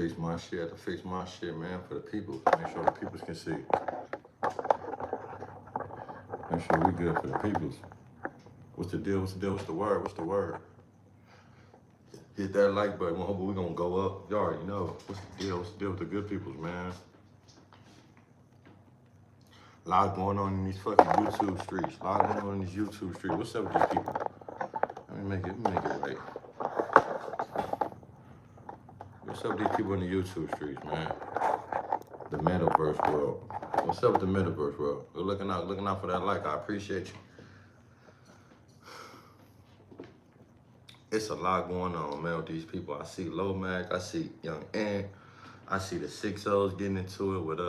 fix my shit. I have to fix my shit, man, for the people. Make sure the peoples can see. Make sure we good for the peoples. What's the deal? What's the deal? What's the word? What's the word? Hit that like button. Hopefully we gonna go up. You already know. What's the deal? What's the deal with the good peoples, man? A lot going on in these fucking YouTube streets. A lot going on in these YouTube streets. What's up with these people? Let me make it right. What's up with these people in the YouTube streets, man? The metaverse world. What's up with the metaverse world? We're looking out for that like. I appreciate you. It's a lot going on, man, with these people. I see Low Mac, I see Young Ant, I see the 6-0s getting into it with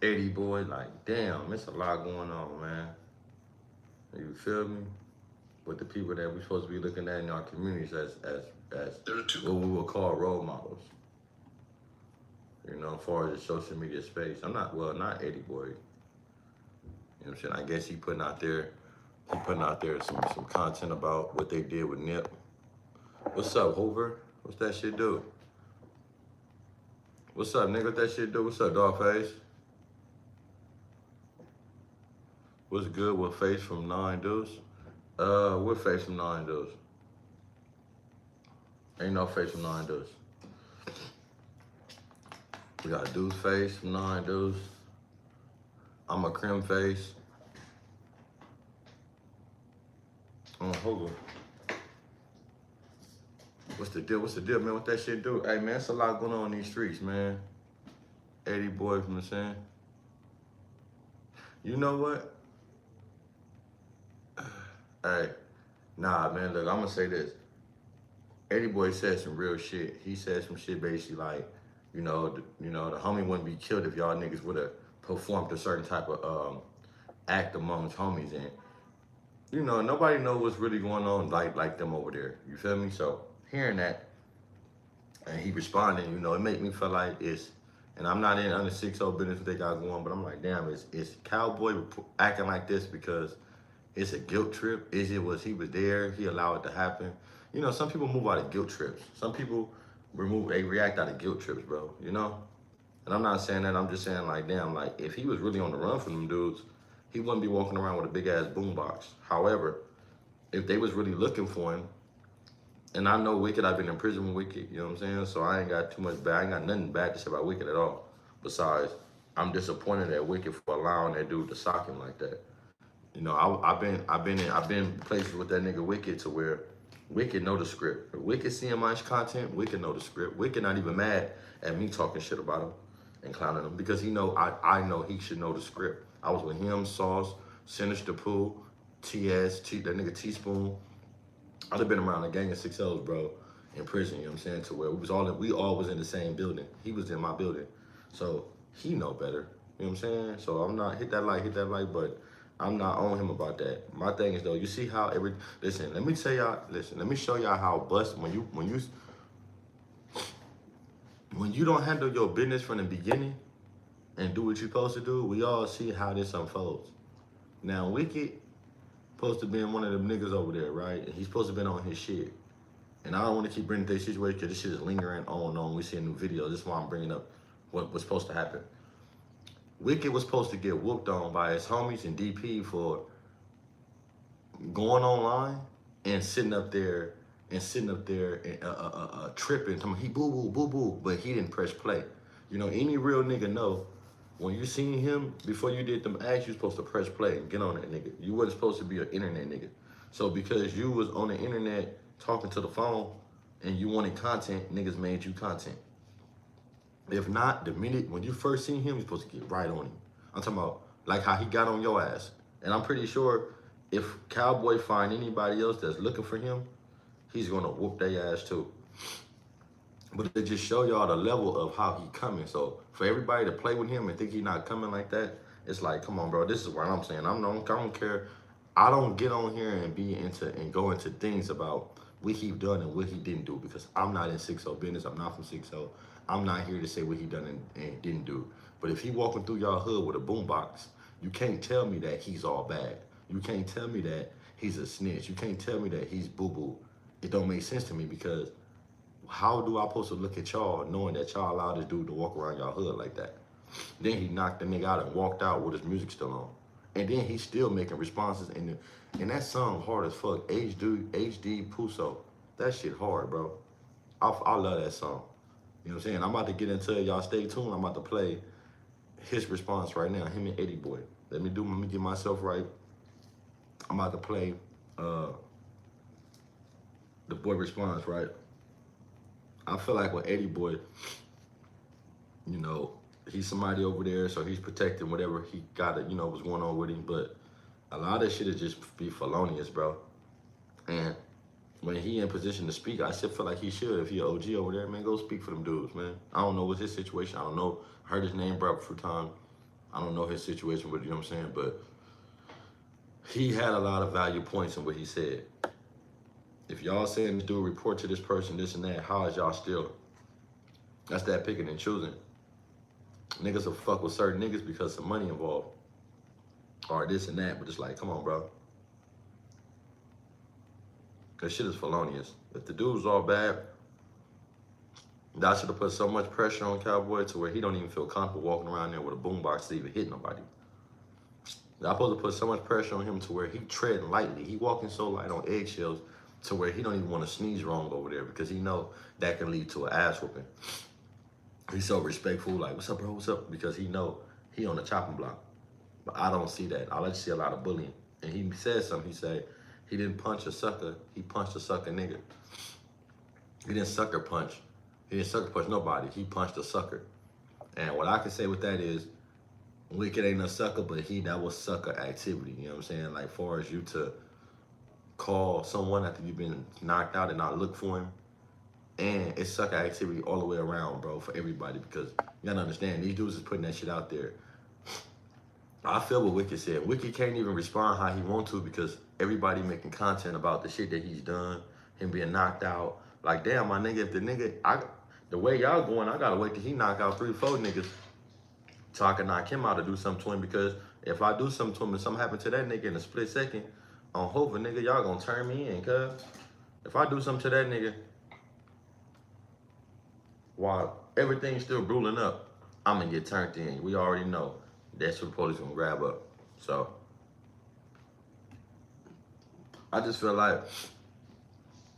Eddie Boy. Like, damn, it's a lot going on, man. You feel me? With the people that we're supposed to be looking at in our communities as what we would call role models. You know, as far as the social media space. not Eddie Boy. You know what I'm saying? I guess he putting out there some content about what they did with Nip. What's up, Hoover? What's that shit do? What's up, nigga? What that shit do? What's up, Dogface? What's good with Face from 9 Deuce? What Face from 9 Deuce? Ain't no Face from 9 Deuce. We got Deuce Face from 9 Deuce. I'm a Crim Face. Hold on. What's the deal? What's the deal, man? What that shit do? Hey, man, it's a lot going on in these streets, man. Eddie Boy from the saying. You know what? Hey, nah, man, look, I'm gonna say this. Eddie Boy said some real shit. He said some shit basically like, the homie wouldn't be killed if y'all niggas would have performed a certain type of act amongst homies, and nobody knows what's really going on like them over there. You feel me? So hearing that, and he responding, it made me feel like it's, and I'm not in under 6-0 business what they got going, but I'm like, damn, is Cowboy acting like this because it's a guilt trip? He was there, he allowed it to happen? Some people move out of guilt trips. Some people react out of guilt trips, bro, And I'm not saying that, I'm just saying like, damn, like if he was really on the run from them dudes, he wouldn't be walking around with a big ass boombox. However, if they was really looking for him, and I know Wicked, I've been in prison with Wicked, you know what I'm saying? So I ain't got too much bad, I ain't got nothing bad to say about Wicked at all. Besides, I'm disappointed at Wicked for allowing that dude to sock him like that. I've been places with that nigga Wicked to where Wicked know the script. If Wicked seeing my content, Wicked know the script. Wicked not even mad at me talking shit about him and clowning him because I know he should know the script. I was with him, Sauce, Sinister Pooh, TS, that nigga Teaspoon. I'd have been around a gang of 6-0s, bro, in prison, you know what I'm saying, to where we all was in the same building. He was in my building. So he know better, you know what I'm saying? So I'm not, hit that like, but I'm not on him about that. My thing is though, you see how let me show y'all how bust when you don't handle your business from the beginning and do what you're supposed to do, we all see how this unfolds. Now, Wicked supposed to be in one of them niggas over there, right? And he's supposed to be on his shit. And I don't want to keep bringing this situation because this shit is lingering on and on. We see a new video. This is why I'm bringing up what was supposed to happen. Wicked was supposed to get whooped on by his homies and DP for going online and sitting up there and tripping. He boo, but he didn't press play. Any real nigga know when you seen him, before you did them acts, you supposed to press play and get on that nigga. You wasn't supposed to be an internet nigga. So because you was on the internet talking to the phone and you wanted content, niggas made you content. If not, the minute when you first seen him, you're supposed to get right on him. I'm talking about like how he got on your ass. And I'm pretty sure if Cowboy find anybody else that's looking for him, he's gonna whoop their ass too. But it just show y'all the level of how he coming. So for everybody to play with him and think he not coming like that, it's like, come on, bro. This is what I'm saying. I don't care. I don't get on here and go into things about what he done and what he didn't do because I'm not in 6-0 business. I'm not from 6-0. I'm not here to say what he done and didn't do. But if he walking through y'all hood with a boombox, you can't tell me that he's all bad. You can't tell me that he's a snitch. You can't tell me that he's boo-boo. It don't make sense to me because How do I supposed to look at y'all knowing that y'all allowed this dude to walk around y'all hood like that? Then he knocked the nigga out and walked out with his music still on. And then he's still making responses. And that song hard as fuck. HD Puso. That shit hard, bro. I love that song. You know what I'm saying? I'm about to get into it. Y'all stay tuned. I'm about to play his response right now. Him and Eddie Boy. Let me get myself right. I'm about to play the boy response, right? I feel like with Eddie Boy, you know, he's somebody over there, so he's protecting whatever he got, you know, what's going on with him. But a lot of shit is just be felonious, bro. And when he in position to speak, I still feel like he should. If he an OG over there, man, go speak for them dudes, man. I don't know what's his situation. I don't know. I heard his name brought up a few times. I don't know his situation, but you know what I'm saying? But he had a lot of value points in what he said. If y'all saying this dude report to this person, this and that, how is y'all still? That's that picking and choosing. Niggas will fuck with certain niggas because of money involved. Or this and that, but it's like, come on, bro. Cause shit is felonious. If the dude's all bad, that should have put so much pressure on Cowboy to where he don't even feel comfortable walking around there with a boombox to even hit nobody. That supposed to put so much pressure on him to where he treading lightly. He walking so light on eggshells to where he don't even want to sneeze wrong over there because he know that can lead to an ass whooping. He's so respectful, like, what's up, bro, what's up? Because he know he on the chopping block. But I don't see that. I like to see a lot of bullying. And he said something, he said, he didn't punch a sucker, he punched a sucker nigga. He didn't sucker punch. He didn't sucker punch nobody, he punched a sucker. And what I can say with that is, Wicked ain't no sucker, but that was sucker activity, you know what I'm saying? Like, far as you to call someone after you've been knocked out and not look for him, and it's sucker activity all the way around, bro, for everybody, because you gotta understand, these dudes is putting that shit out there. I feel what Wicked said. Wicked can't even respond how he want to because everybody making content about the shit that he's done, him being knocked out. Like, damn, my nigga, if the way y'all going, I gotta wait till he knock out 3-4 niggas so I can knock him out or do something to him, because if I do something to him and something happen to that nigga in a split second, on Hoover, nigga, y'all gonna turn me in, cuz. If I do something to that nigga while everything's still ruling up, I'm gonna get turned in. We already know. That's what the police gonna grab up. So, I just feel like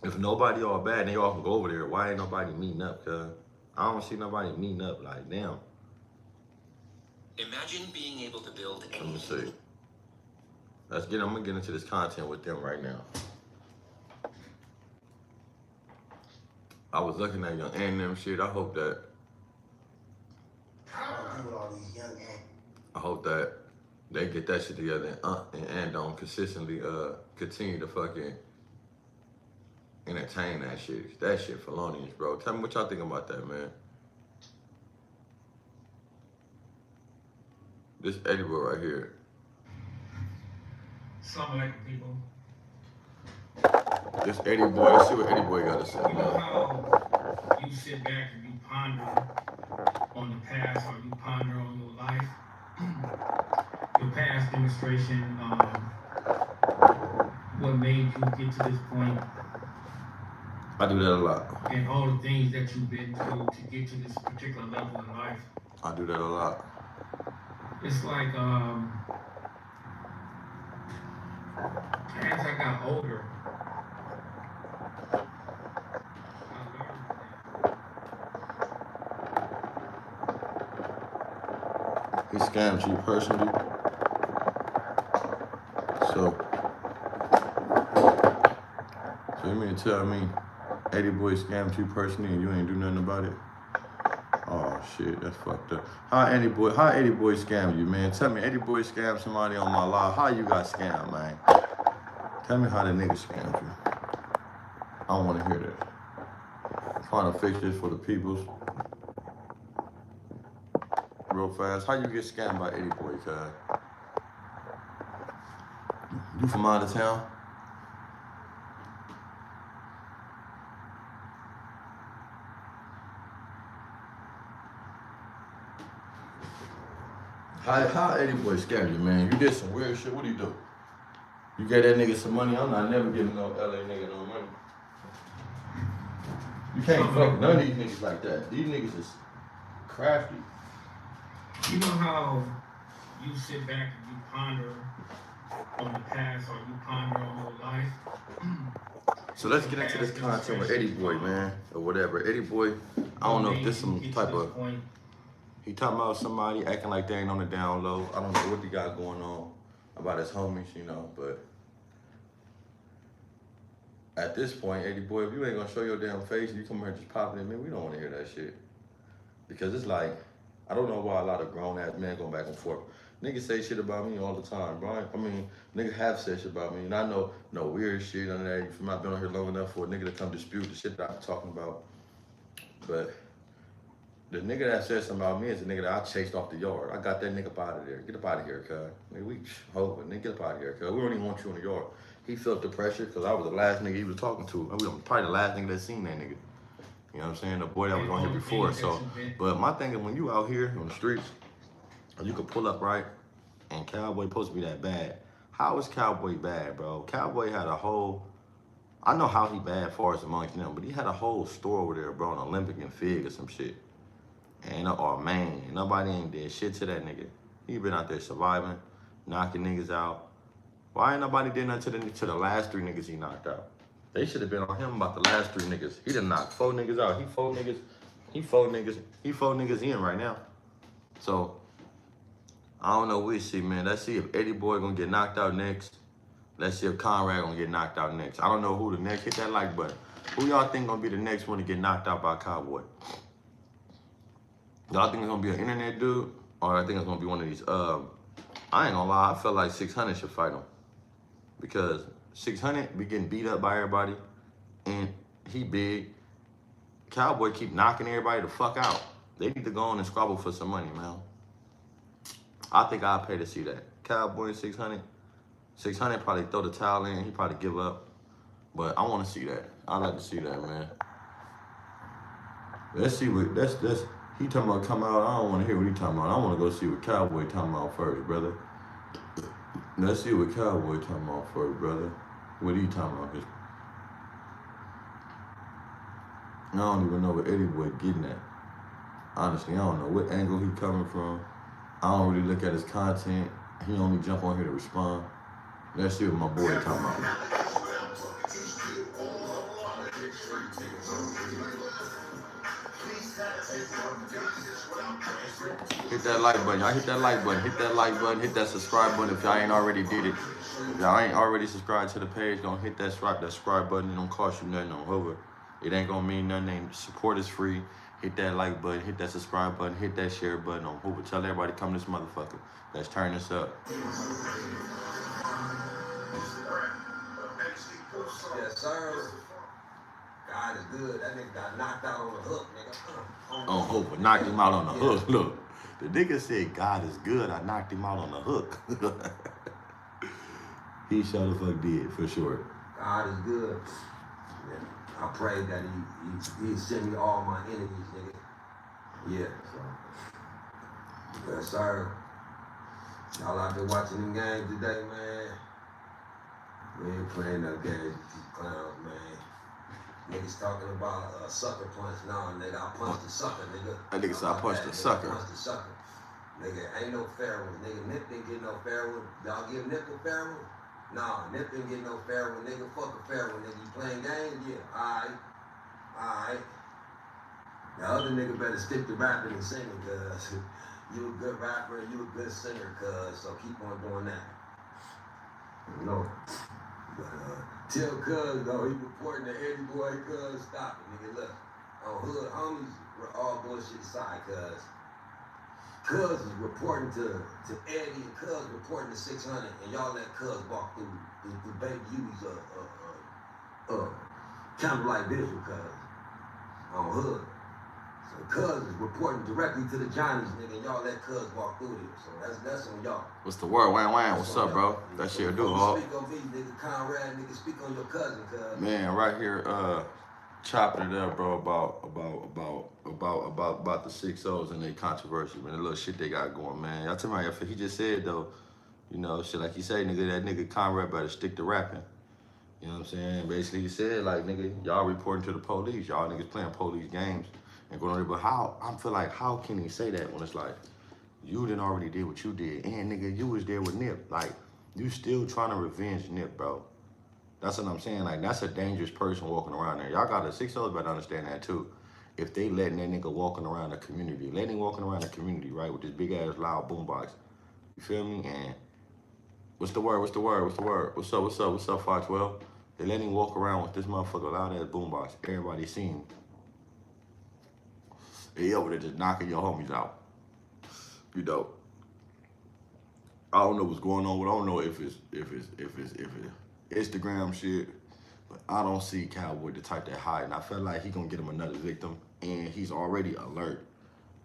if nobody all bad and they all can go over there, why ain't nobody meeting up, cuz? I don't see nobody meeting up, like, damn. Imagine being able to build Let me see. I'm gonna get into this content with them right now. I was looking at Young and them shit. I hope that they get that shit together and don't consistently continue to fucking entertain that shit. That shit felonious, bro. Tell me what y'all think about that, man. This Eddie Boy right here. Assalamu alaikum, people. This Eddie Boy, let's see what Eddie Boy got to say, You know man. how you sit back and you ponder on the past, or you ponder on your life, your past demonstration, what made you get to this point, I do that a lot. and all the things that you've been through to get to this particular level in life. I do that a lot. It's like, as I got older, I learned that He scammed you personally. So you mean to tell me Eddie Boy scammed you personally and you ain't do nothing about it? Oh shit, that's fucked up. How Eddie Boy scammed you, man? Tell me, Eddie Boy scammed somebody on my live. How you got scammed, man? Tell me how the nigga scammed you. I don't want to hear that. I'm trying to fix this for the peoples. Real fast. How you get scammed by Eddie Boy, cuz? You from out of town? How Eddie Boy scammed you, man? You did some weird shit. What do you do? You gave that nigga some money? I'm not never giving no LA nigga no money. You can't fuck with none of these niggas like that. These niggas is crafty. You know how you sit back and you ponder on the past or you ponder on your life? So let's get into this content with Eddie Boy, man, or whatever. Eddie Boy, I don't know if this some type of, he talking about somebody acting like they ain't on the down low. I don't know what he got going on about his homies, you know, but at this point, Eddie Boy, if you ain't gonna show your damn face and you come here just popping it, man, we don't wanna hear that shit. Because it's like, I don't know why a lot of grown ass men go back and forth. Niggas say shit about me all the time, bro. I mean, niggas have said shit about me, and I know no weird shit, none of that. I've not been on here long enough for a nigga to come dispute the shit that I'm talking about. But the nigga that said something about me is the nigga that I chased off the yard. I got that nigga up out of there. Get up out of here, cuz. Nigga, we hoping. Nigga, get up out of here, cuz. We don't even want you in the yard. He felt the pressure because I was the last nigga he was talking to. I was probably the last nigga that seen that nigga. You know what I'm saying? The boy that was on here before. So, but my thing is when you out here on the streets, you could pull up right, and Cowboy supposed to be that bad. How is Cowboy bad, bro? Cowboy had a whole, I know how he bad far as amongst them, but he had a whole store over there, bro, an Olympic and Fig or some shit. And or man, nobody ain't did shit to that nigga. He been out there surviving, knocking niggas out. Why ain't nobody did nothing to the last 3 niggas he knocked out? They should have been on him about the last 3 niggas. He done knocked 4 niggas out. He 4 niggas in right now. So I don't know which shit, man. Let's see if Eddie Boy gonna get knocked out next. Let's see if Conrad gonna get knocked out next. I don't know who the next. Hit that like button. Who y'all think gonna be the next one to get knocked out by Cowboy? Y'all think it's gonna be an internet dude? Or I think it's gonna be one of these, I ain't gonna lie, I feel like 600 should fight him. Because 600 be getting beat up by everybody, and he big. Cowboy keep knocking everybody the fuck out. They need to go on and squabble for some money, man. I think I'll pay to see that. Cowboy 600. 600 probably throw the towel in. He probably give up. But I want to see that. I like to see that, man. Let's see what that's he talking about come out. I don't want to hear what he talking about. I want to go see what Cowboy talking about first, brother. Let's see what Cowboy talking about first, brother. What he talking about? I don't even know what Eddie Boy getting at. Honestly, I don't know what angle he coming from. I don't really look at his content. He only jump on here to respond. Let's see what my boy talking about. Hit that like button. Y'all hit that like button. Hit that like button. Hit that subscribe button if y'all ain't already did it. If y'all ain't already subscribed to the page, don't hit that subscribe button. It don't cost you nothing on hover. It ain't gonna mean nothing. Support is free. Hit that like button, hit that subscribe button, hit that share button on Hoover. Tell everybody come to this motherfucker. Let's turn this up. Yes, sir. God is good. That nigga got knocked out on the hook, nigga. On Hoover, knocked him out on the hook. Look, the nigga said God is good. I knocked him out on the hook. He sure the fuck did, for sure. God is good. I pray that he send me all my enemies, nigga. Yeah, so. Yes, sir. Y'all out there watching them games today, man. We ain't playing no games with these clowns, man. Niggas talking about a sucker punch. Nah, nigga, I punched the sucker, nigga. That nigga said I punched the sucker. I punched the sucker. Nigga, ain't no fair one. Nigga, Nip didn't get no fair one. Y'all give Nip a fair one? Nah, Nip didn't get no fair one, nigga. Fuck a fair one, nigga. You playing games? Yeah, alright. The other nigga better stick to rapping and singing, cuz you a good rapper, you a good singer, cuz, so keep on doing that. No. But tell cuz though, he reporting to Eddie Boy, cuz, stop it, nigga. Look, on hood homies, we're all bullshit aside, cuz. Cuz is reporting to Eddie and Cuz reporting to 600, and y'all let Cuz walk through Baby U's kind of like visual, cuz on hood. So Cuz is reporting directly to the Johnnies, nigga, and y'all let Cuz walk through there. So that's on y'all. What's the word? Wham wham. What's up, bro? That shit do, huh? Speak on me, nigga. Conrad, nigga. Speak on your cousin, cuz. Man, right here, chopping it up, bro, about the 6-0s and their controversy, man. The little shit they got going, man. Y'all tell me, he just said though, you know, shit like he say, nigga, that nigga Conrad better stick to rapping. You You know what I'm saying? Basically, he said, like, nigga, y'all reporting to the police. Y'all niggas playing police games and going on there. But how, I feel like, how can he say that when it's like, you done already did what you did. And, nigga, you was there with Nip. Like, you still trying to revenge Nip, bro. That's what I'm saying. Like, that's a dangerous person walking around there. Y'all got to, 6-0 better understand that, too. If they letting that nigga walking around the community, letting him walking around the community, right, with this big-ass loud boombox. You feel me? And what's the word? What's the word? What's the word? What's up? What's up? What's up, 512? They let him walk around with this motherfucker loud ass boombox. Everybody seen him. He over there just knocking your homies out. You know. I don't know what's going on. I don't know if it's Instagram shit, but I don't see Cowboy the type that hide. And I feel like he gonna get him another victim, and he's already alert.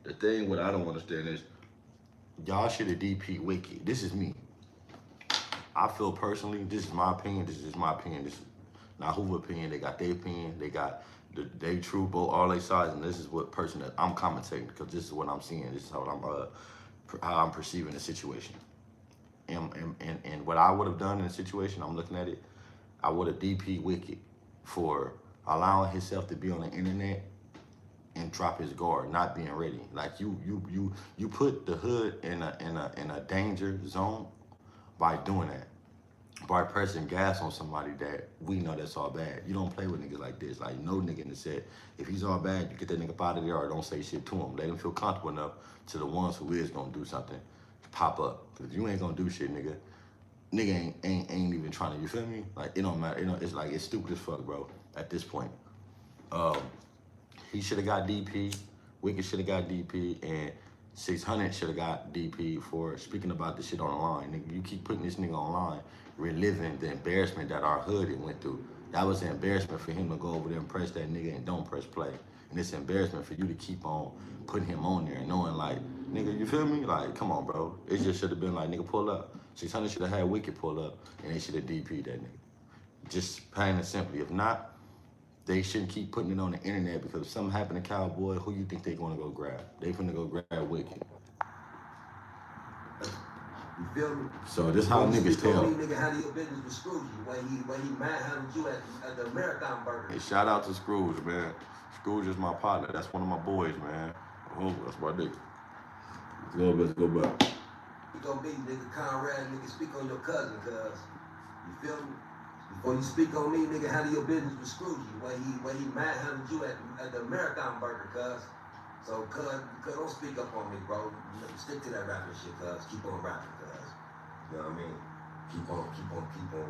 The thing what I don't understand is y'all should have DP Wicked. This is me. I feel personally, this is my opinion. This is my opinion. This is not who opinion. They got their opinion. They got they true both all their sides, and this is what person that I'm commentating because this is what I'm seeing. This is how I'm perceiving the situation. And what I would have done in the situation, I'm looking at it, I would have DP Wicked for allowing himself to be on the internet and drop his guard, not being ready. Like you put the hood in a danger zone by doing that, by pressing gas on somebody that we know that's all bad. You don't play with niggas like this. Like no nigga in the set. If he's all bad, you get that nigga out of there or don't say shit to him. Let him feel comfortable enough to the ones who is gonna do something to pop up. Cause if you ain't gonna do shit, nigga ain't even trying to. You feel me? Like it don't matter. It's like it's stupid as fuck, bro. At this point, he should have got DP. Wicked should have got DP, and 600 should have got DP for speaking about this shit online. Nigga, you keep putting this nigga online, reliving the embarrassment that our hood had went through. That was an embarrassment for him to go over there and press that nigga and don't press play. And it's embarrassment for you to keep on putting him on there and knowing like, nigga, you feel me? Like, come on, bro. It just should have been like, nigga, pull up. 600 should have had Wicked pull up, and they should have DP'd that nigga. Just plain and simply. If not, they shouldn't keep putting it on the internet because if something happened to Cowboy, who you think they gonna go grab? They finna go grab Wicked. You feel me? So this how niggas tell. Nigga handle your business with Scrooge. When he manhandled you at the Marathon Burger. Hey, shout out to Scrooge, man. Scrooge is my partner. That's one of my boys, man. Oh, that's my nigga. Let's go back. You gonna be nigga Conrad, nigga speak on your cousin, cuz. You feel me? Before you speak on me, nigga, handle your business with Scrooge. When he manhandled you at the Marathon Burger, cuz. So, cuz, don't speak up on me, bro. Stick to that rapping shit, cuz. Keep on rapping, cuz. You know what I mean? Keep on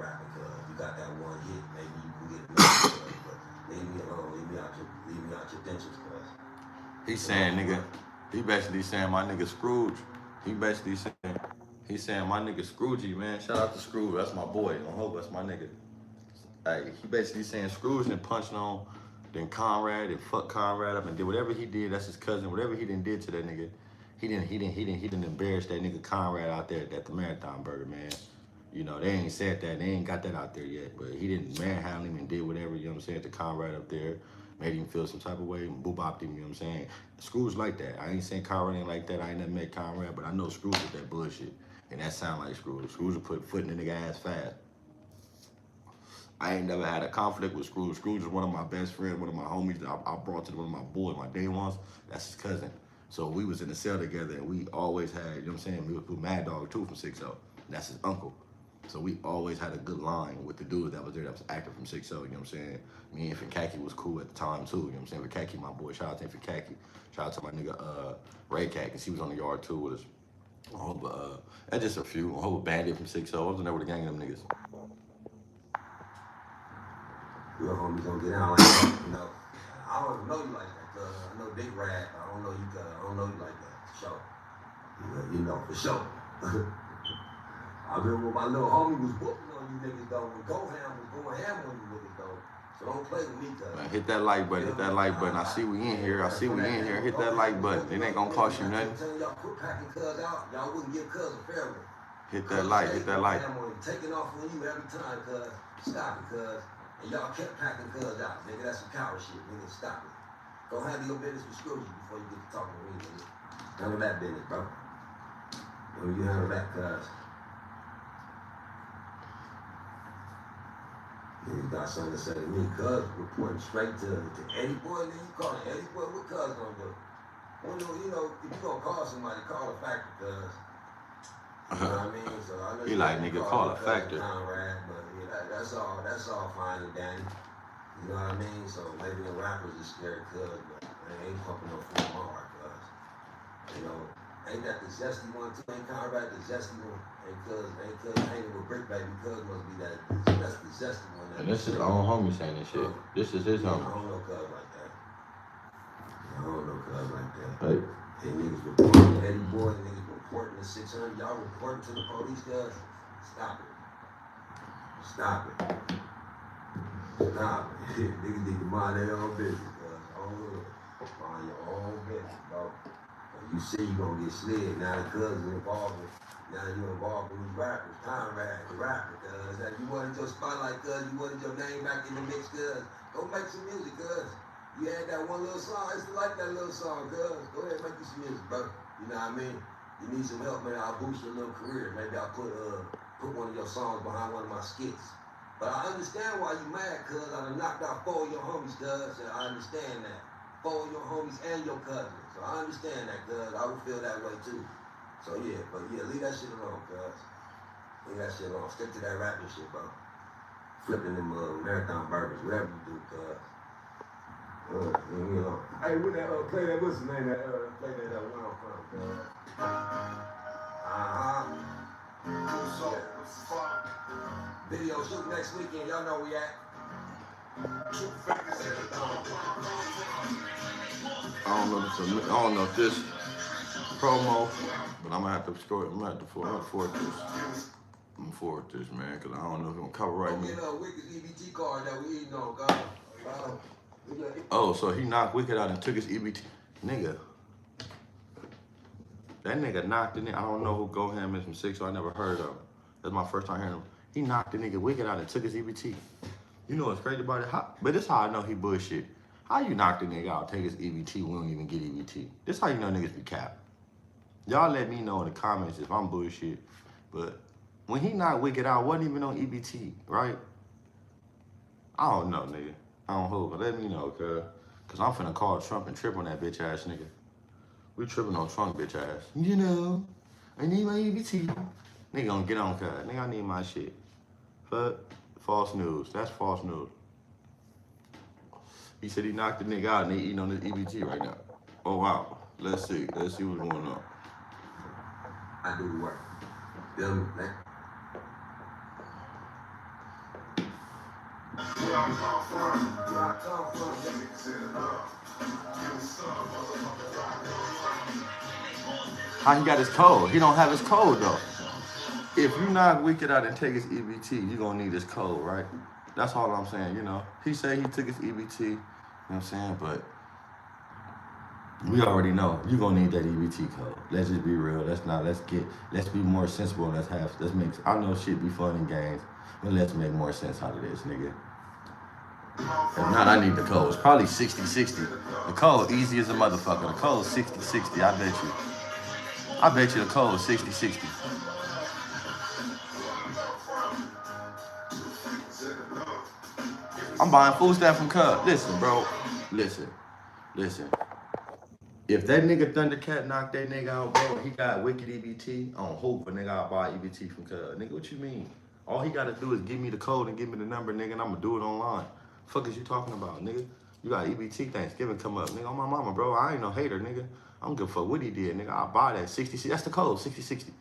rapping, cuz. You got that one hit, maybe you can get another, cuz. But leave me alone. Leave me out your dentures, cuz. He's saying, nigga, he basically saying my nigga Scrooge. He basically saying, he's saying my nigga Scroogey, man. Shout out to Scrooge. That's my boy. I hope that's my nigga. Like, he basically saying Scrooge and punched on, then Conrad and fuck Conrad up and did whatever he did. That's his cousin. Whatever he done did to that nigga, he didn't embarrass that nigga Conrad out there at the Marathon Burger, man. You know, they ain't said that. They ain't got that out there yet. But he didn't manhandle him and did whatever, you know what I'm saying, to Conrad up there. Made him feel some type of way and boop-bopped him, you know what I'm saying? Scrooge like that. I ain't saying Conrad ain't like that. I ain't never met Conrad, but I know Scrooge is that bullshit. And that sound like Scrooge. Scrooge will put foot in the nigga ass fast. I ain't never had a conflict with Scrooge. Scrooge is one of my best friends, one of my homies that I brought to one of my boys, my day ones. That's his cousin. So we was in the cell together and we always had, you know what I'm saying, we was with Mad Dog too from 6-0. That's his uncle. So we always had a good line with the dude that was there that was active from 6-0, you know what I'm saying? Me and Fikaki was cool at the time too, you know what I'm saying? Fikaki, my boy, shout out to Fikaki. Shout out to my nigga Ray Cat, because he was on the yard too with us. That's just a few. A whole bandit from 6-0. I was in there with a gang of them niggas. Your homies gonna get down like that, you know. I don't even know you like that, cuz. I know Big Rat. I don't know you, cuz. I don't know you like that, for sure. You know, for sure. I remember when my little homie was whooping on you niggas, though. When Goham was going ham on you niggas, though. So don't play with me, cuz. Man, hit that like button. Hit that like button. I see we in here. Hit that like button. It ain't gonna cost you nothing. I'm telling y'all, quit packing cuz out. Y'all wouldn't give cuz a fair one. Hit that like. Taking off on you every time, cuz. Stop it, cuz. And y'all kept packing cuz out, nigga. That's some coward shit, nigga. Stop it. Go handle your business with Scrooge before you get to talking to me, nigga. Handle that business, bro. When you handle that, cuz. You got something to say to me, cuz reporting straight to Eddie Boy, then you call it Eddie Boy, what cuz gonna do? Well, you know, if you gonna call somebody, call a factor, cuz. You know what I mean? So I know He you like, nigga, call a factor. Conrad, but yeah, that's all fine and dandy. You know what I mean? So maybe the rappers are scared, cuz, but I ain't pumping no fool in my heart, cuz. You know, ain't that the zesty one too? Ain't Conrad the zesty one? Ain't cuz hanging with Brick Baby, cuz must be that's the zesty one. And this is own homie saying this shit. This is his I homie. don't know cuz like that. I don't know cuz like that. Hey. Hey, niggas reporting to Eddie Boy, niggas reporting to 600. Y'all reporting to the police, cuz? Stop it. Stop it. Stop it. Niggas need to mind their own business, cuz. Mind your own business, bro. You see you gonna get slid. Now the cuz is involved with, now you involved with these rappers. Conrad, the rapper, cuz. That you wanted your spotlight, cuz. You wanted your name back in the mix, cuz. Go make some music, cuz. You had that one little song. I used to like that little song, cuz. Go ahead and make you some music, bro. You know what I mean? You need some help, man. I'll boost your little career. Maybe I'll put one of your songs behind one of my skits. But I understand why you mad, cuz. I done knocked out 4 of your homies, cuz. And I understand that. 4 of your homies and your cousins. So I understand that, cuz. I would feel that way, too. So, yeah. But, yeah, leave that shit alone, cuz. Leave that shit alone. Stick to that rapping shit, bro. Flipping them marathon burgers, whatever you do, cuz. Leave me alone. Hey, with that, play that, what's the name that, play that, where I'm from, cuz. So, video shoot next weekend, y'all know we at. I don't know if this promo, but I'm gonna have to forward this. I'm gonna forward this, man, because I don't know if it's gonna copyright me. Get a Wicked EBT card that we eating on, guys. Oh, so he knocked Wicked out and took his EBT. Nigga. That nigga knocked the nigga. I don't know who Go Ham is from 6, so I never heard of him. That's my first time hearing him. He knocked the nigga Wicked out and took his EBT. You know what's crazy about it? But this how I know he bullshit. How you knock the nigga out, take his EBT, we don't even get EBT? This how you know niggas be capped. Y'all let me know in the comments if I'm bullshit. But when he knocked Wicked out, wasn't even on EBT, right? I don't know, nigga. I don't hold, but let me know, cuz. Cause I'm finna call Trump and trip on that bitch ass nigga. We tripping on Trump bitch ass. You know, I need my EBT. Nigga gonna get on, cuz. Nigga, I need my shit. Fuck. False news. That's false news. He said he knocked the nigga out and they eating on his EBT right now. Oh, wow. Let's see. Let's see what's going on. I do the work. Feel me? Where I come from, How he got his code? He don't have his code, though. If you knock Wicked out and take his EBT, you gonna need his code, right? That's all I'm saying, you know. He said he took his EBT, you know what I'm saying? But we already know you gonna need that EBT code. Let's just be real. Let's be more sensible. I know shit be fun and games, but let's make more sense out of this, nigga. If not, I need the code. It's probably 60-60. The code easy as a motherfucker. The code 60-60, I bet you. I bet you the code 60-60. I'm buying food stamps from Cub. Listen, bro. Listen. If that nigga Thundercat knocked that nigga out, bro, he got Wicked EBT on Hoover, nigga, I'll buy EBT from Cub. Nigga, what you mean? All he gotta do is give me the code and give me the number, nigga, and I'm gonna do it online. Fuck is you talking about, nigga? You got EBT Thanksgiving come up, nigga. On my mama, bro. I ain't no hater, nigga. I'm good for what he did, nigga. I'll buy that 60. That's the code, 60-60.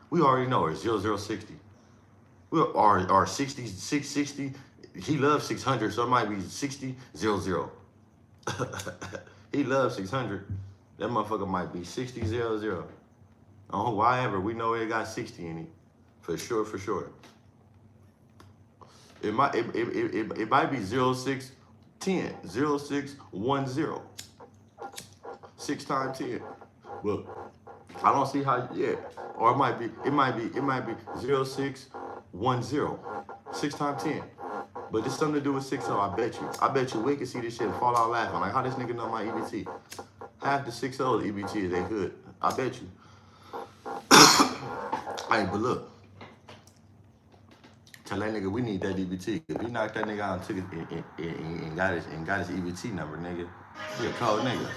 We already know it's 0060. Or 660. He loves 600, so it might be 60-00. He loves 600. That motherfucker might be 60-00. Oh, whatever. We know it got 60 in it. For sure. It might be 0610. 0610. 6 times 10. Look, I don't see how, yeah. Or it might be 0610. 6 times 10. But it's something to do with 6-0, I bet you we can see this shit and fall out laughing. Like, how this nigga know my EBT? Half the 6-0 EBT is they hood. I bet you. Hey, but look. tell that nigga we need that EBT. If he knocked that nigga out and took it and got his EBT number, nigga, he a cold nigga.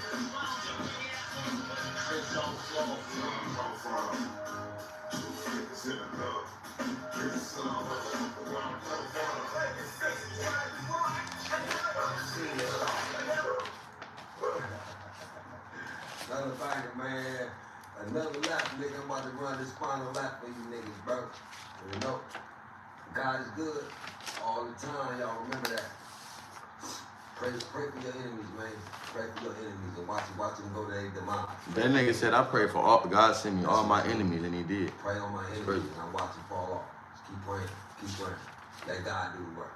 Another fighter, man. Another lap, nigga. I'm about to run this final lap for you niggas, bro. You know, God is good all the time. Y'all remember that. Pray for your enemies, man. Pray for your enemies and watch them go to their demise. That nigga said, I pray for all, God send me all my enemies, and he did. Pray on my enemies and I watch them fall off. Just keep praying. Keep praying. Let God do the work.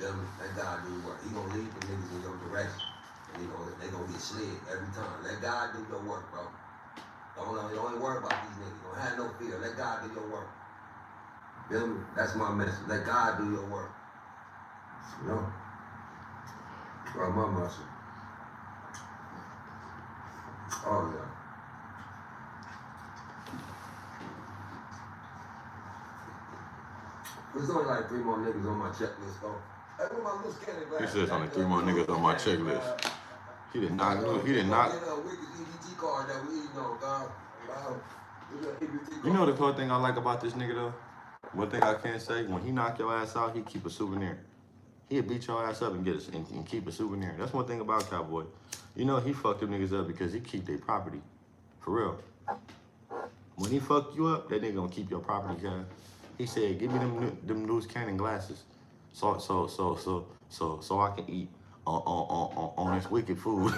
Let God do the work. He gonna lead the niggas in your direction. And they gonna get slid every time. Let God do your work, bro. Don't worry about these niggas. Don't have no fear. Let God do your work. Feel me? That's my message. Let God do your work. You know? Bro, my muscle. Oh, yeah. There's only like 3 more niggas on my checklist, though. Hey, where my loose cannon glass? He says only 3 more niggas on my checklist. He did not. You know the cool thing I like about this nigga though? One thing I can't say, when he knock your ass out, he keep a souvenir. He'll beat your ass up and get and keep a souvenir. That's one thing about Cowboy. You know he fucked them niggas up because he keep their property. For real. When he fuck you up, that nigga gonna keep your property, guys. He said, give me them loose cannon glasses. So I can eat on this wicked food.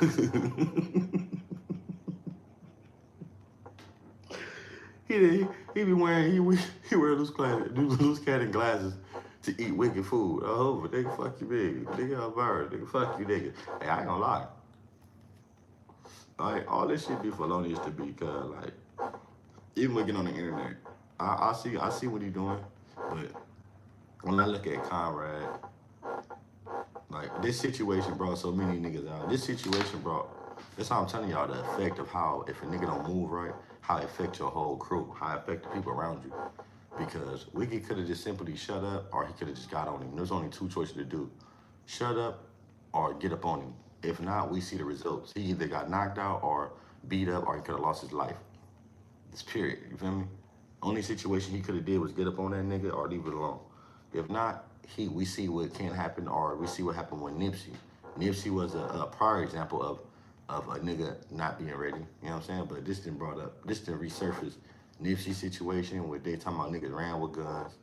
he be wearing he wear loose cannon glasses to eat wicked food. Oh, but nigga, fuck you, big. Nigga, I'm bird. Nigga, fuck you, nigga. Hey, I ain't gonna lie. Like, all this shit be felonious to be, cause like, even looking on the internet, I see what he doing, but when I look at Conrad, like, this situation brought so many niggas out. This situation brought, that's how I'm telling y'all the effect of how, if a nigga don't move right, how it affects your whole crew, how it affects the people around you. Because Wiggy could have just simply shut up, or he could have just got on him. There's only 2 choices to do. Shut up, or get up on him. If not, we see the results. He either got knocked out, or beat up, or he could have lost his life. It's period, you feel me? Only situation he could have did was get up on that nigga, or leave it alone. If not, we see what can happen, or we see what happened with Nipsey. Nipsey was a prior example of a nigga not being ready, you know what I'm saying? But this didn't resurface Nipsey's situation where they talking about niggas ran with guns.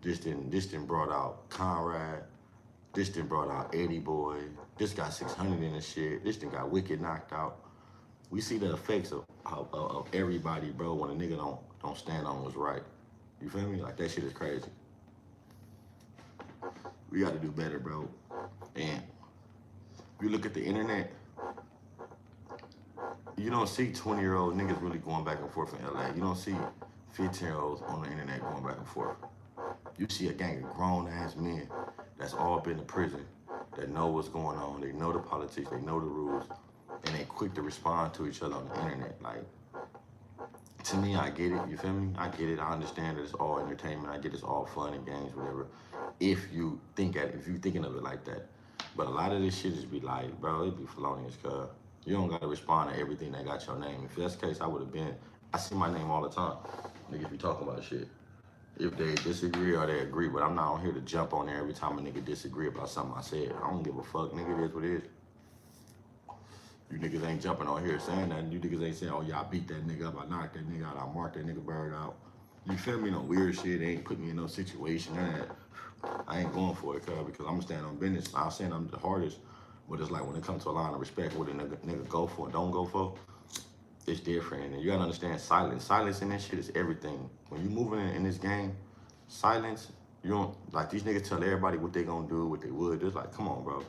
This didn't brought out Conrad. This didn't brought out Eddie Boy. This got 600 in the shit. This done got Wicked knocked out. We see the effects of everybody, bro, when a nigga don't stand on what's right. You feel me? Like, that shit is crazy. We gotta do better, bro. And if you look at the internet, you don't see 20-year-old niggas really going back and forth in LA. You don't see 15-year-olds on the internet going back and forth. You see a gang of grown-ass men that's all been to prison, that know what's going on, they know the politics, they know the rules, and they quick to respond to each other on the internet. Like, to me, I get it, you feel me? I get it, I understand that it's all entertainment, I get it's all fun and games, whatever, if you thinking of it like that. But a lot of this shit just be like, bro, it be felonious, cuz. You don't gotta respond to everything that got your name. If that's the case, I see my name all the time. Niggas be talking about shit. If they disagree or they agree, but I'm not on here to jump on there every time a nigga disagree about something I said. I don't give a fuck, nigga, it is what it is. You niggas ain't jumping on here saying that. You niggas ain't saying, oh yeah, I beat that nigga up, I knocked that nigga out, I marked that nigga bird out. You feel me? No weird shit, they ain't put me in no situation, none of that. I ain't going for it, cuz, because I'm gonna stand on business. I'm saying I'm the hardest, but it's like when it comes to a line of respect, what a nigga go for and don't go for, it's different. And you gotta understand silence. Silence in this shit is everything. When you moving in this game, silence, you don't, like, these niggas tell everybody what they gonna do, what they would. It's like, come on, bro.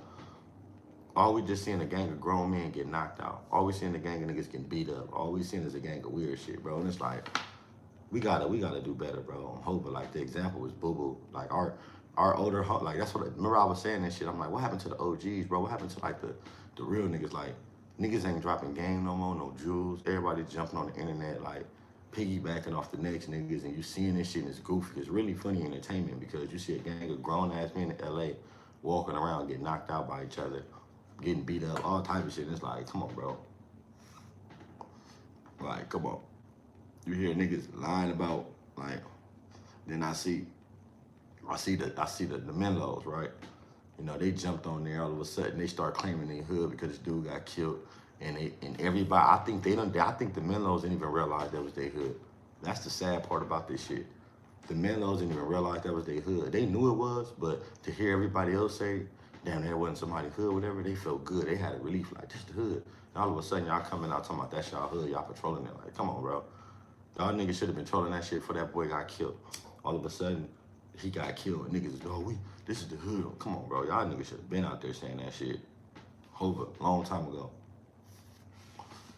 All we just seeing a gang of grown men get knocked out. All we seeing a gang of niggas getting beat up. All we seeing is a gang of weird shit, bro. And it's like, we gotta do better, bro. I'm hoping, like, the example was Boo Boo. Like, our older, like, that's what, remember I was saying this shit. I'm like, what happened to the OGs, bro? What happened to, like, the real niggas? Like, niggas ain't dropping game no more, no jewels. Everybody jumping on the internet, like, piggybacking off the next niggas, and you seeing this shit and it's goofy. It's really funny entertainment because you see a gang of grown ass men in LA walking around getting knocked out by each other, getting beat up, all type of shit. And it's like, come on, bro. Like, come on. You hear niggas lying about, like, then I see the Menlos, right? You know, they jumped on there all of a sudden. They start claiming they hood because this dude got killed. And everybody, I think the Menlos didn't even realize that was their hood. That's the sad part about this shit. The Menlos didn't even realize that was their hood. They knew it was, but to hear everybody else say, damn, that wasn't somebody's hood, whatever, they felt good. They had a relief, like, this the hood. And all of a sudden, y'all coming out talking about that's y'all hood, y'all patrolling it. Like, come on, bro. Y'all niggas should have been trolling that shit before that boy got killed. All of a sudden, he got killed. Niggas is, this is the hood. Come on, bro. Y'all niggas should have been out there saying that shit over a long time ago.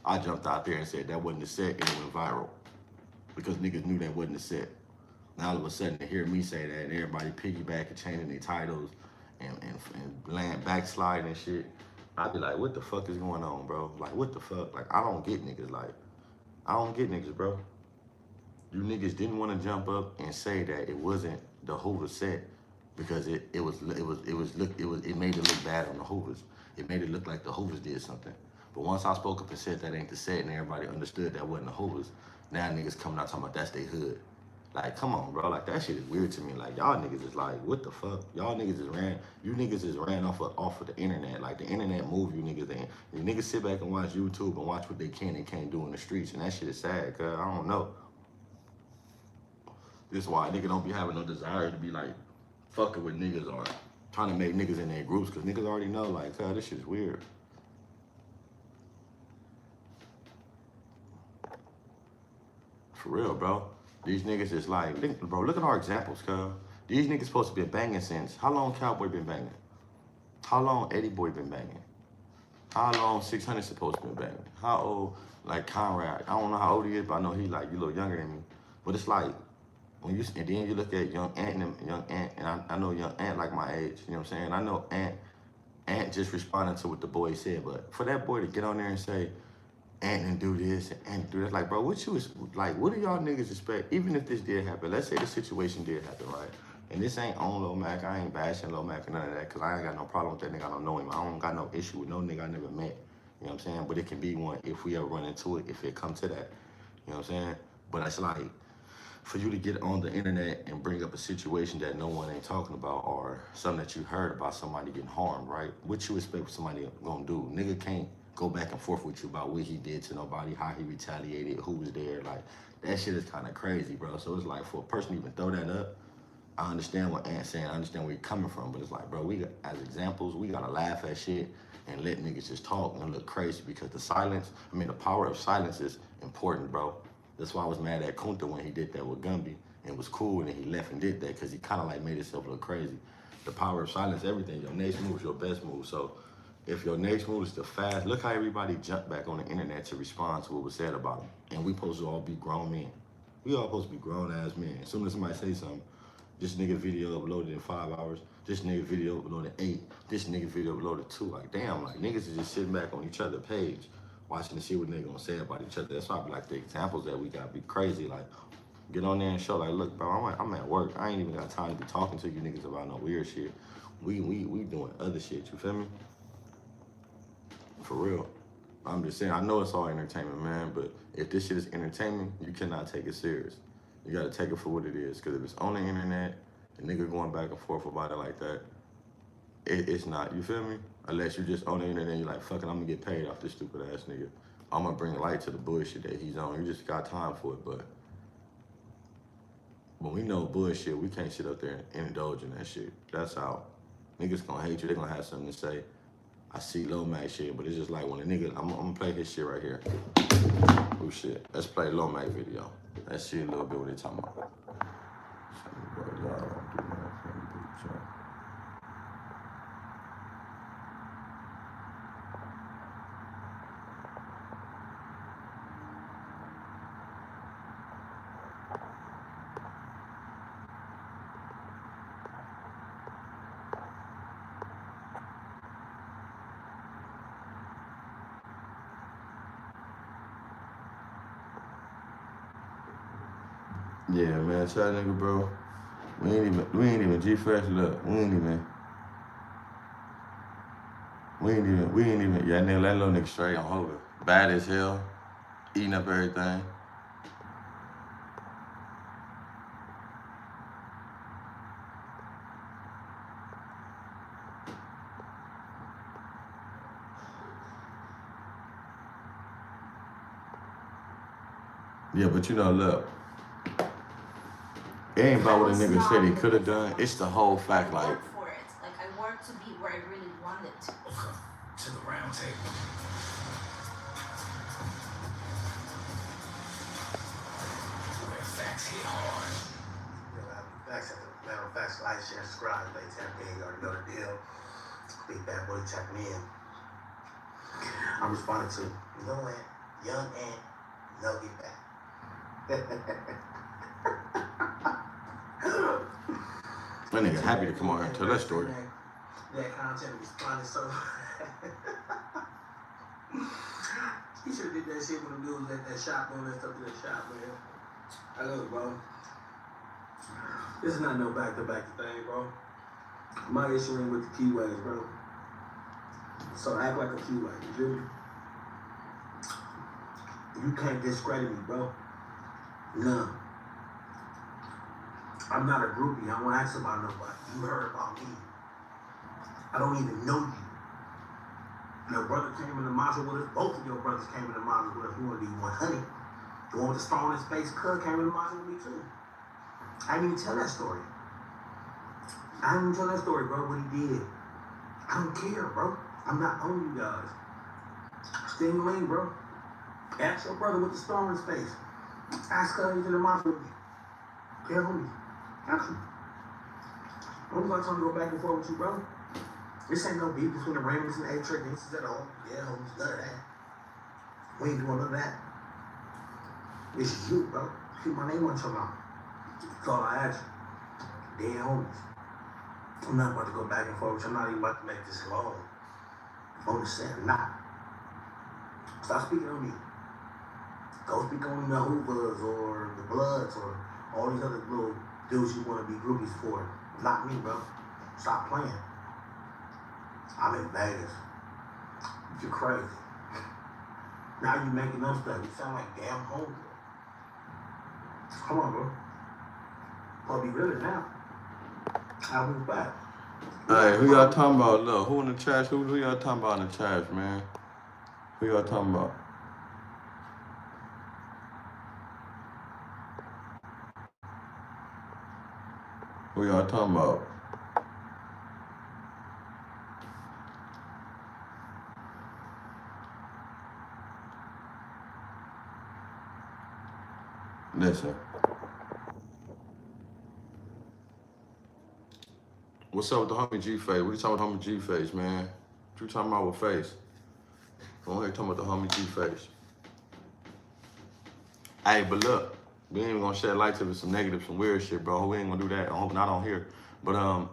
I jumped out there and said that wasn't the set, and it went viral. Because niggas knew that wasn't the set. Now all of a sudden to hear me say that and everybody piggybacking, changing their titles and backsliding and shit, I'd be like, what the fuck is going on, bro? Like, what the fuck? Like, I don't get niggas. Like, I don't get niggas, bro. You niggas didn't want to jump up and say that it wasn't the Hoover set because it made it look bad on the Hoovers. It made it look like the Hoovers did something. But once I spoke up and said that ain't the set and everybody understood that wasn't the Hoovers, now niggas coming out talking about that's their hood. Like, come on, bro. Like, that shit is weird to me. Like, y'all niggas is like, what the fuck? Y'all niggas is ran off of the internet. Like, the internet moved you niggas in. You niggas sit back and watch YouTube and watch what they can and can't do in the streets, and that shit is sad, cuz I don't know. This is why niggas don't be having no desire to be, like, fucking with niggas or trying to make niggas in their groups, because niggas already know, like, cuz this shit is weird. For real, bro. These niggas is like, bro, look at our examples, cuz. These niggas supposed to be banging since, how long Cowboy been banging? How long Eddie Boy been banging? How long 600 supposed to be banging? How old, like, Conrad? I don't know how old he is, but I know he, like, you a little younger than me. But it's like, and then you look at Young Ant, and I know Young Ant like my age, you know what I'm saying? I know Ant just responding to what the boy said, but for that boy to get on there and say, Ant and do this, and Ant do that. Like, bro, what do y'all niggas expect? Even if this did happen, let's say the situation did happen, right? And this ain't on Lil Mac. I ain't bashing Lil Mac or none of that, because I ain't got no problem with that nigga. I don't know him. I don't got no issue with no nigga I never met. You know what I'm saying? But it can be one if we ever run into it, if it come to that. You know what I'm saying? But it's like, for you to get on the internet and bring up a situation that no one ain't talking about or something that you heard about somebody getting harmed, right? What you expect somebody gonna do? Nigga can't go back and forth with you about what he did to nobody, how he retaliated, who was there. Like, that shit is kind of crazy, bro. So it's like, for a person to even throw that up, I understand what Ant's saying, I understand where you're coming from, but it's like, bro, as examples, we gotta laugh at shit and let niggas just talk and look crazy, because the power of silence is important, bro. That's why I was mad at Kunta when he did that with Gumby, and it was cool, and then he left and did that, because he kind of like made himself look crazy. The power of silence, everything. Your next move is your best move. So if your next move is to fast, look how everybody jumped back on the internet to respond to what was said about them. And we supposed to all be grown men. We all supposed to be grown ass men. As soon as somebody say something, this nigga video uploaded in 5 hours, this nigga video uploaded 8, this nigga video uploaded 2. Like, damn, like, niggas is just sitting back on each other's page, watching to see what niggas gonna say about each other. That's why I be like, the examples that we gotta be crazy. Like, get on there and show, like, look, bro, I'm at work. I ain't even got time to be talking to you niggas about no weird shit. We doing other shit, you feel me? For real. I'm just saying, I know it's all entertainment, man, but if this shit is entertainment, you cannot take it serious. You gotta take it for what it is, because if it's on the internet, a nigga going back and forth about it like that, it's not, you feel me? Unless you just on the internet and you're like, fuck it, I'm gonna get paid off this stupid ass nigga. I'm gonna bring light to the bullshit that he's on. You just got time for it, but when we know bullshit, we can't sit up there and indulge in that shit. That's out. Niggas gonna hate you, they gonna have something to say. I see Lil Mac shit, but it's just like when a nigga, I'm gonna play his shit right here. Oh shit, let's play Lil Mac video. Let's see a little bit what they talking about. Yeah, man, tell that nigga, bro. We ain't even G-Fresh, look. We ain't even, yeah, nigga, that little nigga straight on Hogan. Bad as hell, eating up everything. Yeah, but you know, look, it ain't about what a nigga said he could have done. It's the whole fact, like. I worked for it. Like, I worked to be where I really wanted. Welcome to the round table. Where facts hit hard. Facts at the matter of facts, like, share, subscribe, like, tap in, you already know the deal. Big bad boy tapping in. I'm responding to no ant, young ant, no get back. That nigga happy to come on here and tell that story. That content responded so. He should have did that shit when the dudes at that shop doing that stuff to that shop, man. I look, bro. This is not no back-to-back thing, bro. My issue ain't with the keyways, bro. So act like a keyway, you feel me? You can't discredit me, bro. None. I'm not a groupie. I won't ask about nobody. You heard about me. I don't even know you. Your brother came in the module with us. Both of your brothers came in the module with us. We want to be 100. The one with the star on his face, Cud, came in the module with me too. I didn't even tell that story. I didn't even tell that story, bro, what he did. I don't care, bro. I'm not on you guys. Stay in your lane, bro. Ask your brother with the star on his face. Ask Cud, he's in the module with me. Yeah, homies. Ask him. I'm not trying to go back and forth with you, bro. This ain't no beef between the Rams and the A-Trick. This is at all. Yeah, homies, none of that. We ain't doing none of that. This is you, bro. Keep my name on your mouth. That's all I ask you. Dead homies. I'm not about to go back and forth with you. I'm not even about to make this long. On the set, I'm not. Stop speaking on me. Go speak on the Hoovers or the Bloods or all these other little dudes you want to be groupies for. Not me, bro. Stop playing. I'm in Vegas. You're crazy. Now you making up stuff. You sound like damn homegirl. Come on, bro. I'll be realer now. I'll move back. Hey, who y'all talking about? Look, who in the trash? Who y'all talking about in the trash, man? Who y'all talking about? Who y'all talking about? Listen. What's up with the homie G-Face? What you talking about homie G-Face, man? What you talking about with Face? I'm here talking about the homie G-Face. Hey, but look, we ain't even gonna shed light to some negative, some weird shit, bro. We ain't gonna do that. I hope not on here. But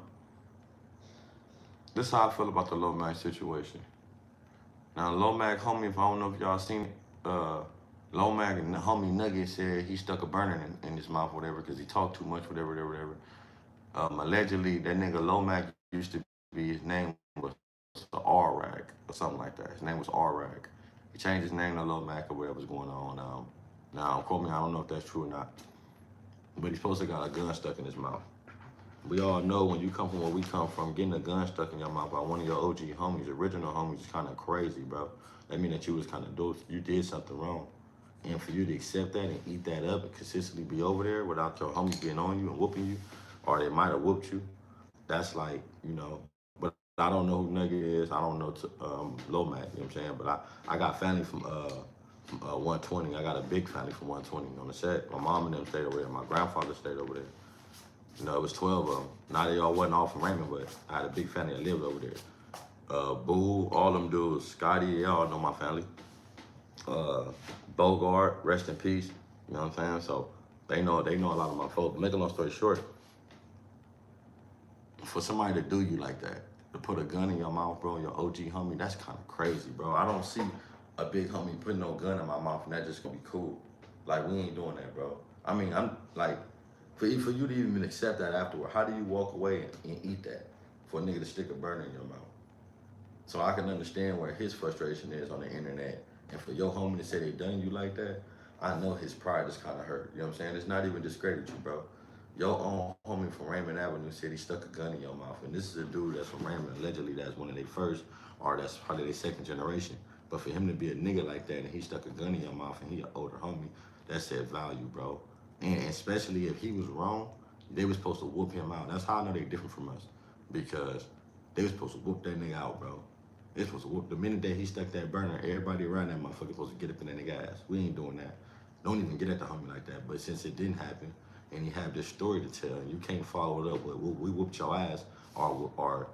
this is how I feel about the Lil Mac situation. Now, Lil Mac, homie, if I don't know if y'all seen it, Lil Mac and the homie Nugget said he stuck a burner in his mouth, whatever, because he talked too much, whatever. Allegedly, that nigga Lil Mac used to be, his name was R-Rag or something like that. His name was R-Rag. He changed his name to Lil Mac or whatever's going on. Now, quote me, I don't know if that's true or not. But he's supposed to got a gun stuck in his mouth. We all know when you come from where we come from, getting a gun stuck in your mouth by one of your OG homies, original homies, is kind of crazy, bro. That mean that you was kind of you did something wrong. And for you to accept that and eat that up and consistently be over there without your homies being on you and whooping you, or they might have whooped you, that's like, you know. But I don't know who Nugget is. I don't know Lil Mac, you know what I'm saying? But I got family from 120. I got a big family from 120 on the set. My mom and them stayed over there. My grandfather stayed over there. You know, it was 12 of them. Now they all wasn't all from Raymond, but I had a big family that lived over there. Boo, all them dudes, Scotty, they all know my family. Bogart, rest in peace. You know what I'm saying? So they know a lot of my folks. Make a long story short, for somebody to do you like that, to put a gun in your mouth, bro, your OG homie, that's kind of crazy, bro. I don't see a big homie putting no gun in my mouth and that just gonna be cool. Like, we ain't doing that, bro. I mean, I'm like, For you to even accept that afterward, how do you walk away and eat that for a nigga to stick a burner in your mouth? So I can understand where his frustration is on the internet. And for your homie to say they done you like that, I know his pride is kind of hurt. You know what I'm saying? It's not even discredit you, bro. Your own homie from Raymond Avenue said he stuck a gun in your mouth. And this is a dude that's from Raymond. Allegedly, that's one of their first, or that's probably their second generation. But for him to be a nigga like that and he stuck a gun in your mouth and he an older homie, that said value, bro. And especially if he was wrong, they was supposed to whoop him out. That's how I know they different from us. Because they was supposed to whoop that nigga out, bro. They supposed to whoop. The minute that he stuck that burner, everybody around that motherfucker supposed to get up in that nigga ass. We ain't doing that. Don't even get at the homie like that. But since it didn't happen, and you have this story to tell, and you can't follow it up with, we whooped your ass, or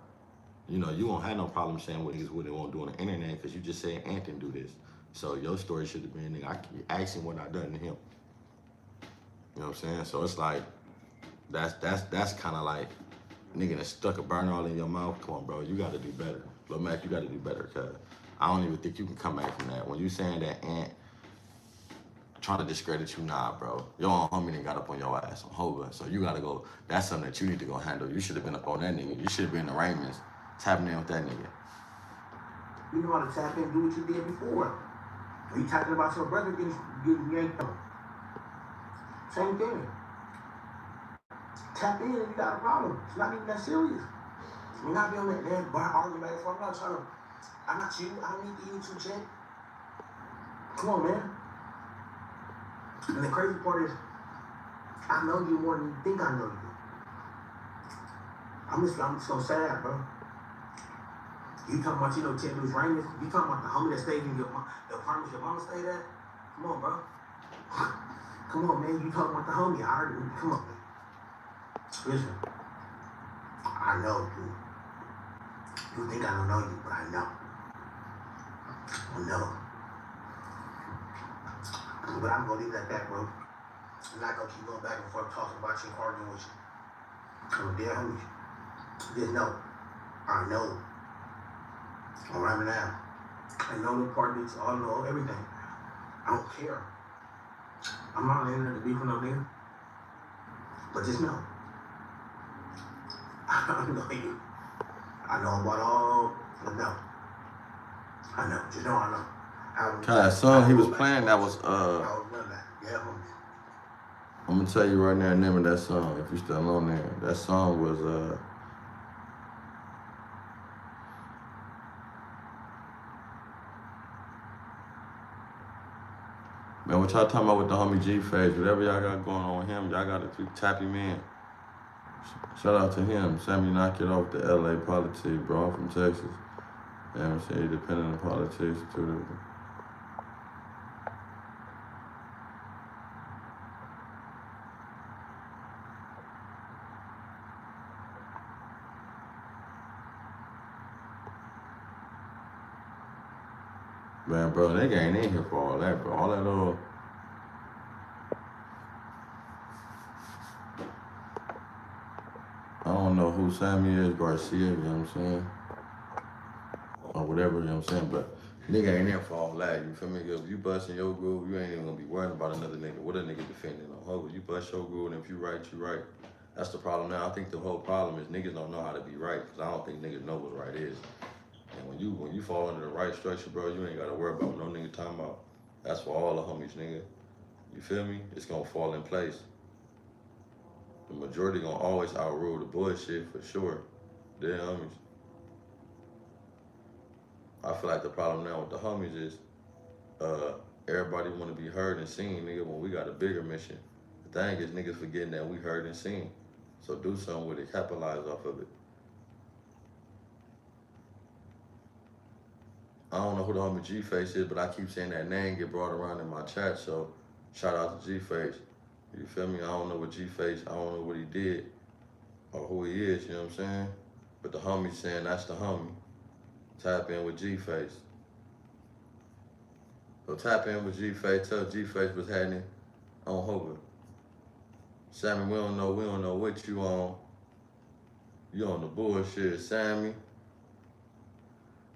you know, you won't have no problem saying what niggas wouldn't want to do on the internet because you just said Ant didn't do this. So your story should have been, nigga, I keep asking what I done to him. You know what I'm saying? So it's like, that's kind of like, nigga that stuck a burner all in your mouth. Come on, bro, you got to do better. Lil Mac, you got to do better, cuz I don't even think you can come back from that. When you saying that Ant trying to discredit you, nah, bro. Your own homie done got up on your ass on Hova, so you got to go. That's something that you need to go handle. You should have been up on that nigga. You should have been in the Raymonds tapping in with that nigga. You know how to tap in, do what you did before. You talking about your brother getting yanked on. Same thing. Tap in if you got a problem. It's not even that serious. You're not being on that damn bar arguing back and forth. I'm not you. I don't need the YouTube check. Come on, man. And the crazy part is, I know you more than you think I know you. I'm just gonna say that, bro. You talking about, Ted Lewis Raymond? You talking about the homie that stayed in the apartment your mama stayed at? Come on, bro. Come on, man. You talking about the homie? I already, come on, man. Listen, I know, dude. You think I don't know you, but I know. I know. But I'm gonna leave it at that, bro. I'm not gonna keep going back and forth talking about you, arguing with you. I'm a dear homie. Just know, I know. I'm right now. I know the partners, all know everything. I don't care. I'm not letting her to be for no nigga. But just know, I don't know you. I know about all, but no. I know, just know I know. That song he was playing, that was Yeah, I'm gonna tell you right now the name of that song, if you still on there. That song was man, what y'all talking about with the homie G-Phase? Whatever y'all got going on with him, y'all gotta tap him in. Shout out to him. Sammy knock it off the LA politics, bro. I'm from Texas. You know what I'm saying? Depending on politics too. Man, bro, nigga ain't in here for all that, bro. All that little... I don't know who Sammy is, Garcia, you know what I'm saying? Or whatever, you know what I'm saying? But nigga ain't there for all that, you feel me? If you busting your groove, you ain't even gonna be worrying about another nigga. What a nigga defending on? However, you bust your groove, and if you right, you right. That's the problem now. I think the whole problem is niggas don't know how to be right, because I don't think niggas know what right is. And when you fall under the right structure, bro, you ain't gotta worry about what no nigga talking about. That's for all the homies, nigga. You feel me? It's gonna fall in place. The majority gonna always outrule the bullshit for sure. They're homies. I feel like the problem now with the homies is everybody wanna be heard and seen, nigga, when we got a bigger mission. The thing is niggas forgetting that we heard and seen. So do something with it, capitalize off of it. I don't know who the homie G-Face is, but I keep saying that name get brought around in my chat, so shout out to G-Face. You feel me? I don't know what G-Face, I don't know what he did or who he is, you know what I'm saying? But the homie saying that's the homie. Tap in with G-Face. So tap in with G-Face, tell G-Face what's happening on Hoover. Sammy, we don't know what you on. You on the bullshit, Sammy.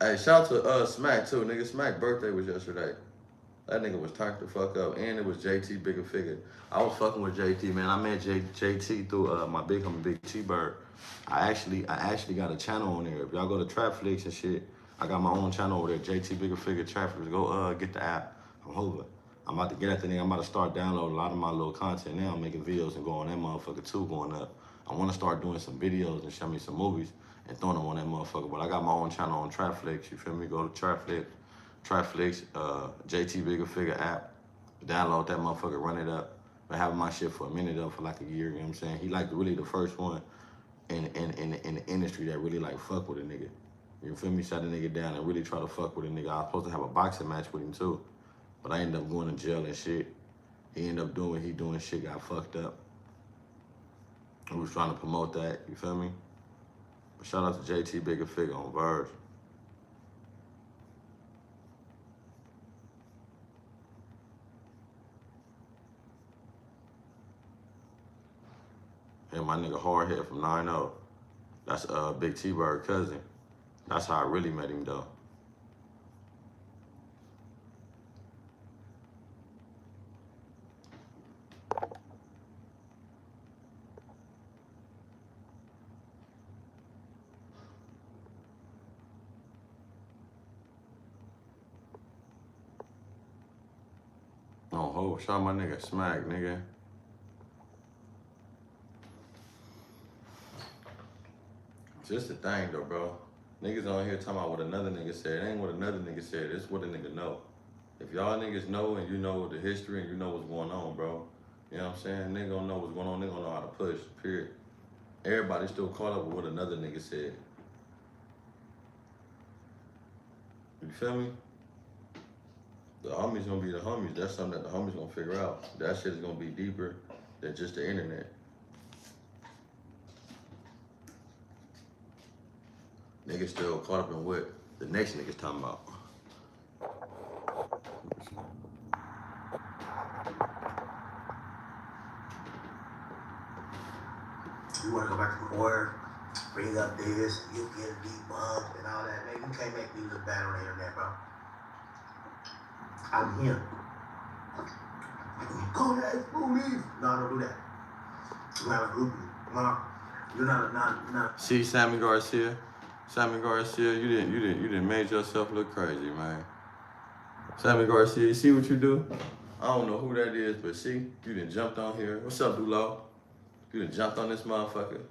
Hey, shout out to Smack too, nigga. Smack birthday was yesterday. That nigga was turned the fuck up, and it was JT Bigger Figure. I was fucking with JT, man. I met JT through my big homie Big T-Bird. I actually got a channel on there. If y'all go to Trapflix and shit, I got my own channel over there, JT Bigger Figure Trapflix. Go get the app. I'm over. I'm about to get at the nigga. I'm about to start downloading a lot of my little content now. I'm making videos and go on that motherfucker too, going up. I want to start doing some videos and show me some movies and throwing them on that motherfucker. But I got my own channel on Trapflix. You feel me? Go to Trapflix, JT Bigger Figure app. Download that motherfucker, run it up. Been having my shit for a minute up for like a year, you know what I'm saying? He like really the first one in the industry that really like fuck with a nigga. You feel me? Shut a nigga down and really try to fuck with a nigga. I was supposed to have a boxing match with him too, but I ended up going to jail and shit. He ended up doing what he doing, shit got fucked up. I was trying to promote that, you feel me? But shout out to JT Bigger Figure on Verge. And my nigga Hardhead from 9-0. That's Big T-Bird cousin. That's how I really met him though. Oh, ho, shout out my nigga Smack, nigga. Just the thing though, bro. Niggas on here talking about what another nigga said. It ain't what another nigga said. It's what a nigga know. If y'all niggas know and you know the history and you know what's going on, bro. You know what I'm saying? Nigga don't know what's going on. Nigga don't know how to push, period. Everybody still caught up with what another nigga said. You feel me? The homies gonna be the homies. That's something that the homies gonna figure out. That shit is gonna be deeper than just the internet. Niggas still caught up in what the next niggas talking about. You want to go back to court, bring up this, you get a deep bump and all that. Man, you can't make me look bad on the internet, bro. I'm him. Go ahead, police. No, don't do that. You're not a groupie. No, you're not. See, Sammy Garcia, you didn't make yourself look crazy, man. Sammy Garcia, you see what you do? I don't know who that is, but see, you done jumped on here. What's up, Dulo? You done jumped on this motherfucker,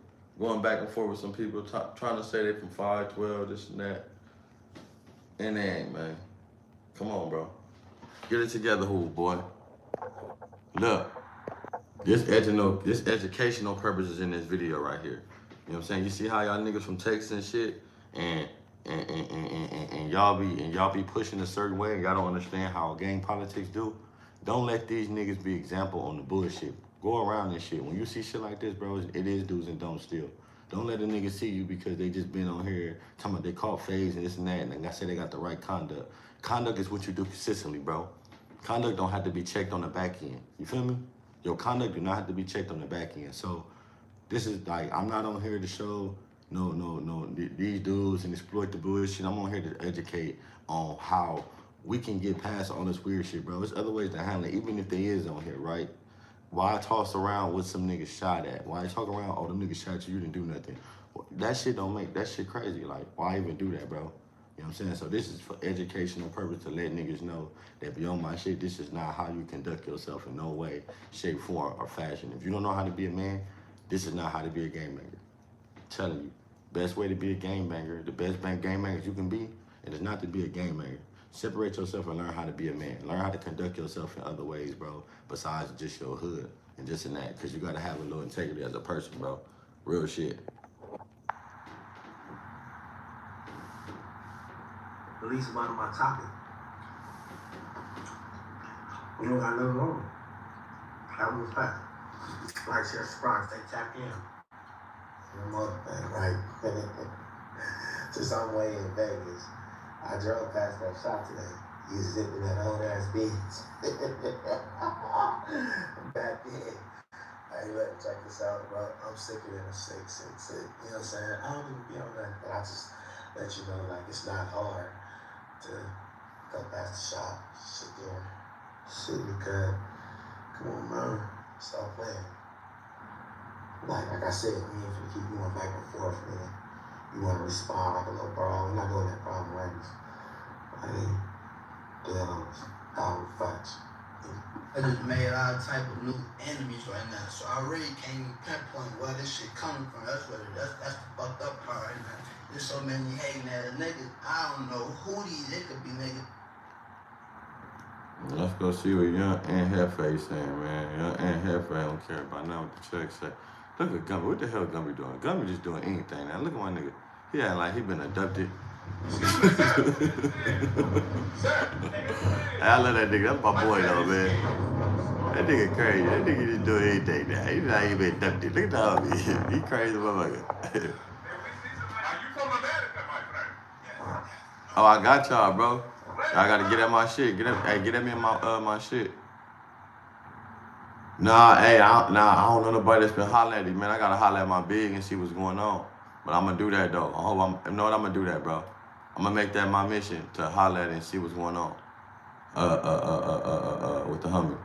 going back and forth with some people, trying to say they from 512, this and that. And they ain't, man. Come on, bro. Get it together, who boy. Look, this educational purposes in this video right here. You know what I'm saying? You see how y'all niggas from Texas and shit, and y'all be pushing a certain way, and y'all don't understand how gang politics do. Don't let these niggas be example on the bullshit. Go around this shit. When you see shit like this, bro, it is do's and don'ts still. Don't let a nigga see you because they just been on here talking about they caught phase and this and that, and like I said, they got the right conduct. Conduct is what you do consistently, bro. Conduct don't have to be checked on the back end. You feel me? Your conduct do not have to be checked on the back end. So this is like, I'm not on here to show these dudes and exploit the bullshit. I'm on here to educate on how we can get past all this weird shit, bro. There's other ways to handle it, even if they is on here, right? Why toss around what some niggas shot at? Why talk around, oh, them niggas shot you, you didn't do nothing? That shit don't make, that shit crazy. Like, why even do that, bro? You know what I'm saying? So this is for educational purpose to let niggas know that beyond my shit, this is not how you conduct yourself in no way, shape, form, or fashion. If you don't know how to be a man, this is not how to be a game banger. I'm telling you, best way to be a game banger, the best game bangers you can be, it is not to be a game banger. Separate yourself and learn how to be a man. Learn how to conduct yourself in other ways, bro, besides just your hood and just in that, because you got to have a little integrity as a person, bro. Real shit. Release about my topic. You don't got nothing wrong. That was fact. Like, share, subscribe, stay tapped in. Your mother thing, right? Just on the way in Vegas. I drove past that shop today. You zipping that old ass bitch. Back then. Hey, look, check this out, bro. I'm sicker than a sick. You know what I'm saying? I don't even be on that, but I just let you know, like, it's not hard to go past the shop, sit there, Shit, because, come on, man. Stop playing. Like I said, we ain't finna keep going back and forth, man. You wanna respond like a little bro. We're not doing that problem, right? I mean, damn, dollar facts. I just made all type of new enemies right now, so I really can't even pinpoint where this shit coming from. That's the fucked up part right now. There's so many hating ass niggas. I don't know who these. It could be niggas. Let's go see what Young and Hefe saying, man. Young and Hefe don't care about nothing what the check say. Look at Gumby. What the hell Gumby doing? Gumby just doing anything now. Look at my nigga. He acting like he been abducted. I love that nigga. That's my boy though, man. That nigga crazy. That nigga just doing anything now. He's not even abducted. Look at the homie. He crazy motherfucker. Oh, I got y'all, bro. Y'all gotta get at my shit. Get at me in my shit. Nah, hey, I don't know nobody that's been hollering at you, man. I gotta holler at my big and see what's going on. But I'm gonna do that though. You know what? I'm gonna do that, bro. I'm gonna make that my mission to holler at it and see what's going on. With the homie.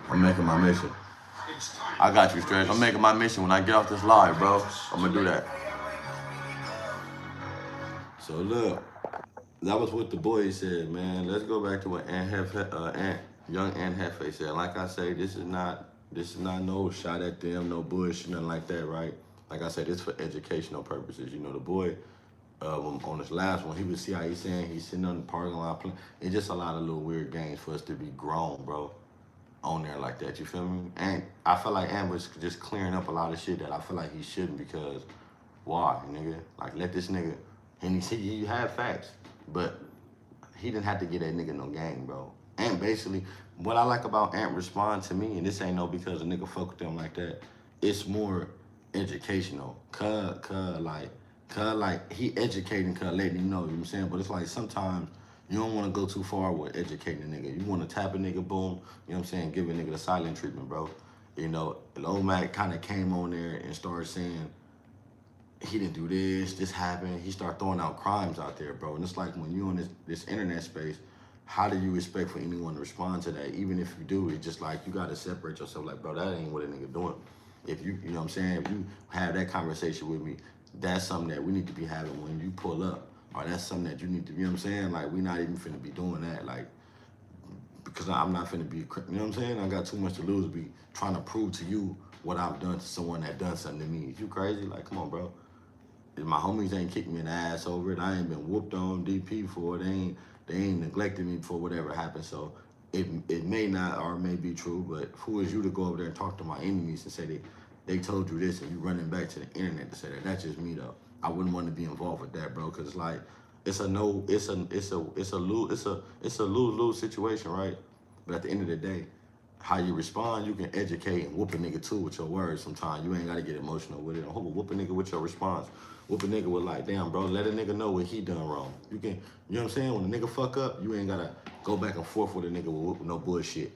I'm making my mission. I got you, Stretch. I'm making my mission when I get off this live, bro. I'm gonna do that. So look, that was what the boys said, man. Let's go back to what Young Aunt Hefe said. Like I say, this is not no shot at them, no bullshit, nothing like that, right? Like I said, it's for educational purposes. You know, the boy on this last one, he was see how he's saying he's sitting on the parking lot playing. It's just a lot of little weird games for us to be grown, bro, on there like that. You feel me? And I feel like Ant was just clearing up a lot of shit that I feel like he shouldn't, because why, nigga? Like, let this nigga. And he said you had facts, but he didn't have to get that nigga no game, bro. Ant basically, what I like about Ant respond to me, and this ain't no because a nigga fuck with them like that, it's more educational. Like he educating, letting him know, you know what I'm saying? But it's like sometimes you don't want to go too far with educating a nigga. You want to tap a nigga, boom, you know what I'm saying, give a nigga the silent treatment, bro. You know, Lil Mac kind of came on there and started saying, he didn't do this happened. He started throwing out crimes out there, bro. And it's like, when you on this internet space, how do you expect for anyone to respond to that? Even if you do, it's just like, you got to separate yourself. Like, bro, that ain't what a nigga doing. If you know what I'm saying, if you have that conversation with me, that's something that we need to be having when you pull up. Or that's something that you need to, you know what I'm saying? Like, we not even finna be doing that. Like, because I'm not finna be, you know what I'm saying? I got too much to lose to be trying to prove to you what I've done to someone that done something to me. Is you crazy? Like, come on, bro. My homies ain't kicked me in the ass over it. I ain't been whooped on DP for it. They ain't neglected me for whatever happened. So it may not or may be true, but who is you to go over there and talk to my enemies and say they told you this and you running back to the internet to say that? That's just me though. I wouldn't want to be involved with that, bro, because like it's a lose-lose situation, right? But at the end of the day, how you respond, you can educate and whoop a nigga too with your words sometimes. You ain't gotta get emotional with it. Whoop a nigga with your response. Whoop a nigga with like, damn, bro, let a nigga know what he done wrong. You can, you know what I'm saying? When a nigga fuck up, you ain't gotta go back and forth with a nigga with no bullshit.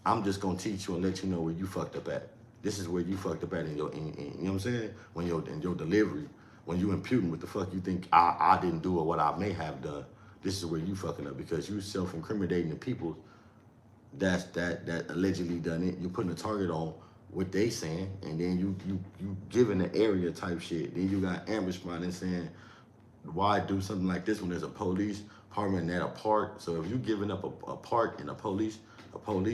I'm just gonna teach you and let you know where you fucked up at. This is where you fucked up at in your, you know what I'm saying? In your delivery, when you imputing what the fuck you think I didn't do or what I may have done. This is where you fucking up, because you self-incriminating the people that allegedly done it. You putting a target on what they saying, and then you giving the area type shit. Then you got Ant responding saying, why do something like this when there's a police department at a park? So if you giving up a park and a police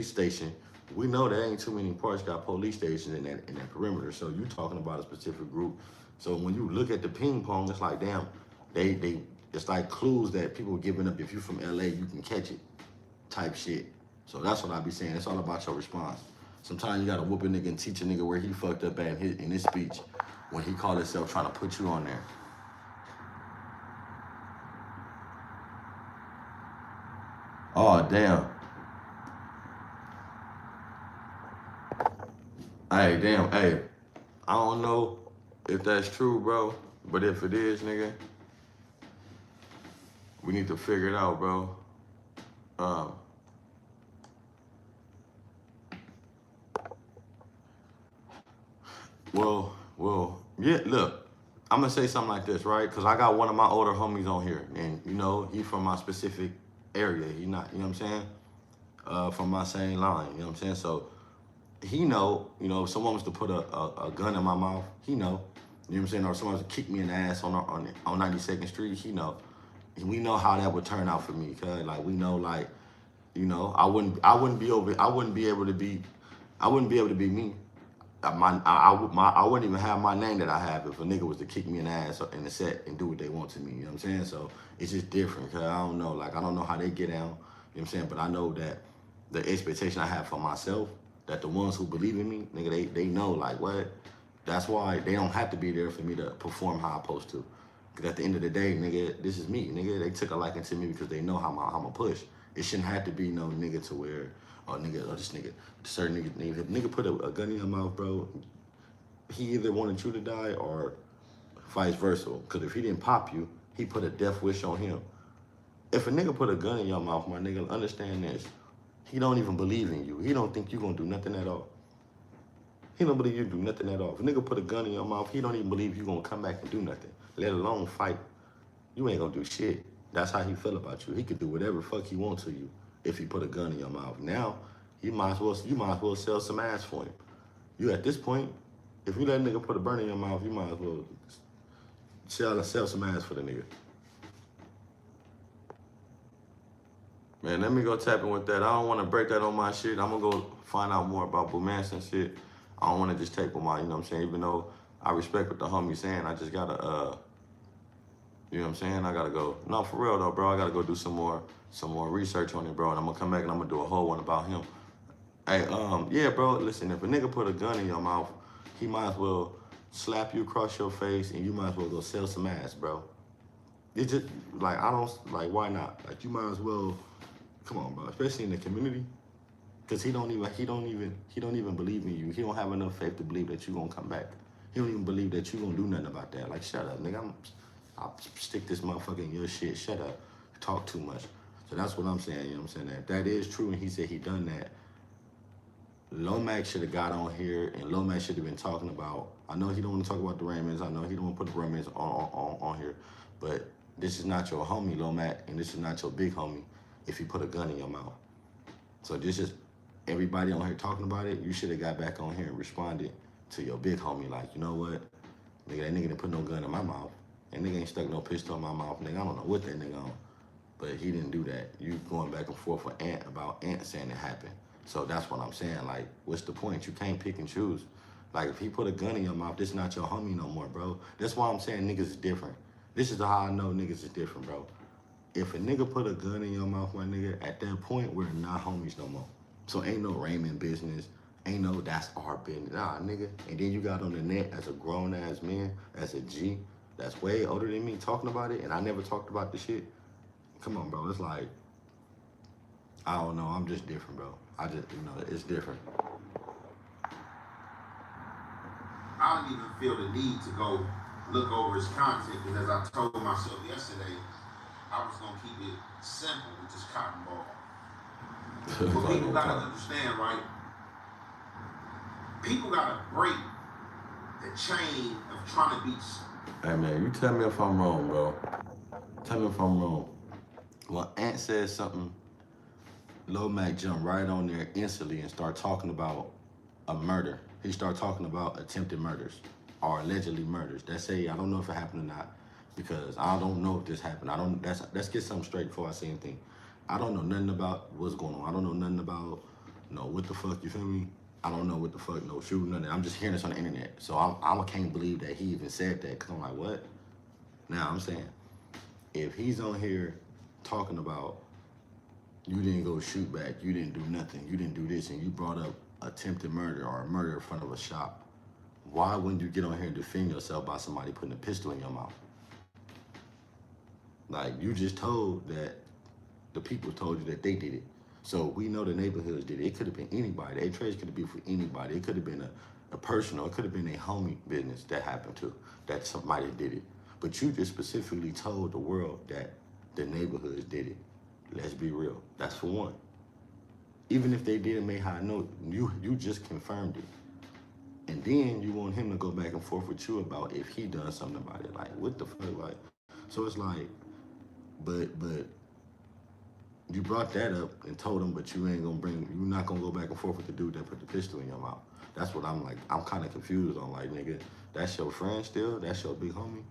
station, we know there ain't too many parks got police stations in that perimeter. So you talking about a specific group. So when you look at the ping pong, it's like, damn, it's like clues that people giving up. If you from LA, you can catch it type shit. So that's what I be saying. It's all about your response. Sometimes you gotta whoop a nigga and teach a nigga where he fucked up at in his speech when he called himself trying to put you on there. Oh, damn. Hey, damn, hey. I don't know if that's true, bro, but if it is, nigga, we need to figure it out, bro. Well, yeah, look. I'm gonna say something like this, right? Cause I got one of my older homies on here, and you know, he from my specific area. He not, you know what I'm saying? From my same line, you know what I'm saying? So he know, you know, if someone was to put a gun in my mouth, he know. You know what I'm saying? Or someone was to kick me in the ass on 92nd Street, he know. And we know how that would turn out for me, cause like we know, like, you know, I wouldn't be over, I wouldn't be able to be me. I wouldn't even have my name that I have if a nigga was to kick me in the ass in the set and do what they want to me. You know what I'm saying? So it's just different. Cause I don't know. Like I don't know how they get down. You know what I'm saying? But I know that the expectation I have for myself, that the ones who believe in me, nigga, they know like what. That's why they don't have to be there for me to perform how I'm supposed to. Cause at the end of the day, nigga, this is me. Nigga, they took a liking to me because they know how I'm a push. It shouldn't have to be no nigga to where, oh nigga, oh this nigga, certain nigga, if nigga put a gun in your mouth, bro, he either wanted you to die or vice versa. Because if he didn't pop you, he put a death wish on him. If a nigga put a gun in your mouth, my nigga, understand this. He don't even believe in you. He don't think you gonna do nothing at all. He don't believe you do nothing at all. If a nigga put a gun in your mouth, he don't even believe you gonna come back and do nothing, let alone fight. You ain't gonna do shit. That's how he feel about you. He could do whatever the fuck he wants to you if he put a gun in your mouth. Now, you might as well sell some ass for him. You at this point, if you let a nigga put a burn in your mouth, you might as well sell some ass for the nigga. Man, let me go tapping with that. I don't want to break that on my shit. I'm going to go find out more about Boomanson shit. I don't want to just take with my, you know what I'm saying? Even though I respect what the homie's saying, I just got to, you know what I'm saying? I got to go. No, for real though, bro. I got to go do some more research on it, bro. And I'm going to come back and I'm going to do a whole one about him. Hey, yeah, bro, listen, if a nigga put a gun in your mouth, he might as well slap you across your face and you might as well go sell some ass, bro. It just, like, I don't, like, why not? Like, you might as well, come on, bro, especially in the community. Because he don't even believe in you. He don't have enough faith to believe that you gonna come back. He don't even believe that you gonna do nothing about that. Like, shut up, nigga. I'll stick this motherfucker in your shit. Shut up. Talk too much. So that's what I'm saying, you know what I'm saying? That is true, and he said he done that. Lomax should have got on here, and Lomax should have been talking about, I know he don't want to talk about the Raymonds. I know he don't want to put the Raymonds on here, but this is not your homie, Lomax, and this is not your big homie if you put a gun in your mouth. So this is everybody on here talking about it. You should have got back on here and responded to your big homie like, you know what? Nigga, that nigga didn't put no gun in my mouth. That nigga ain't stuck no pistol in my mouth. Nigga, I don't know what that nigga on. But he didn't do that. You going back and forth with Ant about Ant saying it happened. So that's what I'm saying. Like, what's the point? You can't pick and choose. Like, if he put a gun in your mouth, this not your homie no more, bro. That's why I'm saying niggas is different. This is how I know niggas is different, bro. If a nigga put a gun in your mouth, my nigga, at that point, we're not homies no more. So ain't no Raymond business. Ain't no that's our business. Nah, nigga. And then you got on the net as a grown-ass man, as a G, that's way older than me talking about it, and I never talked about the shit. Come on, bro. It's like, I don't know. I'm just different, bro. I just, you know, it's different. I don't even feel the need to go look over his content, because as I told myself yesterday, I was going to keep it simple with this cotton ball. But people got to understand, right? People got to break the chain of trying to beat. Hey, man, you tell me if I'm wrong, bro. Tell me if I'm wrong. When Ant says something, Lomax jumped right on there instantly and start talking about a murder. He started talking about attempted murders or allegedly murders. I don't know if it happened or not, because I don't know if this happened. Let's get something straight before I say anything. I don't know nothing about what's going on. I don't know nothing about, what the fuck, you feel me? I don't know what the fuck, no shooting, nothing. I'm just hearing this on the internet. So I can't believe that he even said that, because I'm like, what? Now I'm saying, if he's on here talking about you didn't go shoot back, you didn't do nothing, you didn't do this, and you brought up attempted murder or a murder in front of a shop, why wouldn't you get on here and defend yourself by somebody putting a pistol in your mouth? Like, you just told that the people told you that they did it. So we know the neighborhoods did it. It could have been anybody. The trades could have been for anybody. It could have been a personal, it could have been a homie business that happened to, that somebody did it. But you just specifically told the world that the neighborhoods did it. Let's be real. That's for one. Even if they didn't make high note, you just confirmed it. And then you want him to go back and forth with you about if he done something about it. Like, what the fuck? Like, so it's like, but you brought that up and told him, but you're not gonna go back and forth with the dude that put the pistol in your mouth. That's what I'm like. I'm kind of confused on, like, nigga, that's your friend still? That's your big homie?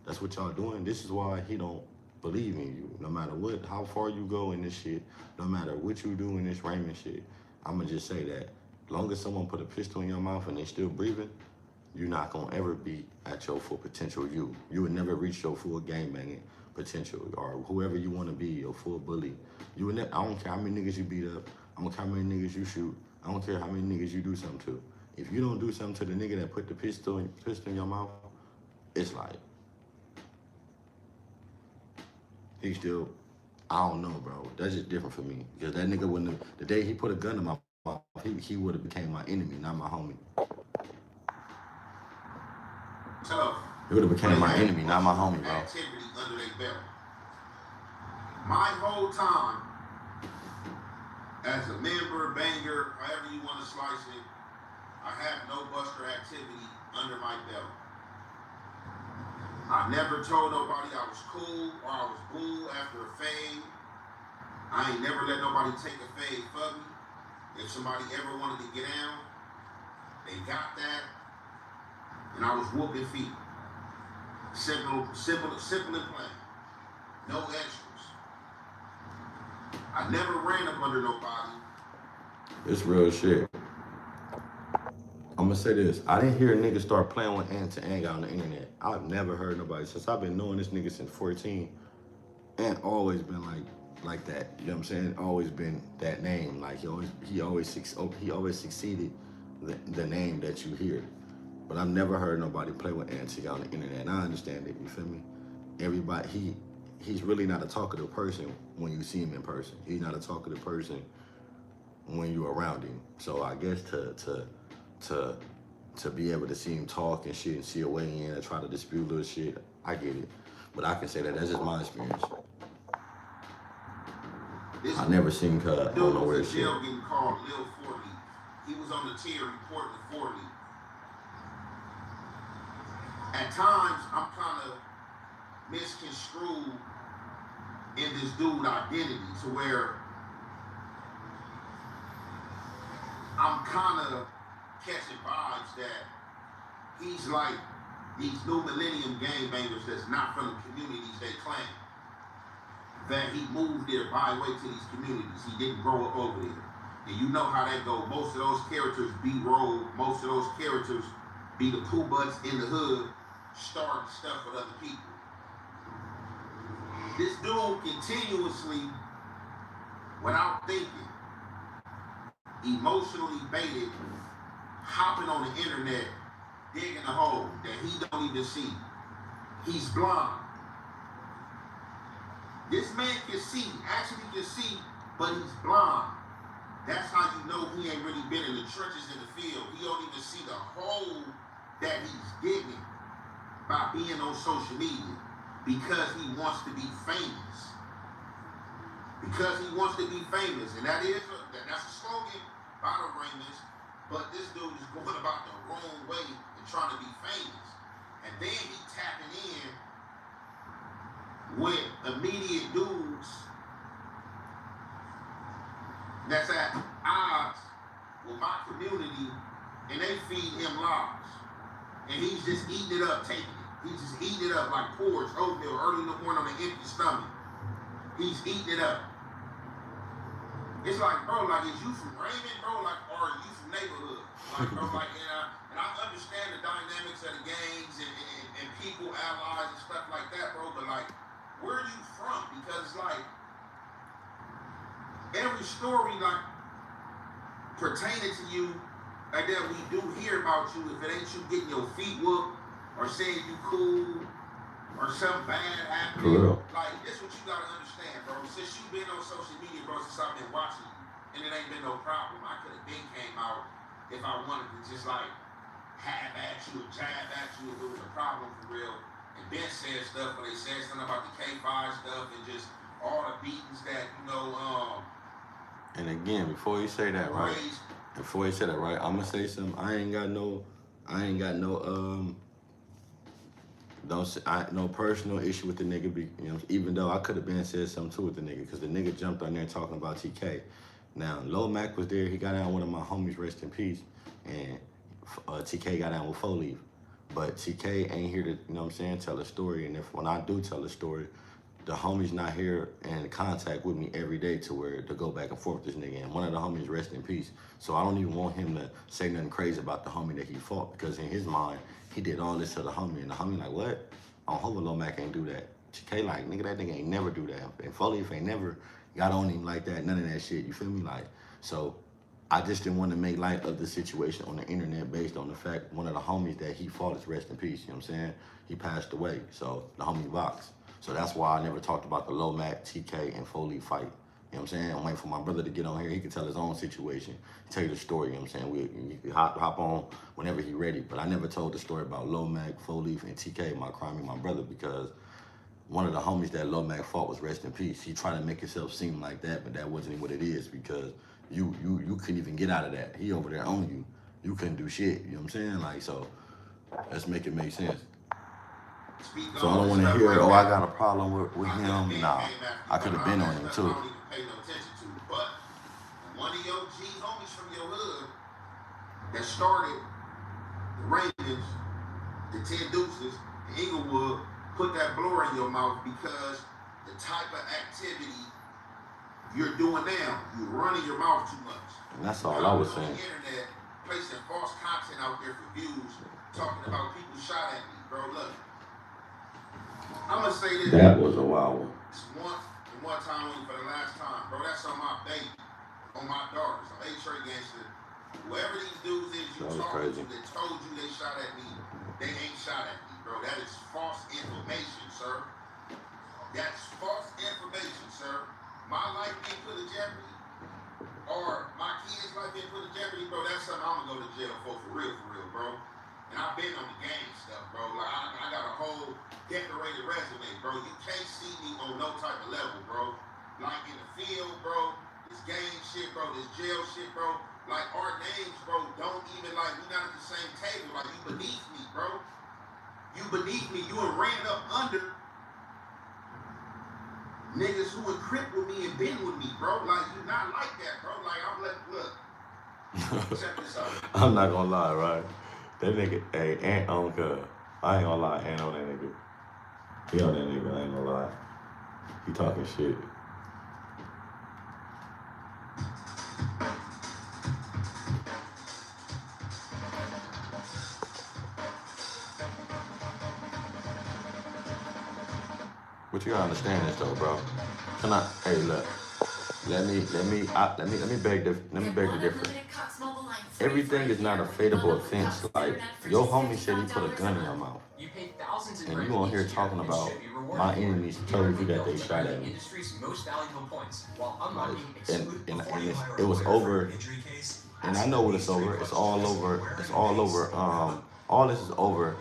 That's what y'all doing? This is why he don't believe in you. No matter what, how far you go in this shit, no matter what you do in this Raymond shit, I'ma just say that long as someone put a pistol in your mouth and they still breathing, you're not gonna ever be at your full potential. You would never reach your full gang banging potential, or whoever you want to be, your full bully. You would never. I don't care how many niggas you beat up. I don't care how many niggas you shoot. I don't care how many niggas you do something to. If you don't do something to the nigga that put the pistol in your mouth, it's like he still. I don't know, bro. That's just different for me because that nigga wouldn't have. The day he put a gun in my mouth, he would have became my enemy, not my homie. Tough. It would have became my enemy, not my homie, bro. Activity under their belt. My whole time as a member, banger, however you want to slice it, I have no buster activity under my belt. I never told nobody I was cool or I was boo after a fade. I ain't never let nobody take a fade for me. If somebody ever wanted to get down, they got that, and I was whooping feet. Simple and plain. No extras. I never ran up under nobody. It's real shit. I'm gonna say this. I didn't hear a nigga start playing with Ant to Ant on the internet. I've never heard nobody since I've been knowing this nigga since 14. Ant always been like that. You know what I'm saying? Always been that name. Like he always succeeded the name that you hear. But I've never heard nobody play with Ant on the internet. And I understand it. You feel me? Everybody he's really not a talkative person when you see him in person. He's not a talkative person when you're around him. So I guess to be able to see him talk and shit and see a way in and try to dispute little shit, I get it. But I can say that's just my experience. I never seen her on nowhere shit. Jail getting called Lil 40. He was on the tier reporting to 40. At times, I'm kind of misconstrued in this dude's identity to where I'm kind of catching vibes that he's like these new millennium gangbangers that's not from the communities they claim. That he moved there by way to these communities. He didn't grow up over there. And you know how that go. Most of those characters be rolled. Most of those characters be the poo butts in the hood starting stuff with other people. This dude continuously, without thinking, emotionally baited, hopping on the internet, digging a hole that he don't even see. He's blind. This man actually can see, but he's blind. That's how you know he ain't really been in the trenches in the field. He don't even see the hole that he's digging by being on social media because he wants to be famous. Because he wants to be famous. And that's a slogan by the Raymonds, but this dude is going about the wrong way and trying to be famous. And then he tapping in with immediate dudes that's at odds with my community, and they feed him lies. And he's just eating it up, taking it. He's just eating it up like porridge, oatmeal, early in the morning on an empty stomach. He's eating it up. It's like, bro, like, is you from Raymond, bro? Like, or are you from neighborhood? Like, bro, like, and I understand the dynamics of the gangs and people, allies, and stuff like that, bro, but, like, where are you from? Because, like, every story, like, pertaining to you, like, that we do hear about you, if it ain't you getting your feet whooped, or saying you cool, or something bad happening, like, this what you gotta understand, bro. Since you've been on social media, bro, since I've been watching you, and it ain't been no problem, I could have been came out if I wanted to just, like, have at you, or jab at you, if it was a problem for real. And Ben said stuff when they said something about the K5 stuff and just all the beatings that, you know, And again, before you say that, right? I'm gonna say something. I ain't got no I ain't got no no personal issue with the nigga. You know, even though I could have been said something too with the nigga, because the nigga jumped on there talking about TK. Now, Lil Mac was there. He got down with one of my homies, rest in peace, and TK got down with 4 Leaf. But TK ain't here to, you know what I'm saying, tell a story. And when I do tell a story, the homie's not here in contact with me every day to go back and forth with this nigga. And one of the homies rest in peace. So I don't even want him to say nothing crazy about the homie that he fought, because in his mind, he did all this to the homie. And the homie like, what? I hope Lil Mac ain't do that. TK like, nigga, that nigga ain't never do that. And 4 Leaf ain't never got on him like that, none of that shit. You feel me? Like, so I just didn't want to make light of the situation on the internet based on the fact one of the homies that he fought is rest in peace, you know what I'm saying? He passed away, so the homie Vox. So that's why I never talked about the Lil Mac, TK, and 4 Leaf fight. You know what I'm saying? I'm waiting for my brother to get on here. He can tell his own situation, tell you the story, you know what I'm saying? You can hop on whenever he's ready. But I never told the story about Lil Mac, 4 Leaf, and TK, my crime and my brother, because one of the homies that Lil Mac fought was rest in peace. He tried to make himself seem like that, but that wasn't what it is, because you couldn't even get out of that. He over there on you. You couldn't do shit, you know what I'm saying? Like, so let's make it make sense. So I don't want to hear, oh, I got a problem with him. Nah, I could have been on him too. But one of your G homies from your hood that started the Ravens, the 10 Deuces, the Inglewood, put that blower in your mouth because the type of activity you're doing now, you're running your mouth too much. And that's all I was saying. On the internet, placing false content out there for views, talking about people shot at me, bro. Look, I'm gonna say this. That was a wild one. One time only for the last time, bro. That's on my baby, on my daughters, on A-Trey Gangster. Whoever these dudes is you talking to that told you they shot at me, they ain't shot at me, bro. That is false information, sir. That's false information, sir. My life being put in jeopardy, or my kids' life being put in jeopardy, bro, that's something I'm gonna go to jail for real, bro. And I've been on the gang stuff, bro. Like, I got a whole decorated resume, bro. You can't see me on no type of level, bro. Like, in the field, bro, this gang shit, bro, this jail shit, bro. Like, our names, bro, don't even, like, we not at the same table. Like, you beneath me, bro. You beneath me. You done ran up under niggas who would crip with me and been with me, bro. Like, you not like that, bro. Like, I'm like, look. Check this out. I'm not gonna lie, right? That nigga, hey, Ant on cuz. I ain't gonna lie, Ant on that nigga. He on that nigga, I ain't gonna lie. He talking shit. But you gotta understand this though, bro. Can I? Hey, look. Let me beg the difference. Everything is not a fatal offense. Like, your homie said he put a gun in your mouth, and you on here talking about my enemies told you that they shot at me. Like, and it was over. And I know what it's over. It's all over. It's all over. All this is over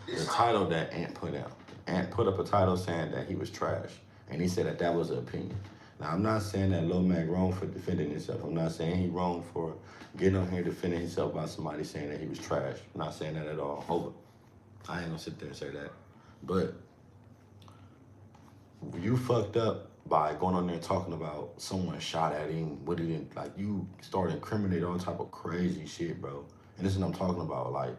the title that Ant put out. Ant put up a title saying that he was trash, and he said that that was an opinion. Now, I'm not saying that Lil Mac wrong for defending himself. I'm not saying he wrong for getting on here defending himself by somebody saying that he was trash. I'm not saying that at all. Hold up. I ain't gonna sit there and say that. But you fucked up by going on there talking about someone shot at him. What he didn't, like, you started incriminating all type of crazy shit, bro. And this is what I'm talking about. Like,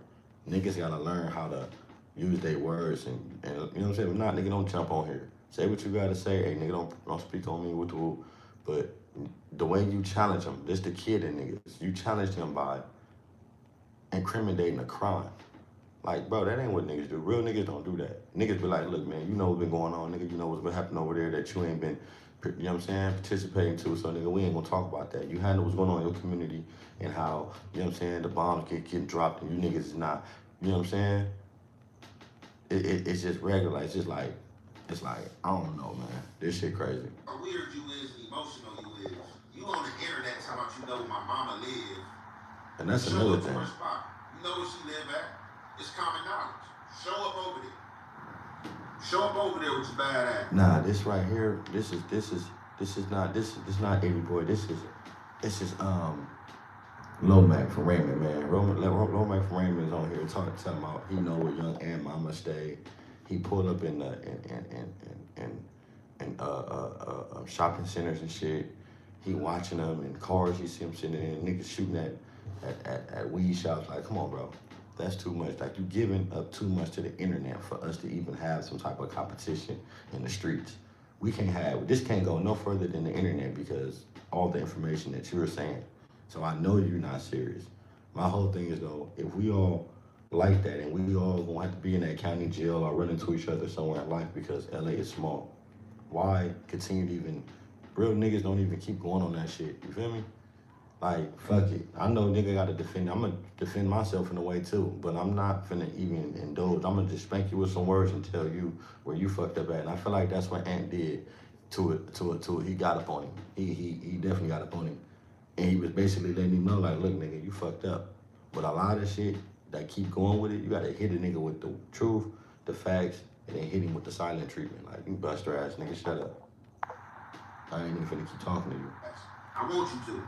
niggas gotta learn how to use their words and you know what I'm saying? If not, nigga, don't jump on here. Say what you gotta say. Hey, nigga, don't speak on me with the woo. But the way you challenge him, this the kid in niggas. You challenged him by incriminating a crime. Like, bro, that ain't what niggas do. Real niggas don't do that. Niggas be like, look, man, you know what's been going on, nigga. You know what's been happening over there that you ain't been, you know what I'm saying, participating to. So, nigga, we ain't gonna talk about that. You handle what's going on in your community and how, you know what I'm saying, the bombs getting dropped and you niggas is not, you know what I'm saying? It's just regular. It's like, I don't know, man. This shit crazy. How weird you is and emotional you is. You on the internet talking about you know where my mama live. And that's another thing. You know where she live at. It's common knowledge. Show up over there. Show up over there with your bad ass. Nah, this right here, this is not 80 Boy. This is Lomac from Raymond, man. Lomac from Raymond is on here talking about he know where young and mama stay. He pulled up in the in shopping centers and shit. He watching them in cars. You see him sitting in niggas shooting at weed shops. Like, come on, bro. That's too much. Like, you giving up too much to the internet for us to even have some type of competition in the streets. We can't have, this can't go no further than the internet because all the information that you're saying. So I know you're not serious. My whole thing is though, if we all like that and we all gonna have to be in that county jail or run into each other somewhere in life because LA is small, why continue to even, real niggas don't even keep going on that shit, you feel me? Like, fuck it. I know nigga gotta defend, I'm gonna defend myself in a way too, but I'm not finna even indulge. I'm gonna just spank you with some words and tell you where you fucked up at. And I feel like that's what Ant did to it. He got up on him. He definitely got up on him. And he was basically letting him know, like, look, nigga, you fucked up. But a lot of shit that keep going with it, you gotta hit a nigga with the truth, the facts, and then hit him with the silent treatment. Like, you bust your ass, nigga, shut up. I ain't even finna keep talking to you. I want you to.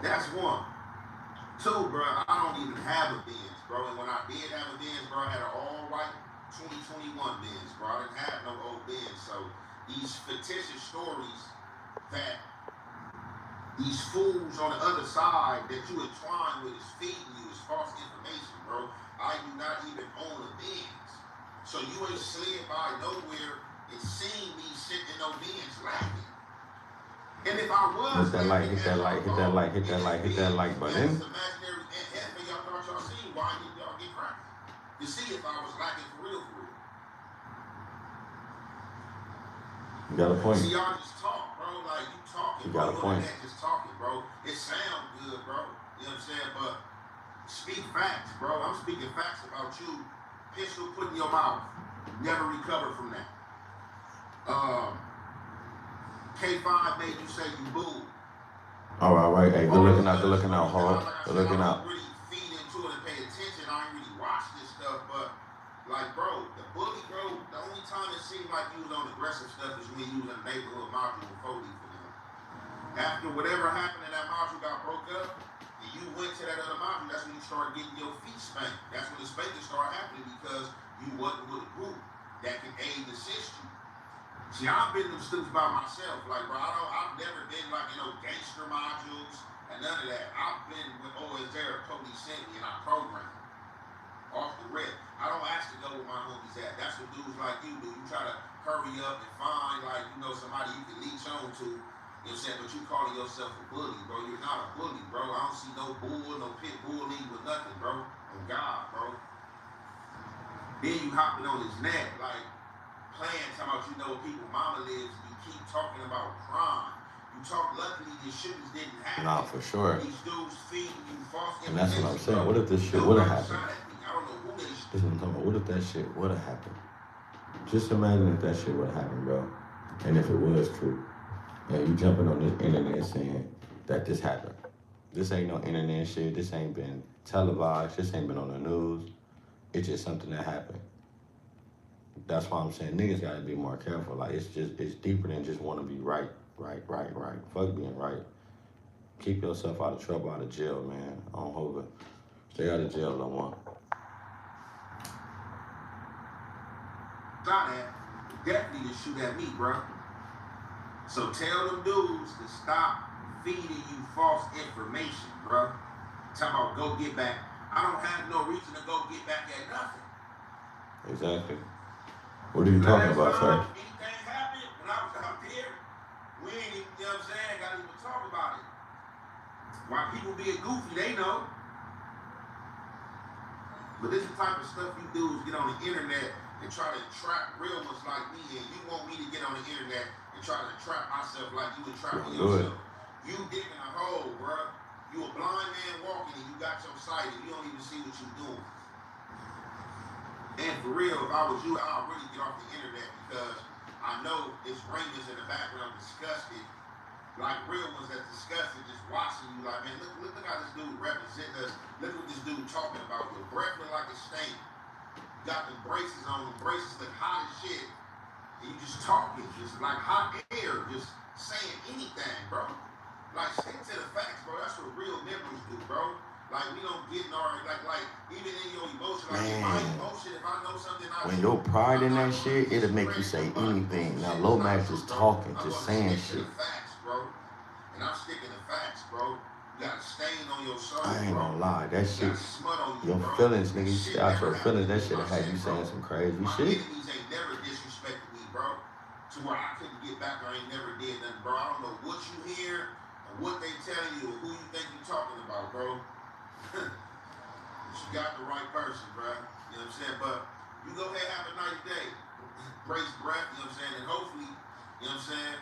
That's one. Two, bro, I don't even have a Benz, bro. And when I did have a Benz, bro, I had an all-white 2021 Benz, bro. I didn't have no old Benz. So these fictitious stories that these fools on the other side that you entwine with is feeding you is false information, bro. I do not even own a Benz. So you ain't slid by nowhere and seen me sitting in no Benz laughing. And if I was hit that like, hit that like, hit that like, hit that like, hit that like button. Imaginary and y'all thought y'all seen, why didn't y'all get cracked? To see if I was lacking for real, for real. You got a point. See, y'all just talk, bro. Like, you talking, you got bro. A point. Just talking, bro. It sounds good, bro. You know what I'm saying? But speak facts, bro. I'm speaking facts about you. Pistol put in your mouth. Never recover from that. K5 made you say you boo. All right. Hey, good looking out, Hog. Good looking out. I don't really feed into it and pay attention. I ain't really watch this stuff, but like, bro, the bully, bro, the only time it seemed like you was on aggressive stuff is when you was in the neighborhood module with Foley for them. After whatever happened and that module got broke up, and you went to that other module, that's when you started getting your feet spanked. That's when the spanking started happening because you wasn't with a group that can aid and assist you. See, I've been to the students by myself. Like, bro, I've never been like, gangster modules and none of that. I've been with OS there, police sent me and I programmed off the rip. I don't ask to go where my homies at. That's what dudes like you do. You try to hurry up and find, like, somebody you can leech on to. You know what I'm saying? But you calling yourself a bully, bro. You're not a bully, bro. I don't see no bull, no pit bull league with nothing, bro. On God, bro. Then you hopping on his neck, like, playing, talking about people mama lives, you keep talking about crime. You talk, luckily these shootings didn't happen. Nah, for sure. These dudes feeding you false information. And that's what I'm saying. What if this shit would have happened? I don't know who they should. This is what I'm talking about. What if that shit would have happened? Just imagine if that shit would have happened, bro. And if it was true. And you jumping on this internet saying that this happened. This ain't no internet shit. This ain't been televised. This ain't been on the news. It's just something that happened. That's why I'm saying niggas gotta be more careful. Like, it's deeper than just want to be right. Fuck being right. Keep yourself out of trouble, out of jail, man. I don't hold it. Stay out of jail, no more. Shot at, definitely to shoot at me, bro. So tell them dudes to stop feeding you false information, bro. Talking about go get back. I don't have no reason to go get back at nothing. Exactly. What are you talking about, sir? Anything happened when I was out there, we ain't even, you know what I'm saying, gotta even talk about it. Why people being goofy, they know. But this is the type of stuff you do is get on the internet and try to trap real ones like me, and you want me to get on the internet and try to trap myself like you would trap yourself. You digging a hole, bro. You a blind man walking and you got your sight and you don't even see what you're doing. And for real, if I was you, I'd really get off the internet because I know it's ringers in the background disgusted, like real ones that disgusted, just watching you like, man, look how this dude representing us. Look what this dude talking about. Your breath look like a stank. You got the braces on, the braces look hot as shit. And you just talking, just like hot air, just saying anything, bro. Like, stick to the facts, bro. That's what real members do, bro. Like, we don't get in our, like, even in your emotion, like, in my Man, emotion, if I know something when your pride in I'm not that gonna shit, it'll make you disrespect say nobody. anything. Now, Bullshit Low is not Max true, just bro. talking, I'm just gonna saying stick to shit. the facts, bro. And I'm sticking to facts, bro. You got a stain on your soul, I ain't bro. gonna lie, that You shit, got smut on you, your bro. feelings, nigga, you Shit stay out never your feelings, happened that to me shit'll have you myself, bro. saying some crazy My shit. enemies ain't never disrespected me, bro. To where I couldn't get back or ain't never did nothing, bro. I don't know what you hear or what they telling you or who you think you talking about, bro. But you got the right person, bro. You know what I'm saying? But you go ahead and have a nice day. Brace breath, you know what I'm saying? And hopefully, you know what I'm saying,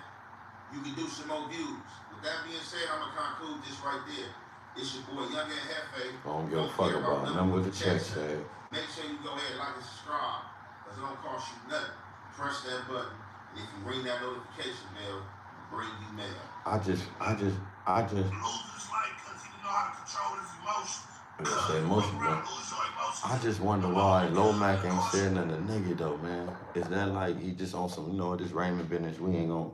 you can do some more views. With that being said, I'm going to conclude this right there. It's your boy, Young and Hefe. I don't give a fuck about nothing what the check say. Make sure you go ahead and like and subscribe, because it don't cost you nothing. Press that button, and if you ring that notification bell, bring you mail. I just. Losing his life because he didn't know how to control his emotions. I say emotion, bro. Lose your emotions. I just wonder why Low Mac ain't saying nothing to nigga though, man. Is that like he just on some, this Raymond business? We ain't gonna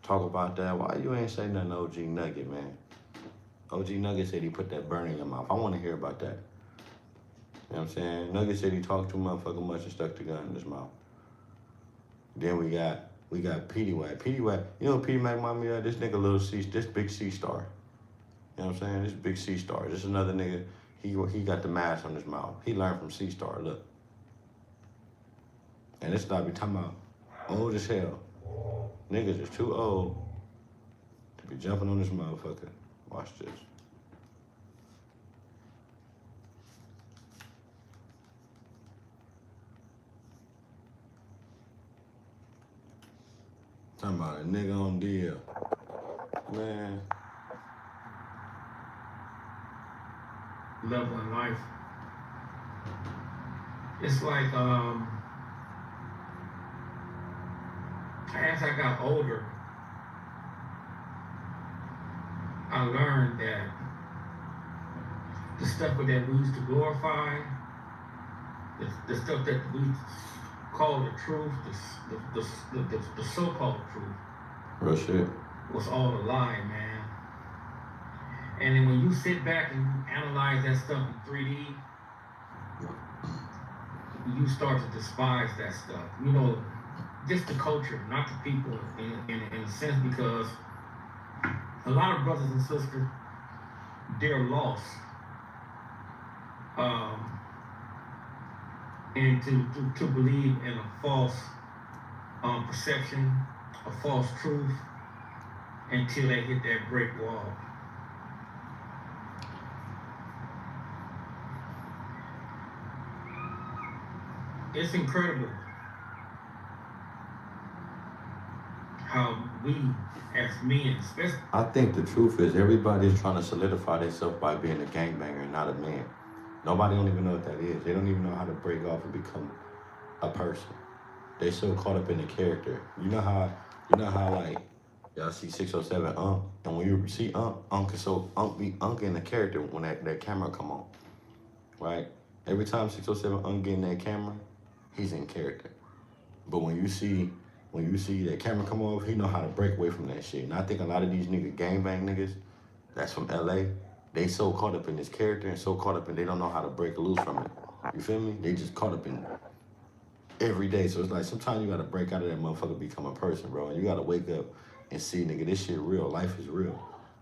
talk about that. Why you ain't say nothing to OG Nugget, man? OG Nugget said he put that burn in your mouth. I want to hear about that. You know what I'm saying? Nugget said he talked too motherfucking much and stuck the gun in his mouth. Then we got Petey Wack. Petey Wack, you know what Petey Wack remind me of? This nigga this big C star. You know what I'm saying? This big C star. This another nigga. He got the mask on his mouth. He learned from C Star. Look. And this not be talking about old as hell. Niggas is too old to be jumping on this motherfucker. Watch this. Talking about a nigga on deal. Man. Level in life. It's like as I got older, I learned that the stuff that we used to glorify, the stuff that we call the truth, the so-called truth, Real shit. was all a lie, man. And then when you sit back and you analyze that stuff in 3D, you start to despise that stuff. You know, just the culture, not the people, in a sense, because a lot of brothers and sisters, they're lost. And to believe in a false perception, a false truth, until they hit that brick wall. It's incredible how we, as men, especially. I think the truth is everybody's trying to solidify themselves by being a gangbanger, not a man. Nobody don't even know what that is. They don't even know how to break off and become a person. They so caught up in the character. You know how like y'all see 607 and when you see Unc is so be in the character when that camera come on. Right? Every time 607 get in that camera, he's in character. But when you see that camera come off, he know how to break away from that shit. And I think a lot of these gangbang niggas that's from LA, they so caught up in this character and so caught up in they don't know how to break loose from it. You feel me? They just caught up in every day. So it's like sometimes you gotta break out of that motherfucker, become a person, bro. And you gotta wake up and see, nigga, this shit real. Life is real.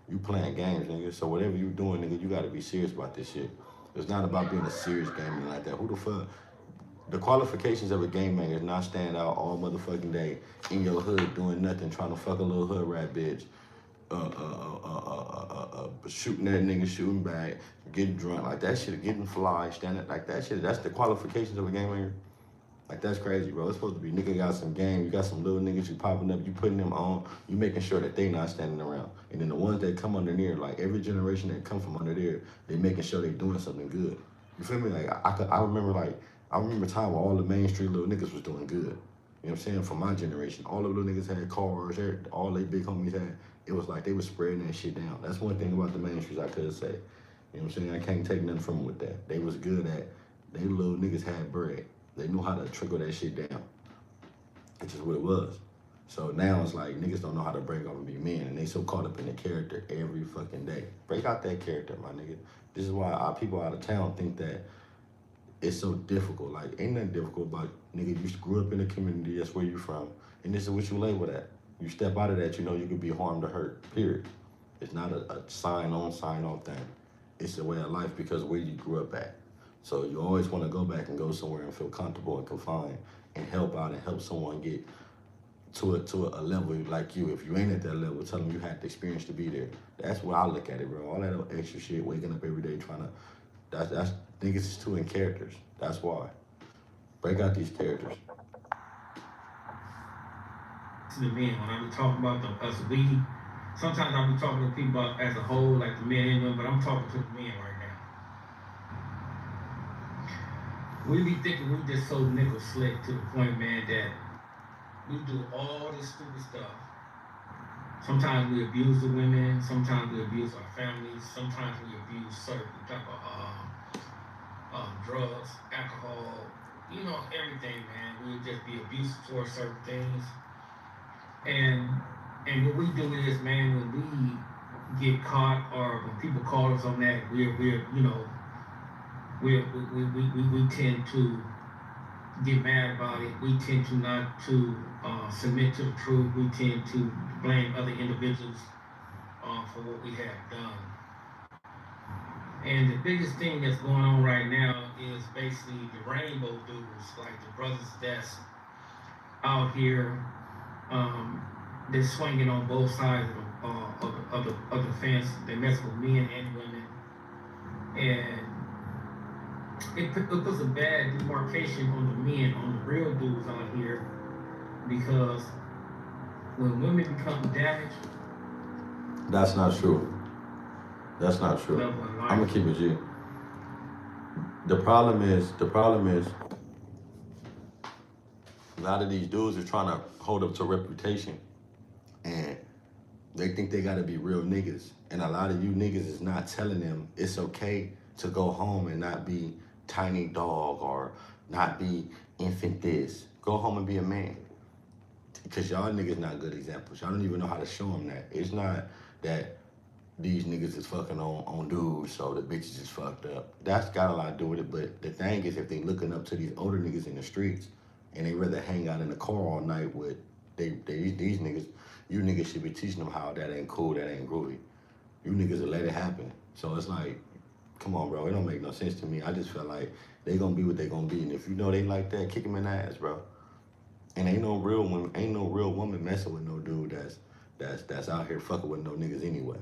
You playing games, nigga. So whatever you doing, nigga, you gotta be serious about this shit. It's not about being a serious gamer like that. Who the fuck? The qualifications of a gangbanger is not stand out all motherfucking day in your hood doing nothing, trying to fuck a little hood rat bitch, shooting that nigga, shooting back, getting drunk, like that shit, getting fly, standing like that shit. That's the qualifications of a gangbanger. Like that's crazy, bro. It's supposed to be nigga got some game, you got some little niggas you popping up, you putting them on, you making sure that they not standing around. And then the ones that come under there, like every generation that come from under there, they making sure they doing something good. You feel me? Like I remember a time where all the Main Street little niggas was doing good. You know what I'm saying? From my generation, all the little niggas had cars, all they big homies had. It was like they was spreading that shit down. That's one thing about the Main Streets I could say. You know what I'm saying? I can't take nothing from them with that. They was good at, they little niggas had bread. They knew how to trickle that shit down. It's just what it was. So now it's like niggas don't know how to break off and be men, and they so caught up in the character every fucking day. Break out that character, my nigga. This is why our people out of town think that it's so difficult. Like, ain't nothing difficult about nigga. You grew up in a community, that's where you from, and this is what you label that. You step out of that, you know you could be harmed or hurt. Period. It's not a sign on, sign off thing. It's a way of life because where you grew up at. So you always want to go back and go somewhere and feel comfortable and confined and help out and help someone get to a level like you. If you ain't at that level, tell them you had the experience to be there. That's where I look at it, bro. All that extra shit, waking up every day trying to, that's niggas is too in characters. That's why. Break out these characters. To the men, when I be talking about us, sometimes I be talking to people about as a whole, like the men and women, but I'm talking to the men right now. We be thinking we just so nickel slick to the point, man, that we do all this stupid stuff. Sometimes we abuse the women, sometimes we abuse our families, sometimes we abuse certain type of drugs, alcohol, you know, everything, man. We would just be abusive towards certain things. And what we do is, man, when we get caught or when people call us on that, we tend to get mad about it. We tend to not to submit to the truth. We tend to blame other individuals for what we have done. And the biggest thing that's going on right now is basically the rainbow dudes, like the brothers that's out here, they're swinging on both sides of the fence. They mess with men and women, and it puts a bad demarcation on the men, on the real dudes out here, because when women become damaged, That's not true. That's not true. I'm gonna keep it G. The problem is, a lot of these dudes are trying to hold up to reputation, and they think they gotta be real niggas. And a lot of you niggas is not telling them it's okay to go home and not be tiny dog or not be infant this. Go home and be a man. Because y'all niggas not good examples. Y'all don't even know how to show them that. It's not that these niggas is fucking on dudes, so the bitches is fucked up. That's got a lot to do with it, but the thing is, if they looking up to these older niggas in the streets and they rather hang out in the car all night with these niggas, you niggas should be teaching them how that ain't cool, that ain't groovy. You niggas will let it happen. So it's like, come on, bro, it don't make no sense to me. I just feel like they gonna be what they gonna be, and if you know they like that, kick them in the ass, bro. And ain't no real woman messing with no dude that's out here fucking with no niggas anyway.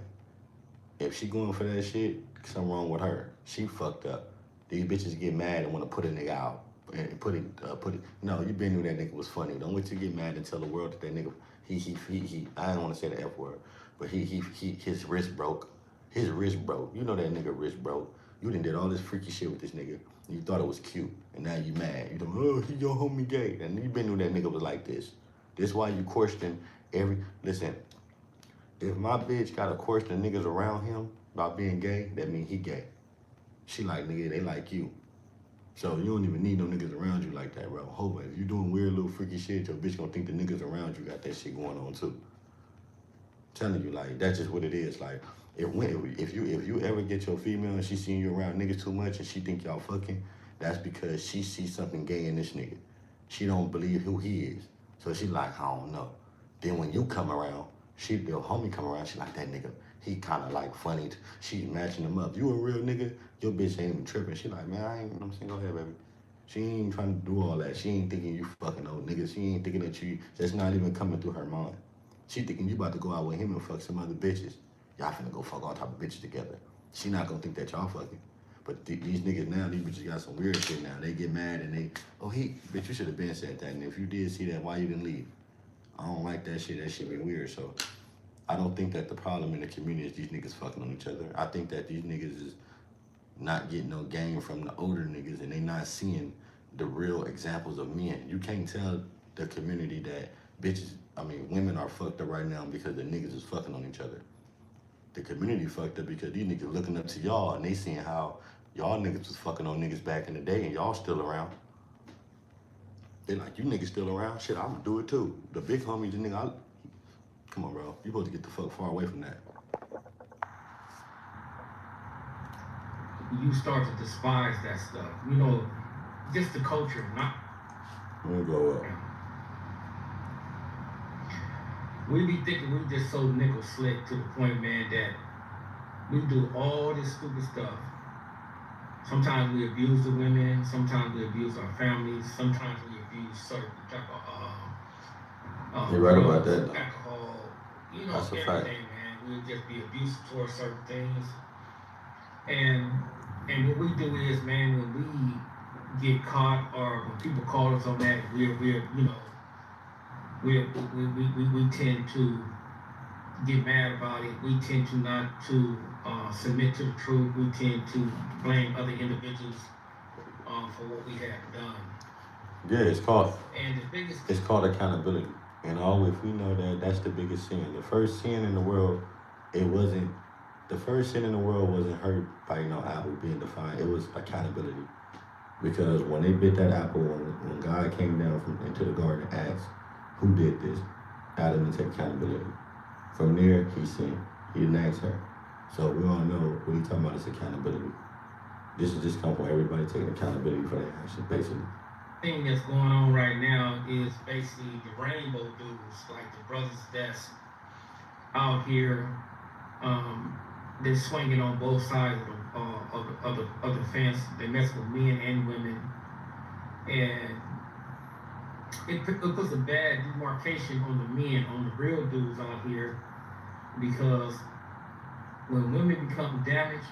If she going for that shit, something wrong with her. She fucked up. These bitches get mad and want to put a nigga out and put it. No, you been knew that nigga was funny. Don't wait till you get mad and tell the world that nigga he. I don't want to say the F word, but his wrist broke. His wrist broke. You know that nigga wrist broke. You done did all this freaky shit with this nigga. And you thought it was cute, and now you mad. You oh, he your homie gay, and you been knew that nigga was like this. This why you question listen. If my bitch got a question of niggas around him about being gay, that mean he gay. She like, nigga, they like you. So you don't even need no niggas around you like that, bro. Hope if you doing weird little freaky shit, your bitch gonna think the niggas around you got that shit going on too. I'm telling you, like, that's just what it is. Like, if you ever get your female and she seeing you around niggas too much and she think y'all fucking, that's because she sees something gay in this nigga. She don't believe who he is. So she like, I don't know. Then when you come around, your homie come around, she like, that nigga, he kind of like funny. She's matching him up. You a real nigga? Your bitch ain't even tripping. She like, man, I ain't, I'm saying, go ahead, baby. She ain't trying to do all that. She ain't thinking you fucking old niggas. She ain't thinking that that's not even coming through her mind. She thinking you about to go out with him and fuck some other bitches. Y'all finna go fuck all type of bitches together. She not gonna think that y'all fucking. But these niggas now, these bitches got some weird shit now. They get mad and bitch, you should have been said that. And if you did see that, why you didn't leave? I don't like that shit. That shit be weird. So I don't think that the problem in the community is these niggas fucking on each other. I think that these niggas is not getting no game from the older niggas and they not seeing the real examples of men. You can't tell the community that women are fucked up right now because the niggas is fucking on each other. The community fucked up because these niggas looking up to y'all and they seeing how y'all niggas was fucking on niggas back in the day and y'all still around. They like, you niggas still around? Shit, I'm gonna do it too. The big homie, the nigga, come on, bro. You supposed to get the fuck far away from that. You start to despise that stuff. You know, just the culture, not. Let me blow up. We be thinking we just so nickel slick to the point, man, that we do all this stupid stuff. Sometimes we abuse the women, sometimes we abuse our families, sometimes we abuse certain type of You're right about drugs, that. alcohol, you know, That's a everything, fact. man. We just be abusive towards certain things. And what we do is, man, when we get caught or when people call us on that, we're you know, we tend to get mad about it. We tend to not to submit to the truth. We tend to blame other individuals for what we have done. Yeah, it's called And the biggest it's called accountability. And always we know that that's the biggest sin. The first sin in the world, the first sin in the world wasn't hurt by apple being defined. It was accountability. Because when they bit that apple, when God came down into the garden and asked, who did this? Adam didn't take accountability. From there, he sinned. He didn't ask her. So we all know what he's talking about is accountability. This is just come from everybody taking accountability for their actions, basically. thing that's going on right now is basically the rainbow dudes, like the brothers that's out here. They're swinging on both sides of the fence. They mess with men and women, and it puts a bad demarcation on the men, on the real dudes out here, because when women become damaged,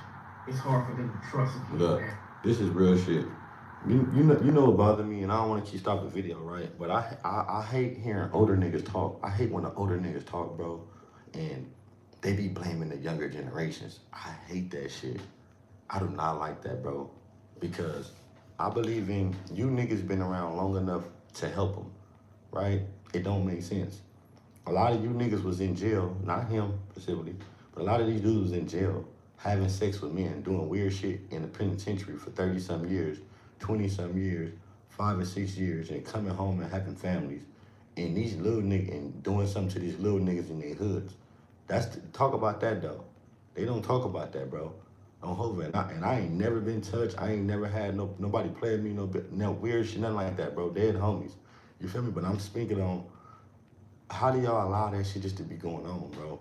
it's hard for them to trust people. Look, this is real shit. You know what bothers me, and I don't want to keep stopping the video, right? But I hate hearing older niggas talk. I hate when the older niggas talk, bro, and they be blaming the younger generations. I hate that shit. I do not like that, bro, because I believe in you niggas been around long enough to help them, right? It don't make sense. A lot of you niggas was in jail, not him specifically, but a lot of these dudes was in jail having sex with men, doing weird shit in the penitentiary for 30-some years, 20-some years, 5 or 6 years, and coming home and having families. And these little niggas, and doing something to these little niggas in their hoods. Talk about that, though. They don't talk about that, bro. On Hova, and I ain't never been touched. I ain't never had nobody play with me, no weird shit, nothing like that, bro. Dead homies. You feel me? But I'm speaking on, how do y'all allow that shit just to be going on, bro?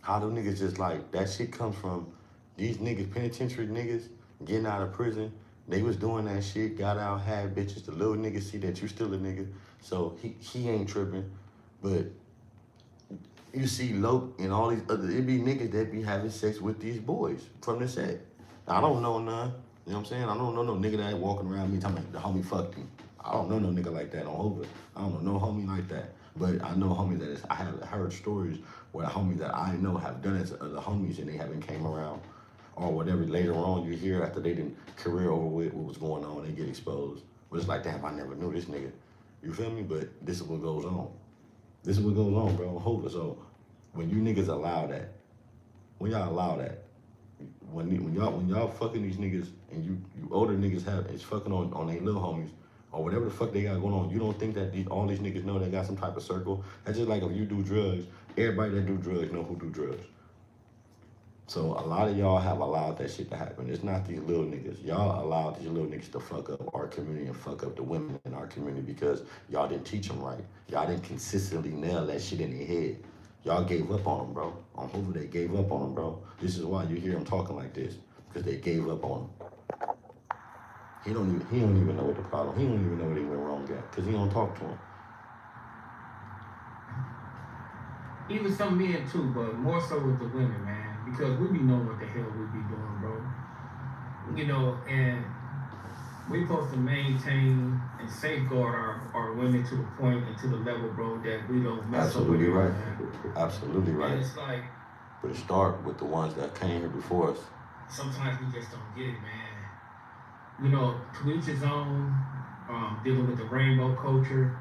How do niggas just like, that shit comes from these niggas, penitentiary niggas, getting out of prison. They was doing that shit, got out, had bitches. The little niggas see that you still a nigga, so he ain't tripping. But you see Loke and all these other, it be niggas that be having sex with these boys from the set. I don't know none. You know what I'm saying? I don't know no nigga that ain't walking around me talking about the homie fucked him. I don't know no nigga like that on Hova. I don't know no homie like that. But I know homies that I have heard stories where homies that I know have done it to other homies and they haven't came around. Or whatever, later on you hear after they didn't career over with what was going on, they get exposed. But it's like, damn, I never knew this nigga. You feel me? But this is what goes on. This is what goes on, bro, on Hova. So when you niggas allow that, when y'all fucking these niggas and you older niggas is fucking on their little homies or whatever the fuck they got going on, you don't think that all these niggas know they got some type of circle? That's just like if you do drugs, everybody that do drugs know who do drugs. So a lot of y'all have allowed that shit to happen. It's not these little niggas. Y'all allowed these little niggas to fuck up our community and fuck up the women in our community because y'all didn't teach them right. Y'all didn't consistently nail that shit in their head. Y'all gave up on them, bro. On Hoover, they gave up on them, bro. This is why you hear them talking like this, because they gave up on them. He don't even know what the problem. He don't even know what he went wrong at, because he don't talk to him. Even some men too, but more so with the women, man. Because we be knowing what the hell we be doing, bro. You know, and we supposed to maintain and safeguard our women to the point and to the level, bro, that we don't mess Absolutely up with right. them, man. Absolutely right. And it's like, but it start with the ones that came here before us. Sometimes we just don't get it, man. You know, to each his own, dealing with the rainbow culture.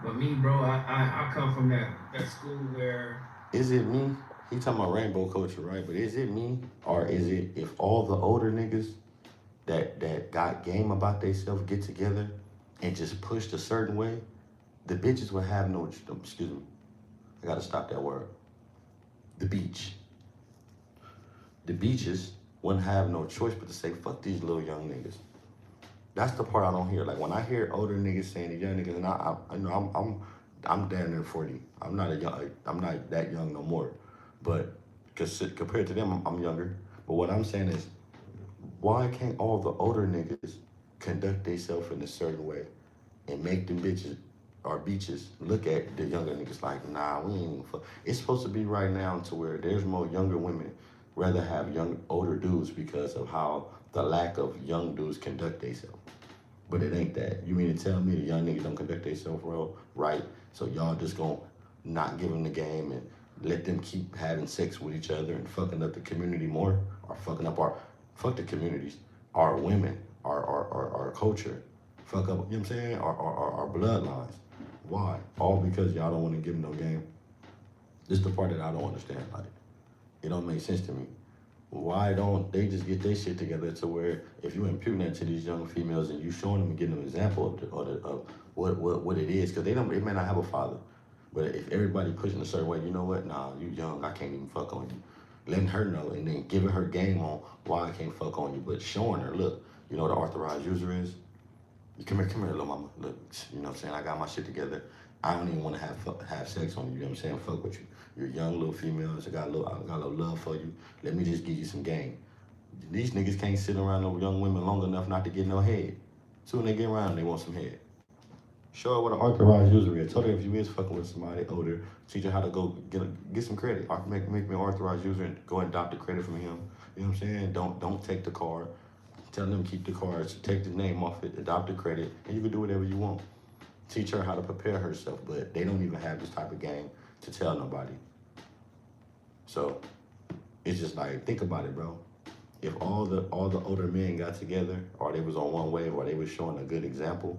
But me, bro, I come from that school where... Is it me? He talking about rainbow culture, right? But is it me? Or is it if all the older niggas that got game about themselves get together and just pushed a certain way, the bitches would have no, excuse me, I gotta stop that word. The beach. The beaches wouldn't have no choice but to say, fuck these little young niggas. That's the part I don't hear. Like when I hear older niggas saying the young niggas, and I know I'm damn near 40. I'm not that young no more. But cause compared to them, I'm younger. But what I'm saying is, why can't all the older niggas conduct themselves in a certain way and make them bitches or beaches look at the younger niggas like, nah, we ain't even fuck. It's supposed to be right now to where there's more younger women rather have older dudes because of how the lack of young dudes conduct themselves. But it ain't that. You mean to tell me the young niggas don't conduct themselves well, right? So y'all just gonna not give them the game and let them keep having sex with each other and fucking up the community more, or fucking up fuck the communities, our women, our culture, fuck up, you know what I'm saying, our bloodlines. Why? All because y'all don't want to give them no game. This is the part that I don't understand. Like, it don't make sense to me. Why don't they just get their shit together to where if you imputing that to these young females and you showing them and giving them an example of what it is, because they may not have a father, but if everybody pushing a certain way, you know what? Nah, you young, I can't even fuck on you. Letting her know and then giving her game on why I can't fuck on you, but showing her, look, you know what the authorized user is? Come here, little mama. Look, you know what I'm saying? I got my shit together. I don't even want to have sex on you. You know what I'm saying? Fuck with you. You're young little females. I got a little love for you. Let me just give you some game. These niggas can't sit around no young women long enough not to get no head. Soon they get around, they want some head. Show her what an authorized user is. Tell her if you is fucking with somebody older, teach her how to go get some credit. Make me an authorized user and go and adopt the credit from him. You know what I'm saying? Don't take the card. Tell them keep the cards, take the name off it, adopt the credit, and you can do whatever you want. Teach her how to prepare herself, but they don't even have this type of game to tell nobody. So it's just like, think about it, bro. If all the older men got together, or they was on one wave, or they was showing a good example,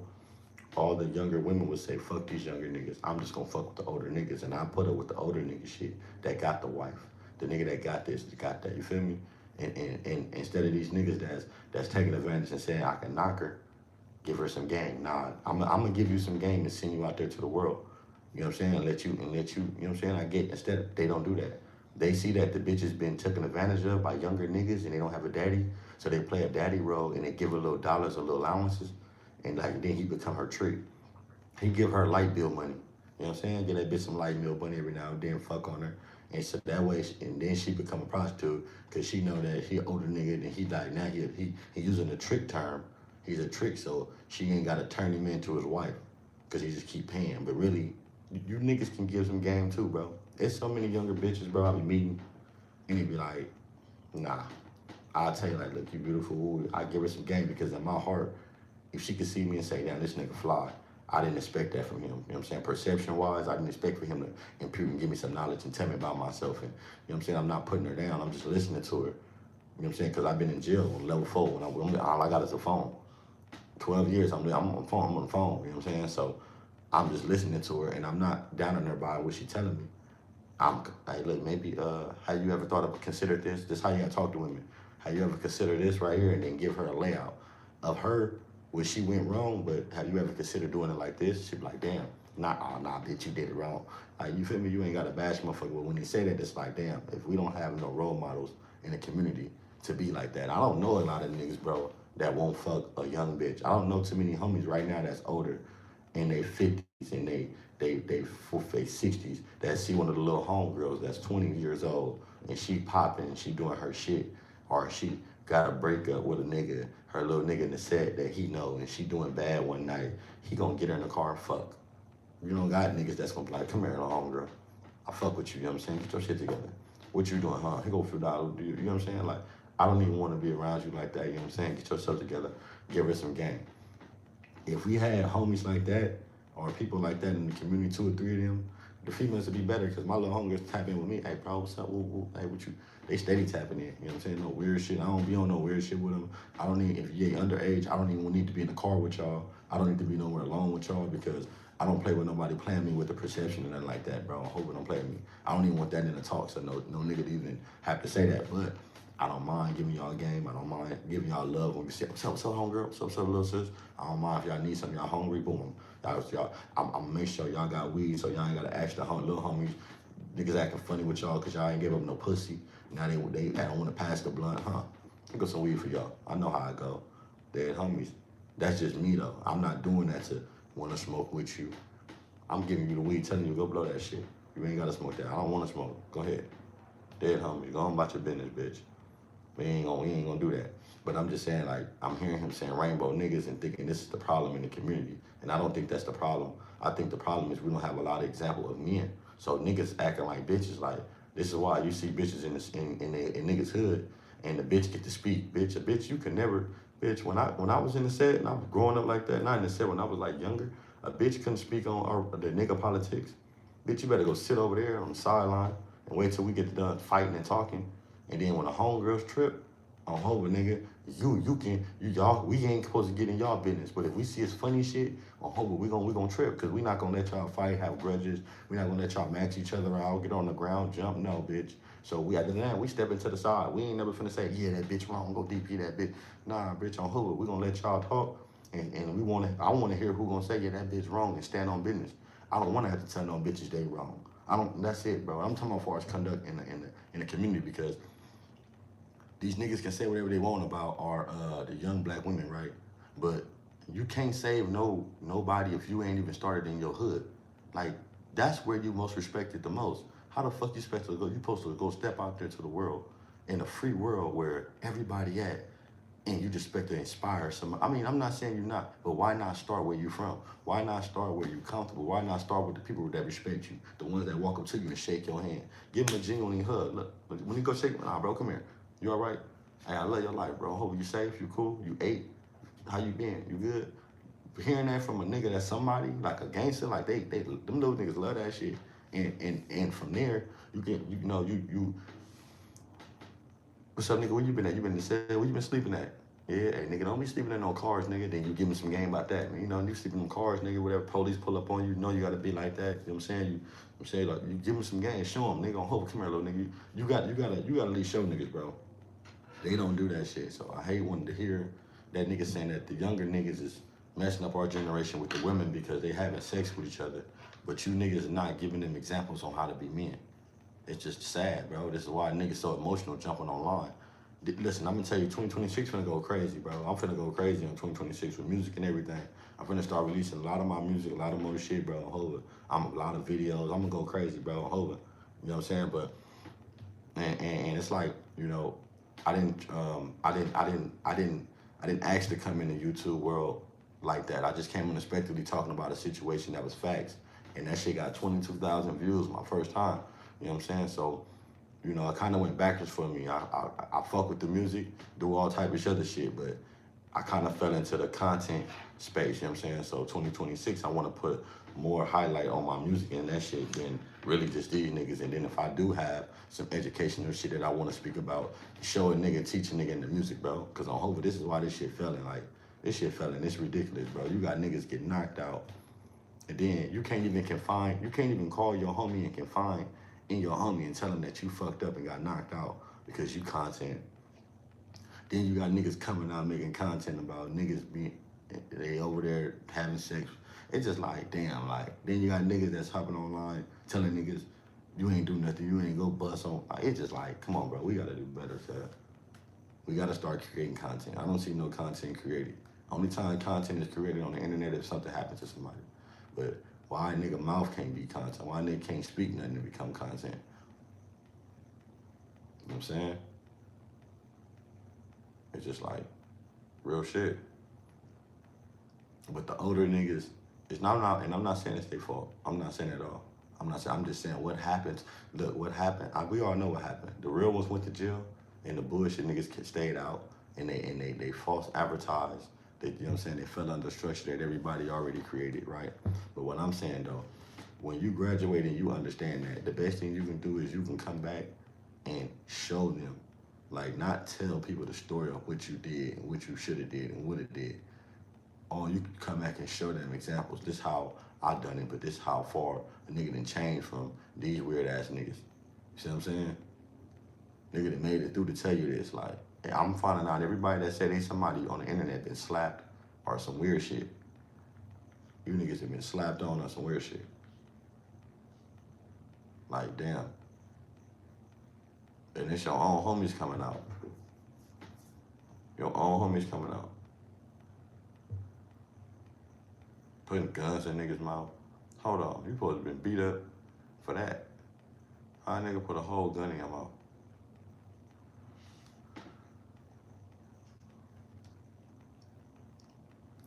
all the younger women would say, fuck these younger niggas. I'm just gonna fuck with the older niggas, and I put up with the older nigga shit that got the wife, the nigga that got this, that got that. You feel me? And instead of these niggas that's taking advantage and saying I can knock her, give her some game. Nah, I'm gonna give you some game and send you out there to the world. You know what I'm saying? And let you, you know what I'm saying? Instead, they don't do that. They see that the bitch has been taken advantage of by younger niggas and they don't have a daddy, so they play a daddy role and they give her little dollars or little allowances, and like then he become her trick. He give her light bill money. You know what I'm saying? Get that bitch some light bill money every now and then, fuck on her. And so that way, and then she become a prostitute because she know that he older nigga and he like now he using a trick term. He's a trick, so she ain't got to turn him into his wife because he just keep paying. But really, you niggas can give some game too, bro. There's so many younger bitches, bro, I be meeting, and they be like, nah. I'll tell you, like, look, you beautiful. Ooh, I give her some game because in my heart, if she could see me and say, damn, this nigga fly, I didn't expect that from him. You know what I'm saying? Perception-wise, I didn't expect for him to impute and give me some knowledge and tell me about myself. And, you know what I'm saying? I'm not putting her down. I'm just listening to her. You know what I'm saying? Because I've been in jail on level 4. When all I got is a phone. 12 years, I'm on the phone. You know what I'm saying? So I'm just listening to her, and I'm not down on her by what she's telling me. Hey, look, maybe, have you ever thought of considered this? This is how you gotta talk to women. Have you ever considered this right here, and then give her a layout of her where she went wrong, but have you ever considered doing it like this? She'd be like, damn, nah, bitch, you did it wrong. Like, you feel me? You ain't gotta bash motherfucker, but when they say that, it's like, damn, if we don't have no role models in the community to be like that. I don't know a lot of niggas, bro, that won't fuck a young bitch. I don't know too many homies right now that's older in their 50s and they 60s that see one of the little homegirls that's 20 years old and she popping and she doing her shit, or she got a breakup with a nigga, her little nigga in the set that he know, and she doing bad one night, he gonna get her in the car and fuck. You don't got niggas that's gonna be like, come here, little homegirl, I fuck with you, you know what I'm saying? Get your shit together. What you doing, huh? Here go a few dollars, you know what I'm saying? Like, I don't even wanna be around you like that, you know what I'm saying? Get yourself together, give her some game. If we had homies like that, or people like that in the community, 2 or 3 of them, the females would be better, because my little homegirls tap in with me. Hey, bro, what's up? Woo, hey, what you? They steady tapping in, you know what I'm saying? No weird shit. I don't be on no weird shit with them. I don't need, if you're underage, I don't even need to be in the car with y'all. I don't need to be nowhere alone with y'all, because I don't play with nobody playing me with the perception and nothing like that, bro. I hope it don't play with me. I don't even want that in the talk, so no nigga to even have to say that. But I don't mind giving y'all a game. I don't mind giving y'all love when we say, what's up, homegirl? What's up, little sis? I don't mind if y'all need something, y'all hungry, boom. I'm gonna make sure y'all got weed so y'all ain't gotta ask the little homies. Niggas acting funny with y'all because y'all ain't give up no pussy. Now they don't want to pass the blunt, huh? I got some weed for y'all. I know how I go. Dead homies. That's just me though. I'm not doing that to want to smoke with you. I'm giving you the weed, telling you go blow that shit. You ain't gotta smoke that. I don't want to smoke. Go ahead. Dead homies. Go on about your business, bitch. We ain't gonna do that. But I'm just saying, like, I'm hearing him saying rainbow niggas and thinking this is the problem in the community. And I don't think that's the problem. I think the problem is we don't have a lot of example of men. So niggas acting like bitches, like, this is why you see bitches in niggas hood and the bitch get to speak. Bitch, a bitch you can never, bitch, when I was in the set and I was growing up like that, not in the set when I was like younger, a bitch couldn't speak on the nigga politics. Bitch, you better go sit over there on the sideline and wait till we get done fighting and talking. And then when the homegirls trip, on Hova, nigga, we ain't supposed to get in y'all business. But if we see it's funny shit on Hova, we gonna trip, because we not gonna let y'all fight, have grudges. We not gonna let y'all max each other out, get on the ground, jump, no, bitch. So we after that, we step into the side. We ain't never finna say, yeah, that bitch wrong, go DP that bitch. Nah, bitch, on Hova, we gonna let y'all talk, and I wanna hear who gonna say, yeah, that bitch wrong, and stand on business. I don't wanna have to tell no bitches they wrong. That's it, bro. I'm talking about as far as conduct in the community, because these niggas can say whatever they want about the young black women, right? But you can't save nobody if you ain't even started in your hood. Like, that's where you most respected the most. How the fuck you supposed to go? You supposed to go step out there to the world, in a free world where everybody at, and you just expect to inspire somebody. I mean, I'm not saying you're not, but why not start where you from? Why not start where you're comfortable? Why not start with the people that respect you, the ones that walk up to you and shake your hand? Give them a genuine hug. Look, when you go shake, nah, bro, come here. You all right? Hey, I love your life, bro. Hope you safe, you cool, you ate. How you been? You good? Hearing that from a nigga that's somebody, like a gangster, like them little niggas love that shit. And from there, you what's up, nigga? Where you been at? You been in the cell? Where you been sleeping at? Yeah, hey, nigga, don't be sleeping in no cars, nigga. Then you give me some game about that. You know, you sleeping in cars, nigga, whatever, police pull up on you, you gotta be like that. You know what I'm saying? Like, you give them some game, show them, nigga, on hope, come here, little nigga. You gotta at least show niggas, bro. They don't do that shit. So I hate wanting to hear that nigga saying that the younger niggas is messing up our generation with the women because they having sex with each other. But you niggas are not giving them examples on how to be men. It's just sad, bro. This is why niggas so emotional jumping online. Listen, I'm gonna tell you, 2026 finna go crazy, bro. I'm finna go crazy in 2026 with music and everything. I'm finna start releasing a lot of my music, a lot of more shit, bro. Hold it. A lot of videos. I'm gonna go crazy, bro. Hold it. You know what I'm saying? But and it's like, I didn't ask to come in the YouTube world like that. I just came unexpectedly talking about a situation that was facts, and that shit got 22,000 views my first time. You know what I'm saying? So, it kind of went backwards for me. I fuck with the music, do all type of other shit, but I kind of fell into the content space. You know what I'm saying? So 2026, I want to put more highlight on my music and that shit than really just these niggas. And then if I do have some educational shit that I want to speak about, show a nigga, teach a nigga in the music, bro. Because on Hova, this is why this shit failing. Like, this shit failing. It's ridiculous, bro. You got niggas get knocked out. And then you can't even call your homie and confine in your homie and tell him that you fucked up and got knocked out because you content. Then you got niggas coming out making content about niggas they over there having sex. It's just like, damn, like, then you got niggas that's hopping online telling niggas, you ain't do nothing, you ain't go bust on. It's just like, come on, bro, we gotta do better, sir. We gotta start creating content. I don't see no content created. Only time content is created on the internet if something happens to somebody. But why a nigga mouth can't be content? Why a nigga can't speak nothing to become content? You know what I'm saying? It's just like real shit. But the older niggas, I'm not saying it's their fault. I'm not saying at all. I'm just saying what happens. Look, what happened. We all know what happened. The real ones went to jail, and the bullshit niggas stayed out, and they false advertised. You know what I'm saying? They fell under structure that everybody already created, right? But what I'm saying though, when you graduate and you understand that, the best thing you can do is you can come back and show them. Like, not tell people the story of what you did and what you should have did and what it did. Or you can come back and show them examples. This how I done it, but this how far a nigga done changed from these weird ass niggas. You see what I'm saying? Nigga that made it through to tell you this. Like, hey, I'm finding out everybody that said ain't somebody on the internet been slapped or some weird shit. You niggas have been slapped on some weird shit. Like, damn. And it's your own homies coming out. Your own homies coming out. Putting guns in niggas' mouth. Hold on, you supposed to been beat up for that. How a nigga put a whole gun in your mouth?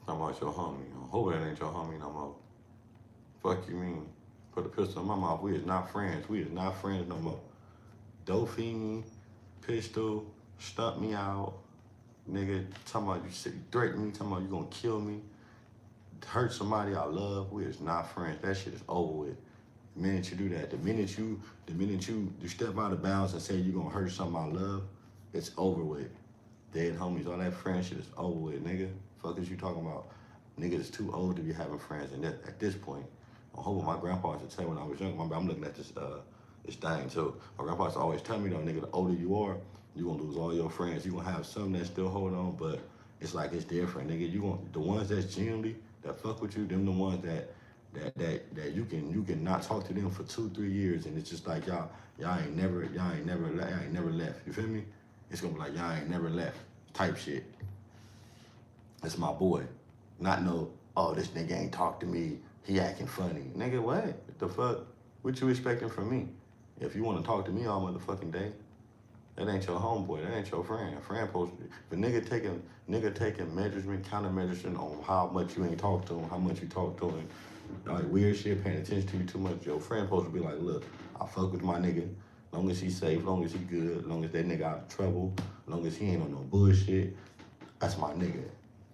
Talking about your homie. I hope that ain't your homie no more. Fuck you mean? Put a pistol in my mouth. We is not friends. We is not friends no more. Dope feed me, pistol, stump me out. Nigga, talking about you threaten me, talking about you gonna kill me. Hurt somebody I love. We is not friends. That shit is over with. The minute you do that, the minute you step out of bounds and say you gonna hurt something I love, it's over with. Dead homies, all that friend shit is over with, nigga. Fuck is you talking about? Niggas is too old to be having friends, and that, at this point, I'm hoping my grandpa used to tell me when I was young. I'm looking at this thing too. My grandpa used to always tell me though, nigga, the older you are, you gonna lose all your friends. You gonna have some that still hold on, but it's like it's different, nigga. You gonna the ones that's genuinely that fuck with you, them the ones that you can not talk to them for 2-3 years, and it's just like y'all ain't never left. You feel me? It's gonna be like y'all ain't never left type shit. That's my boy. Not no, oh, this nigga ain't talk to me. He acting funny. Nigga, what the fuck? What you expecting from me? If you want to talk to me all motherfucking day, that ain't your homeboy. That ain't your friend. Friend supposed to be. But nigga taking measurement, counter-measurement on how much you ain't talk to him, how much you talk to him, like weird shit, paying attention to you too much. Your friend supposed to be like, look, I fuck with my nigga, long as he's safe, long as he good, long as that nigga out of trouble, long as he ain't on no bullshit. That's my nigga.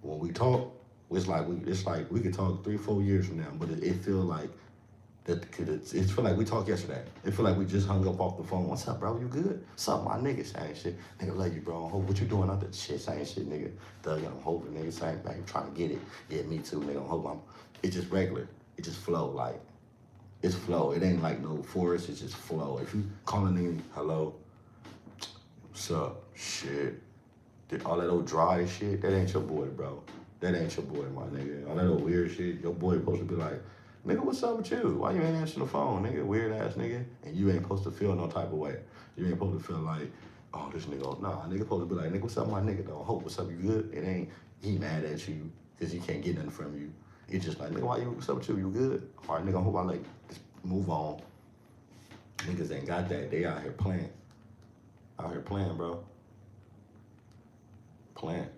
When we talk, it's like we could talk 3-4 years from now, but it feel like that it feel like we talked yesterday. It feel like we just hung up off the phone. What's up, bro? You good? What's up, my nigga? Same shit. Nigga, love you, bro. What you doing out there? Shit, same shit, nigga. Thug, I'm hoping, nigga. Same thing. Trying to get it. Yeah, me too, nigga. I'm hoping. It's just regular. It just flow. Like, it's flow. It ain't like no force. It's just flow. If you calling in, hello, what's up? Shit. All that old dry shit, that ain't your boy, bro. That ain't your boy, my nigga. All that old weird shit, your boy supposed to be like, nigga, what's up with you? Why you ain't answering the phone, nigga? Weird ass nigga. And you ain't supposed to feel no type of way. You ain't supposed to feel like, oh, this nigga, nah, nigga supposed to be like, nigga, what's up, my nigga, though? Hope, what's up, you good? It ain't, he mad at you because he can't get nothing from you. It's just like, nigga, what's up with you? You good? All right, nigga, I hope I like, just move on. Niggas ain't got that. They out here playing. Out here playing, bro. Playing.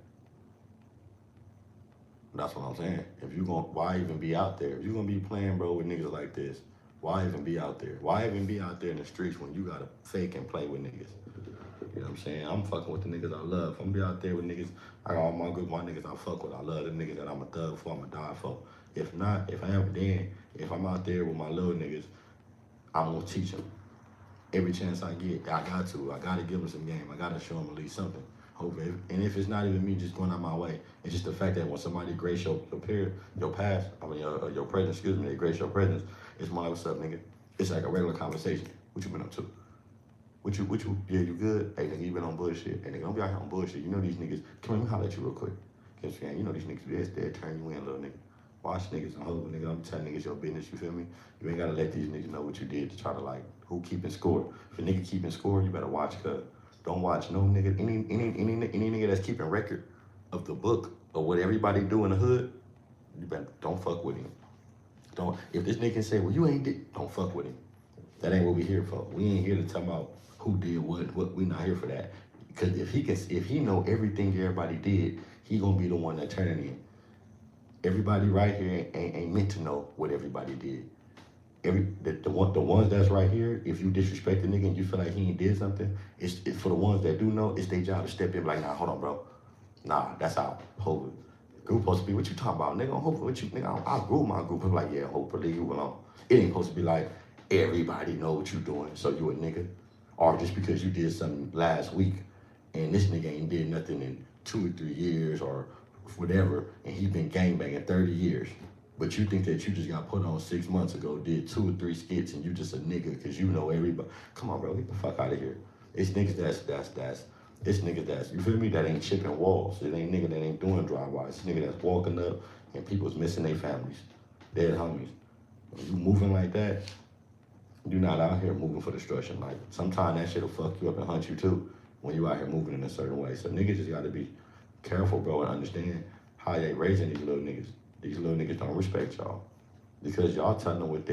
That's what I'm saying. If you why even be out there? If you gonna be playing, bro, with niggas like this, why even be out there? Why even be out there in the streets when you gotta fake and play with niggas? You know what I'm saying? I'm fucking with the niggas I love. I'm gonna be out there with niggas. I got all my group, my niggas I fuck with. I love the niggas that I'm a thug for, I'm a die for. If not, if I'm out there with my little niggas, I'm gonna teach them. Every chance I get, I gotta give them some game. I gotta show them at least something. Hopefully, and if it's not even me just going out my way, it's just the fact that when somebody grace your past, your presence, they grace your presence, it's more like, what's up, nigga? It's like a regular conversation. What you been up to? Yeah, you good? Hey, nigga, you been on bullshit. Hey, nigga, don't be out here on bullshit. You know these niggas, come here, let me holler at you real quick. You know these niggas, they'll turn you in, little nigga. Watch niggas and hold nigga, I'm telling niggas your business, you feel me? You ain't gotta let these niggas know what you did to try to like, who keeping score. If a nigga keeping score, you better watch, cuz. Don't watch no nigga, any nigga that's keeping record of the book of what everybody do in the hood, you better, don't fuck with him. If this nigga say, well, you ain't did, don't fuck with him. That ain't what we here for. We ain't here to talk about who did what, we not here for that. Because if he know everything everybody did, he gonna be the one that turn it in. Everybody right here ain't meant to know what everybody did. The ones that's right here, if you disrespect the nigga and you feel like he ain't did something, it's for the ones that do know, it's their job to step in like, nah, hold on, bro. Nah, that's how Hope group supposed to be. What you talking about, nigga? Hopefully, what you, nigga? I'll group my group. I'm like, yeah, hopefully you alone. It ain't supposed to be like everybody know what you doing, so you a nigga, or just because you did something last week and this nigga ain't did nothing in 2 or 3 years or whatever, and he been gangbanging 30 years. But you think that you just got put on 6 months ago, did 2 or 3 skits, and you just a nigga because you know everybody. Come on, bro, get the fuck out of here. It's niggas it's niggas that's, you feel me, that ain't chipping walls. It ain't nigga that ain't doing drive-bys. It's nigga that's walking up and people's missing their families, dead homies. When you moving like that, you're not out here moving for destruction. Like, sometimes that shit'll fuck you up and hunt you too when you out here moving in a certain way. So niggas just gotta be careful, bro, and understand how they raising these little niggas. These little niggas don't respect y'all. Because y'all telling them what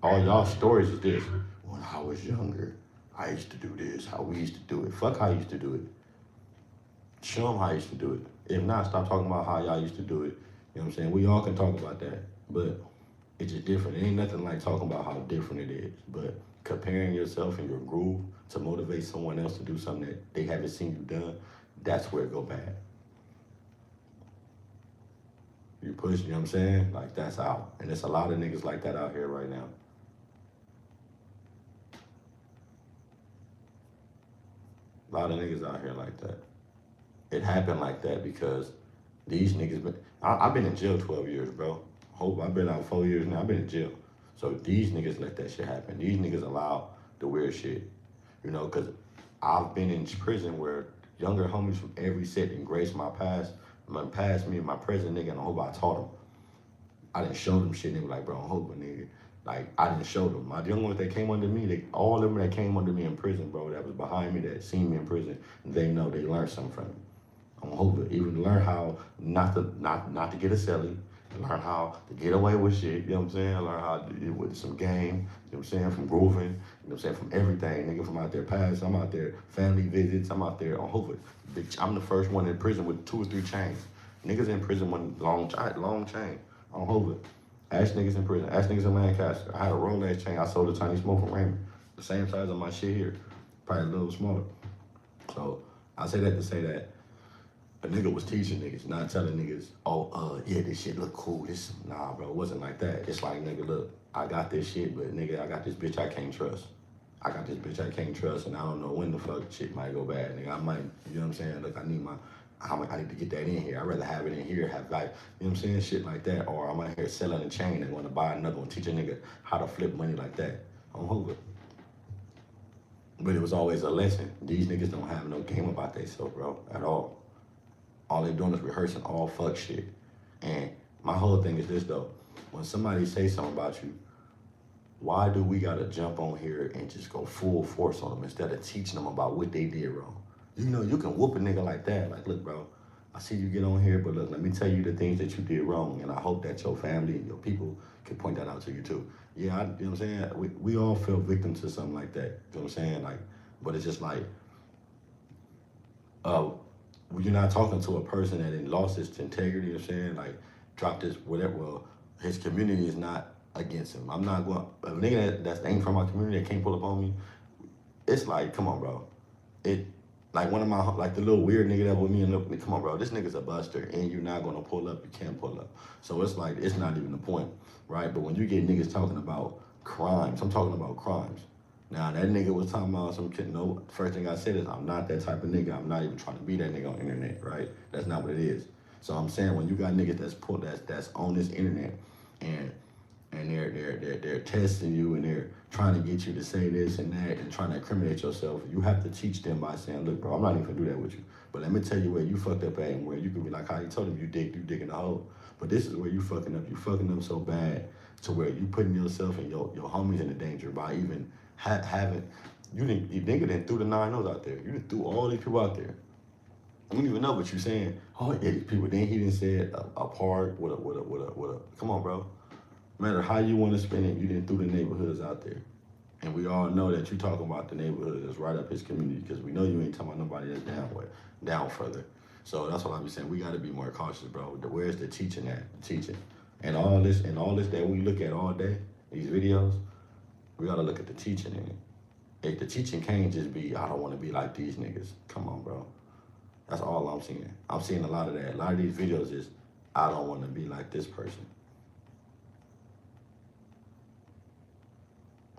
all y'all stories is this. When I was younger, I used to do this, how we used to do it. Fuck how you used to do it. Show them how you used to do it. If not, stop talking about how y'all used to do it. You know what I'm saying? We all can talk about that, but it's just different. It ain't nothing like talking about how different it is, but comparing yourself and your groove to motivate someone else to do something that they haven't seen you done, that's where it go bad. You push, you know what I'm saying? Like, that's out. And there's a lot of niggas like that out here right now. A lot of niggas out here like that. It happened like that because these niggas I've been in jail 12 years, bro. I've been out 4 years now. I've been in jail. So these niggas let that shit happen. These niggas allow the weird shit. You know, because I've been in prison where younger homies from every set embraced my past, me and my present nigga, and I hope I taught them. I didn't show them shit. They were like, bro, I'm hoping, nigga. Like, I didn't show them. My young ones that came under me, all of them that came under me in prison, bro, that was behind me, that seen me in prison, they know they learned something from me. I'm hoping, even learn how not to get a celly, learn how to get away with shit, you know what I'm saying? Learn how to do it with some game, you know what I'm saying, from grooving, you know what I'm saying, from everything, nigga, from out there past, I'm out there, family visits, I'm out there on Hoover. I'm the first one in prison with 2 or 3 chains. Niggas in prison with long chain on Hoover. Ask niggas in prison, ask niggas in Lancaster. I had a Rolex chain, I sold a tiny smoke from Raymond. The same size of my shit here, probably a little smaller. So I say that to say that a nigga was teaching niggas, not telling niggas, yeah, this shit look cool. Nah, bro, it wasn't like that. It's like, nigga, look, I got this shit, but nigga, I got this bitch I can't trust. I got this bitch I can't trust, and I don't know when the fuck shit might go bad, nigga. I might, you know what I'm saying? Look, I need to get that in here. I'd rather have it in here, have like, you know what I'm saying? Shit like that. Or I'm out here selling a chain and want to buy another one, teach a nigga how to flip money like that on Hoover. But it was always a lesson. These niggas don't have no game about themselves, bro, at all. All they doing is rehearsing all fuck shit. And my whole thing is this, though. When somebody say something about you, why do we gotta jump on here and just go full force on them instead of teaching them about what they did wrong? You know, you can whoop a nigga like that. Like, look, bro, I see you get on here, but look, let me tell you the things that you did wrong, and I hope that your family and your people can point that out to you too. Yeah, you know what I'm saying? We all fell victim to something like that. You know what I'm saying? Like, but it's just like, you're not talking to a person that had lost his integrity, you know what I'm saying? Like, dropped his whatever. Well, his community is not against him. I'm not going, a nigga that's ain't from my community that can't pull up on me, it's like, come on, bro. Like one of my, like the little weird nigga that with me, and come on, bro, this nigga's a buster, and you're not gonna pull up, you can't pull up. So it's like, it's not even the point, right? But when you get niggas talking about crimes, I'm talking about crimes. Now, that nigga was talking about some kid, no, first thing I said is, I'm not that type of nigga. I'm not even trying to be that nigga on the internet, right? That's not what it is. So I'm saying, when you got niggas that's on this internet, and they're testing you, and they're trying to get you to say this and that and trying to incriminate yourself, you have to teach them by saying, look, bro, I'm not even gonna do that with you. But let me tell you where you fucked up at, and where you can be like how you told him you dig in the hole. But this is where you fucking up. You fucking up so bad to where you putting yourself and your homies in the danger by even having, you nigga done threw the 9-0s out there. You done threw all these people out there. You don't even know what you're saying. Oh yeah, these people. Then he done said a park with a. Come on, bro. No matter how you want to spin it, you didn't threw the neighborhoods out there. And we all know that you talking about the neighborhood that's right up his community, because we know you ain't talking about nobody that's down further. So that's what I'm saying. We got to be more cautious, bro. Where's the teaching at? The teaching. And all this that we look at all day, these videos, we got to look at the teaching in it. If the teaching can't just be, I don't want to be like these niggas. Come on, bro. That's all I'm seeing. I'm seeing a lot of that. A lot of these videos is, I don't want to be like this person.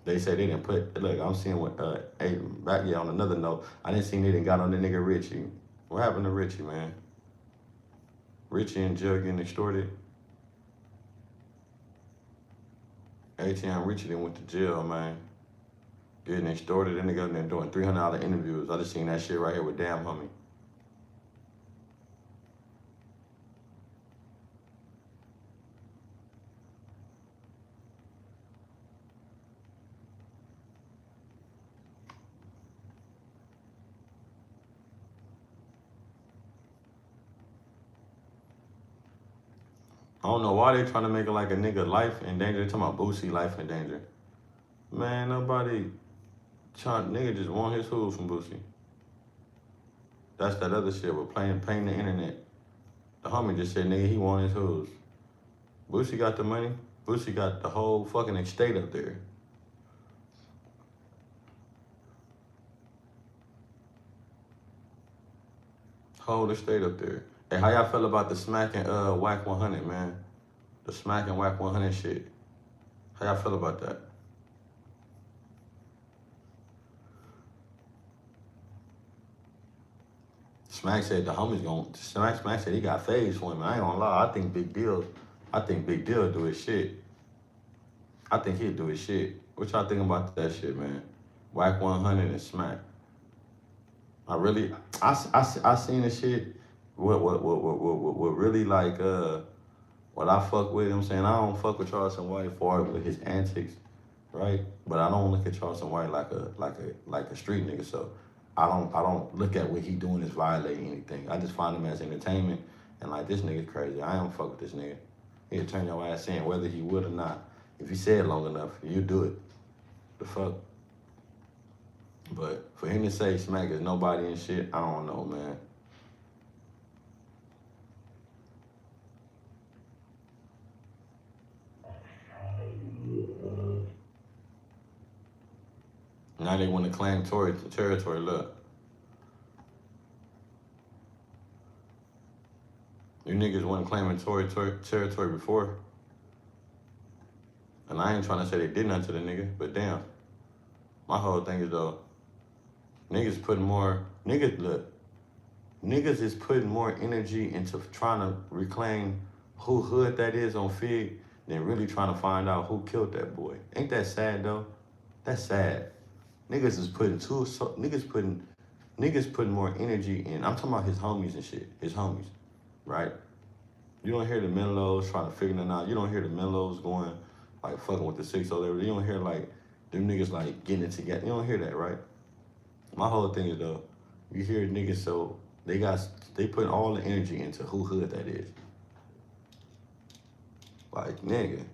They say they didn't put, look, I'm seeing what, on another note, I didn't see they didn't got on the nigga Richie. What happened to Richie, man? Richie in jail getting extorted. ATM Richie then went to jail, man. getting extorted and nigga and doing $300 interviews. I just seen that shit right here with Damn Homie. I don't know why they trying to make it like a nigga life in danger. They talking about Boosie life in danger. Man, nobody trying. Nigga just want his hooves from Boosie. That's that other shit with paying the internet. The homie just said, nigga, he want his hooves. Boosie got the money. Boosie got the whole fucking estate up there. Whole estate up there. Hey, how y'all feel about the Smack and Whack 100, man? The Smack and Whack 100 shit. How y'all feel about that? Smack said the homie's gonna. Smack said he got phase for him. I ain't gonna lie. I think Big Deal do his shit. I think he'll do his shit. What y'all think about that shit, man? Whack 100 and Smack. I seen this shit. What really like what I fuck with. I'm saying I don't fuck with Charleston White for with his antics, right? But I don't look at Charleston White like a street nigga. So I don't look at what he doing as violating anything. I just find him as entertainment and like this nigga's crazy. I don't fuck with this nigga. He'll turn your ass in whether he would or not. If he said long enough, you do it. The fuck. But for him to say Smack is nobody and shit, I don't know, man. Now they want to claim territory. Look. You niggas wasn't claiming territory before. And I ain't trying to say they did nothing to the nigga, but damn. My whole thing is though, niggas is putting more energy into trying to reclaim who hood that is on Fig than really trying to find out who killed that boy. Ain't that sad though? That's sad. Niggas is putting niggas putting more energy in. I'm talking about his homies and shit. His homies, right? You don't hear the Menlos trying to figure it out. You don't hear the Menlos going like fucking with the 6 or whatever. You don't hear like them niggas like getting it together. You don't hear that, right? My whole thing is though, you hear niggas so they put all the energy into who hood that is. Like nigga.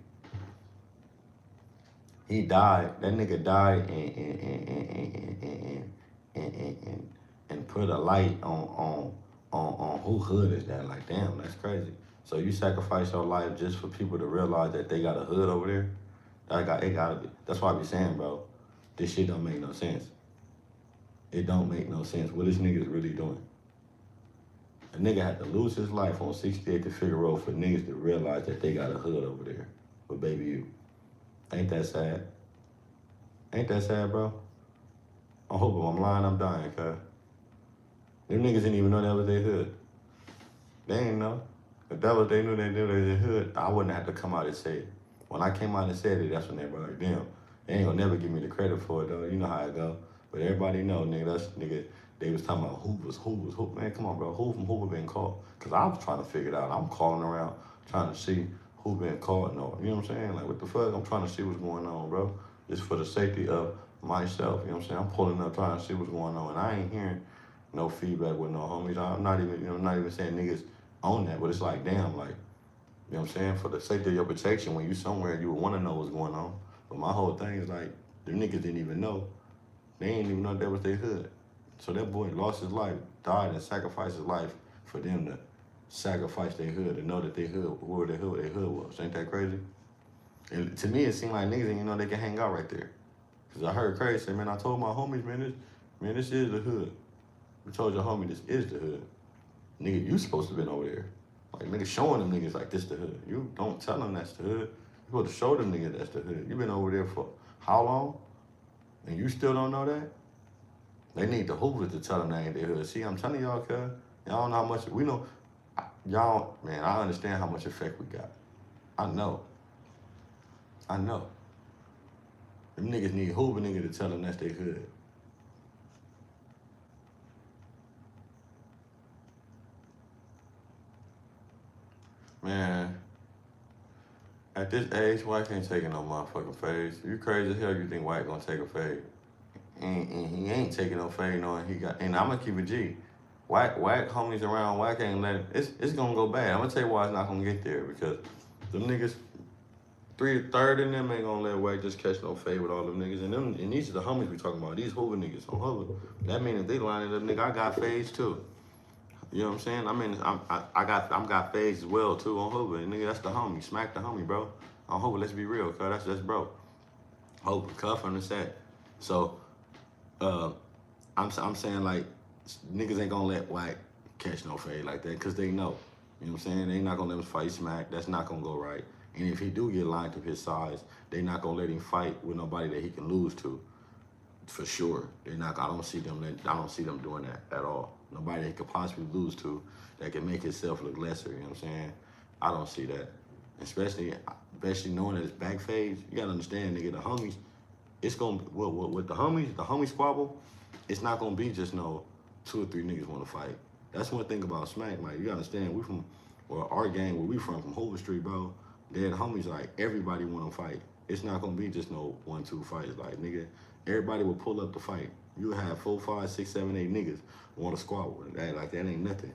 He died. That nigga died and put a light on who hood is that. Like damn, that's crazy. So you sacrifice your life just for people to realize that they got a hood over there? It gotta be. That's why I be saying, bro, this shit don't make no sense. It don't make no sense. What this nigga's really doing? A nigga had to lose his life on 68th and Figueroa for niggas to realize that they got a hood over there. But baby you. Ain't that sad? Ain't that sad, bro? I hope if I'm lying, I'm dying, cuz. Them niggas didn't even know that was their hood. They ain't know. If that was they knew they knew their hood, I wouldn't have to come out and say it. When I came out and said it, that's when they were like, damn, they ain't gonna never give me the credit for it though. You know how it go. But everybody know, nigga, they was talking about who. Man, come on, bro. Who from Hoover been called? Cause I was trying to figure it out. I'm calling around, trying to see who been called and all. You know what I'm saying? Like, what the fuck? I'm trying to see what's going on, bro. Just for the safety of myself. You know what I'm saying? I'm pulling up trying to see what's going on. And I ain't hearing no feedback with no homies. I'm not even saying niggas own that, but it's like, damn, like, you know what I'm saying? For the safety of your protection, when you somewhere, you would want to know what's going on. But my whole thing is like, them niggas didn't even know. They didn't even know that was their hood. So that boy lost his life, died and sacrificed his life for them to sacrifice their hood and know that their hood, where their hood was. Ain't that crazy? And to me, it seemed like niggas didn't even know they could hang out right there. Cause I heard Crazy say, man, I told my homies, this is the hood. We told your homie this is the hood. Nigga, you supposed to been over there. Like, nigga showing them niggas like this the hood. You don't tell them that's the hood. You supposed to show them niggas that's the hood. You been over there for how long? And you still don't know that? They need the Hoovers to tell them that ain't their hood. See, I'm telling y'all, cuz, y'all don't know how much, we know, y'all, man, I understand how much effect we got. I know. Them niggas need Hoover nigga to tell them that's they hood. Man, at this age, White ain't taking no motherfucking fades. You crazy as hell you think White gonna take a fade. And he ain't taking no fade knowing he got, and I'm gonna keep it G. White homies around, White ain't let it, it's gonna go bad. I'm gonna tell you why it's not gonna get there, because them niggas, third in them ain't gonna let White just catch no fade with all them niggas. And these are the homies we talking about, these Hoover niggas on Hoover. That means if they line it up, nigga, I got fades too. You know what I'm saying? I mean, I got fades as well too on Hoover. And nigga, that's the homie. Smack the homie, bro. On Hoover, let's be real, cuz that's bro. Hoover, cuff on the set. So, I'm saying like, niggas ain't gonna let White catch no fade like that, cause they know. You know what I'm saying? They not gonna let him fight Smack. That's not gonna go right. And if he do get lined to his size, they not gonna let him fight with nobody that he can lose to. For sure. They not. I don't see them doing that at all. Nobody they could possibly lose to that can make himself look lesser. You know what I'm saying? I don't see that. Especially knowing that it's back phase. You gotta understand, nigga, the homies, it's gonna with the homie squabble, it's not gonna be just no 2 or 3 niggas wanna fight. That's one thing about Smack, like, you gotta understand, our gang where we from Hoover Street, bro, they're the homies, like, everybody wanna fight. It's not gonna be just no 1, 2 fights. Like, nigga, everybody will pull up to fight. You have 4, 5, 6, 7, 8 niggas wanna squabble. That ain't nothing.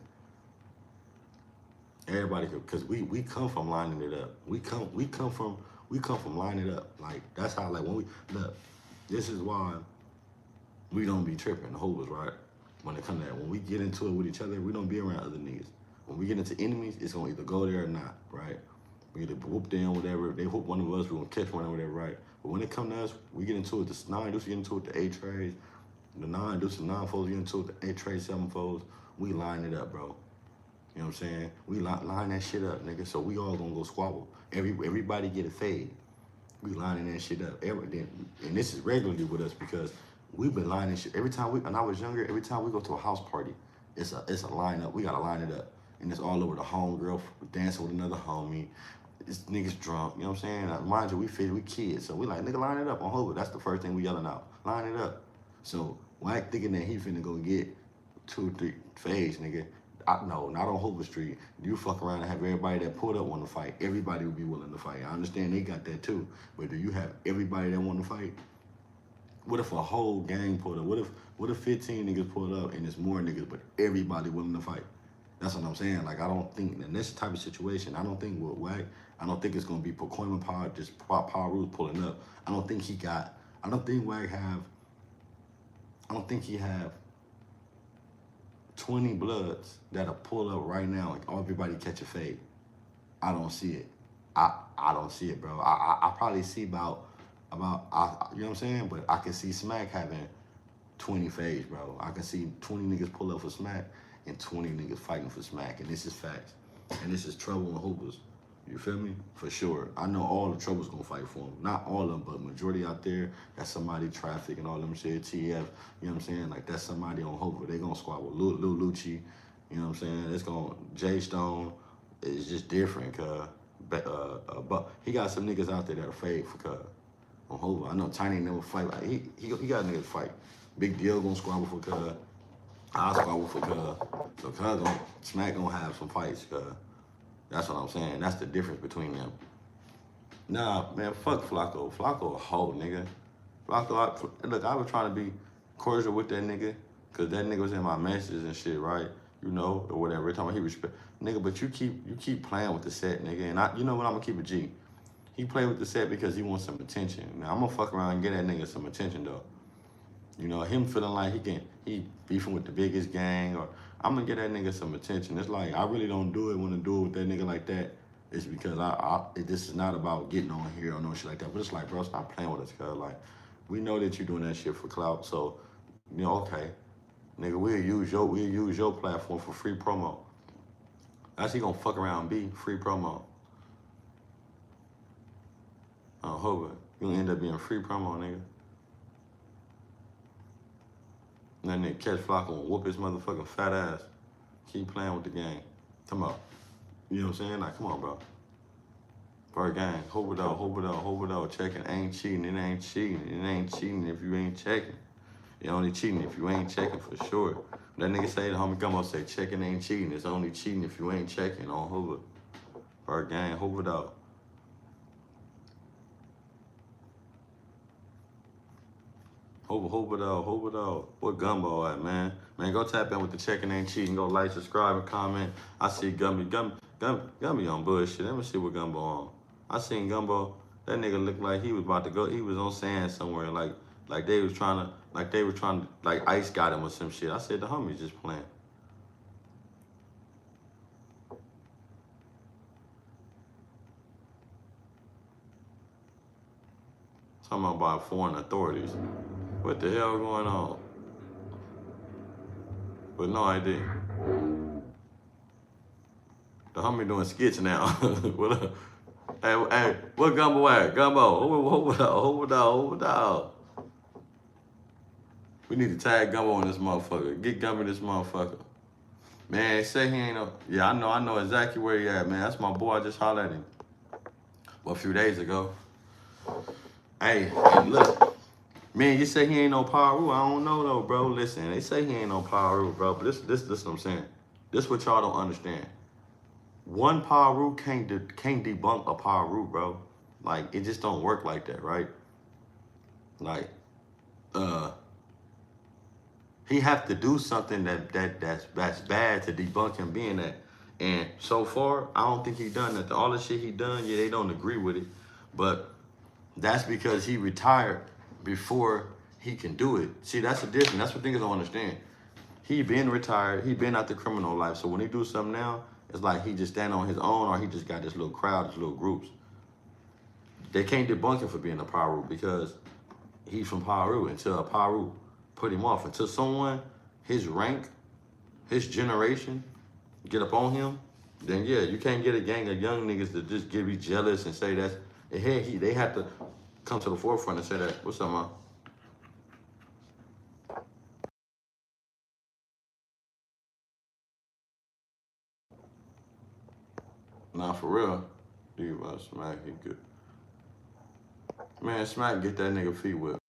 Everybody, cause we come from lining it up. We come from lining it up. Like, that's how, like, when we look, this is why we don't be tripping, the Hoovers, right? When it come to that, when we get into it with each other, we don't be around other niggas. When we get into enemies, it's gonna either go there or not, right? We either whoop them, whatever. They whoop one of us, we gonna catch one or whatever, right? But when it come to us, we get into it. The 9 deuce get into it. The 8 trays, the 9 deuce, the 9 folds get into it. The 8 trays, 7 folds. We line it up, bro. You know what I'm saying? We line that shit up, nigga. So we all gonna go squabble. Everybody get a fade. We lining that shit up. And this is regularly with us because we've been lining shit. Every time when I was younger, every time we go to a house party, it's a lineup. We gotta line it up. And it's all over the homegirl dancing with another homie. It's niggas drunk, you know what I'm saying? Mind you, we kids. So we like, nigga, line it up on Hoover. That's the first thing we yelling out. Line it up. So Wack thinking that he finna go get 2 or 3 fades, nigga. No, not on Hoover Street. You fuck around and have everybody that pulled up want to fight. Everybody would be willing to fight. I understand they got that too. But do you have everybody that want to fight? What if a whole gang pulled up? What if 15 niggas pulled up and it's more niggas, but everybody willing to fight? That's what I'm saying. Like, I don't think in this type of situation, I don't think with Wack, I don't think it's gonna be proclaiming power, just power rules pulling up. I don't think Wack he have 20 bloods that'll pull up right now and everybody catch a fade. I don't see it. I don't see it, bro. I probably see about you know what I'm saying? But I can see Smack having 20 fades, bro. I can see 20 niggas pull up for Smack and 20 niggas fighting for Smack. And this is facts. And this is trouble in Hoopers. You feel me? For sure. I know all the troubles gonna fight for him. Not all of them, but majority out there, that's somebody traffic and all them shit, TF, you know what I'm saying? Like, that's somebody on Hoover. They gonna squad with Lil Lucci, you know what I'm saying? It's gonna, Jay Stone is just different, but he got some niggas out there that are fake for on Hoover. I know Tiny never fight. Like, he got niggas fight. Big Deal gonna squabble for cuz. I'll squabble for cuz. So cuz Smack gonna have some fights, cuz. That's what I'm saying. That's the difference between them. Nah, man, fuck Flacco. Flacco a hoe, nigga. Flacco, look, I was trying to be cordial with that nigga, cause that nigga was in my messages and shit, right? You know, or whatever. Every time he respect, nigga. But you keep playing with the set, nigga. And you know what? I'm gonna keep it G. He played with the set because he wants some attention. Now I'm gonna fuck around and get that nigga some attention though. You know, him feeling like he beefing with the biggest gang, or I'm gonna get that nigga some attention. It's like, I really don't want to do it with that nigga like that. It's because this is not about getting on here or no shit like that. But it's like, bro, stop playing with us, cuz. Like, we know that you're doing that shit for clout. So, you know, okay, nigga, we'll use your platform for free promo. That's he gonna fuck around and be free promo. Hoover, you gonna end up being free promo, nigga. And then they catch Flacco and whoop his motherfucking fat ass. Keep playing with the game. Come on. You know what I'm saying? Like, come on, bro. First gang, hold it out. Checking ain't cheating, it ain't cheating. It ain't cheating if you ain't checking. It only cheating if you ain't checking for sure. That nigga say, the homie Gumbo say, checking ain't cheating. It's only cheating if you ain't checking on Hoover. First gang, hold it out. Hold it out. What Gumbo at, man? Man, go tap in with the checking ain't cheating. Go like, subscribe, and comment. I see Gumby on bullshit. Let me see what Gumbo on. I seen Gumbo. That nigga looked like he was about to go. He was on sand somewhere. Like they were trying to, like ice got him or some shit. I said the homie's just playing. Talking about foreign authorities. What the hell going on? But no idea. The homie doing skits now. What up? Hey, what Gumbo at? Gumbo, hold it out. We need to tag Gumbo on this motherfucker. Get Gumbo this motherfucker. Man, they say he ain't no. Yeah, I know exactly where he at, man. That's my boy. I just hollered at him. Well, a few days ago. Hey, look. Man, you say he ain't no Paru. I don't know though, bro. Listen, they say he ain't no Paru, bro. But this what I'm saying. This what y'all don't understand. One Paru can't debunk a Paru, bro. Like it just don't work like that, right? Like, he have to do something that's bad to debunk him being that. And so far, I don't think he done that. All the shit he done, yeah, they don't agree with it. But that's because he retired before he can do it. See, that's the difference. That's what niggas don't understand. He been retired. He been out the criminal life. So when he do something now, it's like he just stand on his own or he just got this little crowd, this little groups. They can't debunk him for being a Paru because he's from Paru until a Paru put him off. Until someone, his rank, his generation, get up on him, then yeah, you can't get a gang of young niggas to just be jealous and say that's, they have to come to the forefront and say that. What's up, man? Nah, for real. Dude, Smack, he good. Man, Smack get that nigga feet whipped.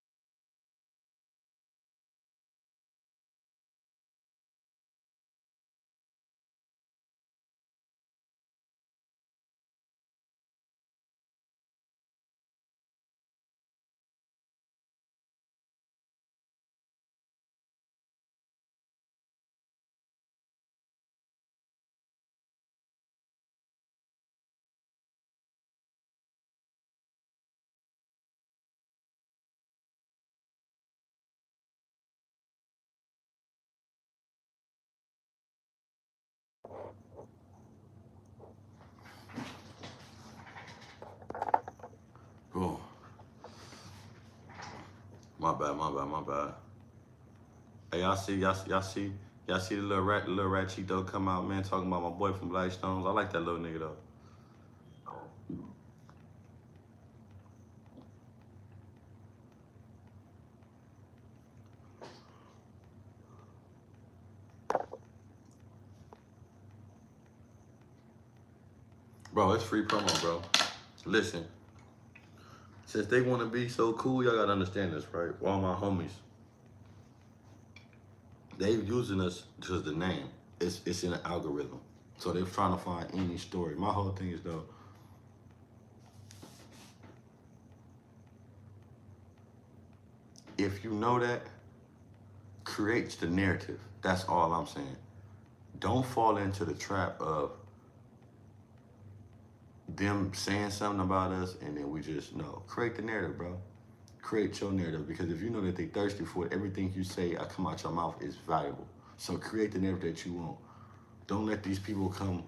Oh, my bad. Hey, y'all see the little rat Cheeto come out, man, talking about my boy from Black Stones. I like that little nigga though. Bro, it's free promo, bro. Listen, since they want to be so cool, y'all gotta understand this, right? All my homies, they using us because the name. It's in an algorithm. So they're trying to find any story. My whole thing is though, if you know that, creates the narrative. That's all I'm saying. Don't fall into the trap of them saying something about us and then we just, no. Create the narrative, bro. Create your narrative because if you know that they thirsty for it, everything you say come out your mouth is valuable. So create the narrative that you want. Don't let these people come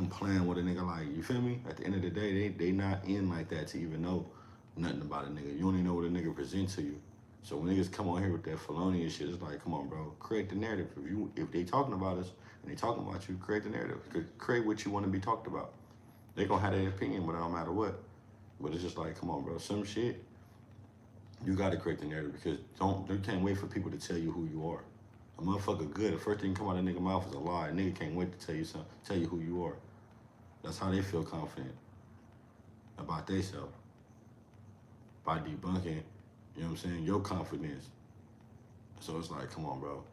playing with a nigga like, you feel me? At the end of the day, they not in like that to even know nothing about a nigga. You only know what a nigga present to you. So when niggas come on here with that felonious shit, it's like, come on, bro, create the narrative. If they talking about us and they talking about you, create the narrative. Create what you want to be talked about. They gonna have their opinion, but no matter what. But it's just like, come on, bro, some shit, you gotta create the narrative because you can't wait for people to tell you who you are. A motherfucker good, the first thing come out of a nigga mouth is a lie. A nigga can't wait to tell you who you are. That's how they feel confident. about themselves by debunking, you know what I'm saying, your confidence. So it's like, come on, bro.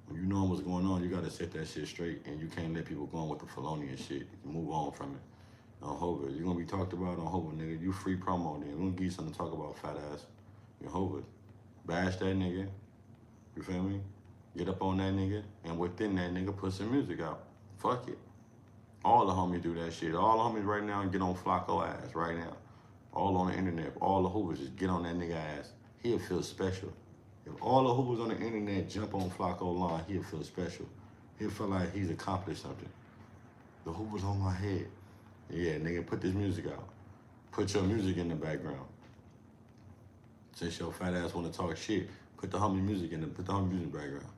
When you know what's going on, you gotta set that shit straight, and you can't let people go on with the felonious shit. You move on from it. On Hova, you're gonna be talked about on Hova, nigga. You free promo, then. We're gonna give you something to talk about, fat ass. You Hova. Bash that nigga. You feel me? Get up on that nigga, and within that nigga, put some music out. Fuck it. All the homies do that shit. All the homies right now get on Flacco ass right now. All on the internet. All the Hoovers just get on that nigga ass. He'll feel special. If all the Hoovers on the internet jump on Flacco line, he'll feel special. He'll feel like he's accomplished something. The Hoovers on my head. Yeah, nigga, put this music out. Put your music in the background. Since your fat ass wanna talk shit, put the homie music in the background.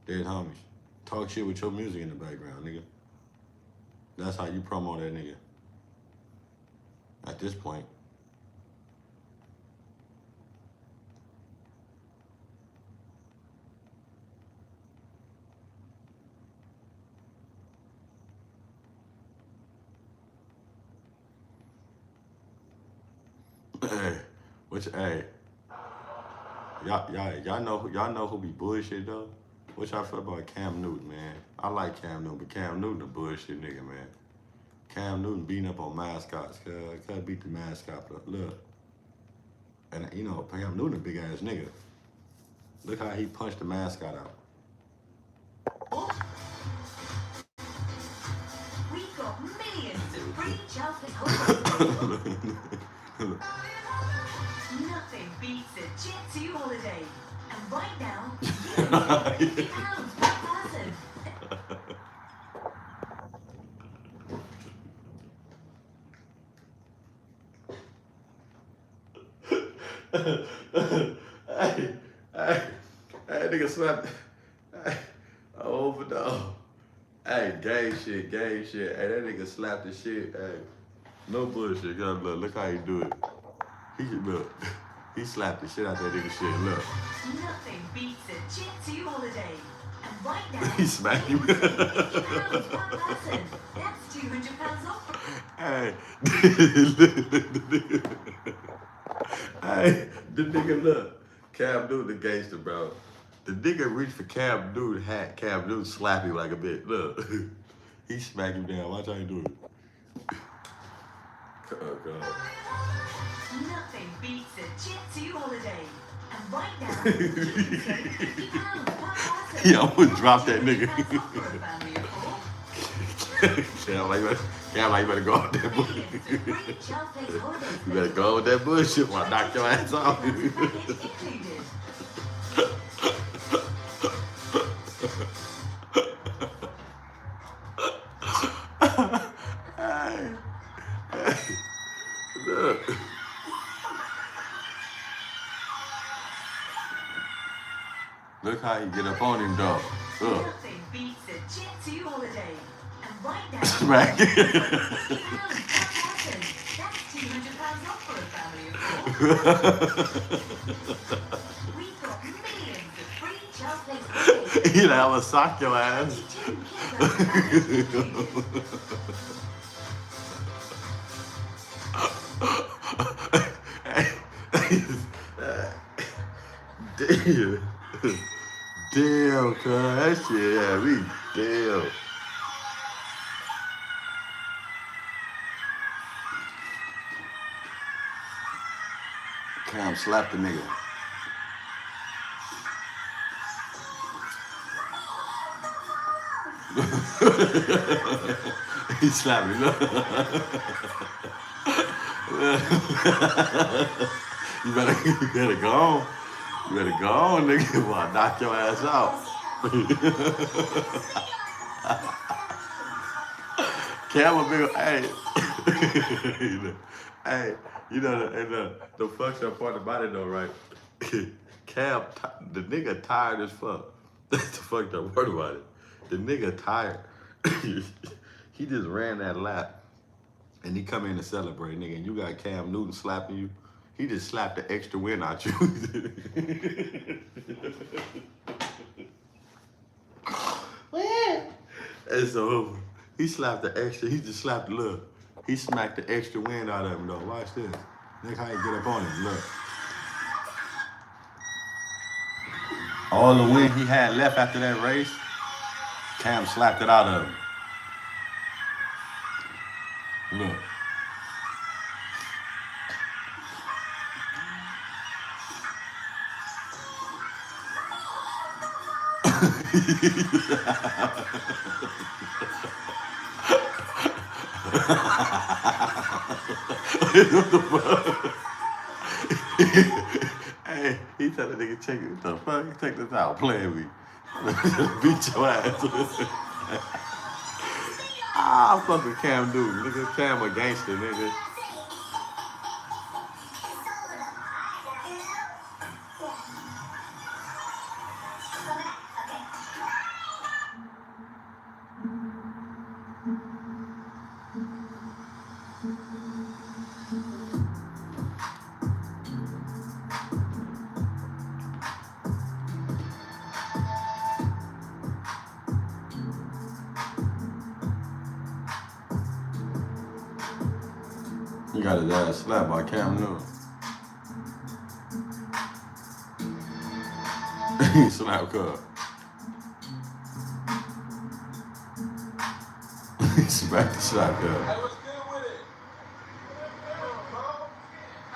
Dead homies. Talk shit with your music in the background, nigga. That's how you promote that nigga. At this point. Hey, hey, y'all know who be bullshit though? What y'all feel about Cam Newton, man? I like Cam Newton, but Cam Newton a bullshit nigga, man. Cam Newton beating up on mascots, cuz beat the mascot up. Look. And you know, Cam Newton a big ass nigga. Look how he punched the mascot out. We've got millions of free Chelsea's holidays. Nothing beats a Jet 2 holiday. And right now, you can get £50 per person. Hey, nigga slapped. Hey, overdose. Hey, gay shit. Hey, that nigga slapped the shit. Hey, no bullshit. Look how he do it. He slapped the shit out that nigga shit. Look. Nothing beats a Jet 2 holiday. And right now, He smacked him. £50 per person. That's £200 off. Hey, hey, the nigga look. Cam Newton the gangster, bro. The nigga reached for Cam Newton, hat. Cam Newton slapped him like a bitch. Look, he smacked him down. Watch how he do it. Oh, God. Nothing beats a Jet 2 holiday. And right now, you can save £50 per person. He almost dropped that nigga. £200 off for a family of 4. Cam, like you better go with that bullshit. You better go with that bullshit while I knock your ass off. Look. Look how he get up on him, dog. Look. Nothing beats a Jet 2 holiday. And right now, Smack. £50 per person. That's £200 off for a family of 4. We've got millions of free Chelsea holidays. You know, I would sock your ass. 22 kids over Damn. Damn, cuz. That shit had me. Damn. Cam slapped the nigga. He slapped me. You better go on. You better go on, nigga, before I knock your ass out. Cam a big, hey. Hey, you know the fucked up part about it though, right? Cam, the nigga tired as fuck. That's the fucked up part about it. The nigga tired. He just ran that lap, and he come in to celebrate, nigga. And you got Cam Newton slapping you. He just slapped the extra win out you. And so he slapped the extra. He just slapped the little. He smacked the extra wind out of him though. Watch this. Look how he get up on him. Look. All the wind he had left after that race, Cam slapped it out of him. Look. What the fuck? Hey, he tell the nigga, check it. What the fuck? Check this out. Playing me. Beat your ass. Ah, fuck with Cam dude. Nigga, Cam a gangster, nigga. He got his ass slapped by Cam Newton. He slapped Cub. He smacked the slap Cub. Hey, what's good with it? Bro.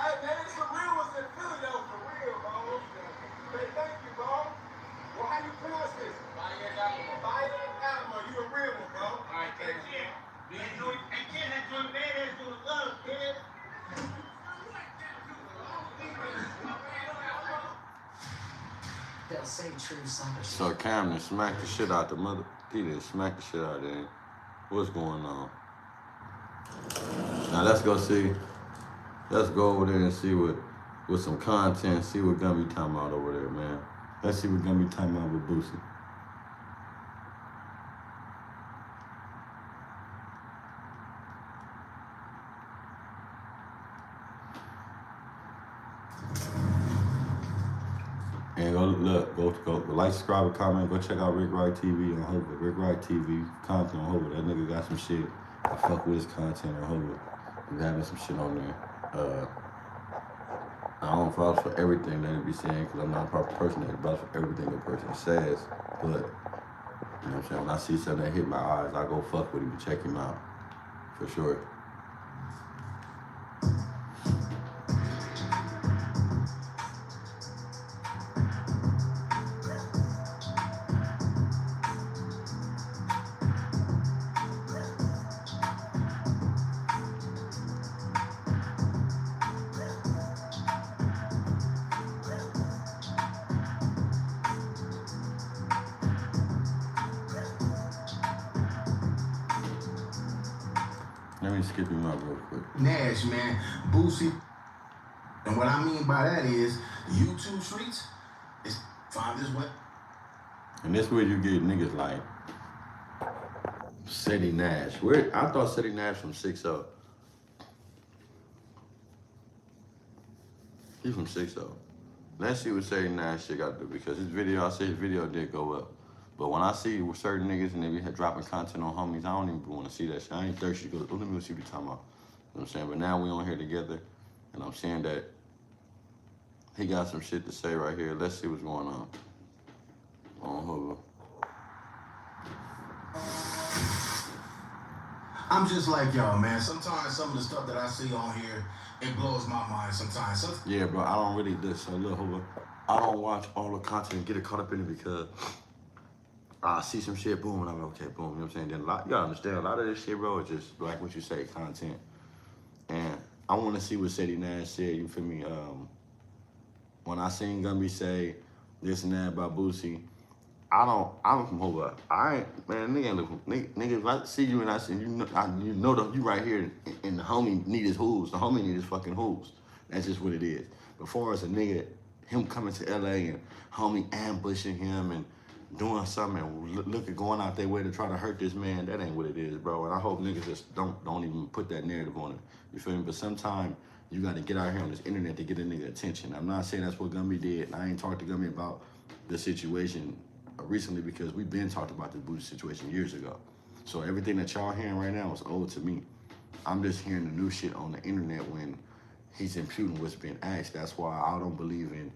Hey, man, it's some real ones in Philly, though, for real, bro. Say thank you, bro. Well, how you pronounce this? Fire Alamo. You a real one, bro. All right, thank you. Again, that's your man that's doing love, kid. They'll say true summer. So Cam done smacked the shit out the mother. He done smacked the shit out of him. What's going on? Now let's go see. Let's go over there and see with some content. See what gonna be talking about over there, man. Let's see what gonna be talking about with Boosie. And go look, go like, subscribe, comment, go check out Rick Wright TV on Hoover. Rick Wright TV, content on Hoover. That nigga got some shit. I fuck with his content on Hoover. He's having some shit on there. I don't vouch for everything that he be saying because I'm not a proper person that vouch for everything a person says. But, you know what I'm saying, when I see something that hit my eyes, I go fuck with him and check him out. For sure. Let me skip him up real quick. Nash, man, Boosie. And what I mean by that is YouTube streets is find this way. And this where you get niggas like Ceddy Nash. I thought Ceddy Nash from 6-0. He from 6-0. Let's see what Ceddy Nash shit got to do because his video, I say his video did go up. But when I see with certain niggas and they be dropping content on homies, I don't even want to see that shit. I ain't thirsty to go, let me see what you're talking about. You know what I'm saying? But now we on here together, and I'm saying that he got some shit to say right here. Let's see what's going on Hoover. I'm just like y'all, man. Sometimes some of the stuff that I see on here, it blows my mind sometimes. Yeah, bro, I don't really so look, Hoover, I don't watch all the content and get it caught up in it because I see some shit, boom, and I'm like, okay, boom, you know what I'm saying? Then you gotta understand, a lot of this shit, bro, is just like what you say, content. And I wanna see what Ceddy Nash said, you feel me? When I seen Gumby say this and that about Boosie, I'm from Hoover. I ain't, man, nigga ain't look, nigga, if I see you and I see you, you right here and the homie need his hooves. The homie need his fucking hooves. That's just what it is. But far as a nigga, him coming to LA and homie ambushing him and doing something and going out their way to try to hurt this man, that ain't what it is, bro. And I hope niggas just don't even put that narrative on it. You feel me? But sometimes you gotta get out here on this internet to get a nigga attention. I'm not saying that's what Gumby did. I ain't talked to Gumby about the situation recently because we've been talking about this Boosie situation years ago. So everything that y'all hearing right now is old to me. I'm just hearing the new shit on the internet when he's imputing what's been asked. That's why I don't believe in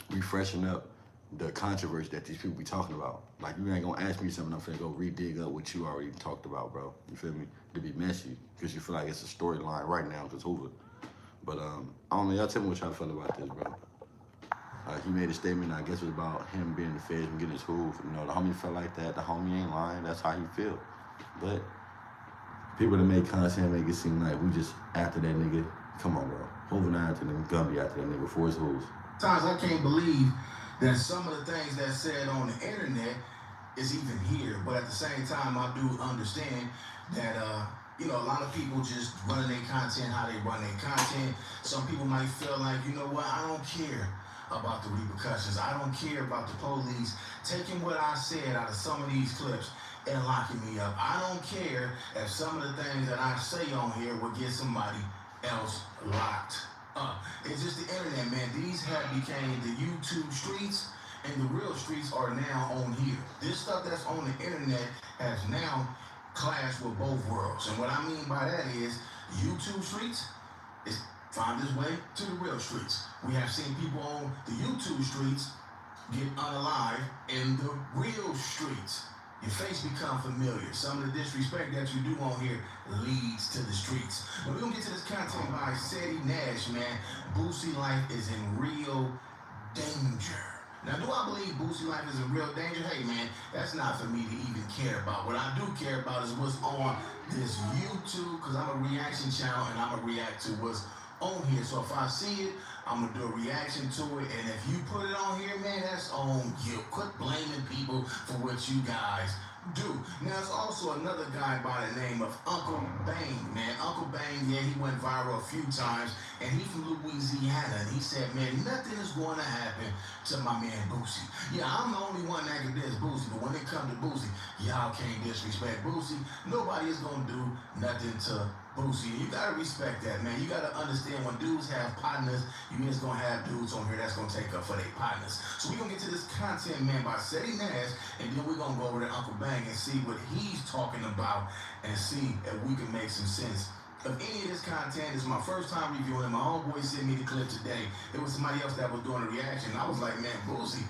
refreshing up the controversy that these people be talking about. Like, you ain't gonna ask me something, I'm finna go re-dig up what you already talked about, bro. You feel me? To be messy, because you feel like it's a storyline right now, because Hoover. But I don't know, y'all tell me what y'all feel about this, bro. He made a statement, I guess it was about him being in the feds and getting his hoof. You know, the homie felt like that. The homie ain't lying. That's how he feel. But people that make content make it seem like we just after that nigga. Come on, bro. Hoover not after them. Gonna be after that nigga for his hooves. Sometimes I can't believe that some of the things that's said on the internet is even here. But at the same time, I do understand that, you know, a lot of people just running their content how they run their content. Some people might feel like, you know what, I don't care about the repercussions. I don't care about the police taking what I said out of some of these clips and locking me up. I don't care if some of the things that I say on here will get somebody else locked up. It's just the internet, man. These have became the YouTube streets, and the real streets are now on here. This stuff that's on the internet has now clashed with both worlds. And what I mean by that is YouTube streets is found its way to the real streets. We have seen people on the YouTube streets get unalived in the real streets. Your face become familiar. Some of the disrespect that you do on here leads to the streets. But we're gonna get to this content by Seti Nash, man. Boosie life is in real danger. Now, do I believe Boosie life is in real danger? Hey, man, that's not for me to even care about. What I do care about is what's on this YouTube, because I'm a reaction channel and I'm gonna react to what's on here. So if I see it, I'm gonna do a reaction to it, and if you put it on here, man, that's on you. Quit blaming people for what you guys do. Now, there's also another guy by the name of Uncle Bang, man. Uncle Bang, yeah, he went viral a few times, and he's from Louisiana, and he said, man, nothing is going to happen to my man Boosie. Yeah, I'm the only one that can diss Boosie, but when it comes to Boosie, y'all can't disrespect Boosie. Nobody is going to do nothing to Boosie. You gotta respect that, man. You gotta understand when dudes have partners, you just gonna have dudes on here that's gonna take up for their partners. So we're gonna get to this content, man, by Seti Nash, and then we're gonna go over to Uncle Bang and see what he's talking about and see if we can make some sense of any of this content. It's my first time reviewing it. My homeboy sent me the clip today. It was somebody else that was doing a reaction. I was like, man, Boosie.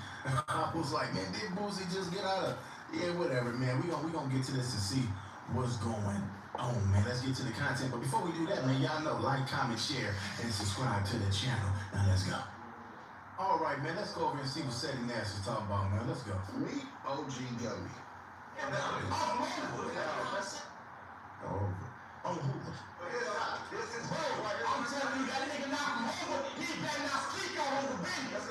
I was like, man, did Boosie just get out of? Yeah, whatever, man. We gonna get to this and see what's going on, man. Let's get to the content. But before we do that, man, y'all know, like, comment, share, and subscribe to the channel. Now let's go. All right, man, let's go over and see what Seti Nash is talking about, man. Let's go. Meet OG Gummy. On Hoover. I'm telling you, that nigga not from Hoover. He better not speak on Hoover business.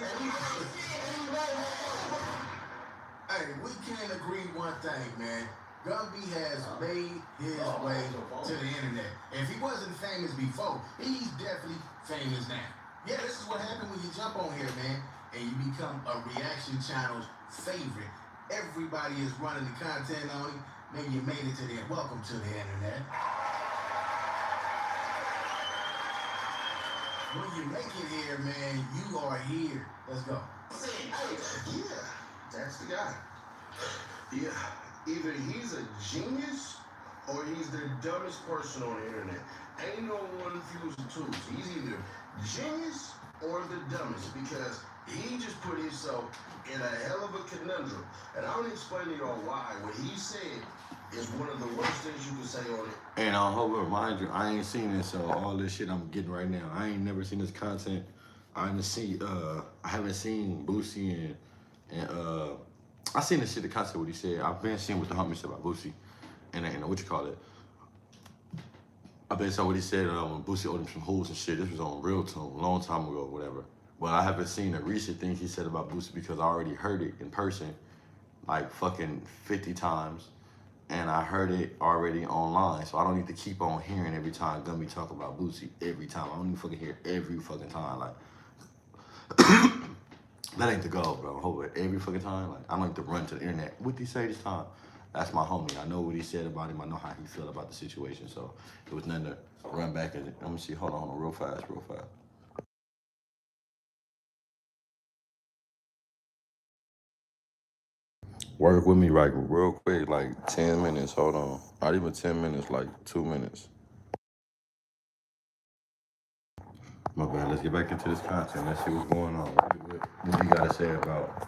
Hey, we can't agree one thing, man. Gumby has made his way to the internet. If he wasn't famous before, he's definitely famous now. Yeah, this is what happens when you jump on here, man, and you become a reaction channel's favorite. Everybody is running the content on it. Maybe you made it to the welcome to the internet. When you make it here, man, you are here. Let's go. Yeah, that's the guy. Yeah, either he's a genius or he's the dumbest person on the internet. Ain't no one fuse the two. He's either genius or the dumbest, because he just put himself in a hell of a conundrum. And I'm gonna explain to y'all why. What he said is one of the worst things you can say on it. And I hope to remind you, I ain't seen it, so all this shit I'm getting right now, I ain't never seen this content. I haven't seen Boosie and I seen this shit, the concept what he said. I've been seeing what the homie said about Boosie and what you call it. I've been seeing what he said when Boosie owed him some hoes and shit. This was on Real Tune, a long time ago, whatever. But I haven't seen the recent things he said about Boosie because I already heard it in person like fucking 50 times. And I heard it already online, so I don't need to keep on hearing every time Gumby talk about Boosie every time. I don't even fucking hear every fucking time. Like, that ain't the goal, bro. Hold it, every fucking time. Like, I don't need to run to the internet. What did he say this time? That's my homie. I know what he said about him. I know how he feel about the situation. So it was nothing to run back and let me see. Hold on, real fast. Work with me like real quick, like 10 minutes. Hold on. Not even 10 minutes, like 2 minutes. My bad. Let's get back into this content. Let's see what's going on. What you gotta say about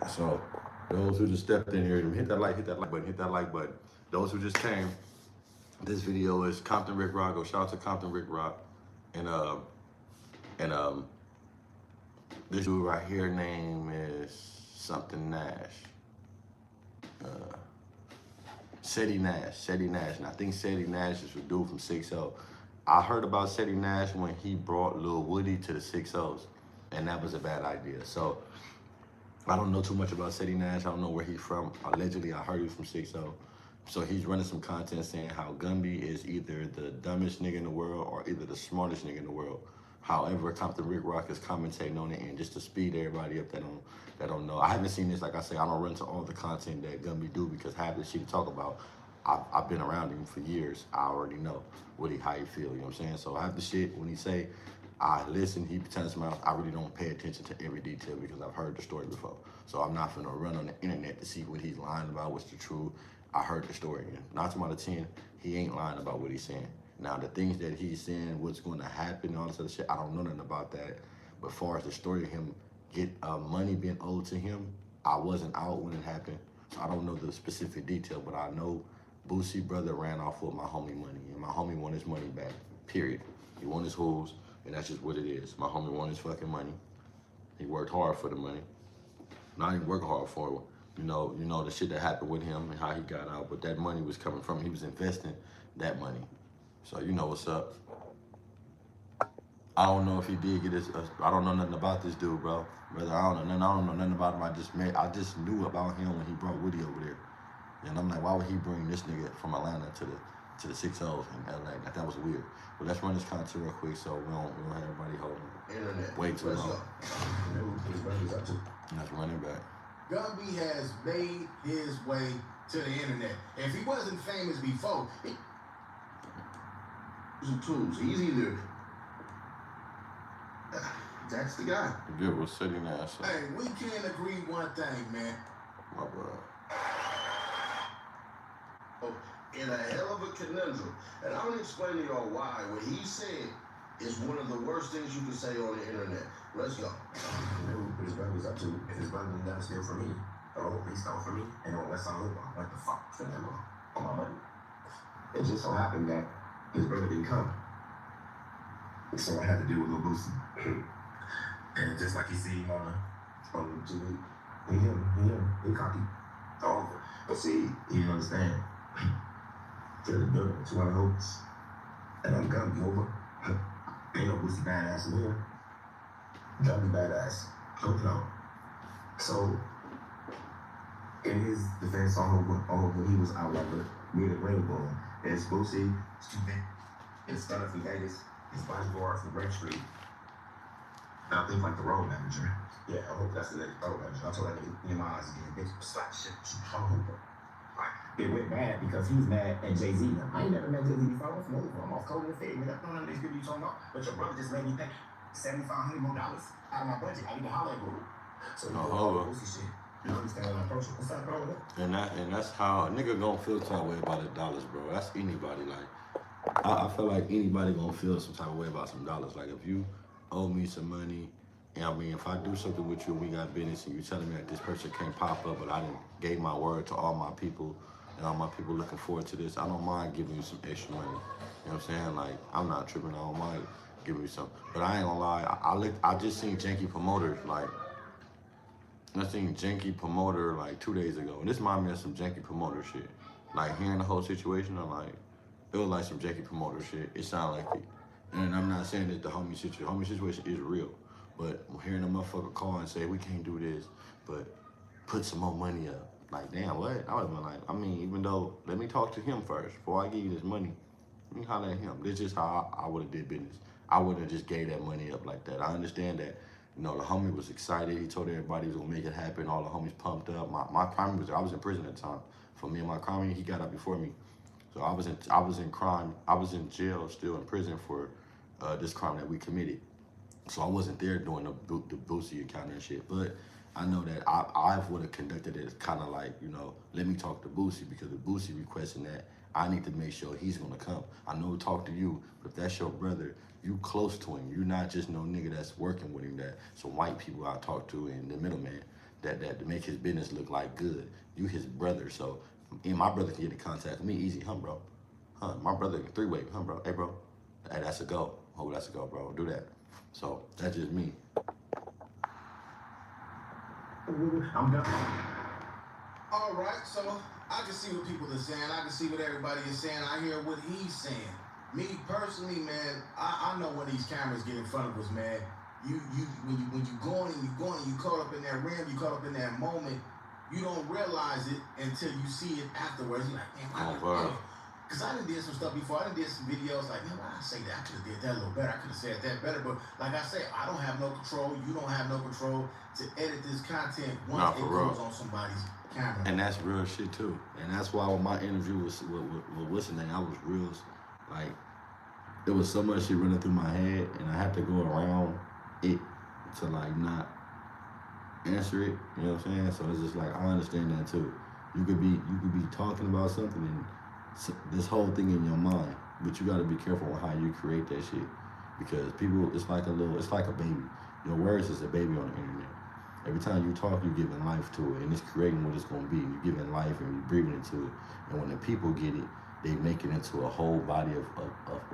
so those who just stepped in here, hit that like button, hit that like button. Those who just came, this video is Compton Rick Rock. Go shout out to Compton Rick Rock. And this dude right here name is something Nash. Seti Nash. And I think Seti Nash is a dude from 6-0. I heard about Seti Nash when he brought Lil Woody to the 6-0s, and that was a bad idea. So I don't know too much about Seti Nash. I don't know where he's from. Allegedly, I heard he was from 6-0. So he's running some content saying how Gumby is either the dumbest nigga in the world or either the smartest nigga in the world. However, Compton Rick Rock is commentating on it, and just to speed everybody up that don't know. I haven't seen this, like I say, I don't run to all the content that Gumby do because half the shit to talk about, I've been around him for years. I already know how he feel, you know what I'm saying? So half the shit, when he say, I listen, he turns his mouth, I really don't pay attention to every detail because I've heard the story before. So I'm not finna run on the internet to see what he's lying about, what's the truth. I heard the story. And 9 times out of 10, he ain't lying about what he's saying. Now, the things that he's saying, what's going to happen, and all this other shit, I don't know nothing about that. But as far as the story of him get money being owed to him, I wasn't out when it happened. So I don't know the specific detail, but I know Boosie brother ran off with my homie money, and my homie won his money back, period. He won his hooves, and that's just what it is. My homie won his fucking money. He worked hard for the money. Not even working hard for it. You know the shit that happened with him and how he got out, but that money was coming from, he was investing that money. So you know what's up. I don't know if he did get his, I don't know nothing about this dude, bro. Brother, I don't know nothing about him. I just knew about him when he brought Woody over there. And I'm like, why would he bring this nigga from Atlanta to the 6-0s in LA? That was weird. But let's run this content real quick so we don't have everybody holding. Internet. Wait too long. Let's run it back. Gumby has made his way to the internet. If he wasn't famous before, Some tools. He's either that's the guy. Good with Seti Nash. hey, we can't agree one thing, man. My bad. In a hell of a conundrum. And I'm gonna explain to y'all why. What he said is one of the worst things you can say on the internet. Let's go. What his brother was up to. If his brother never steal from me, or he stole from me, and on West Side Loop, what the fuck? For them on my money. It just so happened that his brother didn't come. So I had to deal with Lil Boosie. And just like you see him on TV, he cocky. All over. But see, he didn't understand. To the building, 200 hopes. And I'm Gumby over. Ain't no Boosie badass in here. Gumby badass. No. So, in his defense, when he was out like near the ring boom, it's Boosie, stupid, it's Stunner from Vegas, it's bodyguard from Red Street. And I think like the road manager. Yeah, I hope that's the next road manager. I told that nigga, your mind is getting bitch, slap shit, it went bad because he was mad at Jay-Z. I ain't never met Jay-Z before. I'm off cold in the fed. Nigga, none of these people you talking about. But your brother just made me think $7,500 more out of my budget. I need to holler at Google. So you know, shit. You understand what I'm approaching? What's up, bro? And that's how a nigga gonna feel some type of way about the dollars, bro. That's anybody. Like I feel like anybody gonna feel some type of way about some dollars. Like if you owe me some money, and I mean if I do something with you and we got business and you telling me that this person can't pop up, but I didn't gave my word to all my people. And all my people looking forward to this. I don't mind giving you some extra money. You know what I'm saying? Like, I'm not tripping. I don't mind giving you some. But I ain't gonna lie. I just seen Janky Promoter, like, I seen Janky Promoter, like, 2 days ago. And this reminded me of some Janky Promoter shit. Like, hearing the whole situation, I'm like, it was like some Janky Promoter shit. It sounded like it. And I'm not saying that the homie situation is real. But hearing a motherfucker call and say, we can't do this, but put some more money up. Like, damn, what? I would have been like, I mean, even though, let me talk to him first before I give you this money. Let me holler at him. This is just how I would have did business. I wouldn't have just gave that money up like that. I understand that, you know, the homie was excited. He told everybody he was going to make it happen. All the homies pumped up. My crime was, I was in prison at the time. For me and my crime, he got out before me. So I was in jail, still in prison for this crime that we committed. So I wasn't there doing the Boosie encounter and shit. But I know that I would have conducted it kind of like, you know, let me talk to Boosie, because if Boosie requesting that, I need to make sure he's gonna come. I know talk to you, but if that's your brother, you close to him. You're not just no nigga that's working with him, that some white people I talk to in the middleman that to make his business look like good. You his brother, so and my brother can get in contact with me easy, bro. My brother can three-way, bro. Hey, bro, hey, that's a go. Oh, that's a go, bro. Do that. So that's just me. I'm done. All right, so I can see what people are saying. I can see what everybody is saying. I hear what he's saying. Me personally, man, I know when these cameras get in front of us, man. When you going and you caught up in that rim, you caught up in that moment. You don't realize it until you see it afterwards. You're like, man, why? Because I done did some stuff before. I done did some videos like, man, why I say that? I could have did that a little better. I could have said that better. But like I said, I don't have no control. You don't have no control to edit this content once it goes on somebody's camera. And that's real shit too. And that's why when my interview with what's his name, I was real, like, there was so much shit running through my head, and I had to go around it to like not answer it. You know what I'm saying? So it's just like, I understand that too. You could be talking about something and this whole thing in your mind, but you got to be careful on how you create that shit, because people, it's like a baby. Your words is a baby on the internet. Every time you talk, you're giving life to it, and it's creating what it's gonna be. You're giving life and you're breathing into it. And when the people get it, they make it into a whole body of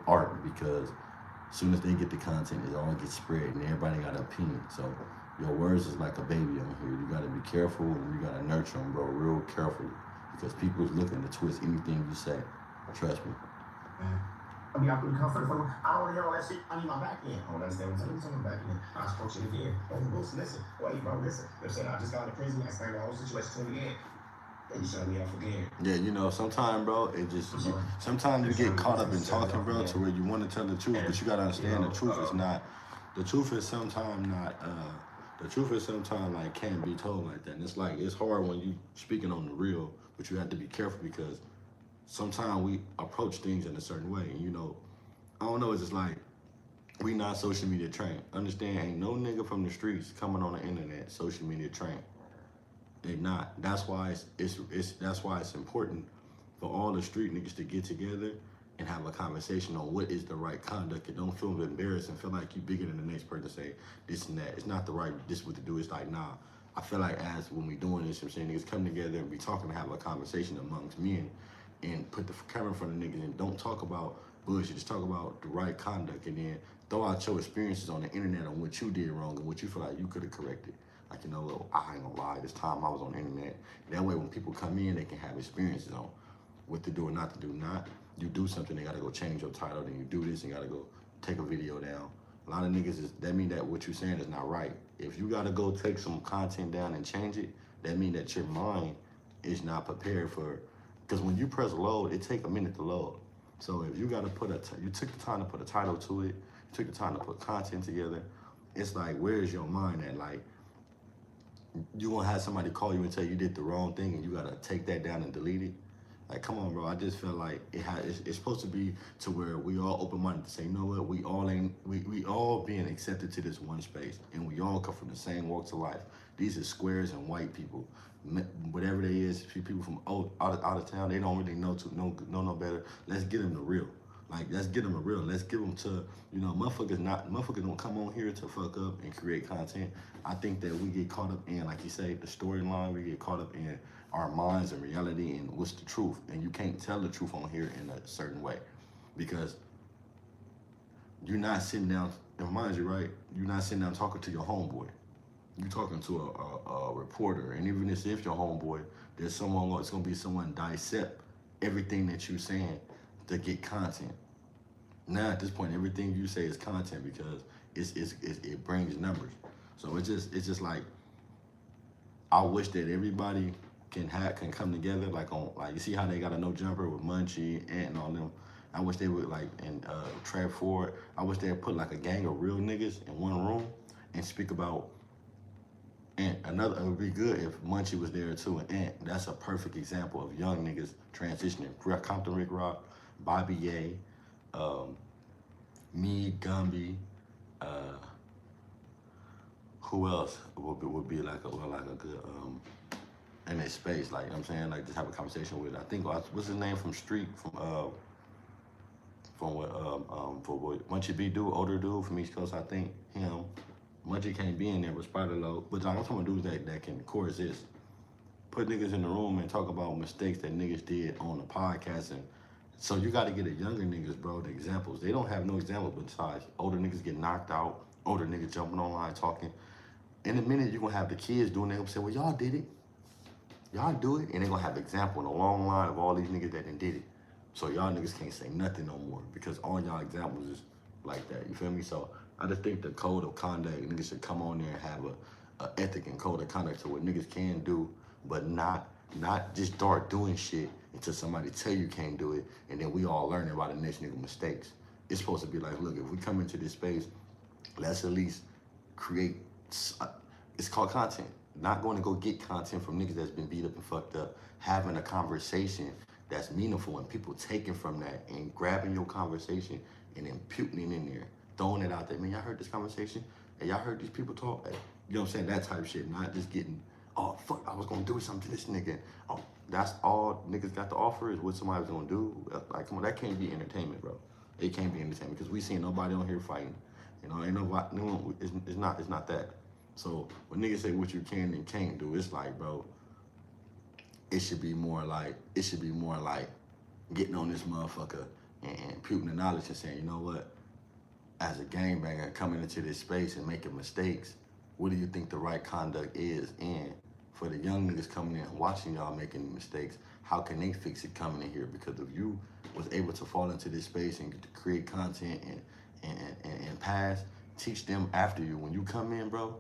art, because as soon as they get the content, it all gets spread and everybody got an opinion. So your words is like a baby on here. You gotta be careful, and you gotta nurture them, bro, real carefully, because people is looking to twist anything you say. Trust me. I mean, I put the comfort for them. I don't want to hear all that shit. I need my back end. I don't understand what I'm talking back end. I was coaching again. Oh, listen. Wait, bro, listen. They're saying I just got out of prison. I explained the whole situation to me again. And you shut me off again. Yeah, you know, sometimes, bro, it just, sometimes you get caught up in talking, bro, to where you want to tell the truth, but you got to understand the truth is not, the truth is sometimes not, the truth is sometimes like can't be told like that. And it's like, it's hard when you speaking on the real, but you have to be careful, because sometimes we approach things in a certain way. And you know, I don't know, it's just like, we not social media trained. Understand, ain't no nigga from the streets coming on the internet social media trained. They not. That's why that's why it's important for all the street niggas to get together and have a conversation on what is the right conduct, and don't feel embarrassed and feel like you bigger than the next person, say this and that. It's not the right, this is what to do. It's like, nah. I feel like as when we doing this, I'm saying, niggas come together and be talking and have a conversation amongst men, and put the camera in front of niggas and don't talk about bullshit. Just talk about the right conduct, and then throw out your experiences on the internet on what you did wrong and what you feel like you could have corrected. Like, you know, look, I ain't gonna lie, this time I was on the internet. That way when people come in, they can have experiences on what to do or not to do. Not you do something, they gotta go change your title, then you do this and gotta go take a video down. A lot of niggas, that mean that what you're saying is not right. If you gotta go take some content down and change it, that mean that your mind is not prepared for, because when you press load, it take a minute to load. So if you gotta you took the time to put a title to it, you took the time to put content together, it's like, where's your mind at? Like, you gonna have somebody call you and tell you did the wrong thing and you gotta take that down and delete it? Like, come on, bro. I just feel like it's supposed to be to where we all open-minded to say, you know what, we all being accepted to this one space, and we all come from the same walks of life. These are squares and white people. Whatever they is, people from out of town, they don't really know no better. Let's get them the real. Like, let's get them a real. Let's give them to, you know, motherfuckers don't come on here to fuck up and create content. I think that we get caught up in, like you say, the storyline. We get caught up in our minds and reality and what's the truth. And you can't tell the truth on here in a certain way, because you're not sitting down, it reminds you, right? You're not sitting down talking to your homeboy. You're talking to a reporter. And even if your homeboy, there's someone, it's gonna be someone dissect everything that you're saying to get content. Now at this point, everything you say is content, because it brings numbers. So it's just like, I wish that everybody can come together, like you see how they got a No Jumper with Munchie, Ant, and all them. I wish they would, like, and Trav Ford, I wish they would put like a gang of real niggas in one room and speak about Ant. It would be good if Munchie was there too, and Ant. That's a perfect example of young niggas transitioning. Compton Rick Rock, Bobby Ye, me, Gumby, who else would be like a good in this space, like, you know what I'm saying, like, just have a conversation with. I think what's his name from Street from what Munchie B dude, older dude from East Coast, I think him. Munchie can't be in there with Spider Low, but I'm talking about dudes that can coexist. Put niggas in the room and talk about mistakes that niggas did on the podcast, and so you got to get the younger niggas, bro, the examples. They don't have no examples besides older niggas get knocked out, older niggas jumping online talking. In a minute, you're gonna have the kids doing it and say, well, y'all did it. Y'all do it, and they're gonna have an example in a long line of all these niggas that done did it. So y'all niggas can't say nothing no more because all y'all examples is like that. You feel me? So I just think the code of conduct, niggas should come on there and have a ethic and code of conduct to what niggas can do, but not just start doing shit until somebody tell you can't do it, and then we all learning about the next nigga mistakes. It's supposed to be like, look, if we come into this space, let's at least create, it's called content. Not going to go get content from niggas that's been beat up and fucked up, having a conversation that's meaningful and people taking from that and grabbing your conversation and imputing it in there, throwing it out there. Man, y'all heard this conversation? And y'all heard these people talk? Hey, you know what I'm saying? That type of shit, not just getting, oh, fuck, I was gonna do something to this nigga. Oh, that's all niggas got to offer is what somebody's gonna do. Like, come on, that can't be entertainment, bro. It can't be entertainment because we seen nobody on here fighting. You know, ain't nobody, no, it's not that. So when niggas say what you can and can't do, it's like, bro, it should be more like getting on this motherfucker and puting the knowledge and saying, you know what, as a gangbanger coming into this space and making mistakes, what do you think the right conduct is? And for the young niggas coming in and watching y'all making mistakes, how can they fix it coming in here? Because if you was able to fall into this space and get to create content and pass, teach them after you. When you come in, bro,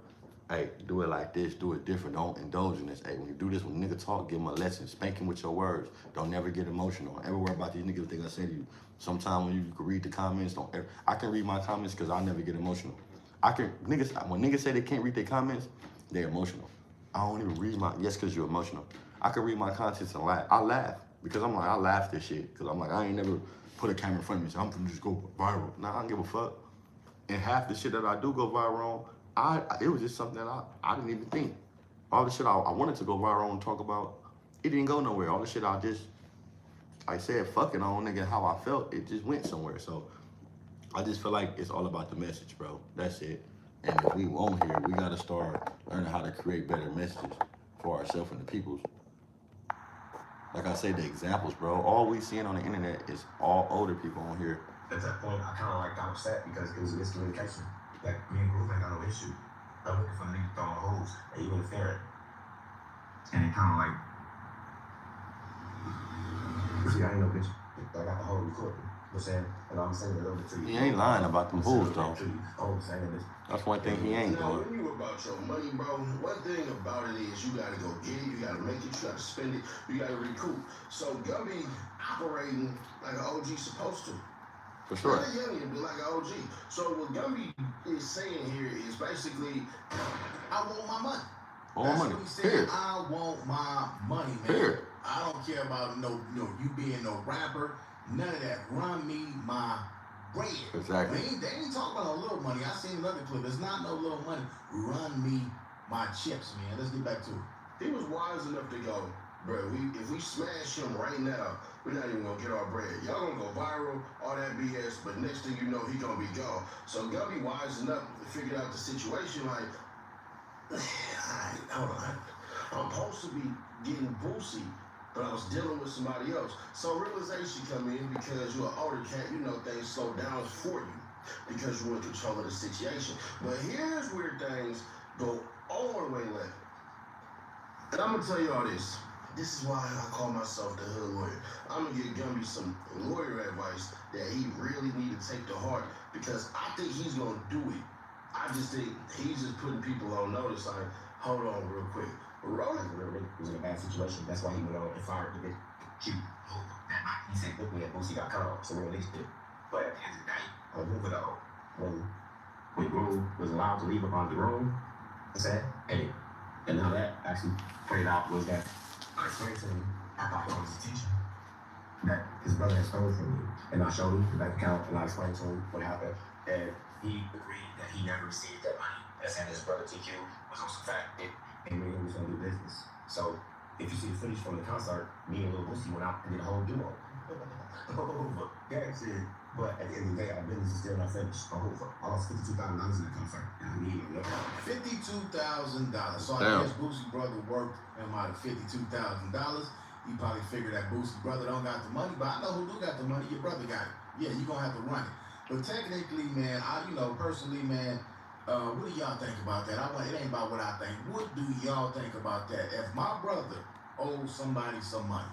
hey, do it like this, do it different, don't indulge in this. Hey, when you do this, when nigga talk, give him a lesson, spank him with your words. Don't never get emotional. Don't ever worry about these niggas think I say to you. Sometimes when you can read the comments, I can read my comments because I never get emotional. When niggas say they can't read their comments, they're emotional. I don't even read yes, because you're emotional. I can read my contents and laugh. I laugh because I'm like, I laugh this shit because I'm like, I ain't never put a camera in front of me and say, I'm gonna just go viral. Nah, I don't give a fuck. And half the shit that I do go viral on, it was just something that I didn't even think. All the shit I wanted to go viral and talk about, it didn't go nowhere. All the shit I said fucking on, nigga, how I felt, it just went somewhere. So I just feel like it's all about the message, bro. That's it. And if we on here, we gotta start learning how to create better messages for ourselves and the peoples. Like I say, the examples, bro. All we seeing on the internet is all older people on here. At that point, I kind of like got upset because it was a miscommunication. Like, me and Groove ain't got no issue. I'm looking for the nigga throwing hoes and you interfering. And it kind of like, see, I ain't no bitch. I got the whole recording. You know what I'm saying? And I'm saying it over to you. He ain't lying about them fools, though. Oh, saying this. That's one thing he ain't Now, doing. when you about your money, bro, one thing about it is you gotta go get it, you gotta make it, you gotta spend it, you gotta recoup. So Gumby operating like an OG supposed to. For sure. Not a youngin', but like an OG. So what Gumby is saying here is basically, I want my money. All That's money. what he said. Period. I want my money, man. Period. I don't care about no you being no rapper, none of that. Run me my bread. Exactly. They ain't talking about no little money. I seen another clip. It's not no little money. Run me my chips, man. Let's get back to it. he was wise enough to go, bro, if we smash him right now, we're not even gonna get our bread. Y'all gonna go viral, all that BS, but next thing you know, he gonna be gone. So Gumby wise enough to figure out the situation like, hold on, I'm supposed to be getting boosie, but I was dealing with somebody else. So realization come in because you're an older cat, you know things slow down for you because you're in control of the situation. But here's where things go all the way left. And I'm gonna tell you all this. This is why I call myself the hood lawyer. I'm gonna give Gumby some lawyer advice that he really need to take to heart because I think he's gonna do it. I just think he's just putting people on notice like, hold on real quick. Rolling was in a bad situation. That's why he went on and fired the bitch. Cute. He said, look, me and Boosie got cut off, so we released it. But at the end of the day, on Move It All, when Groove was allowed to leave up on the room, I said, hey, and now that actually played out was that I explained to him, I thought it was attention that his brother had stolen from me. And I showed him the bank account and I explained to him what happened. And he agreed that he never received that money. As and his brother TQ was on some fact. And we was gonna do business. So if you see the footage from the concert, me and Lil Boosie went out and did a whole duo. Over. Yeah, shit. But at the end of the day, our business is still not finished. Over. I lost $52,000 in that concert. And I need it. $52,000. So Damn. I guess Boosie brother worked him out of $52,000. He probably figured that Boosie brother don't got the money, but I know who do got the money. Your brother got it. Yeah, you gonna have to run it. But technically, man, personally, man, what do y'all think about that? It ain't about what I think. What do y'all think about that? If my brother owes somebody some money,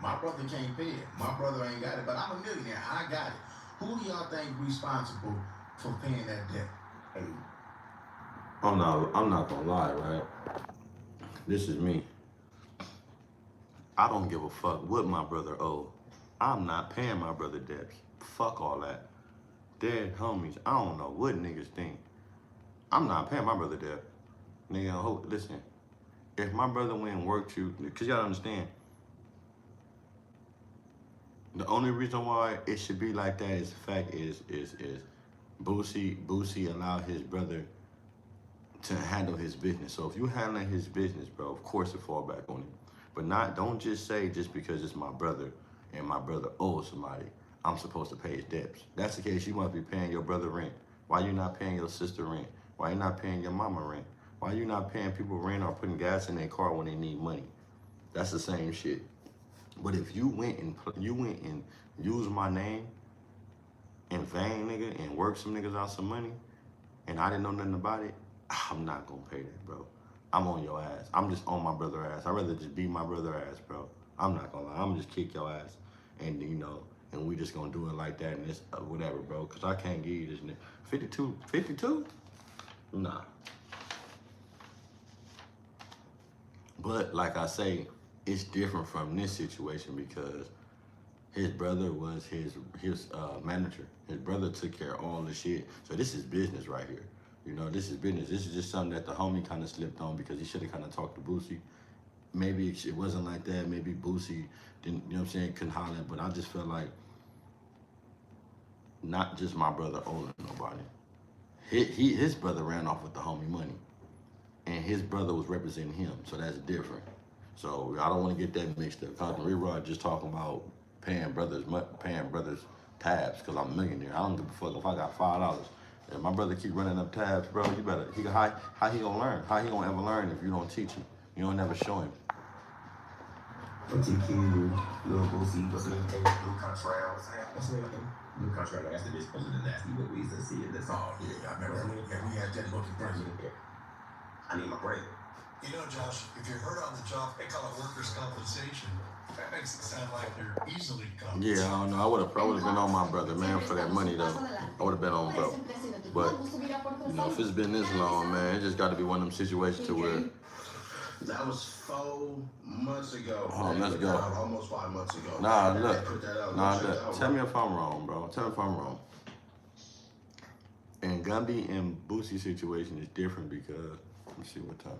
my brother can't pay it. My brother ain't got it, but I'm a millionaire. I got it. Who do y'all think responsible for paying that debt? Hey, I'm not gonna lie, right? This is me. I don't give a fuck what my brother owe. I'm not paying my brother debts. Fuck all that. Dead homies, I don't know what niggas think. I'm not paying my brother debt. Nigga, listen. If my brother went and worked you, cause y'all understand, the only reason why it should be like that is the fact is Boosie allowed his brother to handle his business. So if you handling his business, bro, of course it fall back on him. But don't just say just because it's my brother and my brother owes somebody, I'm supposed to pay his debts. That's the case, you must be paying your brother rent. Why you not paying your sister rent? Why you not paying your mama rent? Why you not paying people rent or putting gas in their car when they need money? That's the same shit. But if you went and used my name in vain, nigga, and worked some niggas out some money, and I didn't know nothing about it, I'm not gonna pay that, bro. I'm on your ass. I'm just on my brother ass. I'd rather just beat my brother ass, bro. I'm not gonna lie. I'm gonna just kick your ass, and and we just gonna do it like that, and it's whatever, bro. Cause I can't give you this nigga 52. Nah. But like I say, it's different from this situation because his brother was his manager. His brother took care of all the shit. So this is business right here. This is business. This is just something that the homie kind of slipped on because he should have kind of talked to Boosie. Maybe it wasn't like that. Maybe Boosie didn't, couldn't holler. But I just feel like not just my brother owing nobody. His brother ran off with the homie money. And his brother was representing him. So that's different. So I don't want to get that mixed up. Cause Rod just talking about paying brothers tabs because I'm a millionaire. I don't give a fuck if I got $5. If my brother keep running up tabs, bro, you better. How he gonna learn? How he gonna ever learn if you don't teach him? You don't never show him. TQ, Lil Boosie, what's the name? Blue Contrail. What's the name? Blue Contrail. That's the bitch posted the nasty but we used to see it. That's all. Yeah, I remember. Yeah, we had that book in prison. I need my break. You know, Josh, if you're hurt on the job, they call it workers' compensation. That makes it sound like you're easily compensated. Yeah, I don't know. I would have been on my brother, man, for that money though. I would have been on bro. But if it's been this long, man, it just got to be one of them situations to where. That was 4 months ago. Oh, let's go. Almost 5 months ago. Nah, look. Tell me if I'm wrong, bro. Tell me if I'm wrong. And Gumby and Boosie situation is different because, let me see what time.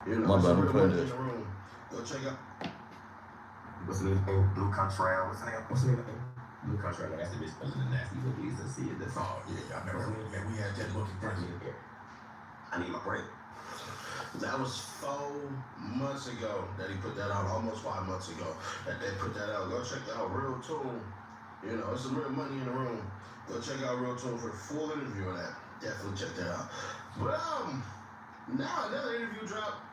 You know, My it's bad, some I'm real playing money in this. the room. Go check out. What's the name? Blue Contrail. What's the name? What's the name? Blue Contrail. That's the bitch other than nasty cookies and see it. That's all. Oh, yeah, I remember that we had that book in That's person. it. I need my break. That was 4 months ago that he put that out, almost 5 months ago that they put that out. Go check that out, Real Tune. You know, it's some real money in the room. Go check out Real Tune for the full interview of that. Definitely check that out. But now another interview dropped,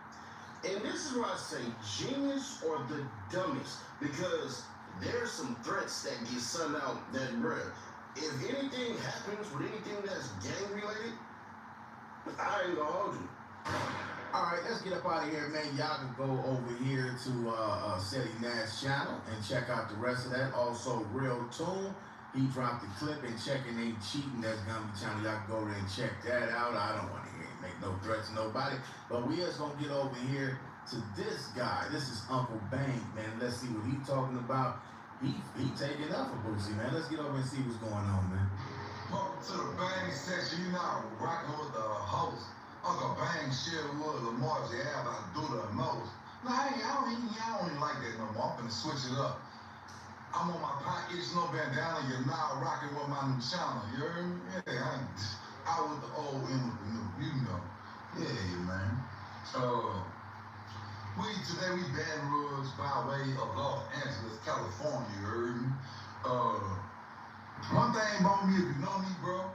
and this is where I say genius or the dumbest, because there's some threats that get sent out that, bruh, if anything happens with anything that's gang related, I ain't gonna hold you. All right, let's get up out of here, man. Y'all can go over here to Seti Nash channel and check out the rest of that. Also, Real Tune, he dropped the clip and checking ain't cheating. That's Gumby channel. Y'all can go over there and check that out. I don't want to hear him make no threats to nobody, but we just gonna get over here to this guy. This is Uncle Bang, man. Let's see what he's talking about. He taking up for Boosie, man. Let's get over and see what's going on, man. Welcome to the Bang section. You know, rocking with the host. Uncle Bang shit with Lamar J. I do the most. No, I don't even like that no more. I'm finna switch it up. I'm on my pockets, no bandana. You're now rocking with my new channel. You heard me? Yeah, out with the old in with the new. You know. Yeah, man. Today we Baton Rouge by way of Los Angeles, California. You heard me? One thing about me, if you know me, bro,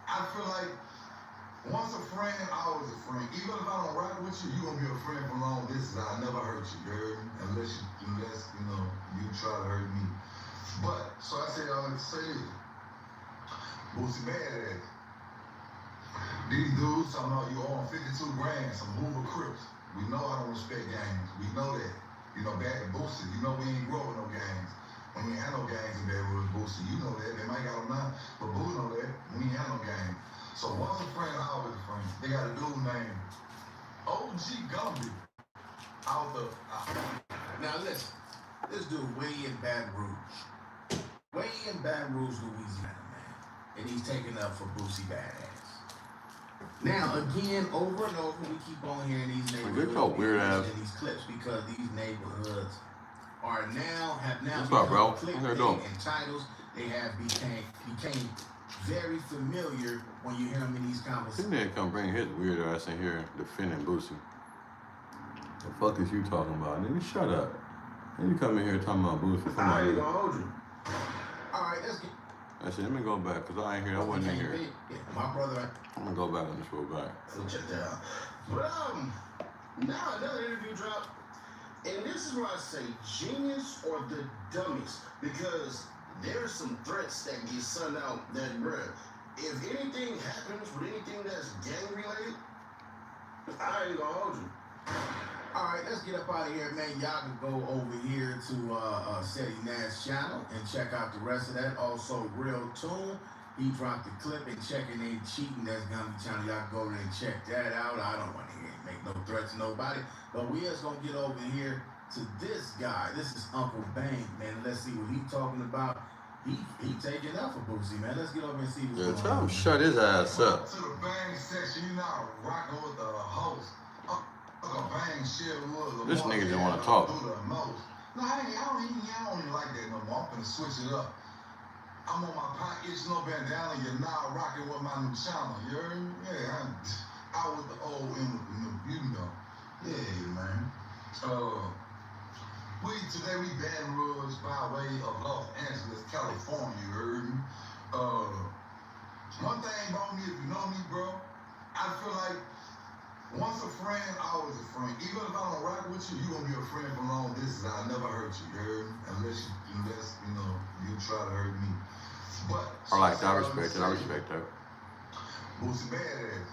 I feel like once a friend, always a friend. Even if I don't rock with you, you gonna be a friend for long distance. I never hurt you, you heard me? Unless you know, you try to hurt me. But, so I say all that to say this. Boosie badass. These dudes talking about you on 52 grand, some Hoover Crips. We know I don't respect gangs. We know that. You know, back in Boosie, you know we ain't grow with no gangs. When we ain't had no gangs in Baton Rouge, Boosie, you know that. They might got them now, but Boo know that. We ain't had no gangs. So once a friend, always a friend. They got a dude named OG Gumby out the. Now listen, this dude way in Baton Rouge. Way in Baton Rouge, Louisiana, man. And he's taking up for Boosie Badass. Now, again, over and over, we keep on hearing these neighborhoods in these clips because these neighborhoods have now What's up, bro? become What you doing? and titles. They have became very familiar when you hear them in these This conversations. nigga come bring his weird ass in here defending Boosie. The fuck is you talking about? Nigga, shut up. And you come in here talking about Boosie. I ain't gonna hold you. All right, let's get. I said, let me go back, because I ain't here. I wasn't in here. Yeah, my brother. I'm going to go back on this real back. So check that out. But now another interview dropped, and this is where I say genius or the dumbest, because there's some threats that get sent out that, bruh, if anything happens with anything that's gang related, I ain't gonna hold you. All right, let's get up out of here, man. Y'all can go over here to Seti Nash channel and check out the rest of that. Also, Real Tune, he dropped the clip and checking ain't cheating. That's Gumby channel. Y'all can go over there and check that out. I don't want to hear him make no threats to nobody, but we just gonna get over here to this guy. This is Uncle Bang, man. Let's see what he's talking about. He taking up for Boosie, man. Let's get over and see what's going on. Tell him shut his ass up. To the Bang section, you know, rocking with the host. Bang shit with This nigga just want to talk. Do the most. No, I don't even like that no more. I'm finna switch it up. I'm on my pockets, no bandana. You're now rocking with my new channel. You heard me? Yeah, I'm out with the old in with the new. You know. Yeah, man. Today we Baton Rouge by way of Los Angeles, California. You heard me? One thing about me, if you know me, bro, I feel like once a friend, always a friend. Even if I don't rock with you, you gonna be a friend for long distance. I never hurt you, you heard me? Unless you know, you try to hurt me. But I like that. I respect it. I respect that. Boosie badass.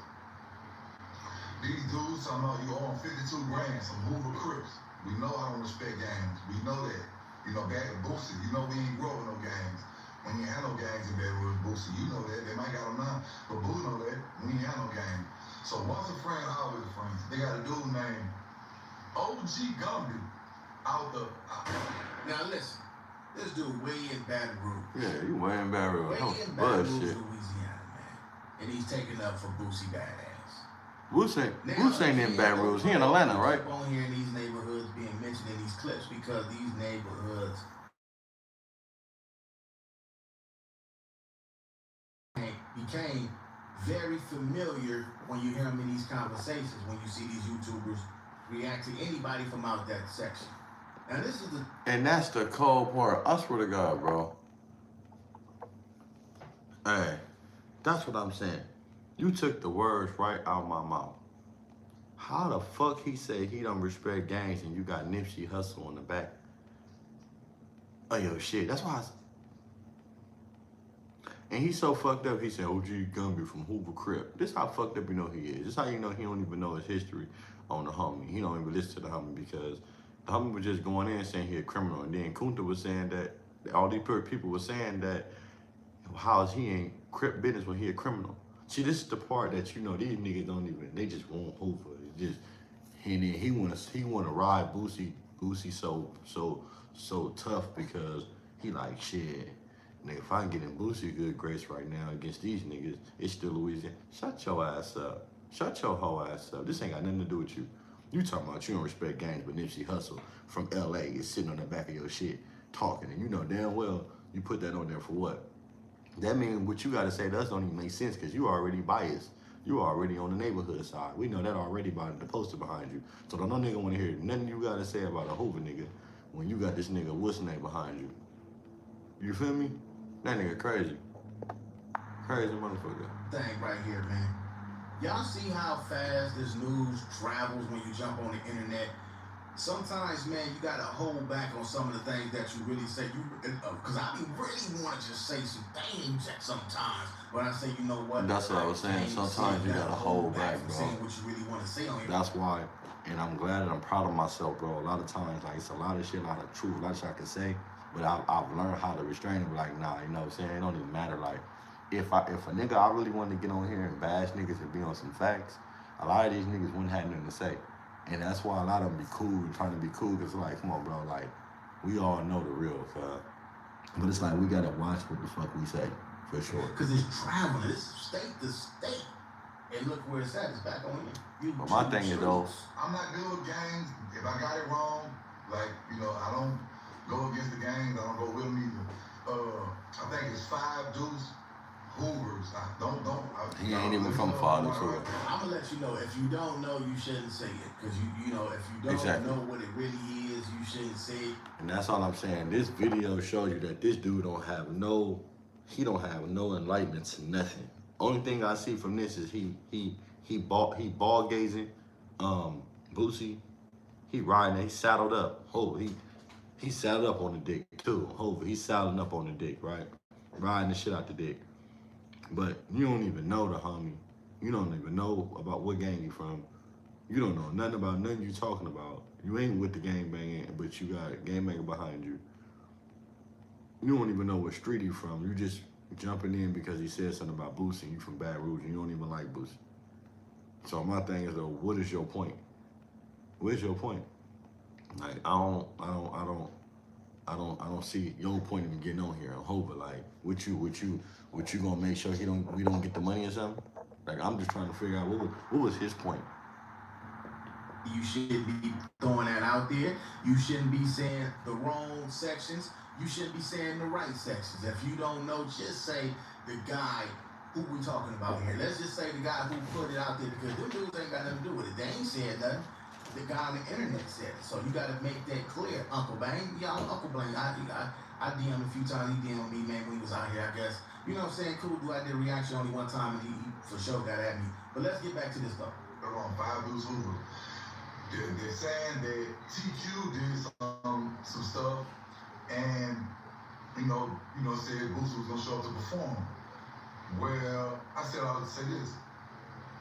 These dudes talking about you on 52 grand, some Hoover Crips. We know I don't respect gangs. We know that. You know, back in Boosie, you know we ain't grow with no gangs. When you ain't had no gangs in Baton Rouge, Boosie, you know that. They might got them now, but Boo know that. We ain't had no gangs. So once a friend, always a friend. They got a dude named OG Gumby out the. Now listen, this dude way in Baton Rouge. Yeah, you way in Baton Rouge. Way in Baton Rouge, Louisiana, man. And he's taking up for Boosie Badass. Boosie ain't in again, Baton Rouge. He in Atlanta, right? keep on hearing these neighborhoods being mentioned in these clips because these neighborhoods became very familiar when you hear them in these conversations, when you see these YouTubers react to anybody from out that section. Now this is the And that's the cold part. I swear to God, bro. Hey, that's what I'm saying. You took the words right out of my mouth. How the fuck he said he don't respect gangs and you got Nipsey Hussle on the back of your shit? That's why and he's so fucked up, he said, OG Gumby from Hoover Crip. This how fucked up you know he is. This how you know he don't even know his history on the homie. He don't even listen to the homie because the homie was just going in saying he a criminal. And then Kunta was saying that, all these people were saying that, how is he ain't Crip business when he a criminal? See, this is the part that you know these niggas don't even, they just want Hoover. It's just, and then he wanna ride Boosie so tough because he like, shit, nigga, if I can get in Boosie good grace right now against these niggas, it's still Louisiana. Shut your ass up. Shut your whole ass up. This ain't got nothing to do with you. You talking about you don't respect gangs, but Nipsey Hussle from LA is sitting on the back of your shit talking, and you know damn well you put that on there for what? That means what you gotta say to us don't even make sense because you already biased. You already on the neighborhood side. We know that already by the poster behind you. So don't no nigga wanna hear nothing you gotta say about a Hoover nigga when you got this nigga what's name behind you. You feel me? That nigga crazy. Crazy motherfucker. thing right here, man. Y'all see how fast this news travels when you jump on the internet? Sometimes, man, you gotta hold back on some of the things that you really say. Because I really want to just say some things at sometimes. But I say, you know what? That's what I was saying. Sometimes you gotta hold back, from bro. saying what you really want to say on here. That's why, and I'm glad and I'm proud of myself, bro. A lot of times, like, it's a lot of shit, a lot of truth, a lot of shit I can say, but I've learned how to restrain it. Like, nah, you know what I'm saying? It don't even matter. Like, if a nigga I really wanted to get on here and bash niggas and be on some facts, a lot of these niggas wouldn't have nothing to say. And that's why a lot of them be cool, trying to be cool, because like, come on, bro, like, we all know the real, but it's like, we gotta watch what the fuck we say, for sure. Because it's traveling, it's state to state. And look where it's at, it's back on you. But my thing is, though, I'm not good with gangs. If I got it wrong, like, you know, I don't go against the gangs, I don't go with them either. I think it's 5 Deuce Hoovers. He ain't even from Father, too. I'm gonna let you know, if you don't know, you shouldn't say it. Because you know, if you don't know what it really is, you shouldn't say it. And that's all I'm saying. This video shows you that this dude don't have no enlightenment to nothing. Only thing I see from this is he ball gazing, Boosie, he riding, he saddled up. He saddled up on the dick too. He's saddling up on the dick, right? Riding the shit out the dick. But you don't even know the homie. You don't even know about what gang you from. You don't know nothing about nothing you talking about. You ain't with the gang banging, but you got a gang banger behind you. You don't even know what street he from. You just jumping in because he said something about Boosie and you from Baton Rouge and you don't even like Boosie. So my thing is though, what is your point? Where's your point? Like I don't see your point in getting on here on Hoover. Like what you gonna make sure we don't get the money or something? Like I'm just trying to figure out what was his point. You shouldn't be throwing that out there. You shouldn't be saying the wrong sections. You shouldn't be saying the right sections. If you don't know, just say the guy who we talking about here. Let's just say the guy who put it out there because them dudes ain't got nothing to do with it. They ain't said nothing. The guy on the internet said it. So you got to make that clear. Uncle Bang, y'all, Uncle Bang, I DM'd a few times. He DM'd me, man, when he was out here, I guess. You know what I'm saying? Cool, I did a reaction only one time, and he for sure got at me. But let's get back to this, though. Around 5 Deuce Hoover. They're saying that TQ did some stuff, and you know, said Boosie was gonna show up to perform. Well, I said I would say this: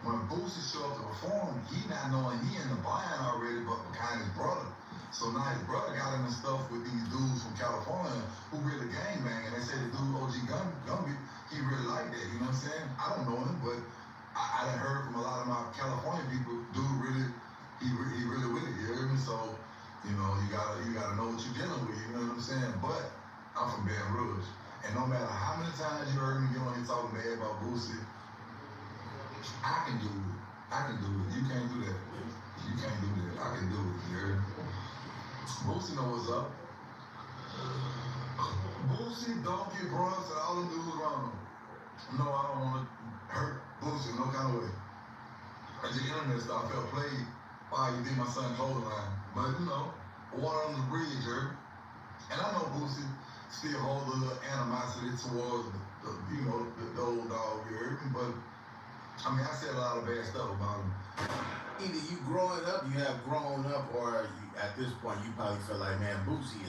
when Boosie show up to perform, he not knowing he in the blind already, but behind his brother. So now his brother got him in stuff with these dudes from California who really gangbang, and they say the dude OG Gumby, he really like that. You know what I'm saying? I don't know him, but I done heard from a lot of my California people, dude really. He really with it, you hear me? So, you know, you gotta know what you're dealing with, you know what I'm saying? But I'm from Baton Rouge, and no matter how many times you heard me get on here talking bad about Boosie, I can do it. I can do it. You can't do that. You can't do that. I can do it, you heard? Boosie know what's up. Boosie, Donkey, Bronx, and all them dudes around him. No, I don't want to hurt Boosie in no kind of way. I just internet stuff, I felt played. Why you did my son clothing line. But, you know, water on the bridge, you heard? And I know Boosie still hold a little animosity towards the old dog, you heard? But, I mean, I said a lot of bad stuff about him. Either you growing up, you have grown up, or at this point, you probably feel like, man, Boosie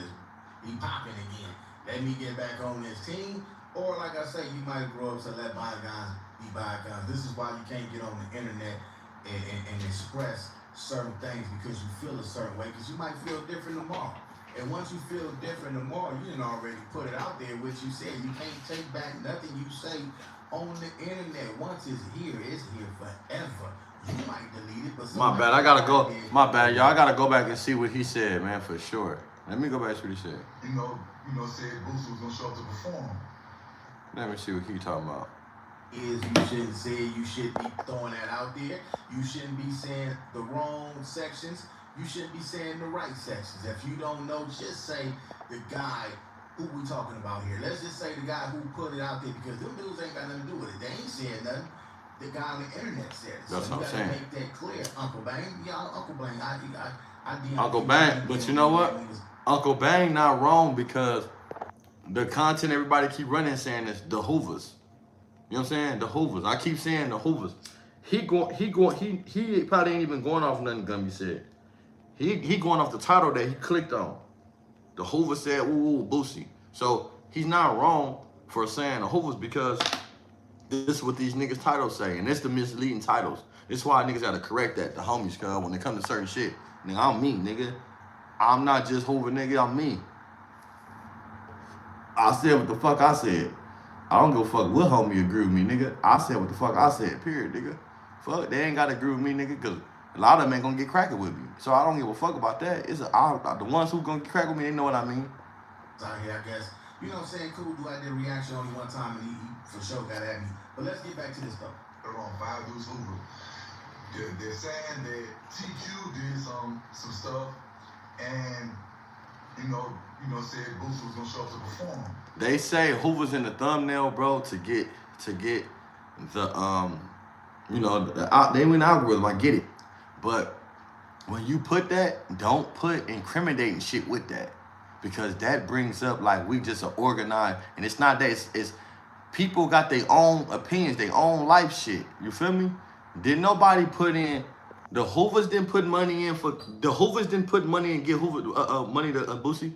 he popping again. Let me get back on this team. Or, like I say, you might grow up to let bygones be bygones. This is why you can't get on the internet and express certain things because you feel a certain way, because you might feel different tomorrow. And once you feel different tomorrow, you didn't already put it out there, which you said. You can't take back nothing you say on the internet. Once it's here forever. You might delete it, but my bad, I gotta go. My bad, y'all. I gotta go back and see what he said, man, for sure. Let me go back to what he said. You know, said Boosie was gonna show up to perform. Let me see what he talking about. You shouldn't say, you should be throwing that out there. You shouldn't be saying the wrong sections. You shouldn't be saying the right sections. If you don't know, just say the guy who we talking about here. Let's just say the guy who put it out there, because them dudes ain't got nothing to do with it. They ain't saying nothing. The guy on the internet said it. That's so what I'm saying. Make that clear. Uncle Bang, y'all, Uncle Bang, Uncle Bang, but you know what? Uncle Bang not wrong, because the content everybody keep running saying is the Hoovers. You know what I'm saying? The Hoovers. I keep saying the Hoovers. He probably ain't even going off nothing Gumby said. He going off the title that he clicked on. The Hoover said, ooh, Boosie. So he's not wrong for saying the Hoovers, because this is what these niggas titles say, and it's the misleading titles. This is why niggas gotta correct that, the homies, cuz when it comes to certain shit. Nigga, I'm me, nigga. I'm not just Hoover, nigga, I'm me. I said what the fuck I said. I don't give a fuck what homie agree with me, nigga. I said what the fuck I said, period, nigga. Fuck, they ain't gotta agree with me, nigga, because a lot of them ain't gonna get cracking with me. So I don't give a fuck about that. The ones who gonna get cracking with me, they know what I mean. Out here, I guess. You know what I'm saying? Cool, do I did a reaction only one time, and he for sure got at me. But let's get back to this stuff. Around 5 dudes Hoover. They're saying that TQ did some stuff, and said Boosie was gonna show up to perform. They say Hoover's in the thumbnail, bro, to get the they went algorithm. I get it, but when you put that, don't put incriminating shit with that, because that brings up like we just are organized, and it's not that. It's people got their own opinions, their own life shit. You feel me? Did nobody put in? The Hoovers didn't put money in for the Hoovers didn't put money and give Hoover money to Boosie.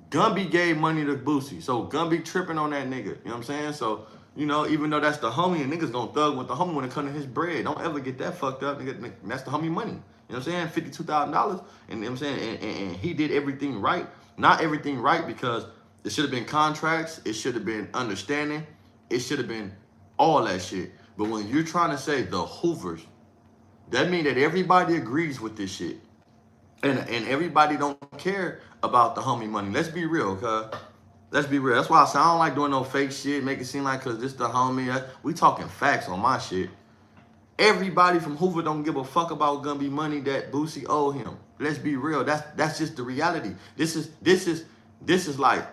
Gumby gave money to Boosie, so Gumby tripping on that nigga. You know what I'm saying? So even though that's the homie, and niggas gonna thug with the homie when it comes to his bread. Don't ever get that fucked up, nigga. That's the homie money. You know what I'm saying? $52,000, and you know what I'm saying, and he did everything right. Not everything right, because it should have been contracts. It should have been understanding. It should have been all that shit. But when you're trying to say the Hoovers, that means that everybody agrees with this shit. And everybody don't care about the homie money. Let's be real, cuz. Let's be real. That's why I say I don't like doing no fake shit, make it seem like because this the homie. We talking facts on my shit. Everybody from Hoover don't give a fuck about Gumby money that Boosie owe him. Let's be real. That's just the reality. This is like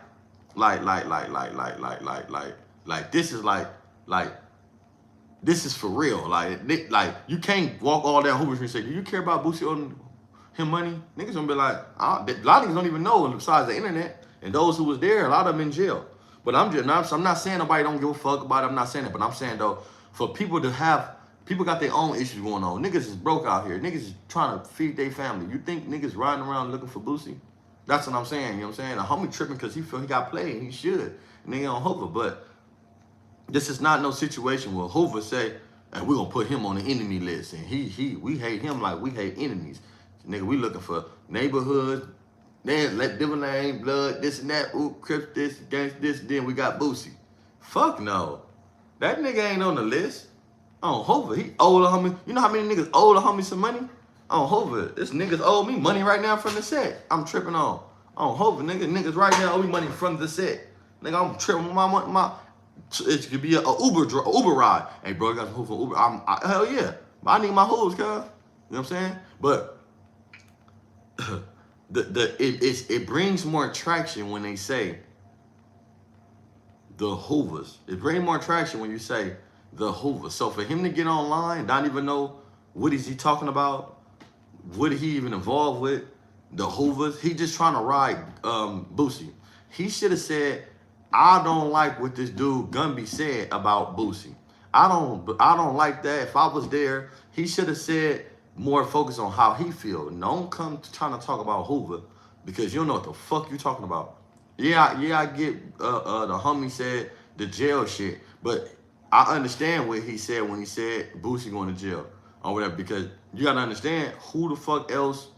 this is for real. Like you can't walk all down Hoover Street and say, do you care about Boosie owing him money? Niggas gonna be like, a lot of niggas don't even know besides the internet. And those who was there, a lot of them in jail. But I'm not saying nobody don't give a fuck about it. I'm not saying it. But I'm saying though, for people to have, people got their own issues going on. Niggas is broke out here. Niggas is trying to feed their family. You think niggas riding around looking for Boosie? That's what I'm saying. You know what I'm saying? A homie tripping because he feel he got played. He should. Nigga on Hoover. But this is not no situation where Hoover say, and we're gonna put him on the enemy list. And we hate him like we hate enemies. Nigga, we looking for neighborhoods. Then let different name, blood, this and that, ooh, Crips, this, against this, then we got Boosie. Fuck no. That nigga ain't on the list. On Hoover, he owe the homie. You know how many niggas owe the homie some money? On Hoover, this niggas owe me money right now from the set. I'm tripping on Hoover, niggas right now owe me money from the set. Nigga, I'm tripping my it could be a Uber ride. Hey bro, you got some Hoover Uber? Hell yeah. But I need my hooves, cuz. You know what I'm saying? But it brings more traction when they say the Hoovers. It brings more traction when you say the Hoovers. So for him to get online, not even know what is he talking about, what he even involved with, the Hoovers, he just trying to ride Boosie. He should have said, I don't like what this dude Gumby said about Boosie. I don't like that. If I was there, he should have said more focus on how he feel. Don't come trying to talk about Hoover because you don't know what the fuck you talking about. Yeah, I get the homie said the jail shit, but I understand what he said when he said Boosie going to jail or whatever, because you gotta understand who the fuck else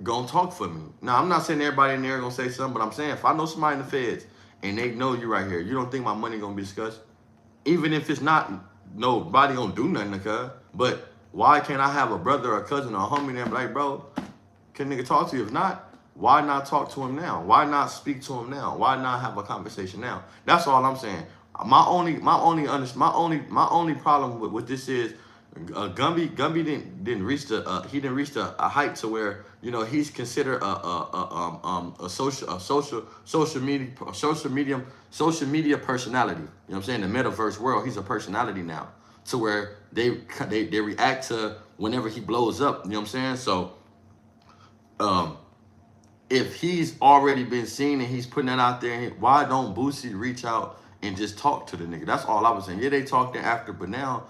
gonna talk for me. Now, I'm not saying everybody in there gonna say something, but I'm saying if I know somebody in the feds and they know you right here, you don't think my money gonna be discussed? Even if it's not, nobody gonna do nothing, cuz. But why can't I have a brother or a cousin or a homie there and be like, bro, can nigga talk to you? If not, why not talk to him now? Why not speak to him now? Why not have a conversation now? That's all I'm saying. My only problem with this is Gumby didn't reach the a height to where, you know, he's considered a social media personality. You know what I'm saying? The metaverse world, he's a personality now, to where they react to whenever he blows up. You know what I'm saying? So if he's already been seen and he's putting that out there, why don't Boosie reach out and just talk to the nigga? That's all I was saying. Yeah, they talked there after, but now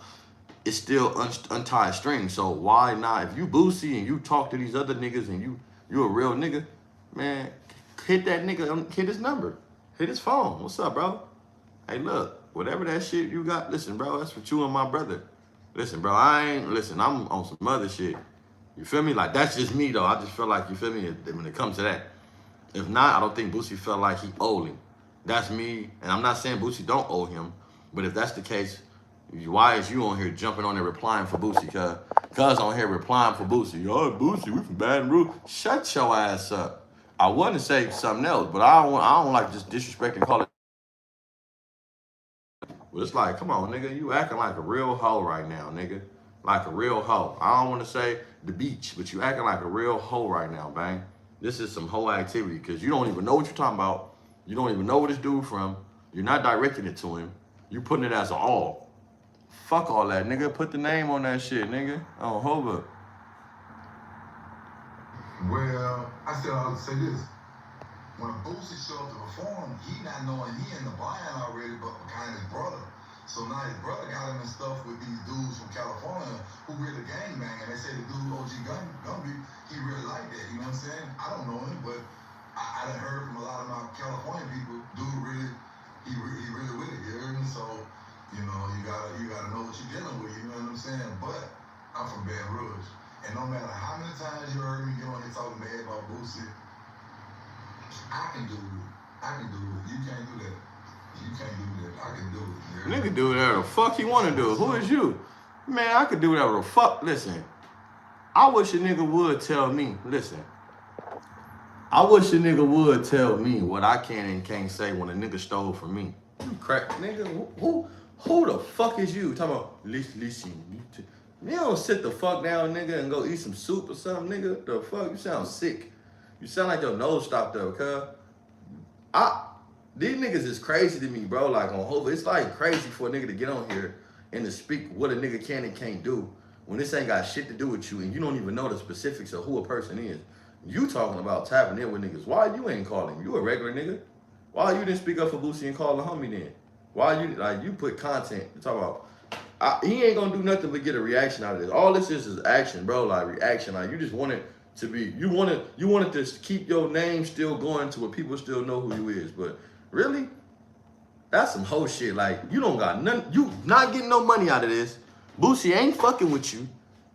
it's still untied strings. So why not? If you Boosie and you talk to these other niggas and you a real nigga, man, hit that nigga, hit his number, hit his phone. What's up, bro? Hey, look, whatever that shit you got, listen, bro, that's what you and my brother. Listen, bro, I'm on some other shit. You feel me? Like, that's just me, though. I just feel like, you feel me, when it comes to that. If not, I don't think Boosie felt like he owed him. That's me, and I'm not saying Boosie don't owe him, but if that's the case, why is you on here jumping on there replying for Boosie? Cuz on here replying for Boosie. Yo, Boosie, we from Baton Rouge. Shut your ass up. I want to say something else, but I don't like just disrespecting, call it. But it's like, come on, nigga, you acting like a real hoe right now, nigga. Like a real hoe. I don't want to say the beach, but you acting like a real hoe right now, bang. This is some hoe activity, because you don't even know what you're talking about. You don't even know where this dude from. You're not directing it to him. You putting it as an all. Fuck all that, nigga. Put the name on that shit, nigga. On Hova. Well, I still have to say this. When Boosie showed up to perform, he not knowing he in the blind already, but behind his brother. So now his brother got him in stuff with these dudes from California who really gangbang, and they say the dude OG Gumby, he really like that. You know what I'm saying? I don't know him, but I done heard from a lot of my California people, dude really, he really with it. You hear me? So, you know, you gotta know what you're dealing with. You know what I'm saying? But I'm from Baton Rouge, and no matter how many times you heard me get on here talking bad about Boosie, I can do it. You can't do that. You can't do that. I can do it. Nigga do whatever the fuck he want to do. Who is you? Man, I could do whatever the fuck. Listen, I wish a nigga would tell me. Listen, I wish a nigga would tell me what I can and can't say when a nigga stole from me. You crack, nigga. Who the fuck is you? Talking about, listen. You don't sit the fuck down, nigga, and go eat some soup or something, nigga. The fuck? You sound sick. You sound like your nose stopped up, cuz. These niggas is crazy to me, bro. Like on Hova, it's like crazy for a nigga to get on here and to speak what a nigga can and can't do when this ain't got shit to do with you and you don't even know the specifics of who a person is. You talking about tapping in with niggas. Why you ain't calling? You a regular nigga. Why you didn't speak up for Boosie and call the homie then? Why you, like, you put content to talk about? He ain't gonna do nothing but get a reaction out of this. All this is action, bro. Like reaction. Like you just want it to be. You wanted to keep your name still going to where people still know who you is. But really, that's some hoe shit. Like you don't got nothing. You not getting no money out of this. Boosie ain't fucking with you.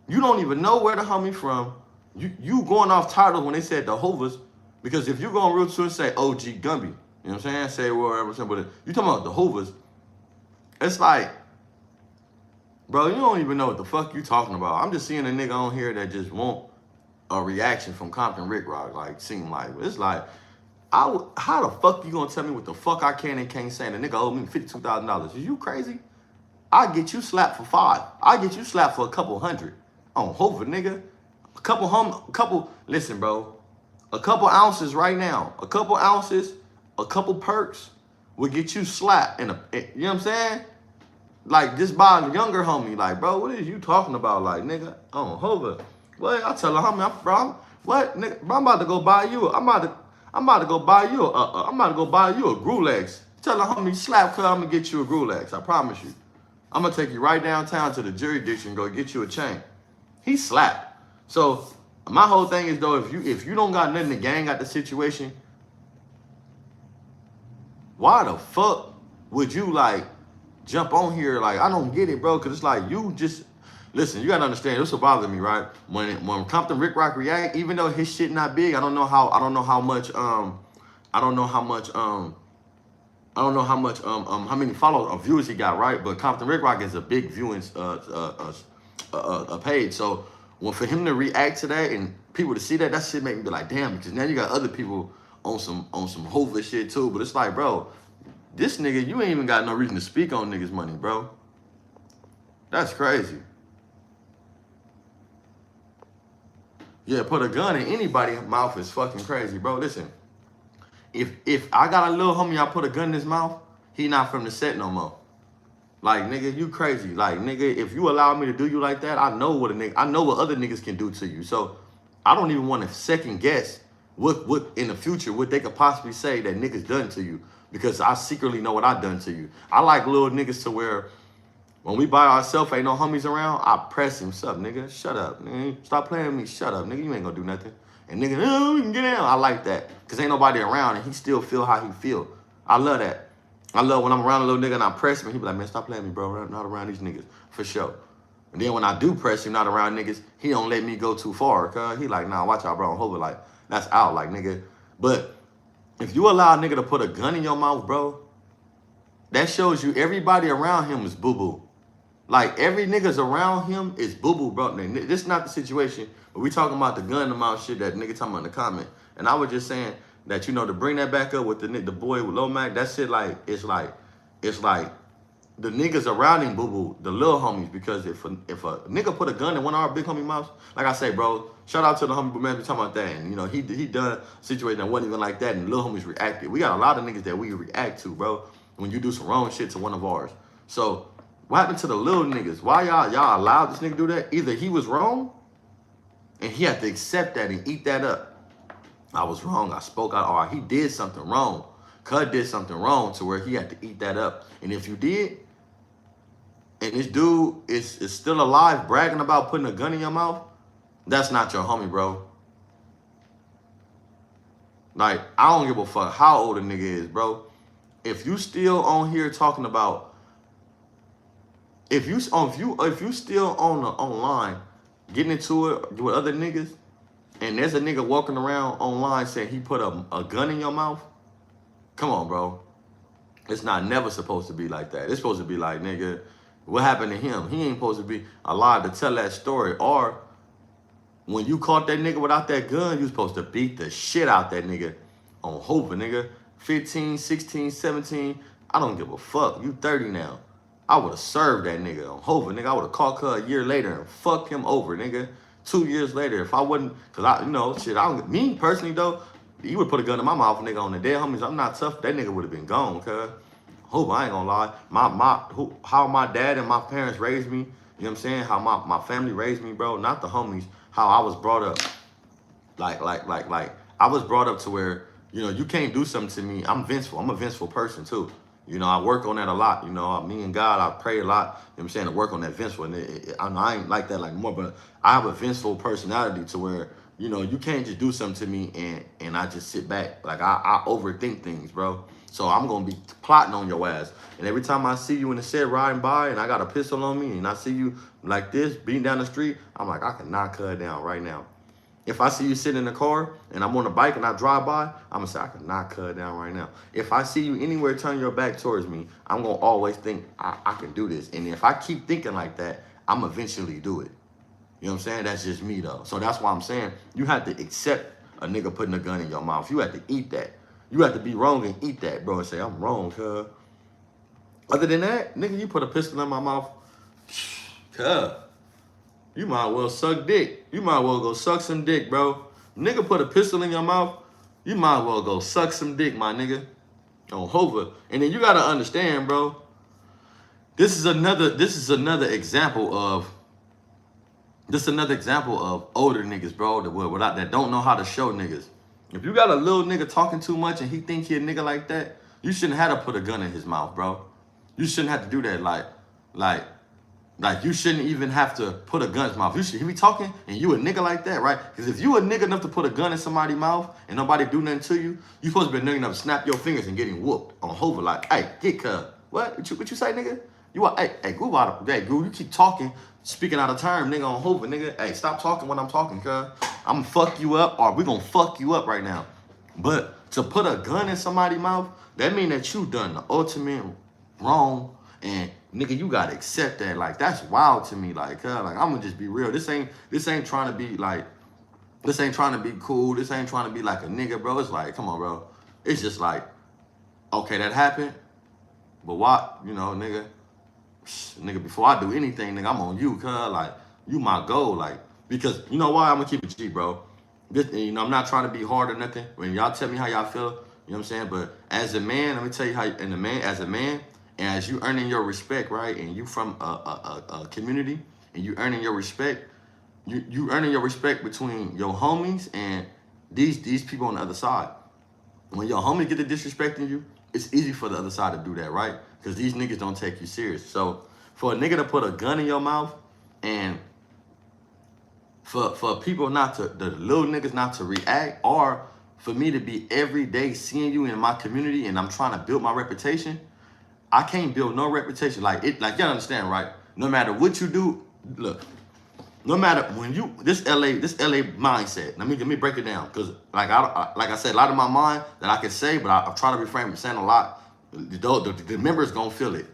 You don't even know where the homie from. You going off title when they said the Hovers, because if you're going real true and say OG Gumby, you know what I'm saying? Say whatever, but you talking about the Hovers, it's like, bro, you don't even know what the fuck you talking about. I'm just seeing a nigga on here that just want a reaction from Compton Rick Rock, like, seem like, it's like, how the fuck you gonna tell me what the fuck I can and can't say? And the nigga owe me $52,000. Is you crazy? I get you slapped for 5. I get you slapped for a couple hundred on Hoover, nigga. Listen, bro. A couple ounces right now, a couple ounces, a couple perks will get you slapped. You know what I'm saying? Like, just by a younger homie. Like, bro, what is you talking about? Like, nigga, on Hoover. What? I tell a homie, what, nigga, bro, I'm about to go buy you. I'm about to go buy you a Grulex. Tell a homie, slap, cuz I'm gonna get you a Grulex. I promise you. I'm gonna take you right downtown to the jurisdiction and go get you a chain. He slapped. So my whole thing is though, if you don't got nothing to gang out the situation, why the fuck would you like jump on here? Like, I don't get it, bro. Cause it's like you just listen. You gotta understand. This will bother me, right? When Compton Rick Rock react, even though his shit not big, I don't know how much how many followers or viewers he got, right? But Compton Rick Rock is a big viewing page. So for him to react to that and people to see that shit make me be like, damn, because now you got other people on some Hoover shit too. But it's like, bro, this nigga, you ain't even got no reason to speak on niggas' money, bro. That's crazy. Yeah, put a gun in anybody's mouth is fucking crazy, bro. Listen. If I got a little homie, I put a gun in his mouth, he not from the set no more. Like, nigga, you crazy. Like, nigga, if you allow me to do you like that, I know what other niggas can do to you. So I don't even want to second guess what in the future what they could possibly say that niggas done to you, because I secretly know what I done to you. I like little niggas to where when we by ourselves, ain't no homies around, I press him. Sup, nigga? Shut up, nigga. Stop playing with me. Shut up, nigga. You ain't gonna do nothing. And nigga, we can get down. I like that. Because ain't nobody around and he still feel how he feel. I love that. I love when I'm around a little nigga and I press him and he be like, man, stop playing with me, bro. Not around these niggas. For sure. And then when I do press him, not around niggas, he don't let me go too far. Cause he like, nah, watch out, bro. Hopefully, like, that's out, like, nigga. But if you allow a nigga to put a gun in your mouth, bro, that shows you everybody around him is boo-boo. Like, every niggas around him is boo-boo, bro. This is not the situation. But we talking about the gun in the mouth shit that nigga talking about in the comment. And I was just saying that, you know, to bring that back up with the boy with Lil Mac, that shit like, it's like the niggas around him boo-boo, the little homies, because if a nigga put a gun in one of our big homie mouths, like I say, bro, shout out to the homie, man, we talking about that. And, you know, he done a situation that wasn't even like that and little homies reacted. We got a lot of niggas that we react to, bro, when you do some wrong shit to one of ours. So what happened to the little niggas? Why y'all allowed this nigga to do that? Either he was wrong and he had to accept that and eat that up. I was wrong. I spoke out. Or he did something wrong. Cud did something wrong to where he had to eat that up. And if you did, and this dude is still alive bragging about putting a gun in your mouth, that's not your homie, bro. Like, I don't give a fuck how old a nigga is, bro. If you still on here talking about, if you still online getting into it with other niggas, and there's a nigga walking around online saying he put a gun in your mouth, come on, bro. It's not never supposed to be like that. It's supposed to be like, nigga, what happened to him? He ain't supposed to be alive to tell that story. Or when you caught that nigga without that gun, you supposed to beat the shit out that nigga on Hoover, nigga. 15, 16, 17, I don't give a fuck. You 30 now. I would have served that nigga on Hoover, nigga. I would have caught her a year later and fucked him over, nigga. 2 years later, if I wasn't, cause I, you know, shit, me personally though, you would put a gun in my mouth, nigga, on the dead homies. I'm not tough. That nigga would have been gone, cuz. Hope I ain't gonna lie. How my dad and my parents raised me, you know what I'm saying? How my family raised me, bro. Not the homies. How I was brought up. Like I was brought up to where, you know, you can't do something to me. I'm vengeful. I'm a vengeful person too. You know, I work on that a lot. You know, me and God, I pray a lot. You know what I'm saying? To work on that vengeful. And I ain't like that like more, but I have a vengeful personality to where, you know, you can't just do something to me and I just sit back. Like, I overthink things, bro. So I'm going to be plotting on your ass. And every time I see you in the set riding by and I got a pistol on me and I see you like this, beating down the street, I'm like, I can knock her down right now. If I see you sitting in the car and I'm on a bike and I drive by, I'm going to say, I can knock her down right now. If I see you anywhere turn your back towards me, I'm going to always think I can do this. And if I keep thinking like that, I'm eventually do it. You know what I'm saying? That's just me, though. So that's why I'm saying you have to accept a nigga putting a gun in your mouth. You have to eat that. You have to be wrong and eat that, bro, and say, I'm wrong, cuz. Other than that, nigga, you put a pistol in my mouth, cuz, you might well suck dick. You might well go suck some dick, bro. Nigga put a pistol in your mouth, you might well go suck some dick, my nigga. On Hova. And then you gotta understand, bro. This is another example of older niggas, bro, that don't know how to show niggas. If you got a little nigga talking too much and he think he a nigga like that, you shouldn't have to put a gun in his mouth, bro. You shouldn't have to do that. Like you shouldn't even have to put a gun in his mouth. He be talking and you a nigga like that, right? Because if you a nigga enough to put a gun in somebody's mouth and nobody do nothing to you, you supposed to be a nigga enough to snap your fingers and getting whooped on Hova. Like, hey, get cuz. What you say, nigga? You are, hey, Goo out of, hey, Goo, you keep talking, speaking out of term, nigga, on Hova, nigga. Hey, stop talking when I'm talking, cuz. I'm gonna fuck you up, or we gonna fuck you up right now. But to put a gun in somebody's mouth, that mean that you done the ultimate wrong, and nigga, you gotta accept that. Like, that's wild to me. Like, I'm gonna just be real. This ain't trying to be like, this ain't trying to be cool. This ain't trying to be like a nigga, bro. It's like, come on, bro. It's just like, okay, that happened, but what, you know, nigga, before I do anything, nigga, I'm on you, cuz, like, you my goal, like, because, you know why? I'm gonna keep it G, bro. This, you know, I'm not trying to be hard or nothing. When y'all tell me how y'all feel, you know what I'm saying? But as a man, let me tell you how, as a man, and as you earning your respect, right? And you from a community, and you earning your respect, you earning your respect between your homies and these people on the other side. When your homies get to disrespecting you, it's easy for the other side to do that, right? Because these niggas don't take you serious. So for a nigga to put a gun in your mouth, and for people not to, the little niggas not to react, or for me to be every day seeing you in my community and I'm trying to build my reputation, I can't build no reputation. Like y'all understand, right? No matter what you do, look, no matter when you, this LA mindset, let me break it down. Cause like I said, a lot of my mind that I can say, but I try to refrain from saying a lot. The members gonna feel it.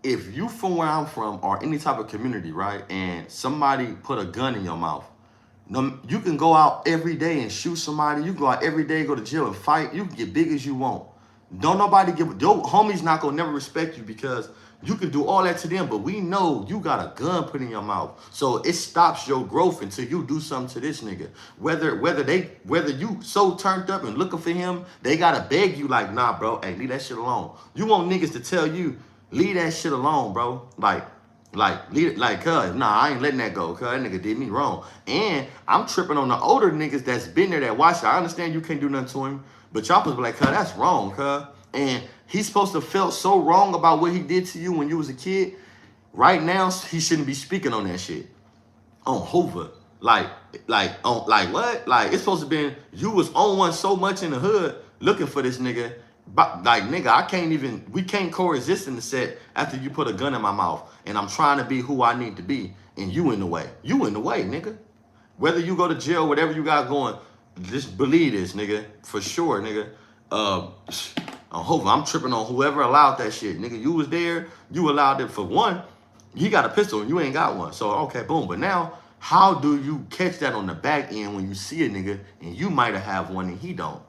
If you from where I'm from or any type of community, right, and somebody put a gun in your mouth, you can go out every day and shoot somebody. You can go out every day, go to jail and fight. You can get big as you want. Don't nobody give, your homies not gonna never respect you because you can do all that to them, but we know you got a gun put in your mouth. So it stops your growth until you do something to this nigga. Whether you so turned up and looking for him, they gotta beg you like, nah, bro, hey, leave that shit alone. You want niggas to tell you, leave that shit alone, bro. Leave it, like, cuz, nah, I ain't letting that go, cuz that nigga did me wrong. And I'm tripping on the older niggas that's been there that watch it. I understand you can't do nothing to him, but y'all supposed to be like, cuz, that's wrong, cuz. And he's supposed to felt so wrong about what he did to you when you was a kid. Right now, he shouldn't be speaking on that shit. On Hoover. Like what? Like, it's supposed to be, you was on one so much in the hood looking for this nigga. But like, nigga, we can't coexist in the set after you put a gun in my mouth and I'm trying to be who I need to be and you in the way. You in the way, nigga. Whether you go to jail, whatever you got going, just believe this, nigga. For sure, nigga. I'm tripping on whoever allowed that shit. Nigga, you was there, you allowed it. For one, you got a pistol and you ain't got one. So, okay, boom. But now, how do you catch that on the back end when you see a nigga and you might have one and he don't?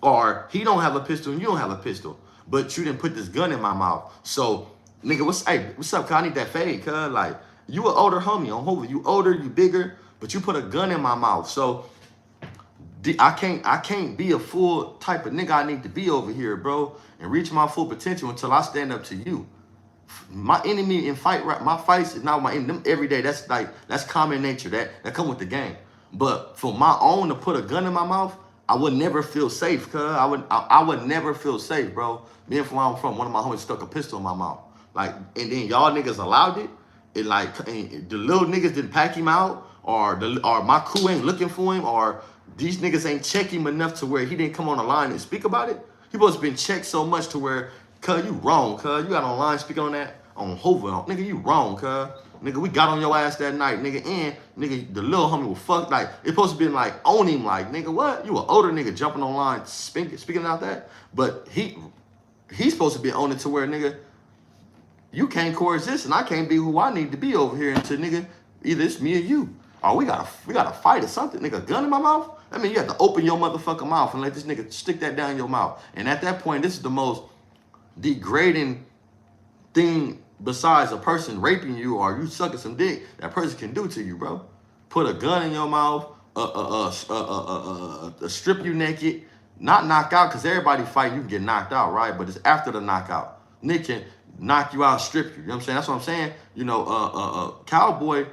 Or he don't have a pistol and you don't have a pistol, but you didn't put this gun in my mouth. So, nigga, what's up, cuz? I need that fade, cuz. Like, you an older homie on Hoover. You older, you bigger, but you put a gun in my mouth. So, I can't be a full type of nigga I need to be over here, bro, and reach my full potential until I stand up to you. My enemy in my fights is not my enemy. Them every day, that's common nature. That come with the game. But for my own to put a gun in my mouth, I would never feel safe, cuz. I would never feel safe, bro. Being from where I'm from, one of my homies stuck a pistol in my mouth. Like, and then y'all niggas allowed it. And like, and the little niggas didn't pack him out, or my crew ain't looking for him, or these niggas ain't check him enough to where he didn't come on the line and speak about it. He supposed to been checked so much to where, cuz, you wrong, cuz. You got on line speaking on that on Hoover. Nigga, you wrong, cuz. Nigga, we got on your ass that night, nigga, and nigga, the little homie was fucked. Like, it supposed to be like on him, like, nigga, what? You an older nigga jumping online speaking out that? But he's supposed to be on it to where, nigga, you can't coexist and I can't be who I need to be over here until, nigga, either it's me or you. Or we gotta fight or something, nigga. Gun in my mouth? I mean, you have to open your motherfucking mouth and let this nigga stick that down your mouth. And at that point, this is the most degrading thing besides a person raping you or you sucking some dick that person can do to you, bro. Put a gun in your mouth, strip you naked, not knock out, because everybody fight, you can get knocked out, right? But it's after the knockout. Nick can knock you out, strip you. You know what I'm saying? That's what I'm saying. You know, Cowboy,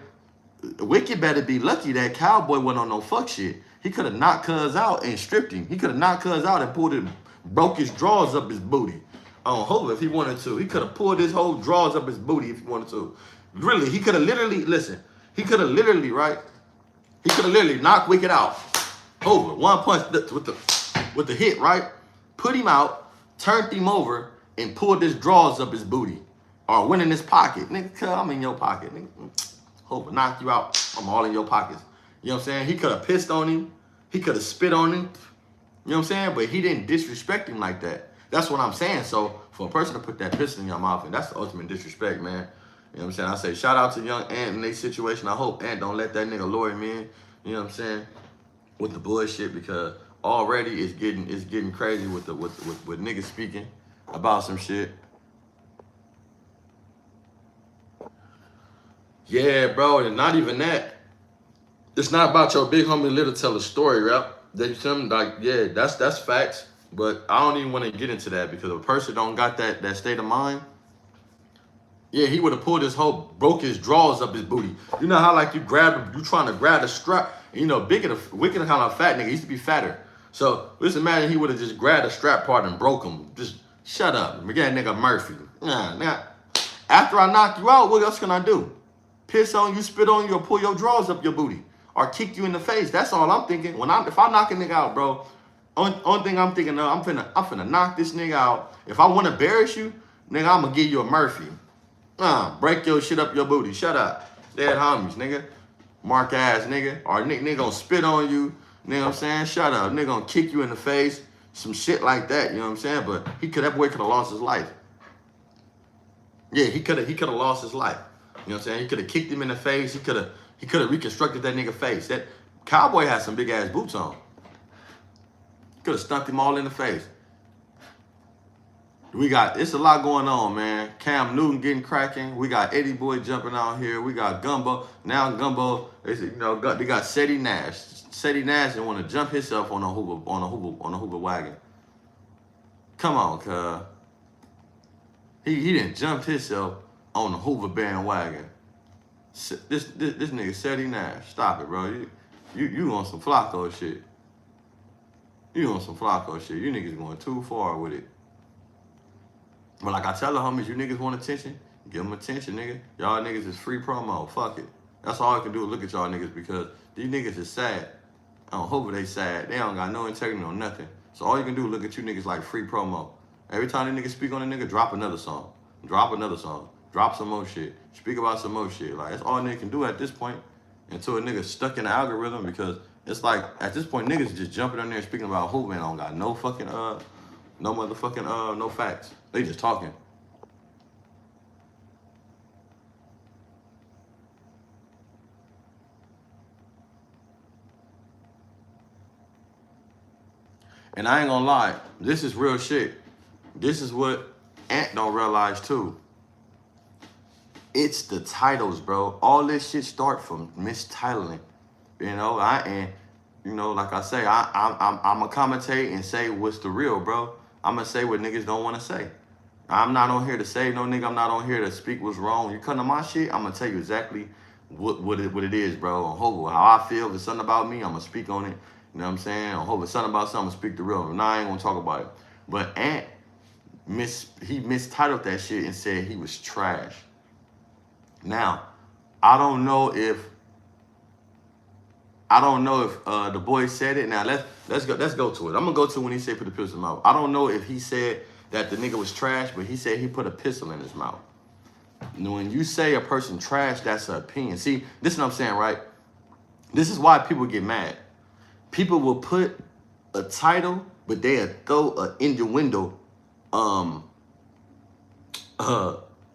Wicked better be lucky that Cowboy wasn't on no fuck shit. He could have knocked Cuz out and stripped him. He could have knocked Cuz out and pulled it, broke his drawers up his booty. On Hova if he wanted to. He could have pulled his whole drawers up his booty if he wanted to. Really, he could have literally, listen, he could have literally, right? He could have literally knocked Wicked out. Over. One punch with the hit, right? Put him out, turned him over, and pulled his drawers up his booty. Or went in his pocket. Nigga, cuz I'm in your pocket. Nigga, Hova, knock you out. I'm all in your pockets. You know what I'm saying? He could have pissed on him. He could have spit on him. You know what I'm saying? But he didn't disrespect him like that. That's what I'm saying. So for a person to put that pistol in your mouth, and that's the ultimate disrespect, man. You know what I'm saying? I say shout out to young Ant in their situation. I hope Ant don't let that nigga lure him in. You know what I'm saying? With the bullshit, because already it's getting crazy with niggas speaking about some shit. Yeah, bro, and not even that. It's not about your big homie Little tell a story, right? They tell me like, yeah, that's facts. But I don't even want to get into that because if a person don't got that state of mind, yeah, he would have pulled his whole, broke his drawers up his booty. You know how like you trying to grab the strap. You know, Wicked kind of fat nigga. He used to be fatter. So just imagine he would have just grabbed the strap part and broke him. Just shut up. We got nigga Murphy. Nah. After I knock you out, what else can I do? Piss on you, spit on you, or pull your drawers up your booty, or kick you in the face. That's all I'm thinking. If I knock a nigga out, bro. Only thing I'm thinking of, I'm finna knock this nigga out. If I want to embarrass you, nigga, I'm gonna give you a Murphy. Break your shit up your booty. Shut up. Dead homies, nigga. Mark ass nigga. Or nigga gonna spit on you. You know what I'm saying? Shut up. Nigga gonna kick you in the face. Some shit like that. You know what I'm saying? But that boy could have lost his life. Yeah, he could have lost his life. You know what I'm saying? He could have kicked him in the face. He could have reconstructed that nigga face. That Cowboy had some big ass boots on. Could have stuck him all in the face. It's a lot going on, man. Cam Newton getting cracking. We got Eddie Boy jumping out here. We got Gumbo. Now Gumbo, they got Seti Nash. Seti Nash didn't want to jump himself on a Hoover wagon. Come on, cuz. He didn't jump himself on the Hoover bandwagon. This nigga Seti Nash. Stop it, bro. You on some Flacco shit. You on some Flacco shit. You niggas going too far with it. But like I tell the homies, you niggas want attention, give them attention, nigga. Y'all niggas is free promo. Fuck it. That's all I can do is look at y'all niggas because these niggas is sad. I don't hope they sad. They don't got no integrity or nothing. So all you can do is look at you niggas like free promo. Every time the niggas speak on a nigga, drop another song. Drop another song. Drop some more shit. Speak about some more shit. Like, that's all a nigga can do at this point until a nigga stuck in the algorithm because it's like, at this point, niggas just jumping on there speaking about Hoover and don't got no fucking, no motherfucking, no facts. They just talking. And I ain't gonna lie, this is real shit. This is what Ant don't realize too. It's the titles, bro. All this shit start from mistitling. You know, like I say, I'm a commentate and say what's the real, bro. I'm gonna say what niggas don't want to say. I'm not on here to say no nigga. I'm not on here to speak what's wrong. You come to my shit, I'm gonna tell you exactly what it is, bro. On Hovo, how I feel. If it's something about me, I'm gonna speak on it. You know what I'm saying? On Hovo, if it's something about something, I'm gonna speak the real. Now I ain't gonna talk about it. But Ant, he mistitled that shit and said he was trash. Now, I don't know if the boy said it. Now let's go to it. I'm gonna go to when he said put the pistol in his mouth. I don't know if he said that the nigga was trash, but he said he put a pistol in his mouth. When you say a person trash, that's an opinion. See, this is what I'm saying, right? This is why people get mad. People will put a title, but they'll throw an innuendo,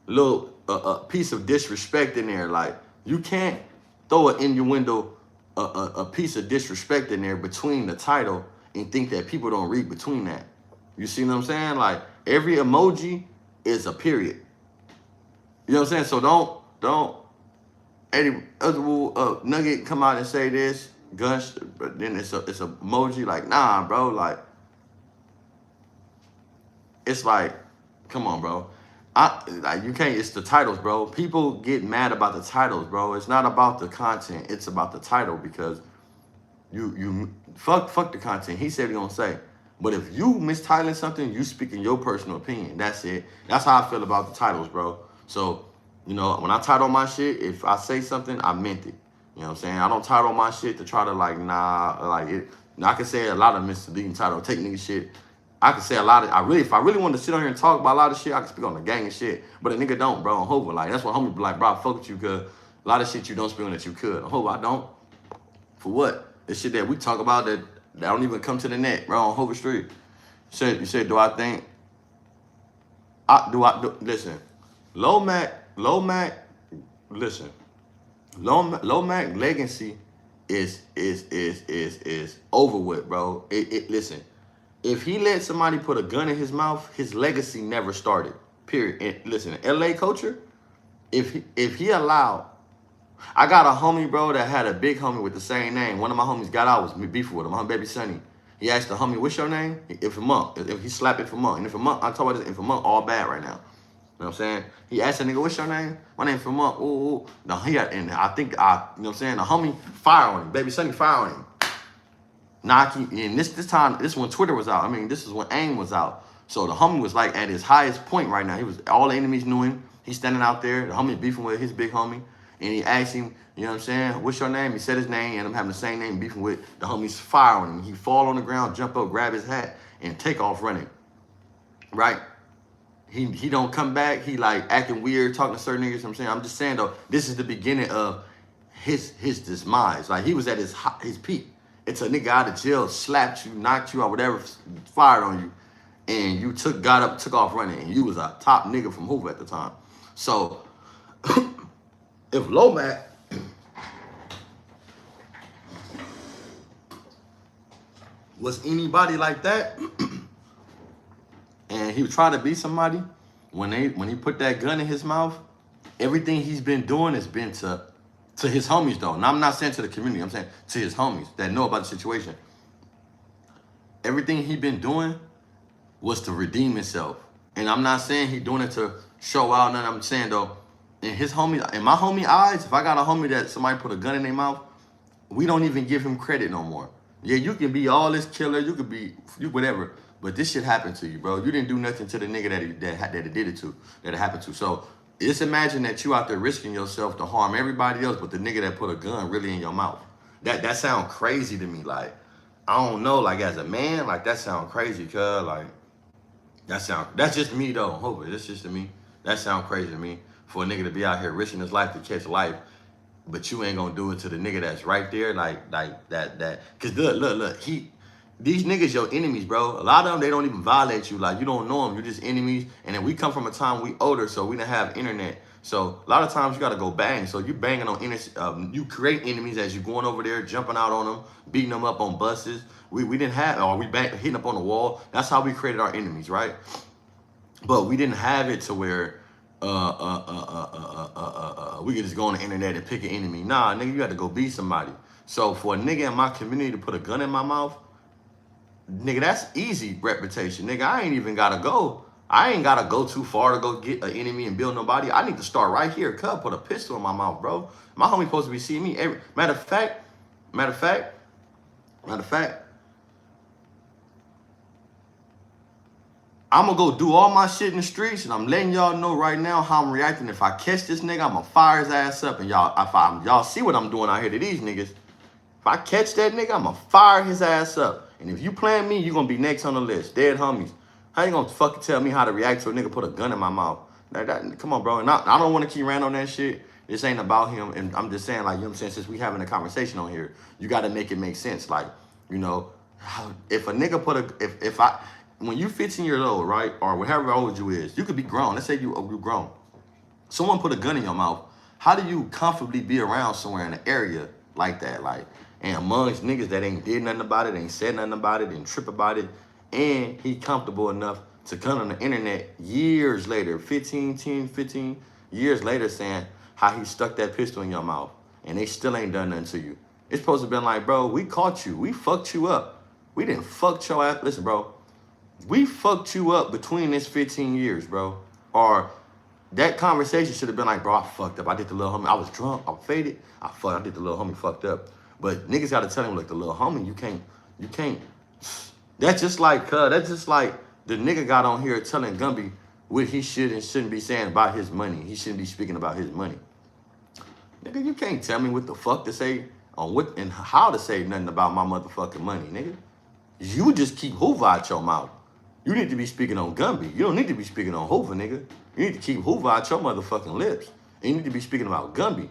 little piece of disrespect in there. Like, you can't throw an innuendo a piece of disrespect in there between the title and think that people don't read between that. You see what I'm saying? Like every emoji is a period. You know what I'm saying? So don't any other Nugget come out and say this guns, but then it's a emoji. Like nah, bro. Like it's like, come on, bro. Like you can't. It's the titles, bro. People get mad about the titles, bro. It's not about the content. It's about the title because you fuck the content. He said he gonna say, but if you mistitling something, you speaking your personal opinion. That's it. That's how I feel about the titles, bro. So you know when I title my shit, if I say something, I meant it. You know what I'm saying? I don't title my shit to try to like like it. I can say a lot of misleading title. Take nigga shit. I can say a lot of, if I really wanted to sit on here and talk about a lot of shit, I can speak on the gang and shit. But a nigga don't, bro. On Hova, like, that's what homie be like, bro, I fuck with you, cause a lot of shit you don't speak on that you could. On Hova, I don't. For what? The shit that we talk about that don't even come to the net, bro, on Hova Street. You said, do I think, listen, Low Mac, listen, Low Mac legacy is over with, bro. Listen. If he let somebody put a gun in his mouth, his legacy never started. Period. And listen, LA culture, if he allowed, I got a homie, bro, that had a big homie with the same name. One of my homies got out, was me beefing with him. My baby Sonny. He asked the homie, "What's your name?" If he slapped it for month. And if a month, I'm talking about this, if a month, all bad right now. You know what I'm saying? He asked the nigga, "What's your name?" My name for month. Ooh. No, and I think you know what I'm saying? The homie fire on him. Baby Sonny fire on him. And this time, this when Twitter was out. I mean, this is when AIM was out. So the homie was like at his highest point right now. He was, all the enemies knew him. He's standing out there. The homie beefing with his big homie. And he asked him, you know what I'm saying? "What's your name?" He said his name, and I'm having the same name beefing with. The homie's fire on him. He fall on the ground, jump up, grab his hat, and take off running. Right? He don't come back. He like acting weird, talking to certain niggas. You know what I'm saying? I'm just saying though, this is the beginning of his demise. Like he was at his peak. It's a nigga out of jail, slapped you, knocked you out, whatever, fired on you, and you got up, took off running, and you was a top nigga from Hoover at the time. So if Lomac was anybody like that, and he was trying to be somebody, when he put that gun in his mouth, everything he's been doing has been to his homies though. And I'm not saying to the community, I'm saying to his homies that know about the situation. Everything he been doing was to redeem himself. And I'm not saying he doing it to show out, nothing. I'm saying though, in my homie eyes, if I got a homie that somebody put a gun in their mouth, we don't even give him credit no more. Yeah, you can be all this killer, you could be whatever, but this shit happened to you, bro. You didn't do nothing to the nigga that it did it to, that it happened to. So just imagine that you out there risking yourself to harm everybody else, but the nigga that put a gun really in your mouth. That sound crazy to me. Like, I don't know, like as a man, like that sound crazy, cuz like that's just me though. Hope it's just to me. That sound crazy to me. For a nigga to be out here risking his life to catch life, but you ain't gonna do it to the nigga that's right there, like that. Cause look, these niggas your enemies, bro. A lot of them, they don't even violate you. Like, you don't know them. You're just enemies. And then we come from a time we older, so we didn't have internet. So a lot of times you got to go bang. So you banging on you create enemies as you going over there, jumping out on them, beating them up on buses. We didn't have, or we hitting up on the wall. That's how we created our enemies, right? But we didn't have it to where we could just go on the internet and pick an enemy. Nah, nigga, you got to go be somebody. So for a nigga in my community to put a gun in my mouth, nigga, that's easy reputation. Nigga, I ain't even gotta go. I ain't gotta go too far to go get an enemy and build nobody. I need to start right here. Cub, put a pistol in my mouth, bro. My homie supposed to be seeing me every. Matter of fact, I'm gonna go do all my shit in the streets, and I'm letting y'all know right now how I'm reacting. If I catch this nigga, I'm gonna fire his ass up, and y'all see what I'm doing out here to these niggas. If I catch that nigga, I'm gonna fire his ass up. And if you playing me, you gonna be next on the list. Dead homies. How you gonna fucking tell me how to react to a nigga put a gun in my mouth? Come on, bro. And I don't want to keep ranting on that shit. This ain't about him. And I'm just saying, like, you know what I'm saying? Since we having a conversation on here, you got to make it make sense. Like, you know, if a nigga when you 15 years old, right, or whatever old you is, you could be grown. Let's say you grown. Someone put a gun in your mouth. How do you comfortably be around somewhere in an area like that? Like, and amongst niggas that ain't did nothing about it, ain't said nothing about it, didn't trip about it, and he comfortable enough to come on the internet years later, 15 years later, saying how he stuck that pistol in your mouth, and they still ain't done nothing to you. It's supposed to have been like, bro, we caught you. We fucked you up. We didn't fuck your ass. Listen, bro, we fucked you up between this 15 years, bro. Or that conversation should have been like, bro, I fucked up. I did the little homie. I was drunk. I faded. I did the little homie fucked up. But niggas got to tell him, look, the little homie, you can't. That's just like the nigga got on here telling Gumby what he should and shouldn't be saying about his money. He shouldn't be speaking about his money. Nigga, you can't tell me what the fuck to say on what and how to say nothing about my motherfucking money, nigga. You just keep Hoover out your mouth. You need to be speaking on Gumby. You don't need to be speaking on Hoover, nigga. You need to keep Hoover out your motherfucking lips. And you need to be speaking about Gumby.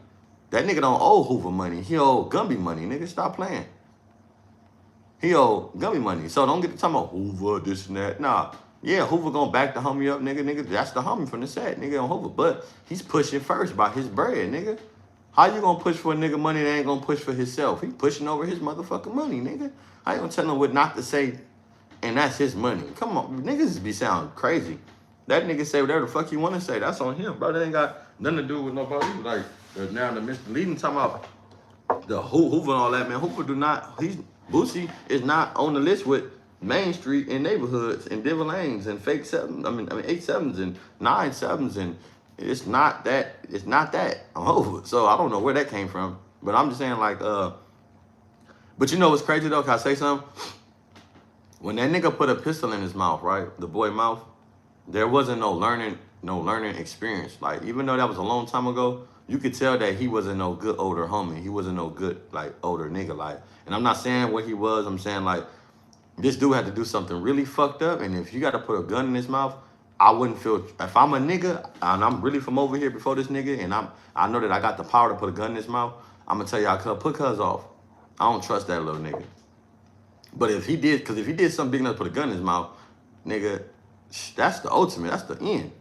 That nigga don't owe Hoover money. He owe Gumby money, nigga. Stop playing. He owe Gumby money. So don't get to talking about Hoover, this and that. Nah. Yeah, Hoover gonna back the homie up, nigga. Nigga, that's the homie from the set, nigga, on Hoover. But he's pushing first by his bread, nigga. How you gonna push for a nigga money that ain't gonna push for himself? He pushing over his motherfucking money, nigga. How you gonna tell him what not to say, and that's his money? Come on, niggas be sounding crazy. That nigga say whatever the fuck he wanna say. That's on him, bro. That ain't got nothing to do with nobody. Like, now the Mr. Leading talking about the Hoover and all that, man. Hoover do not, Boosie is not on the list with Main Street and neighborhoods and Diver Lanes and fake 8-7s and 9-7s, and it's not that on Hoover. So I don't know where that came from, but I'm just saying, like, but you know what's crazy though? Can I say something? When that nigga put a pistol in his mouth, right, the boy mouth, there wasn't no learning experience. Like, even though that was a long time ago, you could tell that he wasn't no good older homie. He wasn't no good, like, older nigga. Like, and I'm not saying what he was. I'm saying, like, this dude had to do something really fucked up. And if you got to put a gun in his mouth, I wouldn't feel, if I'm a nigga and I'm really from over here before this nigga, and I know that I got the power to put a gun in his mouth, I'm gonna tell y'all, put cuz off. I don't trust that little nigga. But if he did, because if he did something big enough to put a gun in his mouth, nigga, that's the ultimate. That's the end.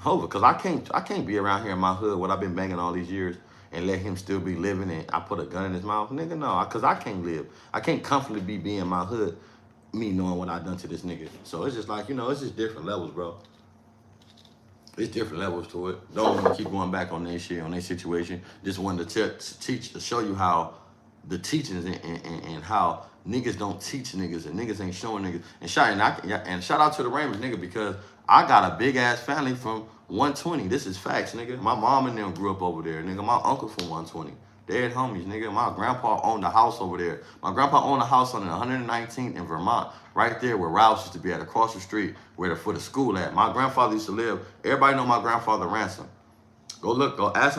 Over. Because I can't be around here in my hood, what I've been banging all these years, and let him still be living and I put a gun in his mouth. Nigga, no, because I can't live. I can't comfortably be in my hood, me knowing what I done to this nigga. So it's just like, you know, it's just different levels, bro. It's different levels to it. Don't want to keep going back on that shit, on that situation. Just wanted to show you how the teachings and how niggas don't teach niggas and niggas ain't showing niggas. And shout out to the Ramos, nigga, because I got a big ass family from 120. This is facts, nigga. My mom and them grew up over there, nigga. My uncle from 120. They're homies, nigga. My grandpa owned a house over there. My grandpa owned a house on 119th in Vermont, right there where Rouse used to be at, across the street, where the school at. My grandfather used to live. Everybody know my grandfather Ransom. Go look, go ask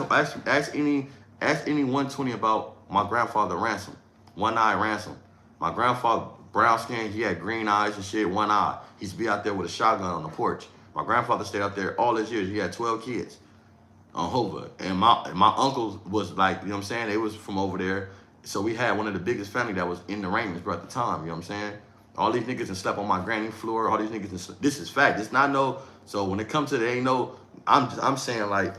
any 120 about my grandfather Ransom. One eye Ransom. My grandfather, brown skin, he had green eyes and shit, one eye. He used to be out there with a shotgun on the porch. My grandfather stayed out there all his years. He had 12 kids on Hoover. And my uncles was like, you know what I'm saying? They was from over there. So we had one of the biggest family that was in the Raymond's, bro, at the time, you know what I'm saying? All these niggas and slept on my granny floor. All these niggas, this is fact. It's not no, so when it comes to it, ain't no, I'm saying, like,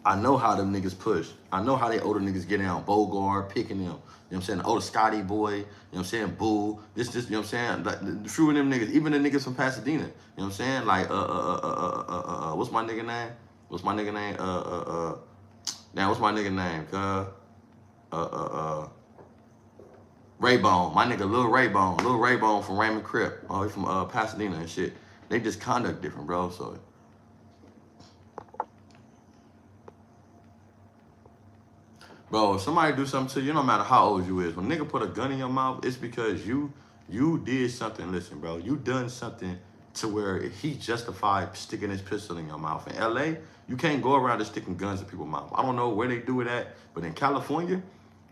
I know how them niggas push. I know how they older niggas get down, Bogart, picking them. You know what I'm saying? The older Scotty boy, you know what I'm saying? Boo. This, you know what I'm saying? Like, the true of them niggas, even the niggas from Pasadena. You know what I'm saying? Like, what's my nigga name? What's my nigga name? Now, what's my nigga name? Raybone. My nigga Lil Raybone from Raymond Crip. Oh, he's from Pasadena and shit. They just conduct different, bro, so. Bro, if somebody do something to you, no matter how old you is, when a nigga put a gun in your mouth, it's because you did something. Listen, bro, you done something to where he justified sticking his pistol in your mouth. In LA, you can't go around just sticking guns in people's mouth. I don't know where they do it at, but in California,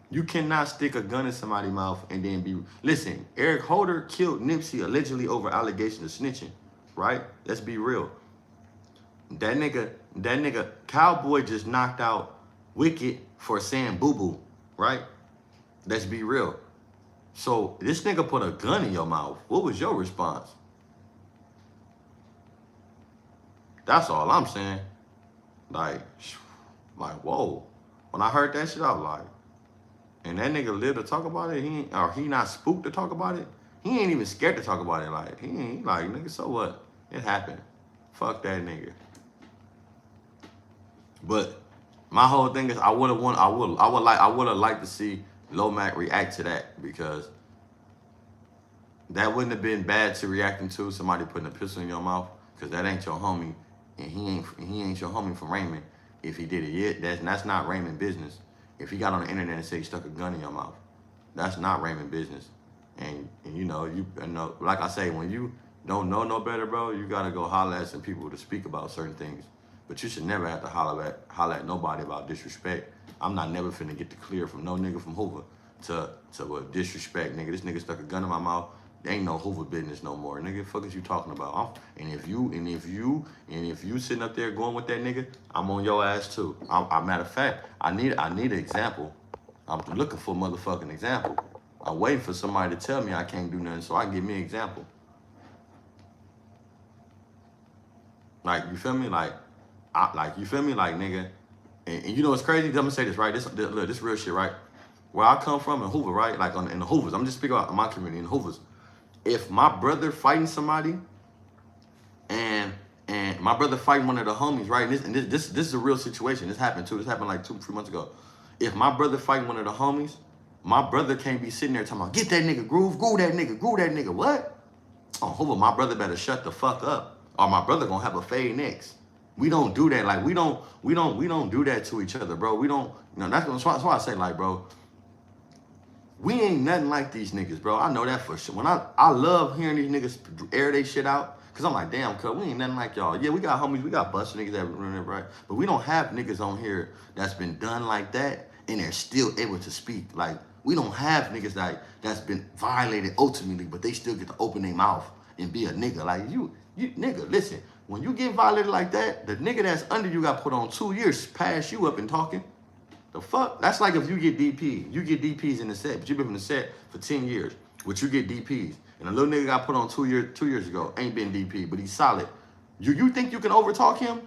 you cannot stick a gun in somebody's mouth and then be, listen, Eric Holder killed Nipsey allegedly over allegations of snitching, right? Let's be real. That nigga, Cowboy just knocked out Wicked for saying boo-boo, right? Let's be real. So this nigga put a gun in your mouth. What was your response? That's all I'm saying. Like, whoa. When I heard that shit, I was like, and that nigga live to talk about it, he not spooked to talk about it, he ain't even scared to talk about it. Like, he ain't like, nigga, so what? It happened. Fuck that nigga. But my whole thing is I would have liked to see Lomac react to that, because that wouldn't have been bad to reacting to somebody putting a pistol in your mouth, because that ain't your homie, and he ain't your homie from Raymond. If he did it, yeah, that's not Raymond business. If he got on the internet and said he stuck a gun in your mouth, that's not Raymond business. And you know, like I say, when you don't know no better, bro, you gotta go holler at some people to speak about certain things. But you should never have to holler at nobody about disrespect. I'm not never finna get the clear from no nigga from Hoover to disrespect, nigga. This nigga stuck a gun in my mouth. There ain't no Hoover business no more, nigga. Fuck is you talking about? And if you sitting up there going with that nigga, I'm on your ass too. Matter of fact, I need an example. I'm looking for a motherfucking example. I'm waiting for somebody to tell me I can't do nothing so I can give me an example. Like, you feel me? Like you feel me? Like, nigga. And you know what's crazy? I'm gonna say this, right? This real shit, right? Where I come from in Hoover, right? Like in the Hoovers. I'm just speaking about my community in the Hoovers. If my brother fighting somebody, and my brother fighting one of the homies, right? And this is a real situation. This happened too. This happened like 2-3 months ago. If my brother fighting one of the homies, my brother can't be sitting there talking about, get that nigga, groove that nigga. What? Oh, Hoover, my brother better shut the fuck up, or my brother gonna have a fade next. We don't do that. Like, we don't do that to each other, bro. We don't, that's why I say, like, bro, we ain't nothing like these niggas, bro. I know that for sure. When I love hearing these niggas air they shit out, because I'm like, damn, cuz, we ain't nothing like y'all. Yeah, we got homies, we got busted niggas that run it, right? But we don't have niggas on here that's been done like that, and they're still able to speak. Like, we don't have niggas that's been violated ultimately, but they still get to open their mouth and be a nigga. Like, you nigga, listen, when you get violated like that, the nigga that's under you got put on 2 years past you up and talking. The fuck? That's like if you get DP. You get DPs in the set, but you've been in the set for 10 years, but you get DPs. And a little nigga got put on 2 years ago, ain't been DP, but he's solid. You think you can overtalk him?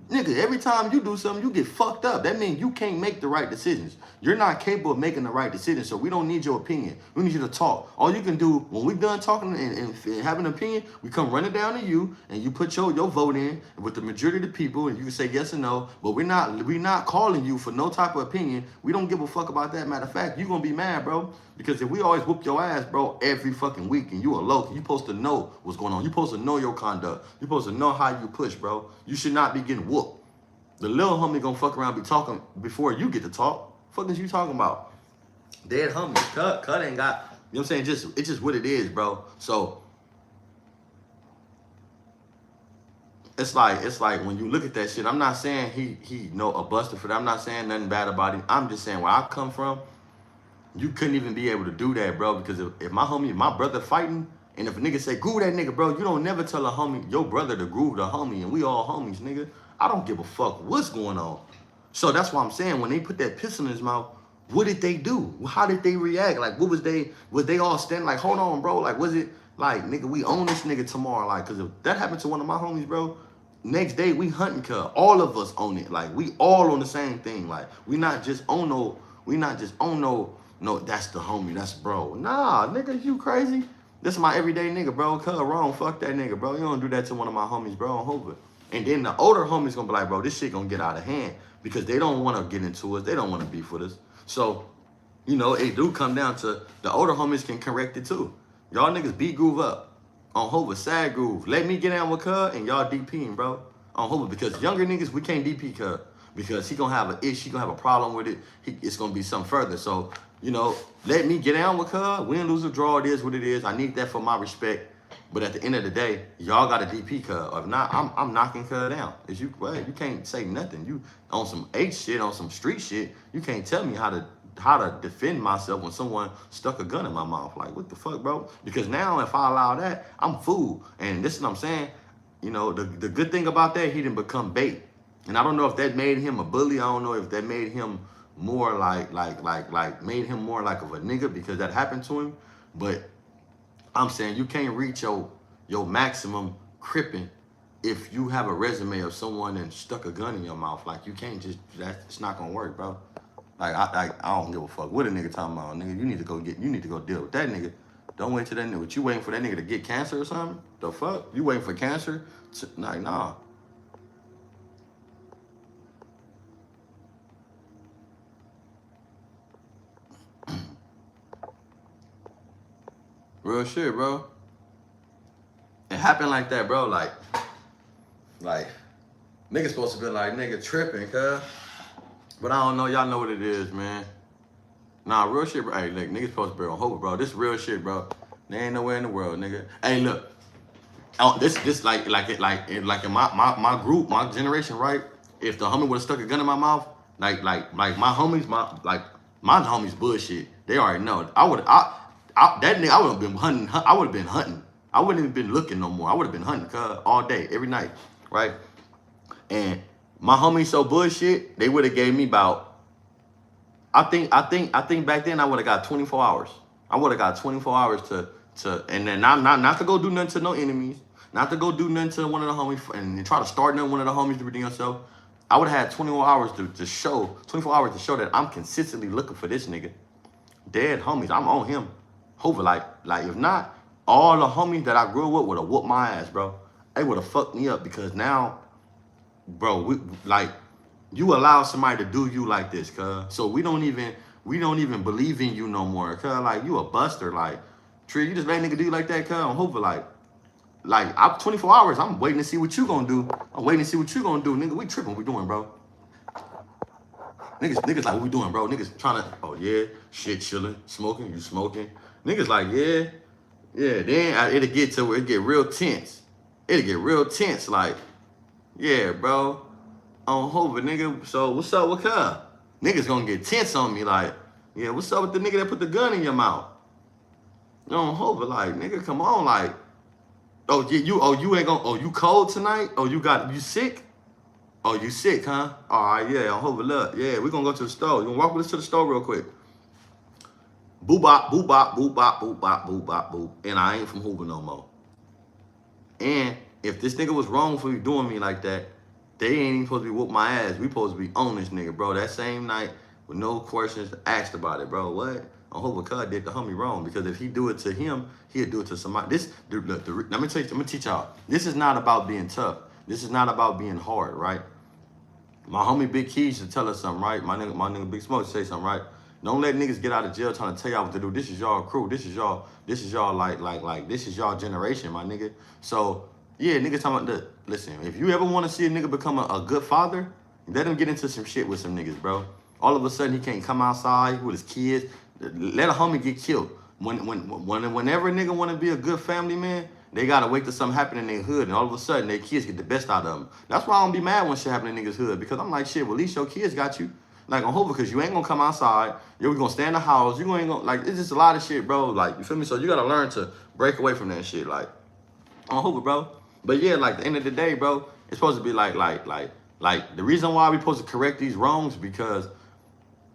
Nigga, every time you do something, you get fucked up. That means you can't make the right decisions. You're not capable of making the right decisions, so we don't need your opinion. We need you to talk. All you can do, when we're done talking and having an opinion, we come running down to you, and you put your vote in with the majority of the people, and you can say yes or no, but we're not calling you for no type of opinion. We don't give a fuck about that. Matter of fact, you're going to be mad, bro, because if we always whoop your ass, bro, every fucking week, and you a low, you supposed to know what's going on. You supposed to know your conduct. You supposed to know how you push, bro. You should not be getting whooped. The little homie gonna fuck around, be talking before you get to talk. Fuck is you talking about? Dead homie. Cut ain't got, you know what I'm saying? It's just what it is, bro. So it's like when you look at that shit, I'm not saying he a buster for that. I'm not saying nothing bad about him. I'm just saying where I come from, you couldn't even be able to do that, bro, because if my brother fighting, and if a nigga say, groove that nigga, bro, you don't never tell a homie, your brother to groove the homie, and we all homies, nigga. I don't give a fuck what's going on. So that's why I'm saying, when they put that pistol in his mouth, what did they do? How did they react? Like, was they all standing like, hold on, bro? Like, was it like, nigga, we own this nigga tomorrow? Like, because if that happened to one of my homies, bro, next day we hunting cuz. All of us own it. Like, we all on the same thing. Like, we not just own no, that's the homie, that's bro. Nah, nigga, you crazy? This is my everyday nigga, bro. Cuz wrong, fuck that nigga, bro. You don't do that to one of my homies, bro, on Hoover. And then the older homies gonna be like, bro, this shit gonna get out of hand, because they don't wanna get into us. They don't wanna beef with us. So, it do come down to the older homies can correct it too. Y'all niggas beat Groove up on Hoover, sad Groove. Let me get down with cuz, and y'all DPing, bro, on Hoover. Because younger niggas, we can't DP cuz, because he gonna have an issue, he gonna have a problem with it. It's gonna be something further. So, let me get down with cuz. Win, lose, or draw, it is what it is. I need that for my respect. But at the end of the day, y'all got a DP cuz. Or if not, I'm knocking cuz down. You can't say nothing. You on some H shit, on some street shit, you can't tell me how to defend myself when someone stuck a gun in my mouth. Like, what the fuck, bro? Because now if I allow that, I'm fooled. And this is what I'm saying. The good thing about that, he didn't become bait. And I don't know if that made him a bully. I don't know if that made him more made him more like of a nigga, because that happened to him. But I'm saying you can't reach your maximum cripping if you have a resume of someone that stuck a gun in your mouth. Like, you can't just, it's not gonna work, bro. Like I don't give a fuck what a nigga talking about, nigga. You need to go deal with that nigga. Don't wait till that nigga. What you waiting for that nigga to get cancer or something? The fuck? You waiting for cancer? Like, nah. Real shit, bro. It happened like that, bro. Like, niggas supposed to be like, nigga tripping, cuz. But I don't know. Y'all know what it is, man. Nah, real shit, bro. Hey, look, niggas supposed to be on hope, bro. This real shit, bro. There ain't nowhere in the world, nigga. Hey, look. This like in my group, my generation, right? If the homie would have stuck a gun in my mouth, like my homies, my homies bullshit. They already know. That nigga, I would have been hunting. I would have been hunting. I wouldn't even been looking no more. I would have been hunting, cuz, all day, every night, right? And my homies so bullshit, they would have gave me about. I think back then I would have got 24 hours. I would have got 24 hours to and then not to go do nothing to no enemies, not to go do nothing to one of the homies and try to start nothing one of the homies to redeem yourself. I would have had 24 hours to show that I'm consistently looking for this nigga. Dead homies, I'm on him. Hopefully, like if not, all the homies that I grew up with would have whooped my ass, bro. They would have fucked me up because now, bro, you allow somebody to do you like this, cuz. So we don't even believe in you no more, cuz. Like, you a buster, like, Trey, you just let a nigga do you like that, cuz. I'm hoping, I'm 24 hours, I'm waiting to see what you gonna do. I'm waiting to see what you gonna do, nigga. We tripping, what we doing, bro? Niggas like, what we doing, bro? Niggas trying to, oh yeah, shit, chilling, smoking, you smoking. Niggas like, yeah. Then it'll get to where it get real tense. Like, yeah, bro. On Hoover, nigga. So what's up with her? Niggas gonna get tense on me, like, yeah, what's up with the nigga that put the gun in your mouth? On Hoover, like, nigga, come on, like, oh yeah, you ain't gonna, you cold tonight? Oh, you sick? Oh, you sick, huh? All right, yeah, on Hoover, look, yeah, we gonna go to the store. You gonna walk with us to the store real quick? Boop bop, boop bop, boop bop, boop bop, boop bop, boop, and I ain't from Hoover no more. And if this nigga was wrong for doing me like that, they ain't even supposed to be whoop my ass. We supposed to be on this nigga, bro. That same night, with no questions asked about it, bro. What? I hope a cuz did the homie wrong, because if he do it to him, he'll do it to somebody. Let me teach y'all. This is not about being tough. This is not about being hard, right? My homie Big Keys should tell us something, right? My nigga Big Smoke say something, right? Don't let niggas get out of jail trying to tell y'all what to do. This is y'all crew. This is y'all this is y'all generation, my nigga. So yeah, niggas talking about listen, if you ever want to see a nigga become a good father, let him get into some shit with some niggas, bro. All of a sudden he can't come outside with his kids. Let a homie get killed. Whenever a nigga want to be a good family man, they gotta wait till something happen in their hood, and all of a sudden their kids get the best out of them. That's why I don't be mad when shit happen in niggas' hood, because I'm like, shit, well, at least your kids got you. Like, on hope, because you ain't gonna come outside, you're gonna stay in the house, you ain't gonna, like, it's just a lot of shit, bro. Like, you feel me? So you gotta learn to break away from that shit, like, on hope, bro. But yeah, like, at the end of the day, bro, it's supposed to be like the reason why we supposed to correct these wrongs, because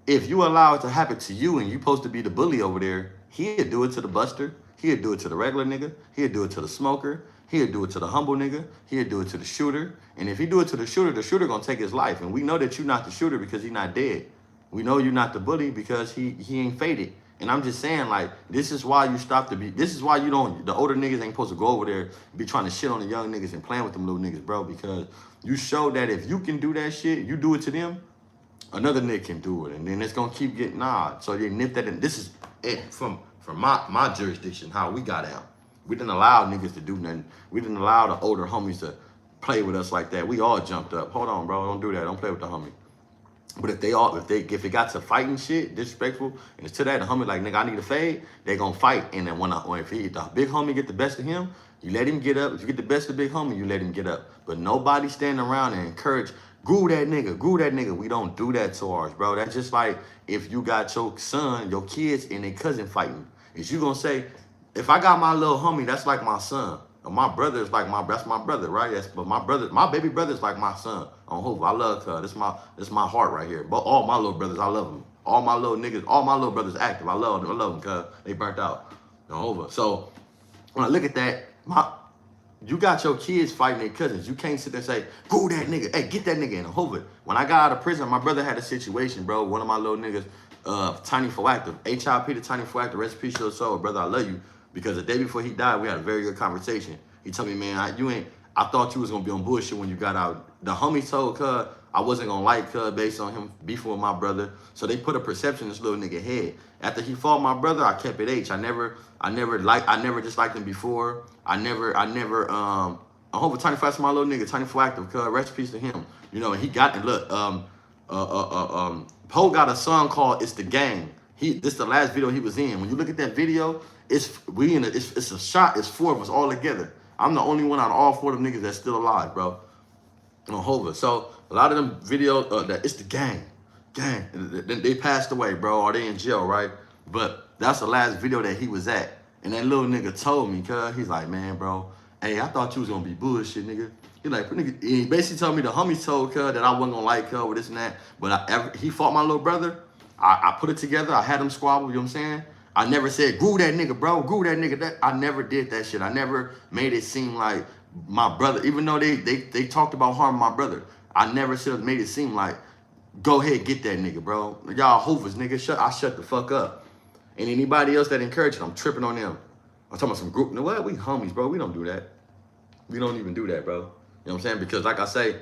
if you allow it to happen to you and you supposed to be the bully over there, he'll do it to the buster, he'll do it to the regular nigga, he'll do it to the smoker, he'll do it to the humble nigga, he'll do it to the shooter. And if he do it to the shooter gonna take his life. And we know that you're not the shooter because he's not dead. We know you're not the bully because he ain't faded. And I'm just saying, like, this is why you stop to be, this is why you don't, the older niggas ain't supposed to go over there and be trying to shit on the young niggas and playing with them little niggas, bro, because you show that if you can do that shit, you do it to them, another nigga can do it. And then it's gonna keep getting odd. So they nip that in. This is it from my jurisdiction, how we got out. We didn't allow niggas to do nothing. We didn't allow the older homies to play with us like that. We all jumped up. Hold on, bro. Don't do that. Don't play with the homie. But if it got to fighting shit, disrespectful, and it's to that, the homie like, nigga, I need a fade, they gonna fight. And then if the big homie get the best of him, you let him get up. If you get the best of the big homie, you let him get up. But nobody standing around and encourage, groove that nigga. We don't do that to ours, bro. That's just like if you got your son, your kids, and their cousin fighting. Is you gonna say, if I got my little homie, that's like my son. My brother is like that's my brother, right? But my baby brother is like my son. On hope, I love her. This my heart right here. But all my little brothers, I love them. All my little niggas, all my little brothers active. I love them, cause they burnt out. Over. So when I look at that, you got your kids fighting their cousins. You can't sit there and say, go that nigga. Hey, get that nigga in a Hoover. When I got out of prison, my brother had a situation, bro. One of my little niggas, Tiny Foactive, HIP to Tiny Foactive, rest in peace to your soul, brother, I love you. Because the day before he died, we had a very good conversation. He told me, man, I thought you was gonna be on bullshit when you got out. The homie told cuz I wasn't gonna like cuz based on him beefing with my brother. So they put a perception in this little nigga head. After he fought my brother, I kept it H. I never disliked him before. I hope Tiny Foactive my little nigga, Tiny Foactive, cuz rest in peace to him. You know, and he got it. Look, Poe got a song called "It's the Gang." This the last video he was in. When you look at that video, it's a shot. It's 4 of us all together. I'm the only one out of all 4 of them niggas that's still alive, bro. On Hova. So a lot of them videos that it's the gang. They passed away, bro, or they in jail, right? But that's the last video that he was at. And that little nigga told me, cuz he's like, man, bro, hey, I thought you was gonna be bullshit, nigga. He basically told me the homies told cuz that I wasn't gonna like cuz with this and that. But he fought my little brother. I put it together. I had him squabble, you know what I'm saying? I never said, grew that nigga, bro, grew that nigga. I never did that shit. I never made it seem like my brother, even though they talked about harming my brother, I never made it seem like, go ahead, get that nigga, bro. Y'all Hoovers, nigga, I shut the fuck up. And anybody else that encouraged it, I'm tripping on them. I'm talking about some group. You know what? We homies, bro. We don't do that. We don't even do that, bro. You know what I'm saying? Because like I say,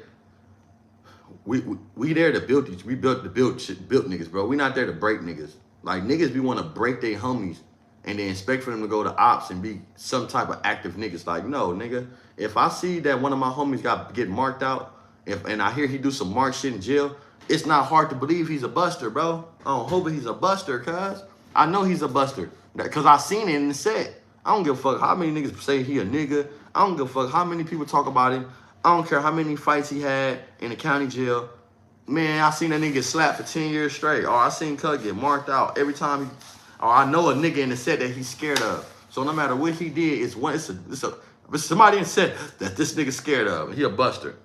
we there to build these. We built to build niggas, bro. We not there to break niggas. Like niggas, we want to break their homies and then expect for them to go to ops and be some type of active niggas. Like, no, nigga. If I see that one of my homies get marked out, and I hear he do some marked shit in jail, it's not hard to believe he's a buster, bro. I don't hope he's a buster, cuz. I know he's a buster. Because I seen it in the set. I don't give a fuck how many niggas say he a nigga. I don't give a fuck how many people talk about him. I don't care how many fights he had in the county jail. Man, I seen that nigga get slapped for 10 years straight. Or I seen cuz get marked out every time or I know a nigga in the set that he's scared of. So no matter what he did, but somebody in the set that this nigga scared of. He a buster.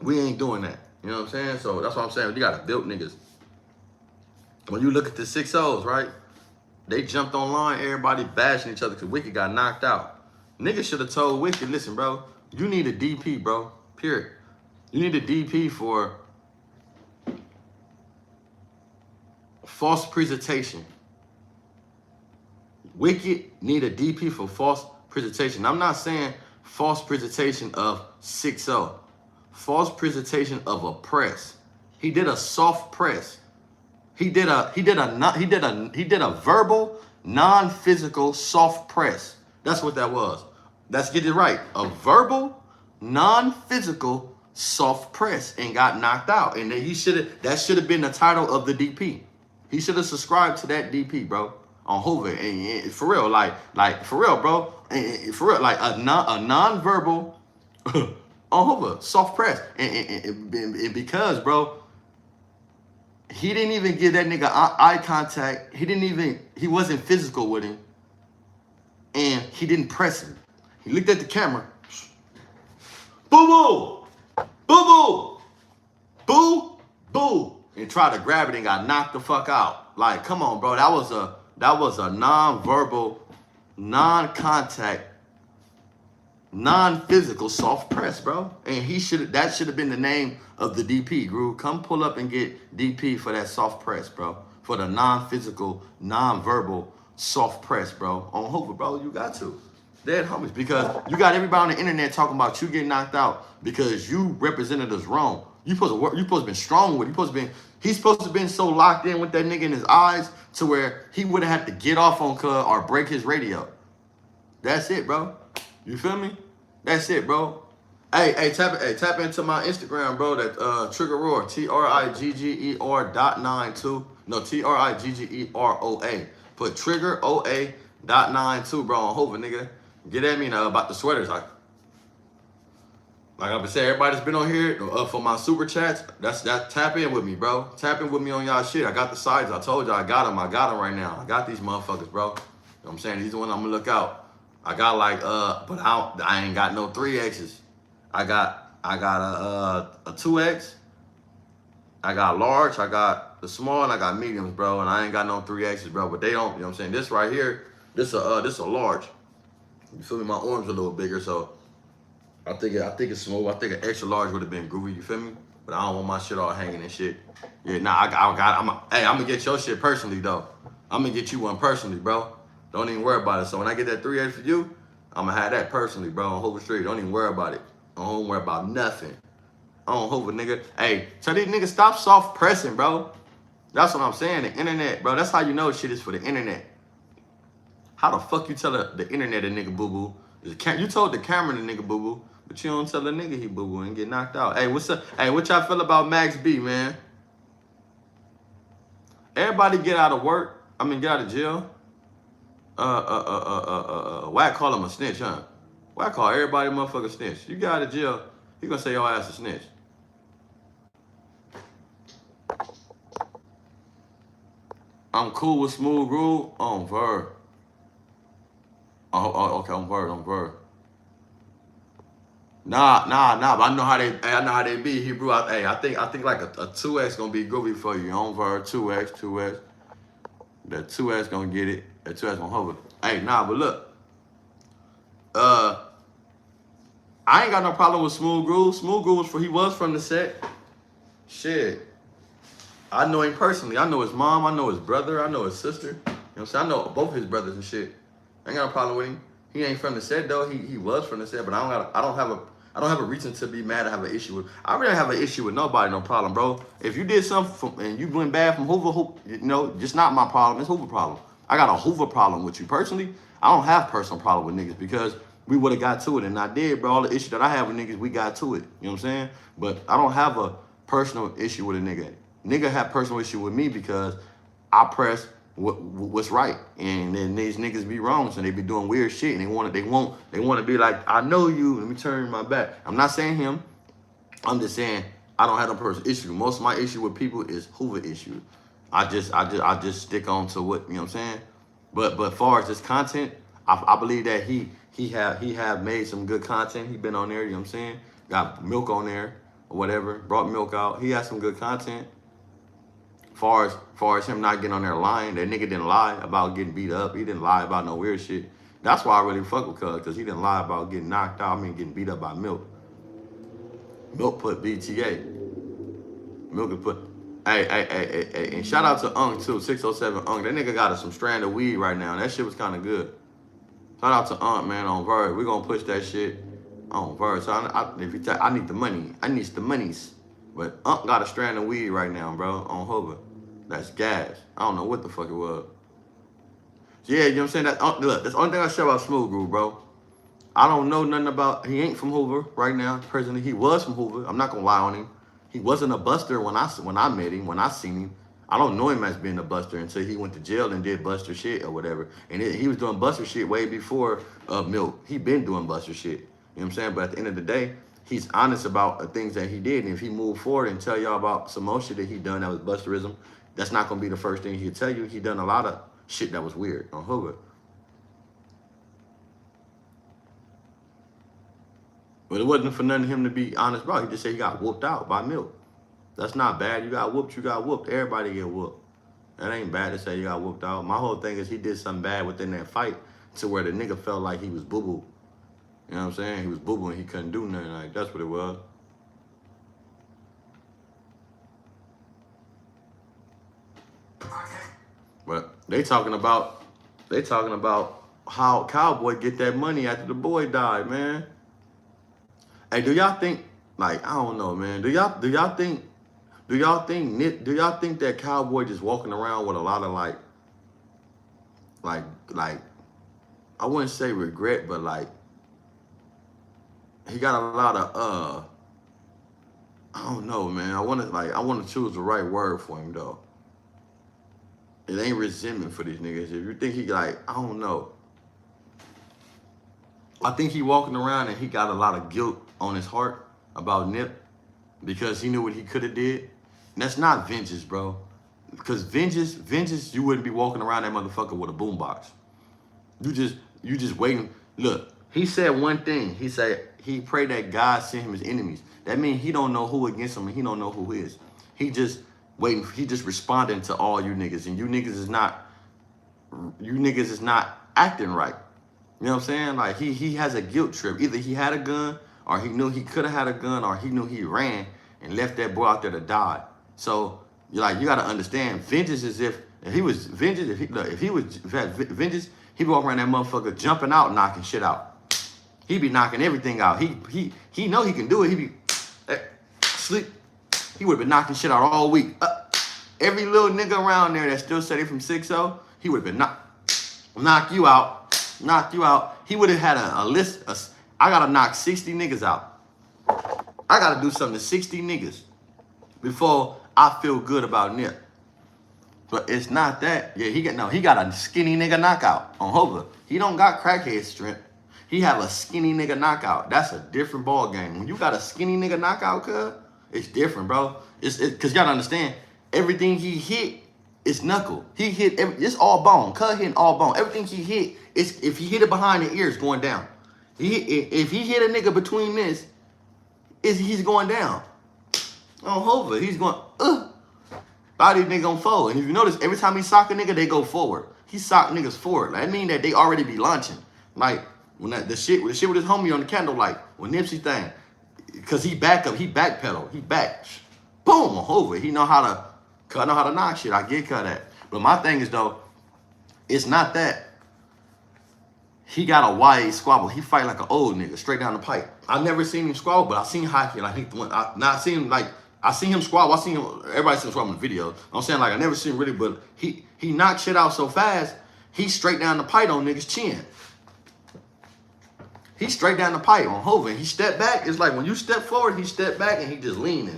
We ain't doing that. You know what I'm saying? So that's what I'm saying. You gotta build niggas. When you look at the 6-0s, right? They jumped online, everybody bashing each other because Wicked got knocked out. Niggas should have told Wicked, listen, bro, you need a DP, bro. Period. You need a DP for false presentation. Wicked need a DP for false presentation. I'm not saying false presentation of 6-0. False presentation of a press. He did a soft press. He did a verbal, non-physical soft press. That's what that was. Let's get it right. A verbal, non-physical soft press and got knocked out. And then that should have been the title of the DP. He should have subscribed to that DP, bro, on Hoover. And for real, like for real, bro. And for real, like a non-verbal on Hoover, soft press. And because, bro, he didn't even give that nigga eye contact. He wasn't physical with him. And he didn't press him. He looked at the camera. Boo-boo! Boo-boo! Boo-boo! And tried to grab it and got knocked the fuck out. Like, come on, bro. That was a non-verbal, non-contact, non-physical soft press, bro. And that should have been the name of the DP, Groove. Come pull up and get DP for that soft press, bro. For the non-physical, non-verbal soft press, bro. On Hoover, bro, you got to. Dead homies. Because you got everybody on the internet talking about you getting knocked out because you represented us wrong. You supposed to work, you supposed to be strong with it. He's supposed to have been so locked in with that nigga in his eyes to where he would have had to get off on cuz or break his radio. That's it, bro. You feel me? That's it, bro. Hey, tap into my Instagram, bro. That Trigger Roar, TRIGGER.92. No, TRIGGEROA. Put Trigger OA.92, bro, on Hoover, nigga. Get at me now about the sweaters. Like I've been saying, everybody that's been on here for my super chats, that tap in with me, bro. Tap in with me on y'all shit. I got the sizes. I told y'all I got them. I got them right now. I got these motherfuckers, bro. You know what I'm saying? These are the ones I'm gonna look out. I got like but I ain't got no 3X's. I got a 2X. I got large. I got the small, and I got mediums, bro. And I ain't got no 3X's, bro. But they don't. You know what I'm saying? This right here, this a large. You feel me? My arms are a little bigger, so I think it's smooth. I think an extra large would have been groovy. You feel me? But I don't want my shit all hanging and shit. Yeah, nah, I'm gonna get your shit personally though. I'm gonna get you one personally, bro. Don't even worry about it. So when I get that 3X for you, I'm gonna have that personally, bro, on Hoover Street. Don't even worry about it. I don't worry about nothing. On Hoover, nigga. Hey, tell these niggas stop soft pressing, bro. That's what I'm saying. The internet, bro. That's how you know shit is for the internet. How the fuck you tell the internet a nigga boo-boo? You told the camera the nigga boo-boo, but you don't tell the nigga he boo-boo and get knocked out. Hey, what's up? Hey, what y'all feel about Max B, man? Everybody get out of work. I mean, get out of jail. Whack call him a snitch, huh? Whack call everybody a motherfucker snitch. You get out of jail, he gonna say your ass a snitch. I'm cool with Smooth Groove on Verb. Oh, okay, on Verb. Nah, but I know how they be, Hebrew. I think like a 2X gonna be groovy for you on Verb. 2X. That 2X gonna get it. That 2X gonna hover. Hey, nah, but look. I ain't got no problem with Smooth Groove. Smooth Groove he was from the set. Shit. I know him personally. I know his mom. I know his brother. I know his sister. You know what I'm saying? I know both his brothers and shit. I ain't got no problem with him. He ain't from the set though. He was from the set, but I don't have a reason to be mad or have an issue with. I really don't have an issue with nobody, no problem, bro. If you did something and you went bad from Hoover, you know, just not my problem. It's Hoover problem. I got a Hoover problem with you personally. I don't have personal problem with niggas because we would have got to it, and I did, bro. All the issue that I have with niggas, we got to it. You know what I'm saying? But I don't have a personal issue with a nigga. Nigga have personal issue with me because I press what's right, and then these niggas be wrong, so they be doing weird shit, and they want to be like, I know you, let me turn my back. I'm not saying him. I'm just saying I don't have no personal issue. Most of my issue with people is Hoover issue. I just stick on to what, you know what I'm saying. But far as this content, I believe that he have made some good content. He been on there, you know what I'm saying. Got Milk on there or whatever. Brought Milk out. He has some good content. Far as him not getting on there lying, that nigga didn't lie about getting beat up. He didn't lie about no weird shit. That's why I really fuck with Cuz, because he didn't lie about getting knocked out. I mean, getting beat up by Milk. Milk put BTA. Milk could put. Hey, and shout out to Unk too, 607 Unk. That nigga got us some strand of weed right now. That shit was kind of good. Shout out to Unk, man, on Verb. We gonna push that shit on Verb. So I need the money. I need the monies. But Unk got a strand of weed right now, bro, on Hoover. That's gas. I don't know what the fuck it was. So yeah, you know what I'm saying? Look, that's the only thing I say about Smooth Groove, bro. I don't know nothing about, he ain't from Hoover right now. Personally, he was from Hoover. I'm not gonna lie on him. He wasn't a buster when I met him, when I seen him. I don't know him as being a buster until he went to jail and did buster shit or whatever. And he was doing buster shit way before Milk. He been doing buster shit. You know what I'm saying? But at the end of the day, he's honest about the things that he did. And if he moved forward and tell y'all about some more shit that he done that was busterism, that's not gonna be the first thing he'll tell you. He done a lot of shit that was weird on Hoover. But it wasn't for none of him to be honest, bro. He just said he got whooped out by Milk. That's not bad. You got whooped, you got whooped. Everybody get whooped. That ain't bad to say you got whooped out. My whole thing is he did something bad within that fight to where the nigga felt like he was boo-boo. You know what I'm saying? He was boo-boo and he couldn't do nothing. Like, that's what it was. But they talking about how Cowboy get that money after the boy died, man. Hey, do y'all think, like, I don't know, man. Do y'all think that Cowboy just walking around with a lot of like I wouldn't say regret, but like he got a lot of I don't know, man. I want to choose the right word for him though. It ain't resentment for these niggas. If you think he like, I don't know. I think he walking around and he got a lot of guilt on his heart about Nip because he knew what he could have did. And that's not vengeance, bro. Because vengeance, you wouldn't be walking around that motherfucker with a boombox. You just waiting. Look, he said one thing. He said he prayed that God sent him his enemies. That means he don't know who against him and he don't know who is. He just waiting. He just responding to all you niggas, and you niggas is not acting right. You know what I'm saying? Like he has a guilt trip. Either he had a gun or he knew he could have had a gun, or he knew he ran and left that boy out there to die. So you gotta understand, vengeance is if he was vengeance, if he was vengeance, he'd walk around that motherfucker jumping out, knocking shit out. He be knocking everything out. He know he can do it. He be sleep. He would have been knocking shit out all week. Every little nigga around there that still said he from 6-0, he would have been knock you out. He would have had a list. I gotta knock 60 niggas out. I gotta do something to 60 niggas before I feel good about Nip. But it's not that. Yeah, he got a skinny nigga knockout on Hova. He don't got crackhead strength. He have a skinny nigga knockout. That's a different ball game. When you got a skinny nigga knockout, cuz, it's different, bro. It's cause you gotta understand, everything he hit is knuckle. He hit it's all bone. Cuz hitting all bone. Everything he hit, if he hit it behind the ears, going down. If he hit a nigga between this, he's going down. On Hova, he's going, body nigga gonna fold. And if you notice, every time he sock a nigga, they go forward. He sock niggas forward. Like, that mean that they already be launching. Like, when the shit with his homie on the candlelight, with Nipsey thing, cause he backpedal, he back, boom, on Hova. He know how to knock shit. I get cut at. But my thing is though, it's not that. He got a YA squabble. He fight like an old nigga, straight down the pipe. I never seen him squabble, but I seen hockey. Like I seen him squabble. I seen him. Everybody seen him squabble in the video. I'm saying, like, I never seen him really, but he knocked shit out so fast. He straight down the pipe on niggas' chin. He straight down the pipe on Hova. He stepped back. It's like when you step forward, he step back and he just leaning.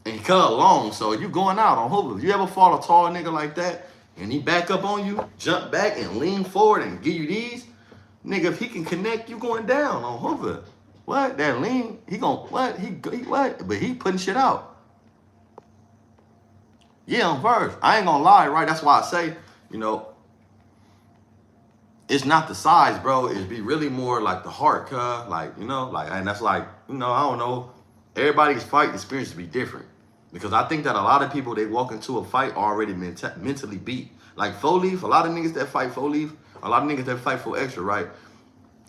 And he cut along. So you going out on Hova. If you ever fought a tall nigga like that, and he back up on you, jump back and lean forward and give you these, nigga, if he can connect, you going down on Hoover. What? That lean, he gon' what? He what? But he putting shit out. Yeah, on first. I ain't gonna lie, right? That's why I say, it's not the size, bro. It'd be really more like the heart, cuz. Like, and that's like, I don't know. Everybody's fight experience to be different. Because I think that a lot of people, they walk into a fight already mentally beat. Like 4-Leaf, a lot of niggas that fight 4-Leaf, a lot of niggas that fight for extra, right?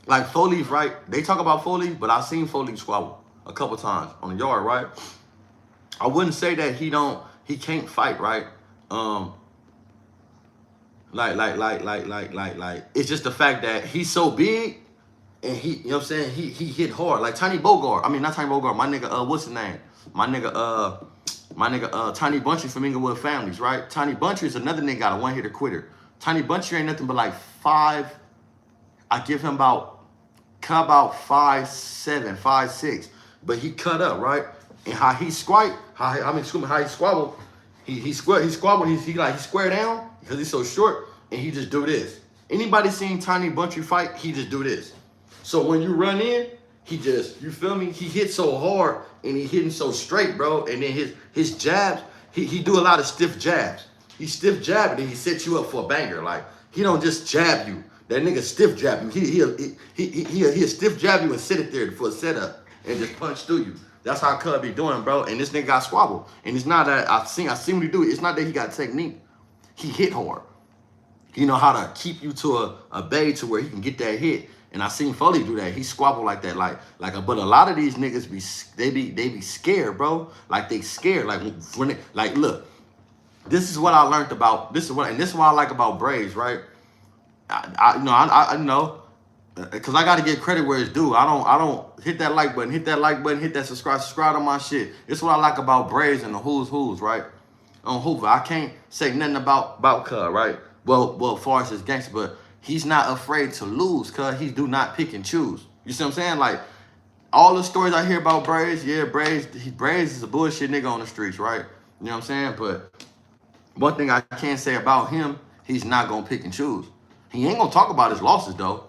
Like 4-Leaf, right? They talk about 4-Leaf, but I've seen 4-Leaf squabble a couple times on the yard, right? I wouldn't say that he can't fight, right? It's just the fact that he's so big and he hit hard. Like Tiny Bogart. I mean, not Tiny Bogart, my nigga, what's his name? My nigga, Tiny Bunchy from Inglewood Families, right? Tiny Bunchy is another nigga got a one-hitter quitter. Tiny Bunchy ain't nothing but like 5. I give him about 5'7", 5'6", but he cut up, right? And how he squabble, he squabble, he square down because he's so short, and he just do this. Anybody seen Tiny Bunchy fight? He just do this. So when you run in, he just, you feel me? He hits so hard and he hitting so straight, bro. And then his jabs, he do a lot of stiff jabs. He stiff jab and then he sets you up for a banger. Like, he don't just jab you. That nigga stiff jab you. He'll stiff jab you and sit it there for a setup and just punch through you. That's how Cub be doing, bro. And this nigga got squabbled. And it's not that I seen what he do. It's not that he got technique. He hit hard. He know how to keep you to a bay to where he can get that hit. And I seen Foley do that. He squabble like that, but a lot of these niggas they be scared, bro. Like they scared. Like when look, this is what I learned about. This is what I like about Braves, right? I know, because I got to get credit where it's due. I don't hit that like button, hit that subscribe on my shit. This is what I like about Braves and the who's, right? On Hoover, I can't say nothing about Cub, right? Well, as far as his gangster, but he's not afraid to lose, cuz he do not pick and choose. You see what I'm saying? Like, all the stories I hear about Braves, yeah, Braves is a bullshit nigga on the streets, right? You know what I'm saying? But one thing I can't say about him, he's not gonna pick and choose. He ain't gonna talk about his losses, though.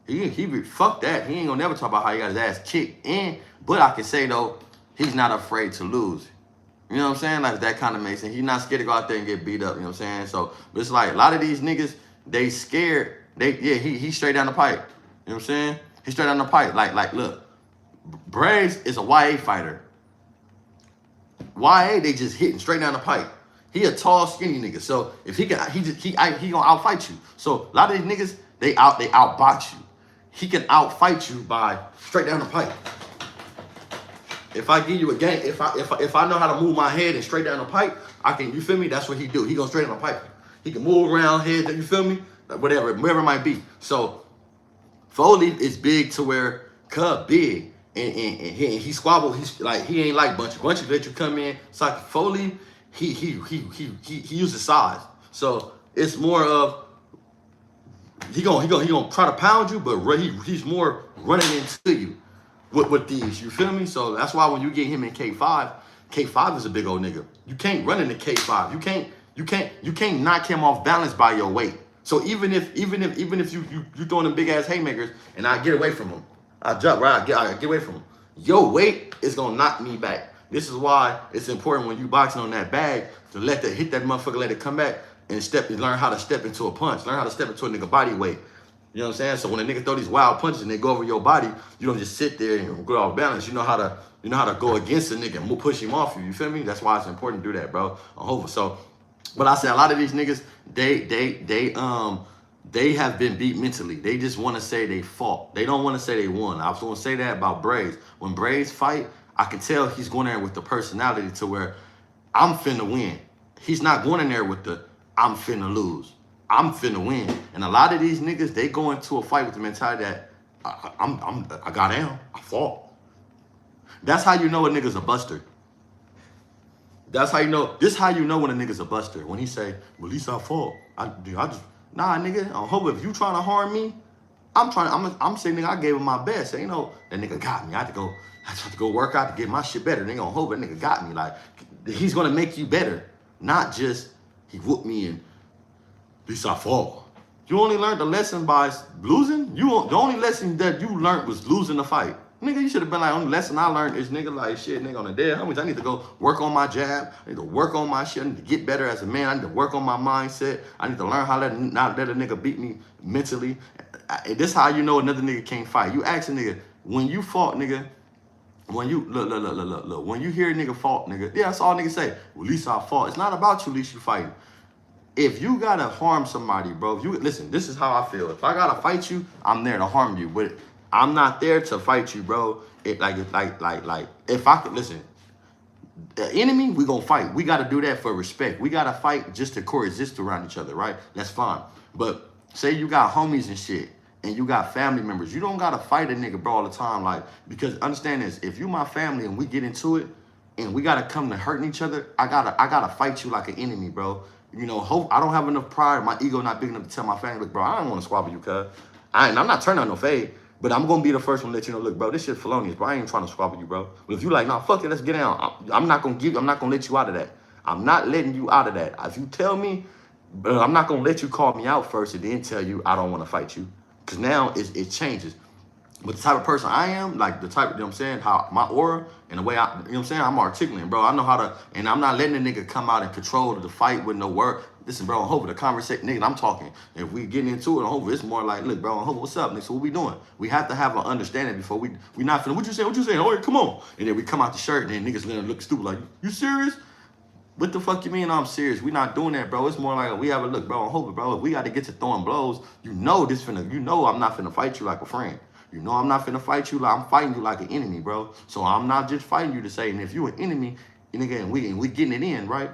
Fuck that. He ain't gonna never talk about how he got his ass kicked in. But I can say, though, he's not afraid to lose. You know what I'm saying? Like, that kind of makes sense. He's not scared to go out there and get beat up, you know what I'm saying? So, but it's like, a lot of these niggas, they scared. He straight down the pipe. You know what I'm saying? He straight down the pipe. Like, look, Braves is a YA fighter. YA, they just hitting straight down the pipe. He a tall, skinny nigga. So if he gonna outfight you. So a lot of these niggas, they outbox you. he can outfight you by straight down the pipe. If I give you a game, if I know how to move my head and straight down the pipe, I can, you feel me? That's what he do. He go straight down the pipe. He can move around head, you feel me? Like whatever it might be. So Foley is big to where Cub big. And he squabble. He's like, he ain't like Bunchy. Bunchy let you come in. It's like Foley, he uses size. So it's more of he gonna try to pound you, but he's more running into you with these. You feel me? So that's why when you get him in K5 is a big old nigga. You can't run into K5. You can't knock him off balance by your weight. So even if you throwing them big ass haymakers and I get away from him. I jump, right? I get away from him. Your weight is gonna knock me back. This is why it's important when you boxing on that bag to hit that motherfucker, let it come back and learn how to step into a punch. Learn how to step into a nigga body weight. You know what I'm saying? So when a nigga throw these wild punches and they go over your body, you don't just sit there and go off balance. You know how to go against a nigga and push him off you. You feel me? That's why it's important to do that, bro. So, but I say a lot of these niggas, they have been beat mentally. They just want to say they fought. They don't want to say they won. I was going to say that about Braves. When Braves fight, I can tell he's going there with the personality to where I'm finna win. He's not going in there with the I'm finna lose. I'm finna win. And a lot of these niggas, they go into a fight with the mentality that I got down. I fought. That's how you know a nigga's a buster. That's how you know. This is how you know when a nigga's a buster. When he say, well, at least I fought. Nah, nigga, I hope if you trying to harm me, I'm saying, nigga, I gave him my best. So, you know, that nigga got me. I have to go work out to get my shit better. They gonna hope that nigga got me. Like, he's gonna make you better. Not just, he whooped me and at least I fought. You only learned the lesson by losing? The only lesson that you learned was losing the fight. Nigga, you should have been like, only lesson I learned is, nigga, like, shit, nigga, on the dead homies, I need to go work on my jab. I need to work on my shit. I need to get better as a man. I need to work on my mindset. I need to learn how to not let a nigga beat me mentally. This how you know another nigga can't fight. You ask a nigga, when you fought, nigga, when you, look, when you hear a nigga fought, nigga, yeah, that's all niggas say. Well, at least I fought. It's not about you, at least you fighting. If you gotta harm somebody, bro, listen, this is how I feel. If I gotta fight you, I'm there to harm you. But I'm not there to fight you, bro. If I could, listen, the enemy, we gonna fight. We gotta do that for respect. We gotta fight just to coexist around each other, right? That's fine. But say you got homies and shit, and you got family members. You don't gotta fight a nigga, bro, all the time. Like, because understand this, if you my family and we get into it, and we gotta come to hurting each other, I gotta fight you like an enemy, bro. You know, I don't have enough pride. My ego not big enough to tell my family, look, bro, I don't want to squabble you, cuz. I'm not turning on no fade, but I'm going to be the first one to let you know, look, bro, this shit felonious, bro. I ain't trying to squabble you, bro. But if you like, nah, fuck it, let's get down. I'm not going to let you out of that. I'm not letting you out of that. If you tell me, I'm not going to let you call me out first and then tell you I don't want to fight you. Because now it changes. But the type of person I am, like the type, you know what I'm saying, how my aura and the way you know what I'm saying, I'm articulate, bro. I know how to, and I'm not letting a nigga come out and control the fight with no word. Listen, bro, I'm hoping the conversation, nigga, I'm talking. If we getting into it, I'm hoping it's more like, look, bro, I'm hoping, what's up, nigga? So what we doing? We have to have an understanding before we not finna, what you saying? Oh, yeah, come on. And then we come out the shirt and then niggas gonna look stupid like, you serious? What the fuck you mean I'm serious? We not doing that, bro. It's more like we have a look, bro, I'm hoping, bro, if we got to get to throwing blows, you know I'm not finna fight you like a friend. You know I'm not finna fight you like I'm fighting you like an enemy, bro. So I'm not just fighting you to say, and if you an enemy, nigga, and we getting it in, right?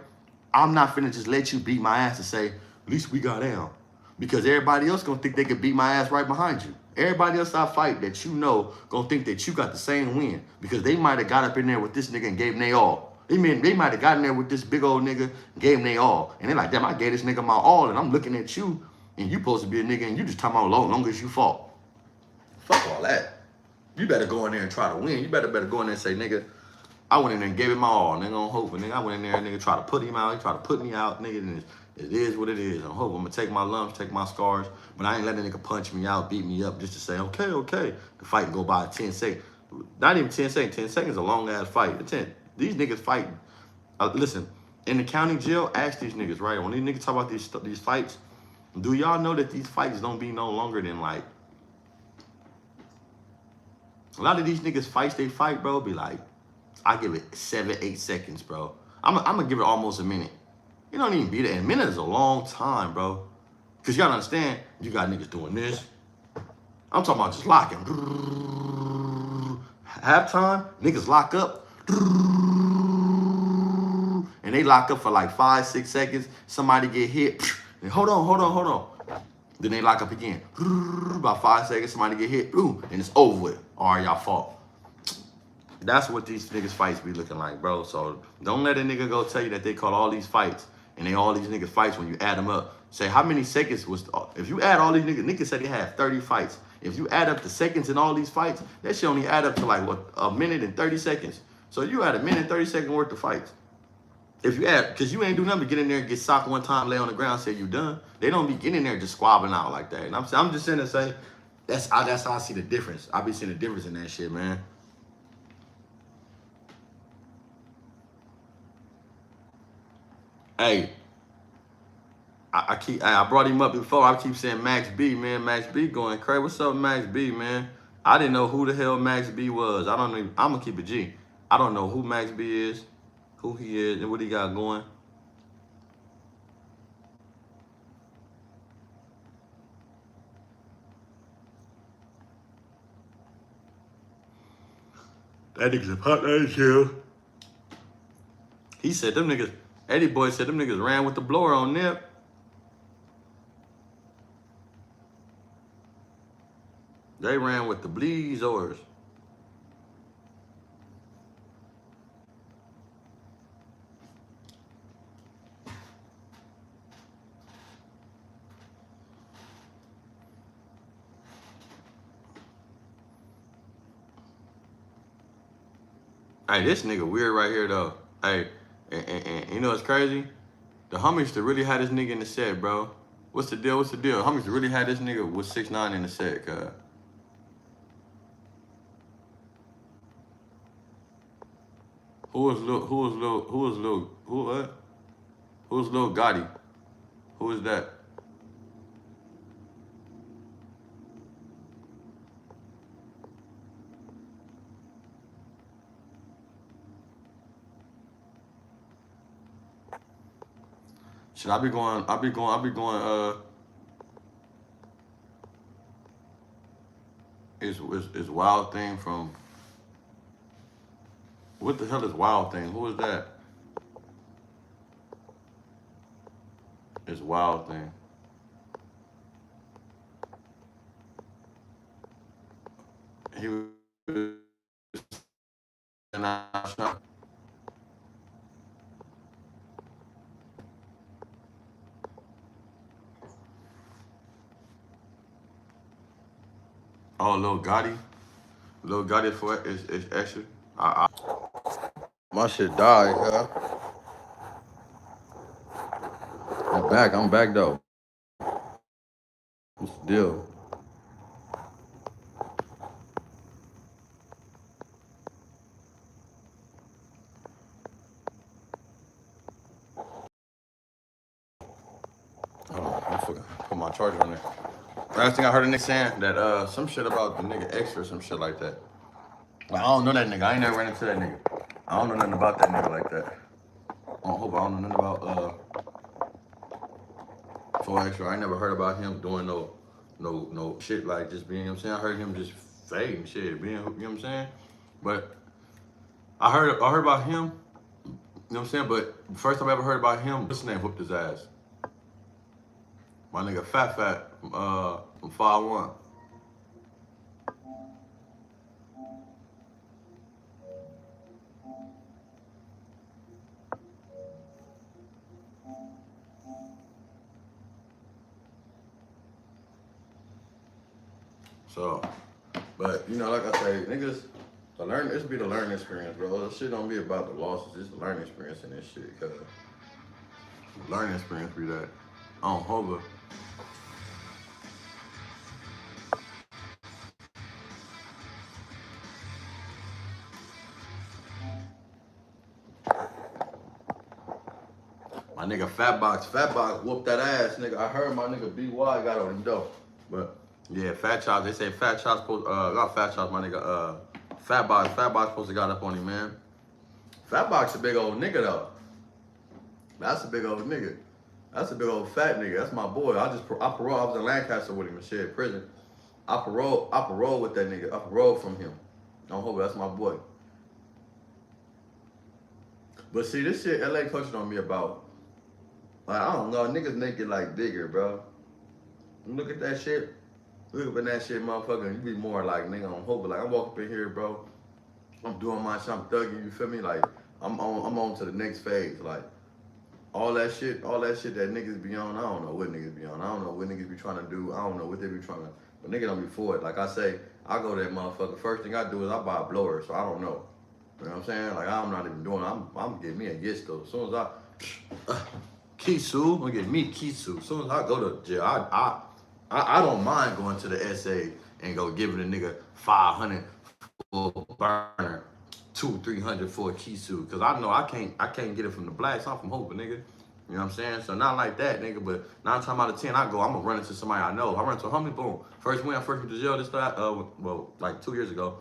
I'm not finna just let you beat my ass and say, at least we got down. Because everybody else gonna think they can beat my ass right behind you. Everybody else I fight that you know gonna think that you got the same win. Because they might have got up in there with this nigga and gave him they all. They might have gotten there with this big old nigga and gave him they all. And they're like, damn, I gave this nigga my all, and I'm looking at you, and you supposed to be a nigga, and you just talking about long as you fought. Fuck all that. You better go in there and try to win. You better go in there and say, nigga, I went in there and gave it my all. Nigga, I'm hoping. Nigga, I went in there and nigga try to put him out. He tried to put me out. Nigga, and it is what it is. I'm hoping I'm going to take my lumps, take my scars. But I ain't letting a nigga punch me out, beat me up just to say, okay. The fight can go by 10 seconds. Not even 10 seconds. 10 seconds is a long-ass fight. These niggas fight. Listen, in the county jail, ask these niggas, right? When these niggas talk about these fights, do y'all know that these fights don't be no longer than like, a lot of these niggas fights they fight, bro, be like, I give it 7-8 seconds, bro. I'm gonna give it almost a minute. You don't even beat it. A minute is a long time, bro. Because you gotta understand, you got niggas doing this. I'm talking about just locking. Halftime, niggas lock up. And they lock up for like 5-6 seconds. Somebody get hit. And hold on. Then they lock up again. About 5 seconds, somebody get hit. And it's over with. All right, y'all fault. That's what these niggas fights be looking like, bro. So don't let a nigga go tell you that they call all these fights and they all these niggas fights when you add them up. Say how many seconds was, if you add all these niggas said they had 30 fights. If you add up the seconds in all these fights, that shit only add up to like what, a minute and 30 seconds. So you had a minute and 30 second worth of fights. If you add, cause you ain't do nothing but get in there and get socked one time, lay on the ground, say you done. They don't be getting in there just squabbling out like that. And I'm just saying to say, that's how I see the difference. I be seeing the difference in that shit, man. Hey, I brought him up before. I keep saying Max B, man. Max B going crazy. What's up, Max B, man? I didn't know who the hell Max B was. I don't know. I'm gonna keep it G. I don't know who Max B is, who he is, and what he got going. That nigga's a partner too. He said them niggas, Eddie Boy said them niggas ran with the blower on Nip. They ran with the Bleezers. Hey, this nigga weird right here though. Hey, and you know what's crazy? The homies to really had this nigga in the set, bro. What's the deal? Homies to really had this nigga with 6ix9ine in the set, cuz. Who was Lil Gotti? Who is that? Should I be going, is Wild Thing from, what the hell is Wild Thing? Who is that? It's Wild Thing. He was, and oh, Lil Gotti. Lil Gotti for is extra. My shit died, huh? I'm back though. What's the deal? Hold on, I forgot. Put my charger on there. Last thing I heard a nigga saying that some shit about the nigga X or some shit like that. Like, I don't know that nigga. I ain't never ran into that nigga. I don't know nothing about that nigga like that. I hope I don't know nothing about for extra. I ain't never heard about him doing no shit like just being, you know what I'm saying? I heard him just fading shit, being, you know what I'm saying? But I heard about him, you know what I'm saying? But first time I ever heard about him, what's his name whooped his ass? My nigga Fat from 5'1". So, but you know, like I say, niggas, this be the learning experience, bro. This shit don't be about the losses, it's the learning experience in this shit, cause learning experience be that on hover. My nigga Fatbox whooped that ass, nigga. I heard my nigga BY got on him though. But yeah, Fat Chops, they say Fat Chops supposed, not Fat Chops, my nigga, Fatbox supposed to got up on him, man. Fatbox a big old nigga though. That's a big old nigga. That's a big old fat nigga. That's my boy. I paroled. I was in Lancaster with him and shit, prison. I parole with that nigga. I parole from him. Don't hope that's my boy. But see, this shit LA touching on me about, like, I don't know, niggas make it like bigger, bro. Look at that shit. Look up at that shit, motherfucker. You be more like, nigga, on hope. Like, I walk up in here, bro. I'm doing my shit. I'm thugging. You feel me? Like, I'm on to the next phase. Like, all that shit that niggas be on. I don't know what niggas be on. I don't know what niggas be trying to do. I don't know what they be trying to. But nigga don't be for it. Like I say, I go to that motherfucker. First thing I do is I buy a blower. So I don't know. You know what I'm saying? Like, I'm not even doing. I'm getting me a Gisto. As soon as Kisu, I'm gonna get me Kisu. As soon as I go to jail, I don't mind going to the SA and go giving a nigga 500 for a burner, 200-300 for a Kisu, cause I know I can't get it from the blacks. I'm from Hoover, nigga. You know what I'm saying? So not like that, nigga. But 9 times out of 10, I'm gonna run into somebody I know. I run into a homie, boom. First when I first went to jail, well, like 2 years ago.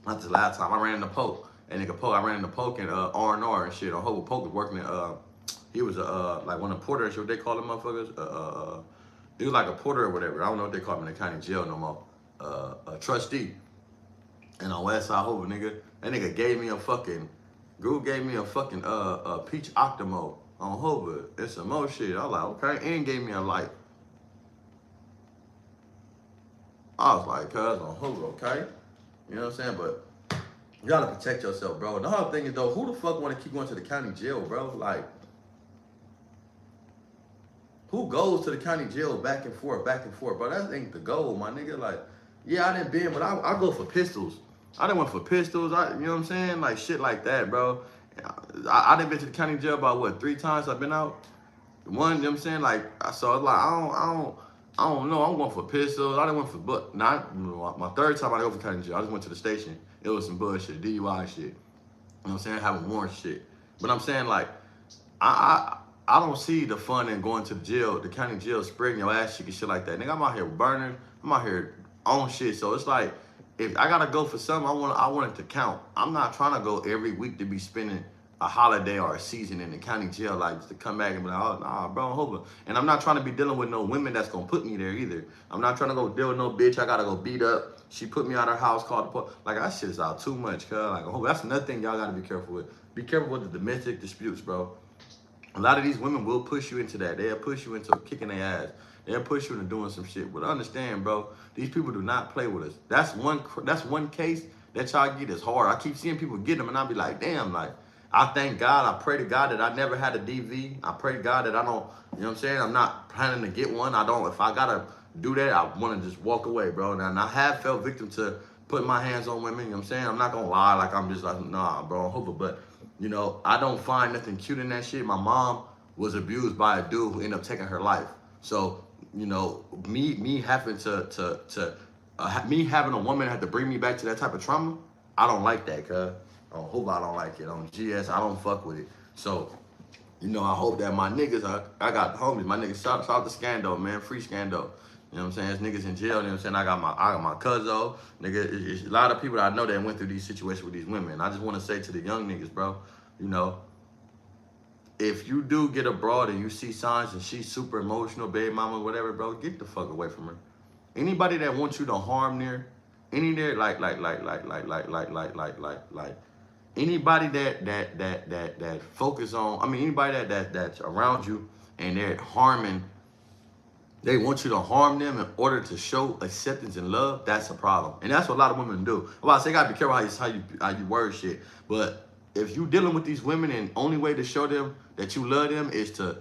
Not this last time. I ran into Poke. And nigga Poke, I ran into Poke and R&R and shit. On Hoover, Poke was working at he was like one of the porters, what they call them motherfuckers. He was like a porter or whatever. I don't know what they call him in the county jail no more. A trustee. And on West Side Hoover, nigga, that nigga gave me a fucking peach Octomo on Hoover. It's some more shit. I was like, okay, and gave me a light. I was like, cuz on Hoover, okay? You know what I'm saying? But you gotta protect yourself, bro. And the other thing is though, who the fuck wanna keep going to the county jail, bro? Like, who goes to the county jail back and forth, bro? That ain't the goal, my nigga. Like, yeah, I didn't been, but I go for pistols. I done went for pistols, you know what I'm saying? Like, shit like that, bro. I done been to the county jail about, what, 3 times I've been out? One, you know what I'm saying? Like, so it's like, I don't know. I'm going for pistols. I done went for, but not my 3rd time I go for county jail. I just went to the station. It was some bullshit, DUI shit. You know what I'm saying? Having warrant shit. But I'm saying, like, I don't see the fun in going to the jail, the county jail, spreading your ass cheek and shit like that. Nigga, I'm out here burning. I'm out here on shit. So it's like, if I gotta go for something, I want it to count. I'm not trying to go every week to be spending a holiday or a season in the county jail, like, just to come back and be like, oh, nah, bro, hold up. And I'm not trying to be dealing with no women that's gonna put me there either. I'm not trying to go deal with no bitch I gotta go beat up. She put me out her house, called the police. Like, that shit is out too much, cuz. Like, oh, that's another thing y'all gotta be careful with. Be careful with the domestic disputes, bro. A lot of these women will push you into that. They'll push you into kicking their ass. They'll push you into doing some shit. But understand, bro, these people do not play with us. That's one case that y'all get is hard. I keep seeing people get them, and I be like, damn, like, I thank God, I pray to God that I never had a DV. I pray to God that I don't, you know what I'm saying? I'm not planning to get one. I don't, if I gotta do that, I wanna just walk away, bro. And I have fell victim to putting my hands on women, you know what I'm saying? I'm not gonna lie, like, I'm just like, nah, bro, but, you know, I don't find nothing cute in that shit. My mom was abused by a dude who ended up taking her life. So, you know, me having me having a woman have to bring me back to that type of trauma, I don't like that, cuz. On Hope I don't like it. On GS, I don't fuck with it. So, you know, I hope that my niggas, I got homies, my niggas, shout out to Scando, man, free Scando. You know what I'm saying? There's niggas in jail, you know what I'm saying? I got my cousin, nigga, it's a lot of people that I know that went through these situations with these women. I just want to say to the young niggas, bro, you know, if you do get abroad and you see signs and she's super emotional, baby mama, whatever, bro, get the fuck away from her. Anybody that wants you to harm there, anybody that focus on, I mean, anybody that's around you and they're harming, they want you to harm them in order to show acceptance and love, that's a problem. And that's what a lot of women do. Well, I say you gotta be careful how you word shit. But if you dealing with these women and only way to show them that you love them is to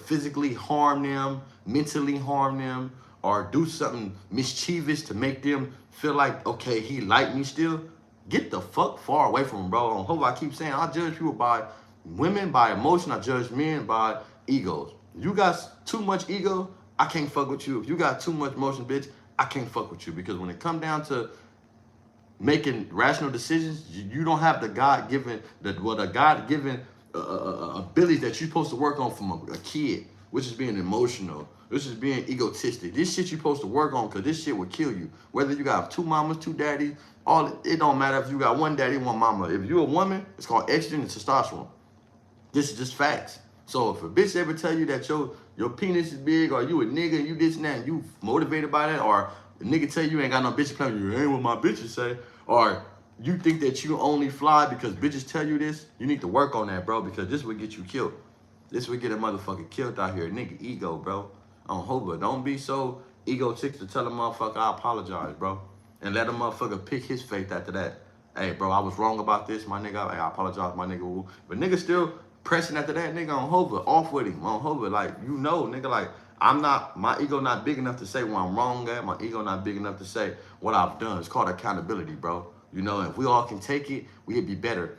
physically harm them, mentally harm them, or do something mischievous to make them feel like, okay, he like me still, get the fuck far away from him, bro. I hope I keep saying, I judge people by women, by emotion. I judge men by egos. You got too much ego, I can't fuck with you. If you got too much emotion, bitch, I can't fuck with you. Because when it come down to making rational decisions, you don't have the God-given abilities that you're supposed to work on from a kid, which is being emotional, which is being egotistic. This shit you're supposed to work on, because this shit will kill you. Whether you got 2 mamas, 2 daddies, it don't matter if you got 1 daddy, 1 mama. If you're a woman, it's called estrogen and testosterone. This is just facts. So if a bitch ever tell you that your penis is big, or you a nigga and you this and that, and you motivated by that, or a nigga tell you ain't got no bitch playing, you ain't what my bitches say, or you think that you only fly because bitches tell you this, you need to work on that, bro, because this would get you killed. This would get a motherfucker killed out here. Nigga ego, bro. On Hova. Don't be so egotistic to tell a motherfucker I apologize, bro. And let a motherfucker pick his faith after that. Hey, bro, I was wrong about this, my nigga. Hey, I apologize, my nigga. But nigga still pressing after that, nigga, on Hova. Off with him, on Hova. Like, you know, nigga, like, my ego not big enough to say where I'm wrong at. My ego not big enough to say what I've done. It's called accountability, bro. You know, if we all can take it, we'd be better.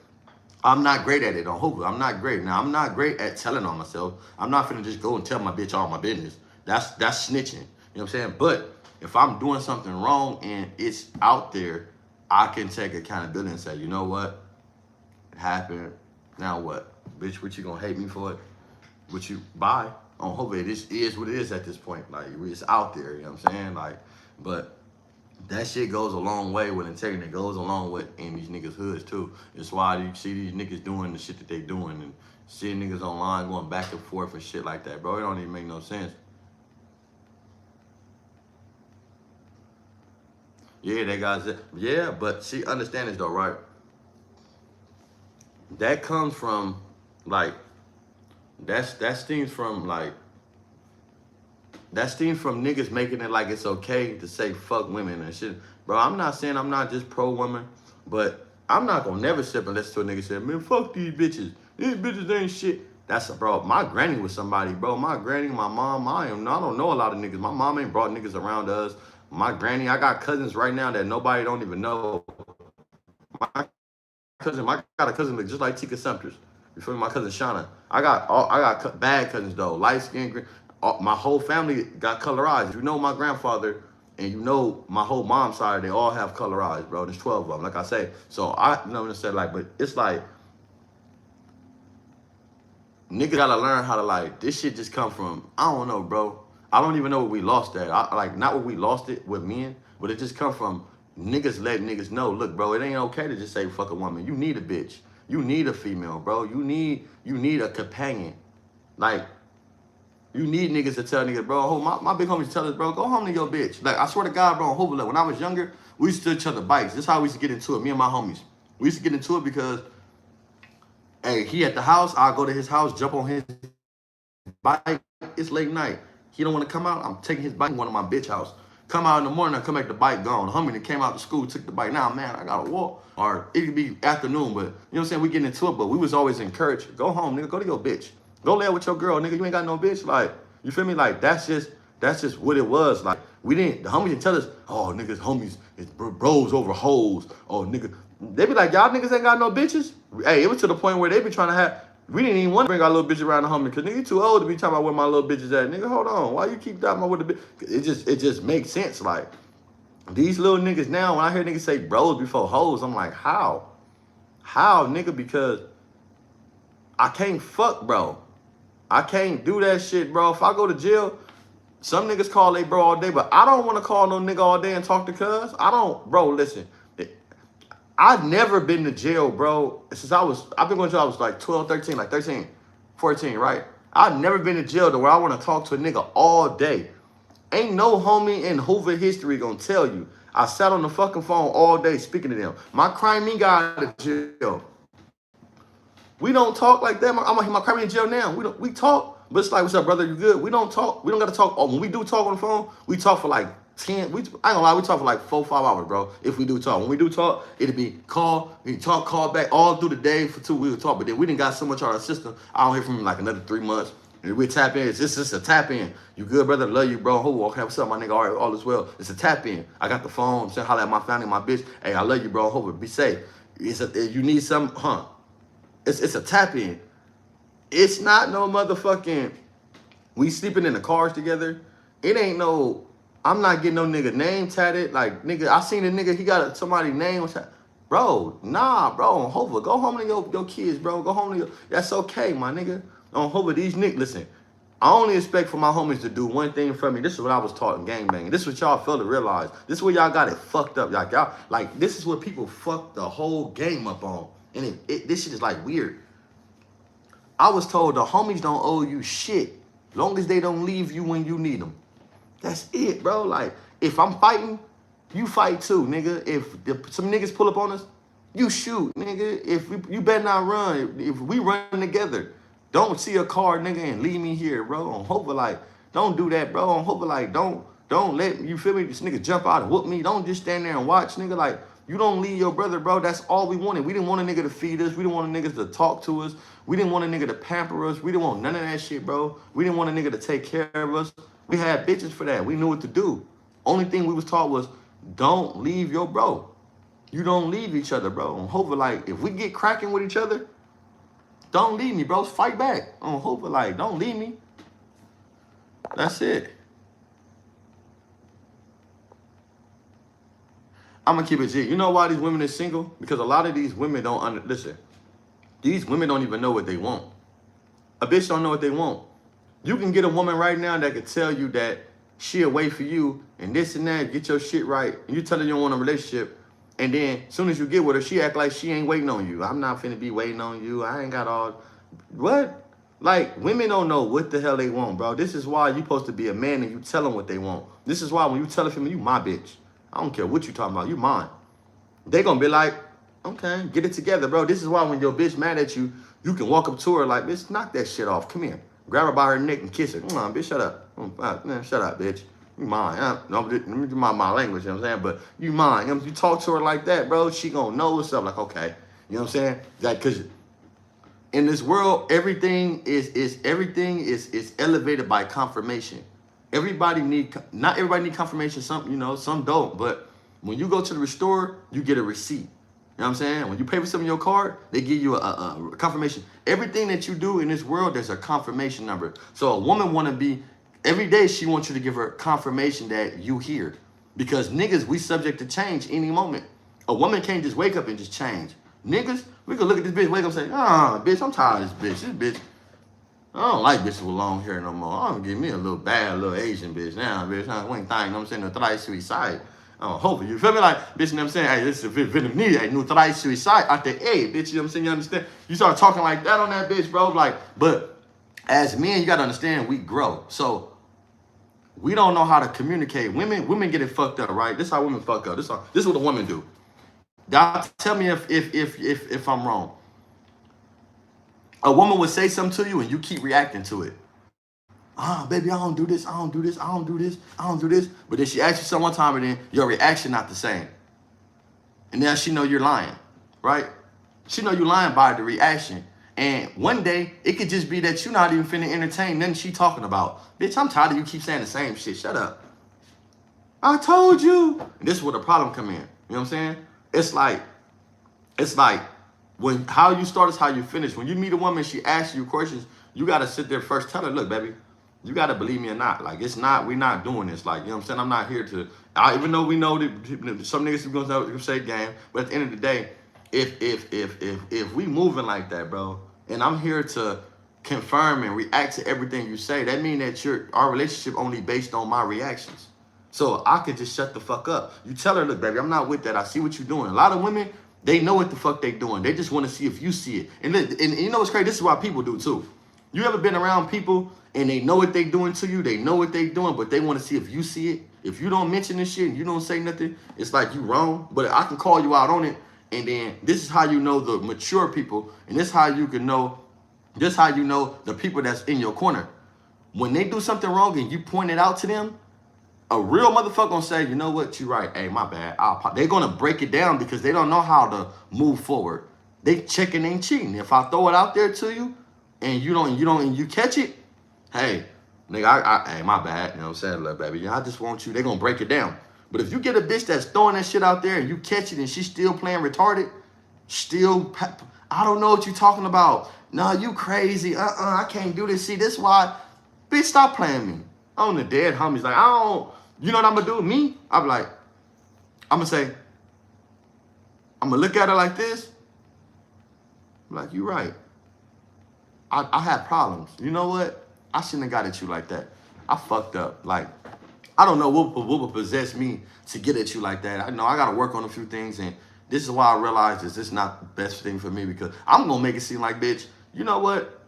I'm not great at it on Hova. I'm not great. Now, I'm not great at telling on myself. I'm not finna just go and tell my bitch all my business. That's snitching. You know what I'm saying? But if I'm doing something wrong and it's out there, I can take accountability and say, you know what? It happened. Now what? Bitch, what you gonna hate me for it? What you buy? On Hova, this is what it is at this point. Like, it's out there, you know what I'm saying? Like, but that shit goes a long way with integrity. It goes a long way in these niggas' hoods, too. It's why you see these niggas doing the shit that they doing and seeing niggas online going back and forth and shit like that, bro. It don't even make no sense. Yeah, they got it. Yeah, but see, understand this, though, right? That comes from, like, that stems from, like, that stems from niggas making it like it's okay to say fuck women and shit. Bro, I'm not saying I'm not just pro-woman, but I'm not gonna never sip and listen to a nigga say, man, fuck these bitches. These bitches ain't shit. That's bro, my granny was somebody, bro. My granny, my mom, I don't know a lot of niggas. My mom ain't brought niggas around us. My granny, I got cousins right now that nobody don't even know. I got a cousin that just like Tika Sumters. You feel me? My cousin Shauna. I got bad cousins though, light skin, green. My whole family got color eyes. You know my grandfather and you know my whole mom's side, they all have color eyes, bro. There's 12 of them, like I say. So you know what I'm saying? Like, but it's like, niggas gotta learn how to, like, this shit just come from, I don't know, bro. I don't even know where we lost that. Not where we lost it with men, but it just come from niggas letting niggas know, look, bro, it ain't okay to just say fuck a woman. You need a bitch. You need a female, bro. You need a companion. Like, you need niggas to tell niggas, bro, my big homies tell us, bro, go home to your bitch. Like, I swear to God, bro, on Hoover, like, when I was younger, we used to each other bikes. This is how we used to get into it, me and my homies. We used to get into it because, hey, he at the house, I'll go to his house, jump on his bike. It's late night. He don't want to come out. I'm taking his bike, going to my bitch house. Come out in the morning, I come back, the bike gone. The homie that came out to school took the bike. Now, man, I gotta walk. Or it could be afternoon, but you know what I'm saying? We getting into it, but we was always encouraged. Go home, nigga. Go to your bitch. Go lay out with your girl, nigga. You ain't got no bitch. Like, you feel me? Like, that's just what it was. Like, the homies didn't tell us, oh, niggas, homies, it's bros over hoes. Oh, nigga. They be like, y'all niggas ain't got no bitches? Hey, it was to the point where they be trying to have, we didn't even want to bring our little bitch around the homie because nigga, you too old to be talking about where my little bitch is at. Nigga, hold on. Why you keep talking about where the bitch? It just makes sense. Like, these little niggas now, when I hear niggas say bros before hoes, I'm like, how? How, nigga? Because I can't fuck, bro. I can't do that shit, bro. If I go to jail, some niggas call they bro all day, but I don't want to call no nigga all day and talk to cuz. Bro, listen. I've never been to jail, bro, since I've been going to jail, I was like 12, 13, like 13, 14, right? I've never been to jail to where I want to talk to a nigga all day. Ain't no homie in Hoover history gonna tell you. I sat on the fucking phone all day speaking to them. My crime guy out of jail. We don't talk like that. My crime in jail now. We talk, but it's like, what's up, brother? You good? We don't talk. We don't gotta talk. Oh, when we do talk on the phone, we talk for like 10. I ain't gonna lie, we talk for like 4 or 5 hours, bro. If we do talk. When we do talk, it'll be call back all through the day for 2 weeks. We'll talk. But then we didn't got so much on our system. I don't hear from him like another 3 months. And we tap in. It's just a tap in. You good, brother? Love you, bro. Okay, what's up, my nigga? All right, all is well. It's a tap in. I got the phone. I'm saying holla at my family, my bitch. Hey, I love you, bro. Hope be safe. You need some, huh? It's a tap in. It's not no motherfucking, we sleeping in the cars together. It ain't no, I'm not getting no nigga name tatted. Like, nigga, I seen a nigga, he got somebody's name. Bro, nah, bro, on Hova, go home to your kids, bro. Go home to your, that's okay, my nigga. On Hova, these niggas, listen, I only expect for my homies to do one thing for me. This is what I was taught in gangbanging. This is what y'all fail to realize. This is where y'all got it fucked up. Like, this is what people fucked the whole game up on. And this shit is like weird. I was told the homies don't owe you shit, long as they don't leave you when you need them. That's it, bro. Like, if I'm fighting, you fight too, nigga. If some niggas pull up on us, you shoot, nigga. You better not run. If we run together, don't see a car, nigga, and leave me here, bro. On hope of like, don't do that, bro. On hope of like, don't let, you feel me, this nigga jump out and whoop me. Don't just stand there and watch, nigga. Like, you don't leave your brother, bro. That's all we wanted. We didn't want a nigga to feed us. We didn't want a nigga to talk to us. We didn't want a nigga to pamper us. We didn't want none of that shit, bro. We didn't want a nigga to take care of us. We had bitches for that. We knew what to do. Only thing we was taught was, don't leave your bro. You don't leave each other, bro. On hope of like, if we get cracking with each other, don't leave me, bro. Fight back. On hope of like, don't leave me. That's it. I'm gonna keep it G. You know why these women are single? Because a lot of these women don't listen. These women don't even know what they want. A bitch don't know what they want. You can get a woman right now that could tell you that she'll wait for you and this and that, get your shit right. And you tell her you don't want a relationship. And then as soon as you get with her, she act like she ain't waiting on you. I'm not finna be waiting on you. I ain't got all, what? Like, women don't know what the hell they want, bro. This is why you supposed to be a man and you tell them what they want. This is why when you tell a female, you my bitch. I don't care what you talking about, you mine. They gonna be like, okay, get it together, bro. This is why when your bitch mad at you, you can walk up to her like, bitch, knock that shit off. Come here. Grab her by her neck and kiss her. Come on, bitch, shut up. Man, shut up, bitch. You mine. Let me do my language, you know what I'm saying? But you mine. You talk to her like that, bro, she gonna know what's up. Like, okay. You know what I'm saying? Like, cause in this world, everything is elevated by confirmation. Not everybody need confirmation. Some don't. But when you go to the store, you get a receipt. You know what I'm saying? When you pay for something in your card, they give you a confirmation. Everything that you do in this world, there's a confirmation number. So a woman want to be, every day she wants you to give her confirmation that you here. Because niggas, we subject to change any moment. A woman can't just wake up and just change. Niggas, we can look at this bitch, wake up and say, bitch, I'm tired of this bitch. This bitch, I don't like bitches with long hair no more. I'm gonna give me a little bad little Asian bitch now, bitch. I ain't thing, you know what I'm saying? No try suicide. Hopefully, you feel me? Like, bitch, you know what I'm saying? Hey, this is Vietnamese, hey, no try suicide out there, hey, bitch, you know what I'm saying? You understand? You start talking like that on that bitch, bro. Like, but as men, you gotta understand, we grow. So we don't know how to communicate. Women get it fucked up, right? This is how women fuck up. This is what a woman do. God, tell me if I'm wrong. A woman would say something to you and you keep reacting to it. Baby, I don't do this, I don't do this, I don't do this, I don't do this. But then she asks you something one time and then your reaction not the same. And now she know you're lying, right? She know you're lying by the reaction. And one day, it could just be that you're not even finna entertain nothing she talking about. Bitch, I'm tired of you keep saying the same shit. Shut up. I told you. And this is where the problem come in. You know what I'm saying? It's like when how you start is how you finish. When you meet a woman, she asks you questions, you gotta sit there first. Tell her, look, baby, you gotta believe me or not. Like, we're not doing this. Like, you know what I'm saying? I'm not here to, even though we know that some niggas are gonna say game, but at the end of the day, if we moving like that, bro, and I'm here to confirm and react to everything you say, that mean that our relationship only based on my reactions. So I could just shut the fuck up. You tell her, look, baby, I'm not with that. I see what you're doing. A lot of women, they know what the fuck they doing. They just want to see if you see it. And you know what's crazy? This is why people do too. You ever been around people and they know what they doing to you? They know what they doing, but they want to see if you see it. If you don't mention this shit and you don't say nothing, it's like you wrong. But I can call you out on it. And then this is how you know the mature people. And this is how you can know, this is how you know the people that's in your corner. When they do something wrong and you point it out to them, a real motherfucker gonna say, you know what, you right. Hey, my bad. They're gonna break it down because they don't know how to move forward. They checking, ain't cheating. If I throw it out there to you and you catch it, hey, nigga, hey, my bad. You know what I'm saying, look, baby, I just want you. They gonna break it down. But if you get a bitch that's throwing that shit out there and you catch it and she's still playing retarded, I don't know what you're talking about. No, you crazy. I can't do this. See, this why, bitch, stop playing me. On the dead homies, like, you know what I'm gonna do? Me? I'm like, I'm gonna say, I'm gonna look at her like this. I'm like, you right. I had problems. You know what? I shouldn't have got at you like that. I fucked up. Like, I don't know what would possess me to get at you like that. I know I gotta work on a few things, and this is why I realized this is not the best thing for me, because I'm gonna make it seem like, bitch, you know what?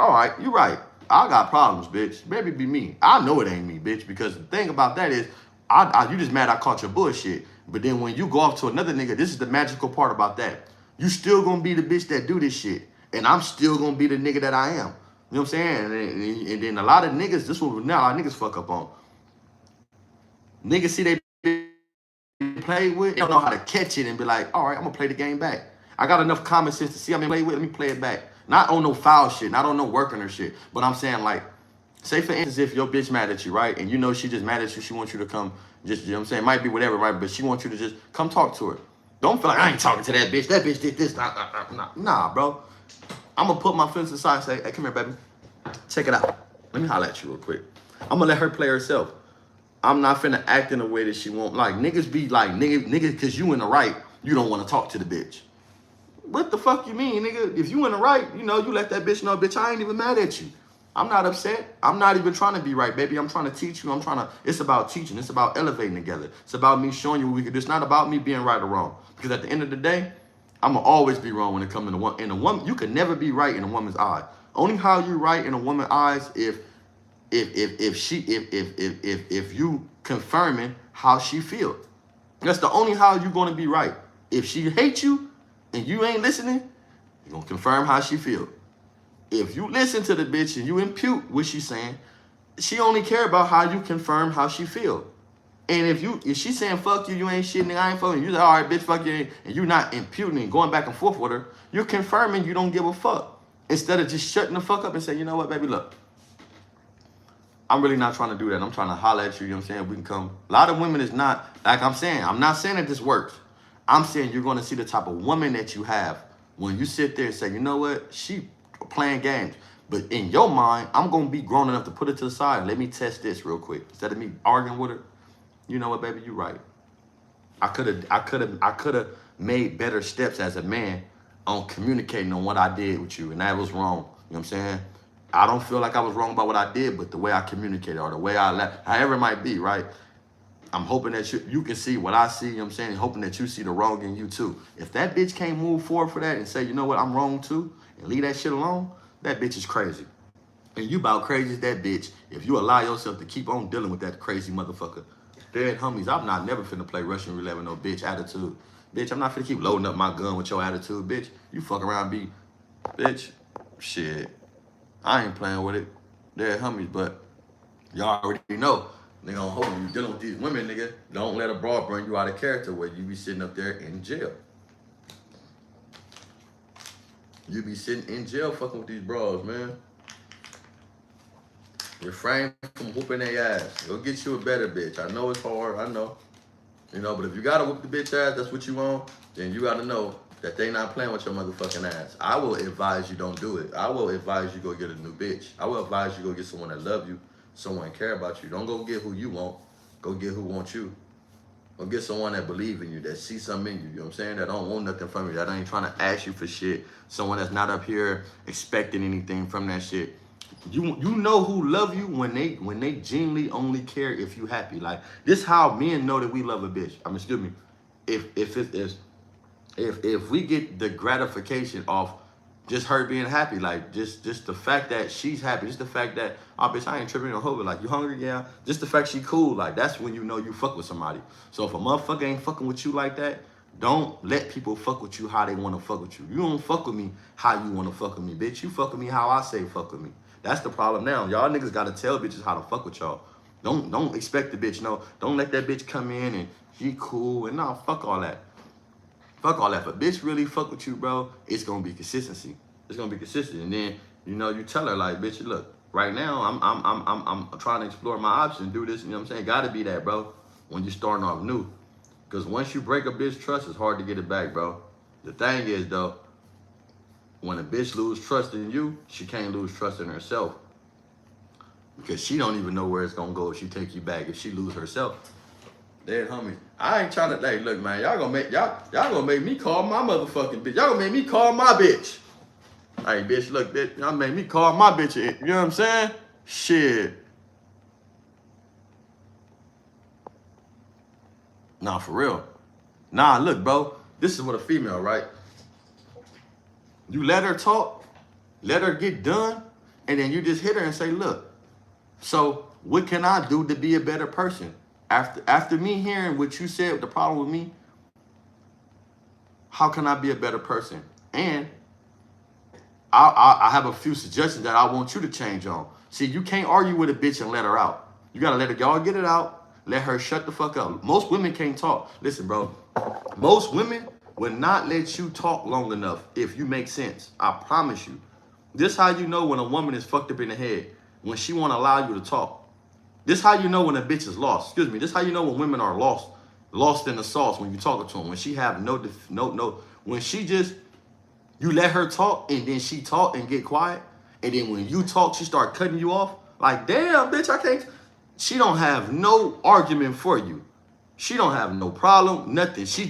all right, you're right. I got problems, bitch. Maybe be me. I know it ain't me, bitch, because the thing about that is, you just mad I caught your bullshit. But then when you go off to another nigga, this is the magical part about that. You still gonna be the bitch that do this shit. And I'm still gonna be the nigga that I am. You know what I'm saying? And then a lot of niggas, this one now a lot of niggas fuck up on. Niggas see they play with, they don't know how to catch it and be like, all right, I'm gonna play the game back. I got enough common sense to see I'm play with, let me play it back. Not on no foul shit, not on no working or shit. But I'm saying, like, say for instance, if your bitch mad at you, right? And you know she just mad at you, she wants you to come, just, you know what I'm saying? It might be whatever, right? But she wants you to just come talk to her. Don't feel like I ain't talking to that bitch. That bitch did this. Nah, bro. I'm gonna put my feelings aside and say, hey, come here, baby. Check it out. Let me holler at you real quick. I'm gonna let her play herself. I'm not finna act in a way that she won't. Like, niggas be like, niggas, cause you in the right, you don't wanna talk to the bitch. What the fuck you mean, nigga? If you in the right, you know, you let that bitch know, bitch, I ain't even mad at you. I'm not upset. I'm not even trying to be right, baby. I'm trying to teach you. It's about teaching. It's about elevating together. It's about me showing you what we can do. It's not about me being right or wrong. Because at the end of the day, I'm going to always be wrong when it comes to one. In a woman, you can never be right in a woman's eye. Only how you right in a woman's eyes if you confirming how she feel. That's the only how you going to be right. If she hates you and you ain't listening, you're going to confirm how she feel. If you listen to the bitch and you impute what she's saying, she only care about how you confirm how she feel. And if she's saying fuck you, you ain't shit, nigga, I ain't fucking you, like, all right, bitch, fuck you, and you not imputing and going back and forth with her, you're confirming you don't give a fuck. Instead of just shutting the fuck up and saying, you know what, baby, look, I'm really not trying to do that. I'm trying to holler at you, you know what I'm saying? We can come. A lot of women is not, like I'm saying, I'm not saying that this works. I'm saying you're going to see the type of woman that you have when you sit there and say, you know what, she playing games. But in your mind, I'm going to be grown enough to put it to the side and let me test this real quick. Instead of me arguing with her, you know what, baby, you're right. I could have made better steps as a man on communicating on what I did with you, and that was wrong. You know what I'm saying? I don't feel like I was wrong about what I did, but the way I communicated or the way I left, however it might be, right? I'm hoping that you can see what I see, you know what I'm saying? Hoping that you see the wrong in you too. If that bitch can't move forward for that and say, you know what, I'm wrong too, and leave that shit alone, that bitch is crazy. And you about crazy as that bitch if you allow yourself to keep on dealing with that crazy motherfucker. Dead homies, I'm not never finna play Russian roulette with no bitch attitude. Bitch, I'm not finna keep loading up my gun with your attitude, bitch. You fuck around, bitch, shit. I ain't playing with it. Dead homies, but y'all already know. Nigga, on hold on, you dealing with these women, nigga. Don't let a broad bring you out of character where you be sitting up there in jail. You be sitting in jail fucking with these bras, man. Refrain from whooping their ass. Go get you a better bitch. I know it's hard, I know. You know, but if you gotta whoop the bitch ass, that's what you want, then you gotta know that they not playing with your motherfucking ass. I will advise you don't do it. I will advise you go get a new bitch. I will advise you go get someone that love you, someone care about you. Don't go get who you want. Go get who wants you. Go get someone that believe in you, that see something in you, you know what I'm saying? That don't want nothing from you, that ain't trying to ask you for shit. Someone that's not up here expecting anything from that shit. You know who love you when they genuinely only care if you happy. Like, this how men know that we love a bitch. I mean, excuse me. If we get the gratification of just her being happy, like just the fact that she's happy, just the fact that, oh bitch, I ain't tripping on her, like, you hungry? Yeah. Just the fact she cool, like, that's when you know you fuck with somebody. So if a motherfucker ain't fucking with you like that, don't let people fuck with you how they want to fuck with you. You don't fuck with me how you want to fuck with me, bitch. You fuck with me how I say fuck with me. That's the problem now. Y'all niggas gotta tell bitches how to fuck with y'all. Don't expect the bitch, no. Don't let that bitch come in and she cool and nah, fuck all that. Fuck all that. If a bitch really fuck with you, bro, it's gonna be consistency. It's gonna be consistent. And then, you know, you tell her like, bitch, look, right now I'm trying to explore my options, do this, you know what I'm saying? Gotta be that, bro, when you're starting off new. Because once you break a bitch trust, it's hard to get it back, bro. The thing is, though, when a bitch lose trust in you, she can't lose trust in herself. Because she don't even know where it's gonna go if she take you back, if she lose herself. Dead homie. I ain't trying to, hey, look, man, y'all gonna make me call my motherfucking bitch. Y'all gonna make me call my bitch. Hey, bitch, look, bitch, y'all make me call my bitch. You know what I'm saying? Shit. Nah, for real. Nah, look, bro, this is what a female, right? You let her talk, let her get done, and then you just hit her and say, look, so what can I do to be a better person? After me hearing what you said, the problem with me, how can I be a better person? And I have a few suggestions that I want you to change on. See, you can't argue with a bitch and let her out. You gotta let y'all get it out. Let her shut the fuck up. Most women can't talk. Listen, bro. Most women will not let you talk long enough if you make sense. I promise you. This how you know when a woman is fucked up in the head. When she won't allow you to talk. This how you know when a bitch is lost. Excuse me. This how you know when women are lost in the sauce when you talking to them. When she have no, when she just, you let her talk and then she talk and get quiet. And then when you talk, she start cutting you off. Like, damn, bitch, I can't. She don't have no argument for you. She don't have no problem, nothing. She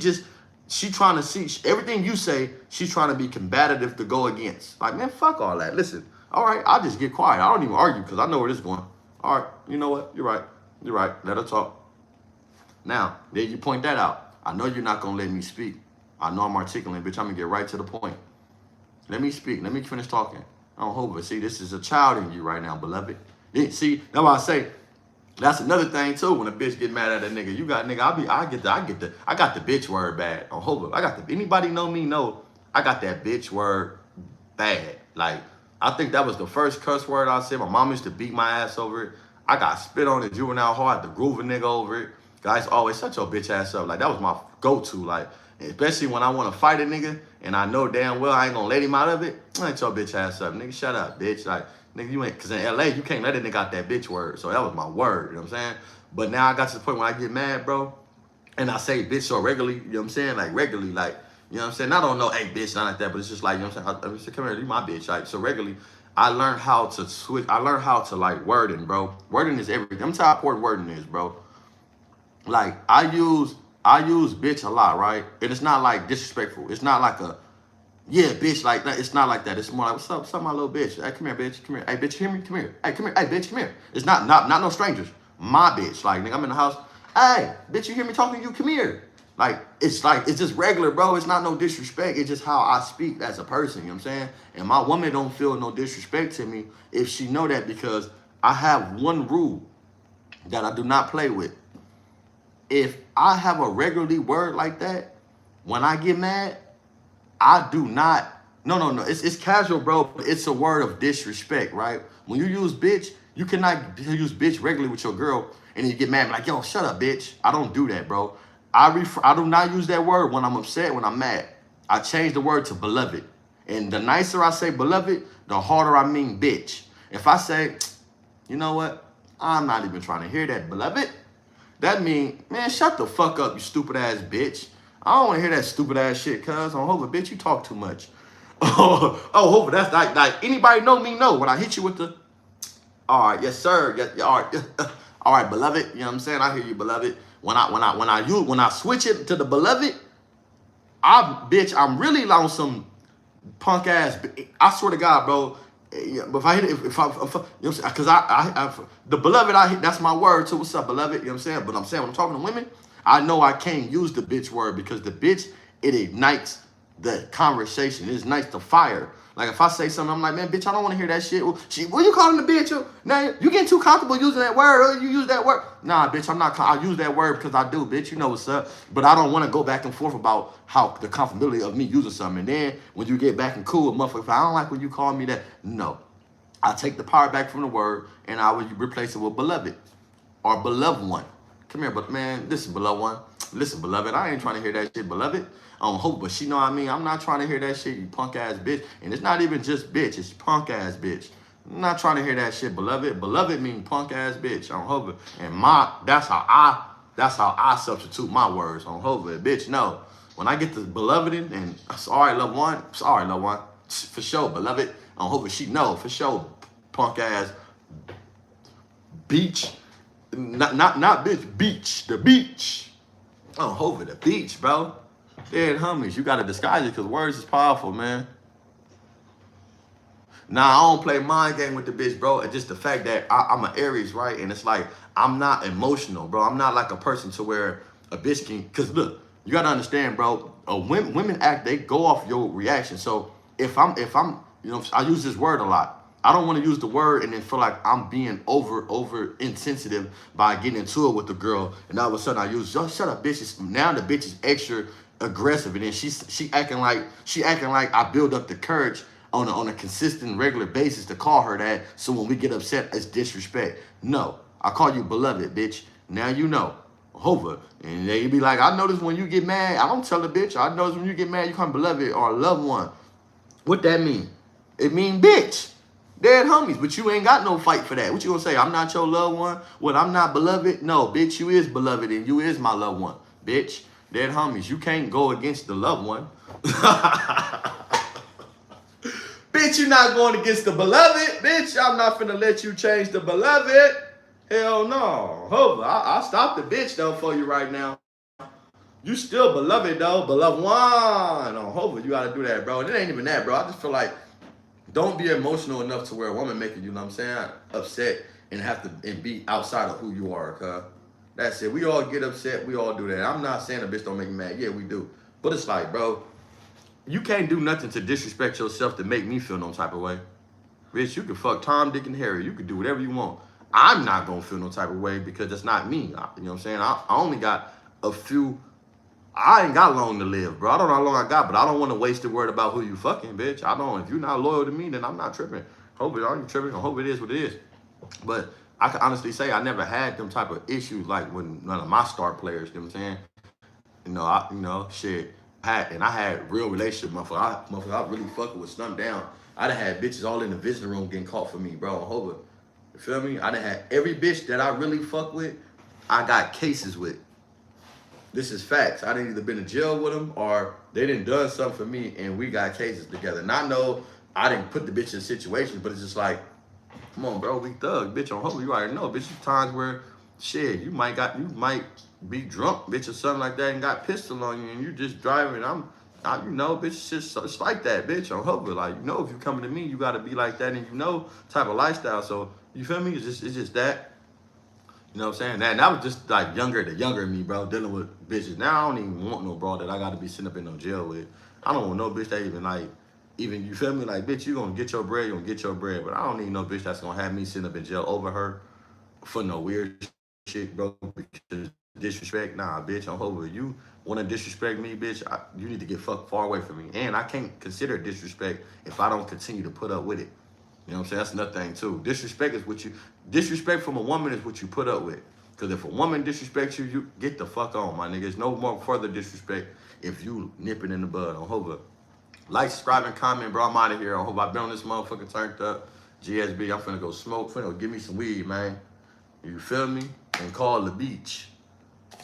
trying to see, everything you say, she's trying to be combative to go against. Like, man, fuck all that. Listen, all right, I'll just get quiet. I don't even argue because I know where this is going. All right, you know what? You're right. You're right. Let her talk. Now, there you point that out. I know you're not going to let me speak. I know I'm articulate, bitch. I'm going to get right to the point. Let me speak. Let me finish talking. I don't hope it. See, this is a child in you right now, beloved. See, that's why I say, that's another thing too. When a bitch get mad at a nigga, you got nigga. I got the bitch word bad. On hope anybody know me know I got that bitch word bad. Like I think that was the first cuss word I said. My mom used to beat my ass over it. I got spit on in juvenile hall. I had to groove a nigga over it. Guys always shut your bitch ass up. Like that was my go-to. Like especially when I want to fight a nigga and I know damn well I ain't gonna let him out of it. Shut your bitch ass up, nigga. Shut up, bitch. Like. Nigga, you ain't, cause in LA, you can't let a nigga out that bitch word. So that was my word, you know what I'm saying? But now I got to the point where I get mad, bro, and I say bitch so regularly, you know what I'm saying? Like regularly, like, you know what I'm saying? I don't know, hey bitch, not like that, but it's just like, you know what I'm saying? I say, come here, you my bitch. Like, so regularly, I learned how to switch, I learned how to like wording, bro. Wording is everything. I'm telling you how important wording is, bro. Like, I use bitch a lot, right? And it's not like disrespectful. It's not like a, yeah, bitch, like that. It's not like that. It's more like, what's up, my little bitch? Hey, come here, bitch. Come here. Hey, bitch, you hear me? Come here. Hey, come here. Hey, bitch, come here. It's not no strangers. My bitch. Like, nigga, I'm in the house. Hey, bitch, you hear me talking to you? Come here. Like, it's just regular, bro. It's not no disrespect. It's just how I speak as a person, you know what I'm saying? And my woman don't feel no disrespect to me if she know that because I have one rule that I do not play with. If I have a regularly word like that, when I get mad, I do not, no. It's casual, bro. But it's a word of disrespect, right? When you use bitch, you cannot use bitch regularly with your girl and then you get mad like, yo, shut up, bitch. I don't do that, bro. I do not use that word when I'm upset, when I'm mad. I change the word to beloved. And the nicer I say beloved, the harder I mean bitch. If I say, you know what? I'm not even trying to hear that, beloved. That mean, man, shut the fuck up, you stupid ass bitch. I don't want to hear that stupid ass shit, cuz. On Hova, bitch, you talk too much. Oh, Hova, that's like anybody know me know. When I hit you with the, all right, yes, sir. Yes, all right. All right, beloved. You know what I'm saying? I hear you, beloved. When I switch it to the beloved, I'm really on some punk ass. I swear to God, bro. But if I hit it, you know what I'm saying? Because I the beloved, that's my word too. What's up, beloved? You know what I'm saying? But I'm saying when I'm talking to women, I know I can't use the bitch word because the bitch, it ignites the conversation. It ignites the fire. Like if I say something, I'm like, man, bitch, I don't want to hear that shit. What you calling the bitch? Now you getting too comfortable using that word. You use that word. Nah, bitch, I'm not. I use that word because I do, bitch. You know what's up. But I don't want to go back and forth about how the comfortability of me using something. And then when you get back and cool, motherfucker, if I don't like when you call me that, no. I take the power back from the word and I would replace it with beloved or beloved one. Come here, but man, listen, beloved one. Listen, beloved, I ain't trying to hear that shit, beloved. I don't hope, but she know what I mean. I'm not trying to hear that shit, you punk ass bitch. And it's not even just bitch, it's punk ass bitch. I'm not trying to hear that shit, beloved. Beloved mean punk ass bitch. I don't hope it. And that's how I substitute my words on hope it. Bitch, no. When I get the beloved in, and sorry, loved one, for sure, beloved. I don't hope it. She know for sure, punk ass beach. Not bitch, beach, the beach. Oh, over the beach, bro. Dead homies, you gotta disguise it because words is powerful, man. Nah, I don't play mind game with the bitch, bro. It's just the fact that I'm an Aries, right? And it's like, I'm not emotional, bro. I'm not like a person to where a bitch can, because look, you gotta understand, bro, women act, they go off your reaction. So if I'm, you know, I use this word a lot. I don't want to use the word and then feel like I'm being over insensitive by getting into it with the girl, and all of a sudden I use, just shut up, bitch. Now the bitch is extra aggressive, and then she acting like I build up the courage on a consistent, regular basis to call her that. So when we get upset, it's disrespect. No, I call you beloved, bitch. Now you know. Hova. And they be like, I notice when you get mad, I don't tell the bitch. I notice when you get mad, you call beloved or a loved one. What that mean? It mean bitch. Dead homies, but you ain't got no fight for that. What you gonna say? I'm not your loved one? What, I'm not beloved? No, bitch, you is beloved and you is my loved one. Bitch, dead homies, you can't go against the loved one. Bitch, you not going against the beloved. Bitch, I'm not finna let you change the beloved. Hell no. Hova, I'll stop the bitch though for you right now. You still beloved though. Beloved one. On Hova, you gotta do that, bro. And it ain't even that, bro. I just feel like don't be emotional enough to where a woman making you know what I'm saying, upset and have to and be outside of who you are, cuz. That's it. We all get upset. We all do that. I'm not saying a bitch don't make me mad. Yeah, we do. But it's like, bro, you can't do nothing to disrespect yourself to make me feel no type of way. Bitch, you can fuck Tom, Dick, and Harry. You can do whatever you want. I'm not gonna feel no type of way because that's not me. You know what I'm saying? I only got a few. I ain't got long to live, bro. I don't know how long I got, but I don't want to waste the word about who you fucking, bitch. I don't. If you're not loyal to me, then I'm not tripping. Hope it, are you tripping? I hope it is what it is. But I can honestly say I never had them type of issues like when none of my star players. You know what I'm saying? Shit. I had real relationship, motherfucker. I really fucking with Slump Down. I done had bitches all in the visiting room getting caught for me, bro. Hover. You feel me? I done had every bitch that I really fuck with, I got cases with. This is facts. I didn't either been in jail with them or they done done something for me and we got cases together. And I know I didn't put the bitch in situations, but it's just like, come on, bro, we thug, bitch. On Hover, you already know, bitch. There's times where, shit, you might be drunk, bitch, or something like that, and got pistol on you, and you just driving. Bitch, it's like that, bitch. On Hover, like, if you coming to me, you gotta be like that, and type of lifestyle. So you feel me? It's just that. You know what I'm saying? That was just like the younger me, bro, dealing with bitches. Now I don't even want no bro that I gotta be sitting up in no jail with. I don't want no bitch that even you feel me? Like, bitch, you gonna get your bread, you gonna get your bread. But I don't need no bitch that's gonna have me sitting up in jail over her for no weird shit, bro. Because disrespect, nah, bitch. I'm over. You wanna disrespect me, bitch? You need to get fucked far away from me. And I can't consider disrespect if I don't continue to put up with it. You know what I'm saying? That's another thing too. Disrespect from a woman is what you put up with. Because if a woman disrespects you, you get the fuck on, my nigga. There's no more further disrespect if you nip it in the bud. On Hova. Like, subscribe, and comment, bro. I'm out of here. I hope I've been on this motherfucker turned up. GSB, I'm finna go smoke. Finna go give me some weed, man. You feel me? And call the beach.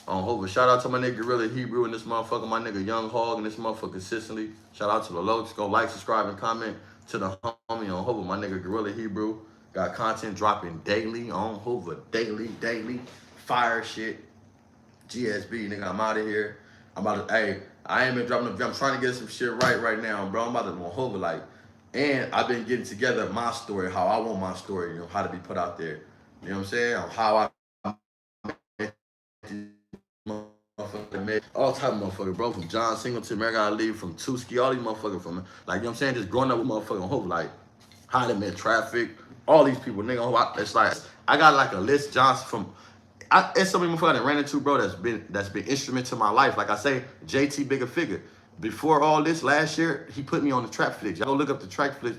On Hova. Shout out to my nigga Gorilla Hebrew and this motherfucker, my nigga Young Hog and this motherfucker Sicily. Shout out to the Lokes. Go like, subscribe, and comment to the homie on Hova, my nigga Gorilla Hebrew. Got content dropping daily on Hova. Daily. Fire shit. GSB, nigga, I'm out of here. I ain't been dropping I'm trying to get some shit right now, bro. I'm about to on Hova, and I've been getting together my story, how I want my story, how to be put out there. You know what I'm saying? How I motherfucker, all type of motherfucker, bro. From John Singleton, America Ali, from Tuski, all these motherfuckers from, you know what I'm saying? Just growing up with motherfucking on Hova, how they met Traffic, all these people, nigga. It's like, I got a list, Johnson, it's so many motherfuckers that ran into, bro, that's been instrument to my life. Like I say, JT Bigger Figure. Before all this, last year, he put me on the Trapflix. Y'all go look up the Trapflix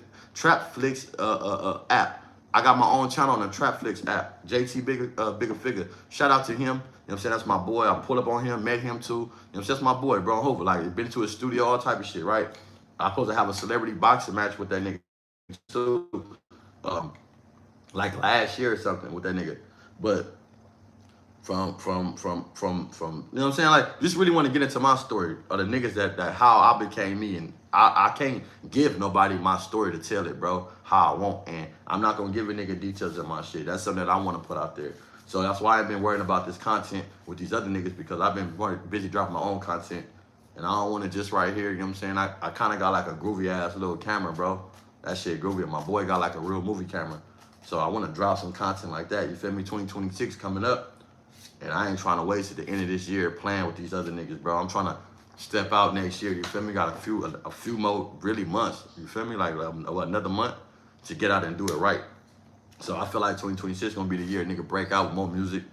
app. I got my own channel on the Trapflix app. JT Bigger Figure. Shout out to him. You know what I'm saying? That's my boy. I pulled up on him, met him too. You know what I'm saying? That's my boy, bro. Hova. Been to his studio, all type of shit, right? I'm supposed to have a celebrity boxing match with that nigga too. Last year or something with that nigga. But from you know what I'm saying? Just really want to get into my story of the niggas that how I became me, and I can't give nobody my story to tell it, bro, how I want, and I'm not gonna give a nigga details of my shit. That's something that I want to put out there. So that's why I've been worrying about this content with these other niggas, because I've been busy dropping my own content, and I don't want to just right here, you know what I'm saying? I kind of got a groovy ass little camera, bro. That shit groovy. My boy got a real movie camera. So I want to drop some content like that. You feel me? 2026 coming up. And I ain't trying to waste at the end of this year playing with these other niggas, bro. I'm trying to step out next year. You feel me? Got a few more really months. You feel me? Another month. to get out and do it right. So I feel like 2026 gonna be the year nigga break out with more music.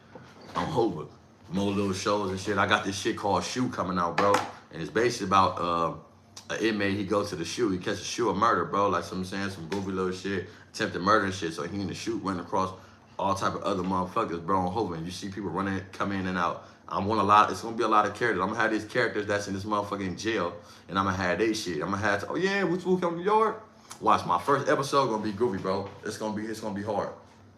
I'm hoping more little shows and shit. I got this shit called Shoe coming out, bro, and it's basically about an inmate. He goes to the shoe, he catches a shoe of murder, bro. Like I'm saying, some goofy little shit, attempted murder and shit. So he in the shoe running across all type of other motherfuckers, bro. I'm hoping you see people running, come in and out. I want a lot. It's gonna be a lot of characters. I'm gonna have these characters that's in this motherfucking jail, and I'm gonna have they shit. I'm gonna have to, oh yeah, what's come to the yard? Watch my first episode gonna be goofy, bro. It's gonna be hard.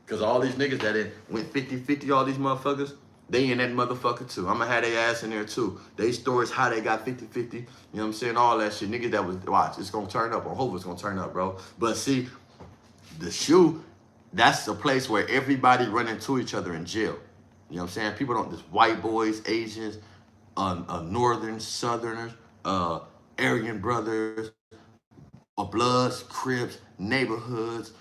Cause all these niggas that went 50-50, all these motherfuckers, they in that motherfucker too. I'm gonna have their ass in there too. They stories how they got 50-50, you know what I'm saying? All that shit. Niggas that was, watch, it's gonna turn up. I hope it's gonna turn up, bro. But see, the shoe, that's a place where everybody run into each other in jail. You know what I'm saying? People don't, just white boys, Asians, Northern, Southerners, Aryan brothers, Bloods, Crips, neighborhoods,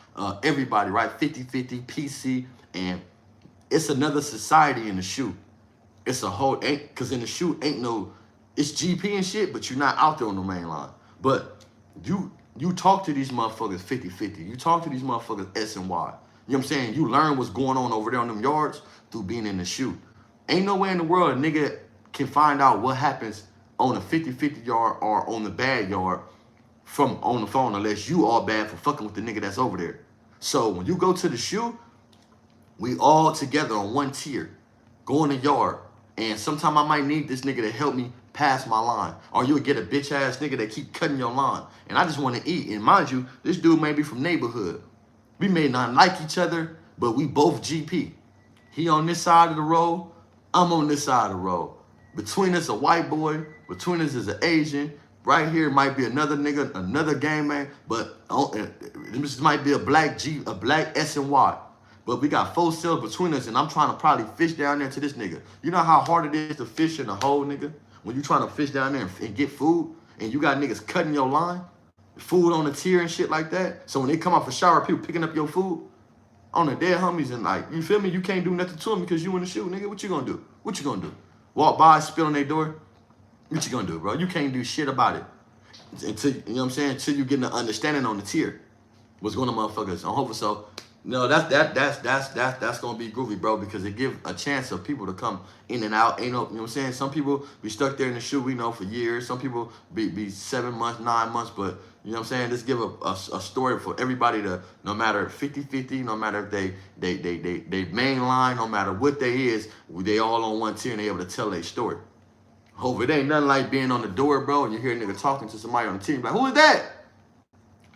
everybody, right? 50-50, PC, and it's another society in the shoe. It's a whole, because in the shoe ain't no, it's GP and shit, but you're not out there on the main line. But you talk to these motherfuckers 50-50. You talk to these motherfuckers S and Y. You know what I'm saying? You learn what's going on over there on them yards through being in the shoe. Ain't no way in the world a nigga can find out what happens on a 50-50 yard or on the bad yard from on the phone unless you all bad for fucking with the nigga that's over there. So when you go to the shoe, we all together on one tier, go in the yard, and sometime I might need this nigga to help me pass my line. Or you'll get a bitch ass nigga that keep cutting your line. And I just want to eat. And mind you, this dude may be from neighborhood. We may not like each other, but we both GP. He on this side of the road, I'm on this side of the road. Between us a white boy, between us is an Asian. Right here might be another nigga, another gang man, but this might be a black S and Y. But we got 4 cells between us, and I'm trying to probably fish down there to this nigga. You know how hard it is to fish in a hole, nigga? When you trying to fish down there and get food, and you got niggas cutting your line, food on the tier and shit like that. So when they come off a shower, people picking up your food on the dead homies, and like, you feel me? You can't do nothing to them because you in the shoe, nigga. What you gonna do? What you gonna do? Walk by, spit on their door? What you gonna do, bro? You can't do shit about it. Until, you know what I'm saying? Until you get an understanding on the tier. What's going on, motherfuckers? I'm hoping so. No, that's gonna be groovy, bro, because it give a chance of people to come in and out. Ain't no, you know what I'm saying? Some people be stuck there in the shoe, we know, for years. Some people be 7 months, 9 months, but you know what I'm saying? Just give a story for everybody to, no matter 50-50, no matter if they main line, no matter what they is, they all on one tier and they able to tell their story. Hope it ain't nothing like being on the door, bro, and you hear a nigga talking to somebody on the team, like, who is that?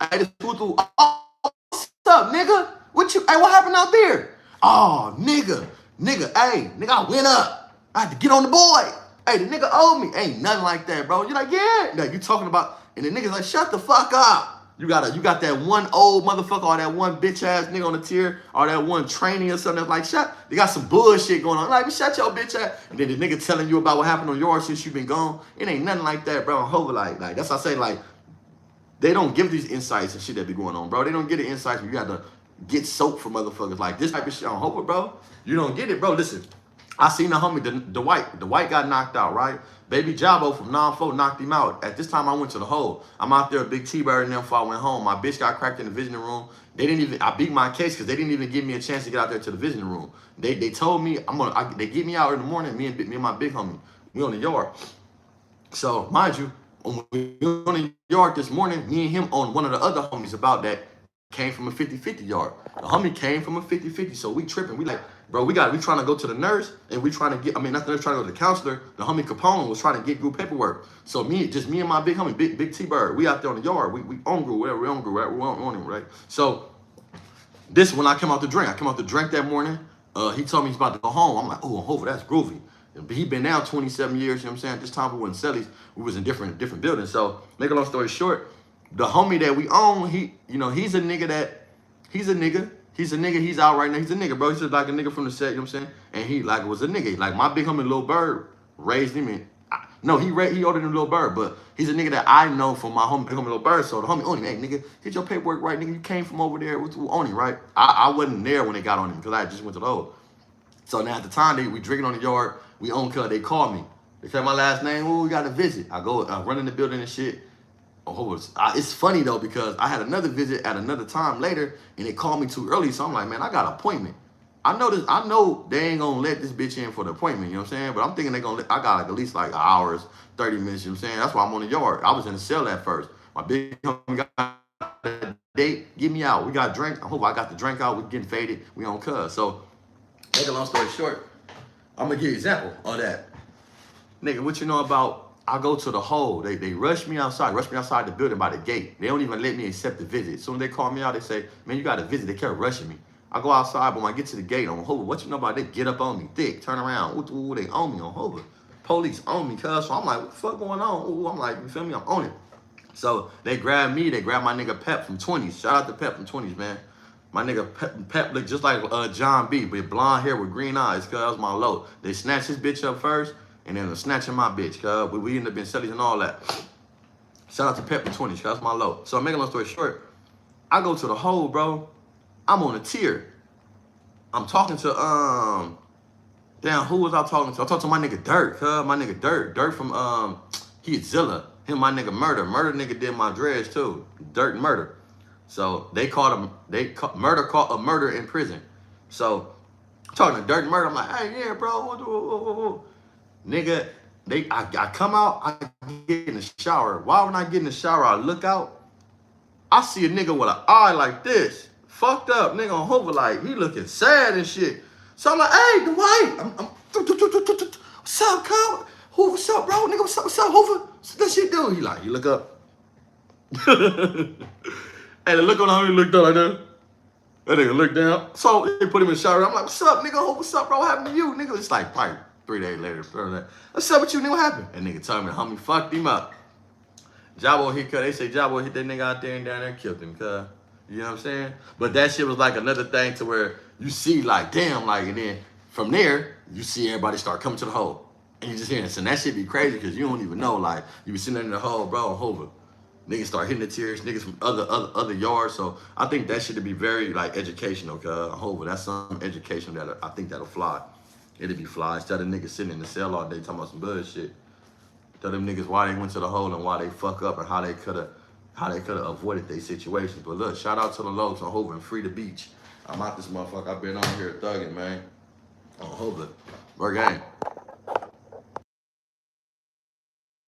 Hey, this Tutu. Oh, what's up, nigga? Hey, what happened out there? Oh, nigga, hey, nigga, I went up. I had to get on the boy. Hey, the nigga owed me. Ain't nothing like that, bro. You're like, yeah. No, you talking about, and the nigga's like, shut the fuck up. You got that one old motherfucker or that one bitch ass nigga on the tier or that one trainee or something that's like, they got some bullshit going on. Like, shut your bitch ass. And then the nigga telling you about what happened on yours since you been gone. It ain't nothing like that, bro. Hope like that's why I say, like, they don't give these insights and shit that be going on, bro. They don't get the insights. You got to get soap from motherfuckers like this type of shit on Hope, bro. You don't get it, bro. Listen, I seen the homie, the white got knocked out, right? Baby Jabo from 9-4 knocked him out. At this time, I went to the hole. I'm out there, Big T-Bird and them before I went home. My bitch got cracked in the visiting room. They didn't even, I beat my case because they didn't even give me a chance to get out there to the visiting room. They told me, they get me out in the morning, me and my big homie. We on the yard. So, mind you, when we were on the yard this morning, me and him on one of the other homies about that came from a 50-50 yard. The homie came from a 50-50, so we tripping. We like, bro, we trying to go to the nurse, and we trying to get, not the nurse, trying to go to the counselor. The homie Capone was trying to get group paperwork. So me and my big homie, Big T-Bird, we out there on the yard. We on group, whatever, we on group, right? We on him, right? So this when I came out to drink. I came out to drink that morning. He told me he's about to go home. I'm like, oh, Hoover, that's groovy. He been down 27 years, you know what I'm saying? At this time we wasn't Cellies. We was in different buildings. So make a long story short, the homie that we own, he's a nigga. He's out right now. He's a nigga, bro. He's just like a nigga from the set, you know what I'm saying? And he like was a nigga. Like my big homie Lil Bird raised him in. No, he older than Lil Bird, but he's a nigga that I know from my homie, big homie Lil Bird. So the homie on him, hey nigga, get your paperwork right, nigga. You came from over there on him, right? I wasn't there when they got on him because I just went to the hole. So now at the time we drinking on the yard, we own cuz they called me. They said my last name, oh, we got a visit. I go, I run in the building and shit. It's funny though because I had another visit at another time later, and they called me too early. So I'm like, man, I got an appointment. I know they ain't gonna let this bitch in for the appointment. You know what I'm saying? But I'm thinking they gonna. I got like at least like hours, 30 minutes. You know what I'm saying? That's why I'm on the yard. I was in the cell at first. My big homie got a date. Get me out. We got drink. I hope I got the drink out. We getting faded. We on cuz. So, make a long story short, I'm gonna give you an example of that. Nigga, what you know about? I go to the hole. They rush me outside the building by the gate. They don't even let me accept the visit. As soon as they call me out, they say, man, you got a visit. They kept rushing me. I go outside, but when I get to the gate on Hoover, what you know about? They get up on me, thick, turn around. Ooh, they on me on Hoover. Police on me, cuz. So I'm like, what the fuck going on? Ooh, I'm like, you feel me? I'm on it. So they grab me. They grab my nigga Pep from 20s. Shout out to Pep from 20s, man. My nigga Pep looked just like John B, with blonde hair with green eyes, cuz that was my low. They snatched his bitch up first, and then snatching my bitch, cuz we ended up in cellies and all that. Shout out to Pep from 20s, cuz that's my low. So making a long story short, I go to the hole, bro. I'm on a tier. I'm talking to damn, who was I talking to? I talked to my nigga Dirt, cuz my nigga Dirt from he's Zilla. Him, my nigga Murder nigga did my dreads too. Dirt and Murder. So they caught him. Murder caught a murder in prison. So talking to Dirt and Murder, I'm like, hey, yeah, bro, nigga. I come out, I get in the shower. Why when I get in the shower, I look out, I see a nigga with an eye like this, fucked up nigga on Hoover, like he looking sad and shit. So I'm like, hey, Dwight, what's up, cuz? What's up, bro? Nigga, what's up, Hoover? What's that shit do? He look up. Hey, the look on how he looked up like that. That nigga looked down. So they put him in the shower. I'm like, what's up, nigga? What's up, bro? What happened to you, nigga? It's like probably 3 days later. What's up with you, nigga? What happened? And nigga told me the homie fucked him up. Jabo hit, cuz they say Jabo hit that nigga out there and down there and killed him, cuz. You know what I'm saying? But that shit was like another thing to where you see like, damn, like, and then from there, you see everybody start coming to the hole. And you just hearing this. And that shit be crazy because you don't even know, like, you be sitting there in the hole, bro, on Hoover. Niggas start hitting the tiers, niggas from other yards. So I think that should be very like educational, cuz. Hoover, that's some education that I think that'll fly. It'll be fly. Instead of niggas sitting in the cell all day talking about some bullshit. Tell them niggas why they went to the hole and why they fuck up and how they coulda avoided their situation. But look, shout out to the Lokes on Hoover and free the beach. I'm out this motherfucker. I've been on here thugging, man. On Hoover. We're gang.